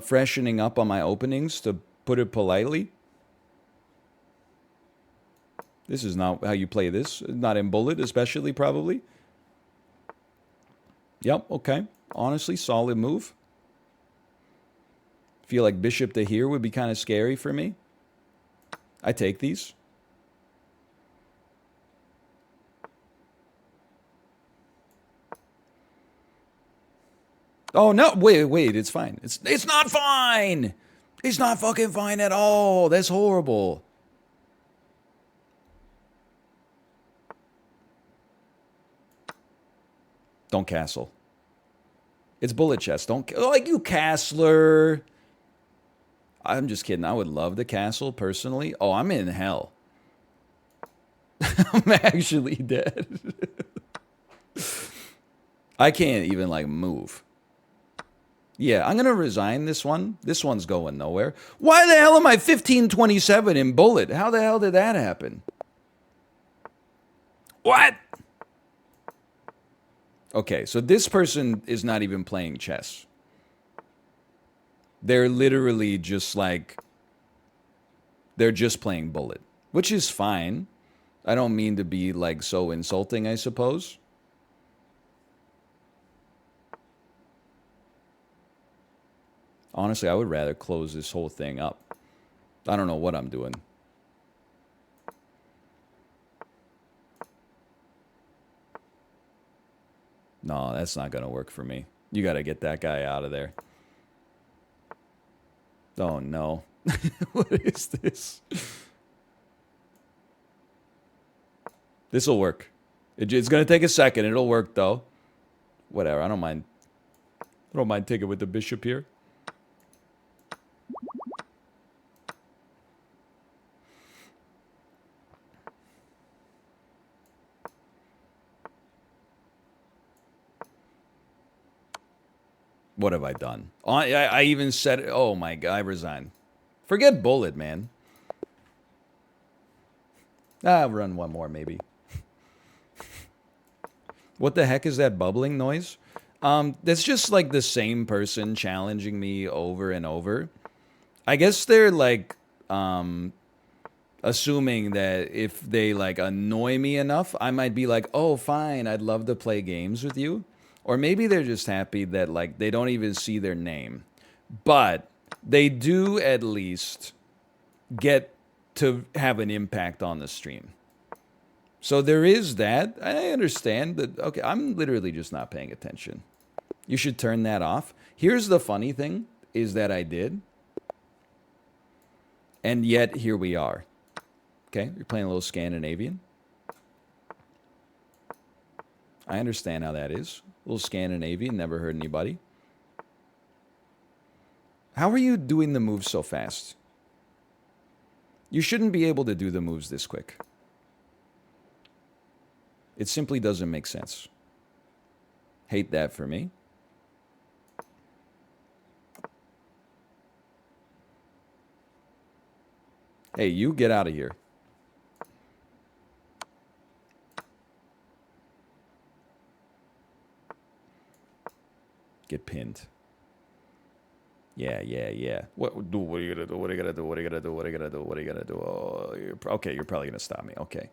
freshening up on my openings, to put it politely. This is not how you play this. Not in Bullet, especially, probably. Yep, okay. Honestly, solid move. Feel like bishop to here would be kind of scary for me. I take these. Oh, no, wait, it's fine. It's not fine! It's not fucking fine at all. That's horrible. Don't castle. It's bullet chess. Don't, like, you castler. I'm just kidding. I would love the castle, personally. Oh, I'm in hell. I'm actually dead. I can't even, like, move. Yeah, I'm going to resign this one. This one's going nowhere. Why the hell am I 1527 in Bullet? How the hell did that happen? What? Okay, so this person is not even playing chess. They're literally just like, they're just playing Bullet, which is fine. I don't mean to be like so insulting, I suppose. Honestly, I would rather close this whole thing up. I don't know what I'm doing. No, that's not going to work for me. You got to get that guy out of there. Oh, no. What is this? This will work. It's going to take a second. It'll work, though. Whatever. I don't mind. I don't mind taking with the bishop here. What have I done? I even said, oh my God, I resign. Forget Bullet, man. I'll run one more, maybe. What the heck is that bubbling noise? That's just like the same person challenging me over and over. I guess they're like, assuming that if they like annoy me enough, I might be like, oh, fine, I'd love to play games with you. Or maybe they're just happy that like they don't even see their name. But they do at least get to have an impact on the stream. So there is that. I understand that. Okay, I'm literally just not paying attention. You should turn that off. Here's the funny thing, is that I did. And yet, here we are. Okay, you're playing a little Scandinavian. I understand how that is. A little Scandinavian, never hurt anybody. How are you doing the moves so fast? You shouldn't be able to do the moves this quick. It simply doesn't make sense. Hate that for me. Hey, you get out of here. Get pinned. Yeah. What are you gonna do? What are you gonna do? What are you gonna do? What are you gonna do? What are you gonna do? Oh, okay, you're probably gonna stop me. Okay.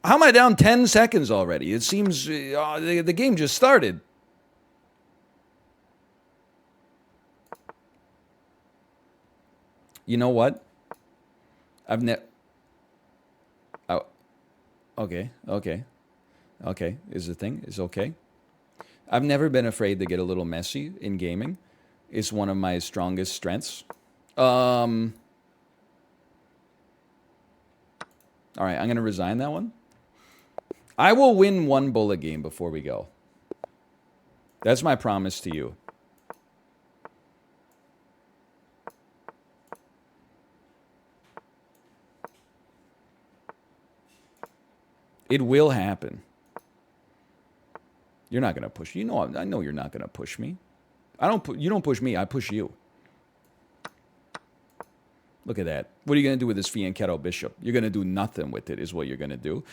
How am I down 10 seconds already? It seems the game just started. You know what? I've never. Oh, okay. Is the thing is okay. I've never been afraid to get a little messy in gaming. It's one of my strongest strengths. All right, I'm gonna resign that one. I will win one bullet game before we go. That's my promise to you. It will happen. You're not gonna push. You know, I know you're not gonna push me. You don't push me. I push you. Look at that. What are you gonna do with this Fianchetto Bishop? You're gonna do nothing with it. Is what you're gonna do.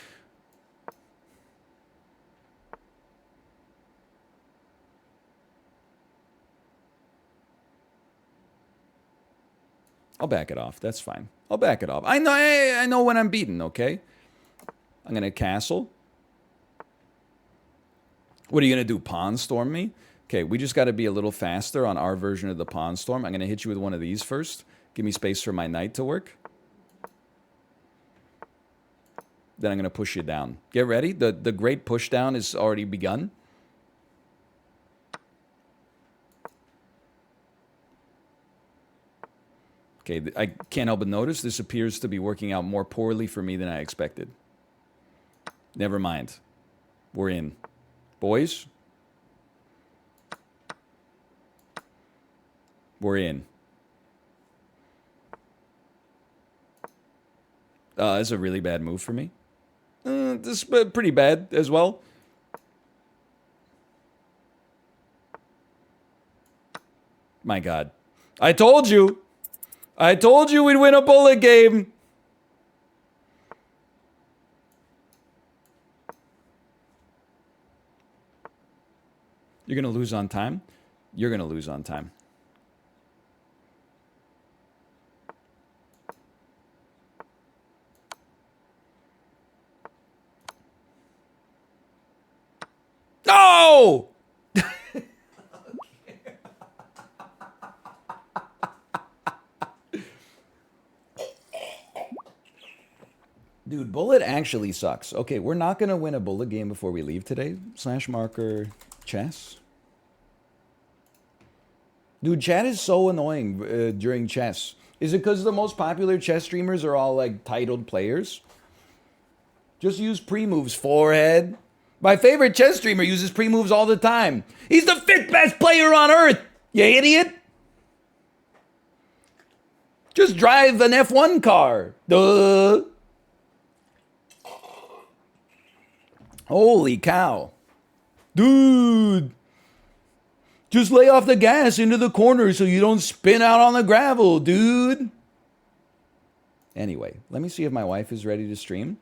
I'll back it off. That's fine. I'll back it off. I know when I'm beaten. Okay. I'm gonna castle. What are you gonna do? Pawn storm me? Okay, we just got to be a little faster on our version of the pawn storm. I'm gonna hit you with one of these first. Give me space for my knight to work. Then I'm gonna push you down. Get ready. The great push down is already begun. Okay, I can't help but notice this appears to be working out more poorly for me than I expected. Never mind. We're in. Boys, we're in. That's a really bad move for me. This is pretty bad as well. My God. I told you. I told you we'd win a bullet game. You're going to lose on time? You're going to lose on time. No! Dude, bullet actually sucks. Okay, we're not going to win a bullet game before we leave today. /marker chess. Dude, chat is so annoying during chess. Is it because the most popular chess streamers are all like titled players? Just use pre-moves, forehead. My favorite chess streamer uses pre-moves all the time. He's the 5th best player on earth, you idiot. Just drive an F1 car. Duh. Holy cow. Dude. Just lay off the gas into the corner so you don't spin out on the gravel, dude. Anyway, let me see if my wife is ready to stream.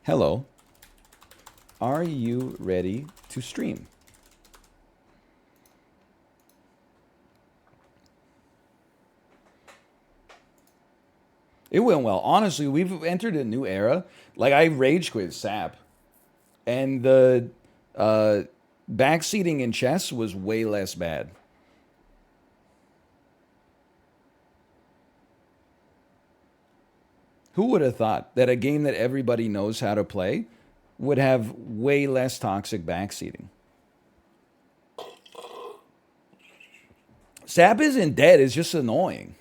Hello. Are you ready to stream? It went well. Honestly, we've entered a new era. Like, I rage quit SAP. And the backseating in chess was way less bad. Who would have thought that a game that everybody knows how to play would have way less toxic backseating? SAP isn't dead, it's just annoying.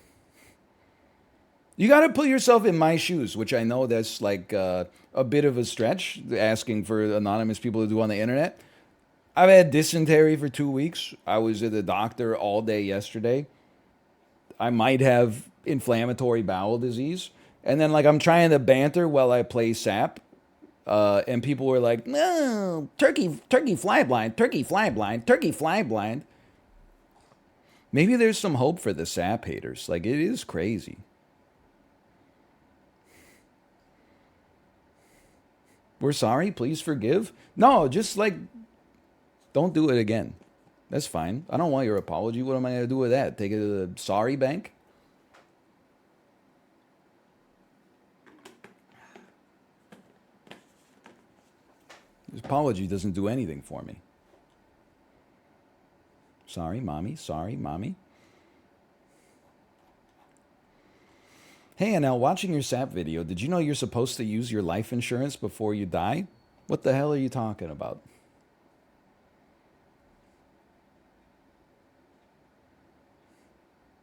You got to put yourself in my shoes, which I know that's like a bit of a stretch, asking for anonymous people to do on the internet. I've had dysentery for 2 weeks. I was at the doctor all day yesterday. I might have inflammatory bowel disease. And then, like, I'm trying to banter while I play SAP. And people were like, no, turkey fly blind, turkey fly blind, turkey fly blind. Maybe there's some hope for the SAP haters. Like, it is crazy. We're sorry, please forgive. No, just like, Don't do it again. That's fine. I don't want your apology. What am I going to do with that? Take it to the sorry bank? This apology doesn't do anything for me. Sorry, mommy. Sorry, mommy. Hey, Anel, watching your SAP video, did you know you're supposed to use your life insurance before you die? What the hell are you talking about?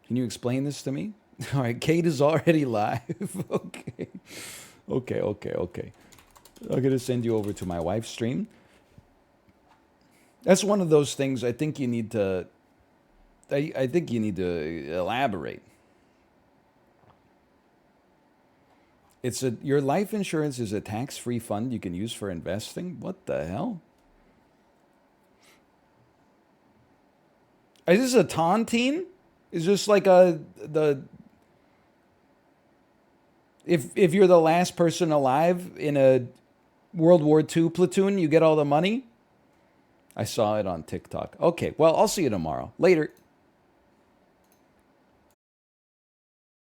Can you explain this to me? All right, Kate is already live. Okay. Okay. I'm going to send you over to my wife's stream. That's one of those things I think you need to I think you need to elaborate. Your life insurance is a tax-free fund you can use for investing. What the hell? Is this a tontine? Is this like if you're the last person alive in a World War II platoon, you get all the money? I saw it on TikTok. Okay, well, I'll see you tomorrow. Later.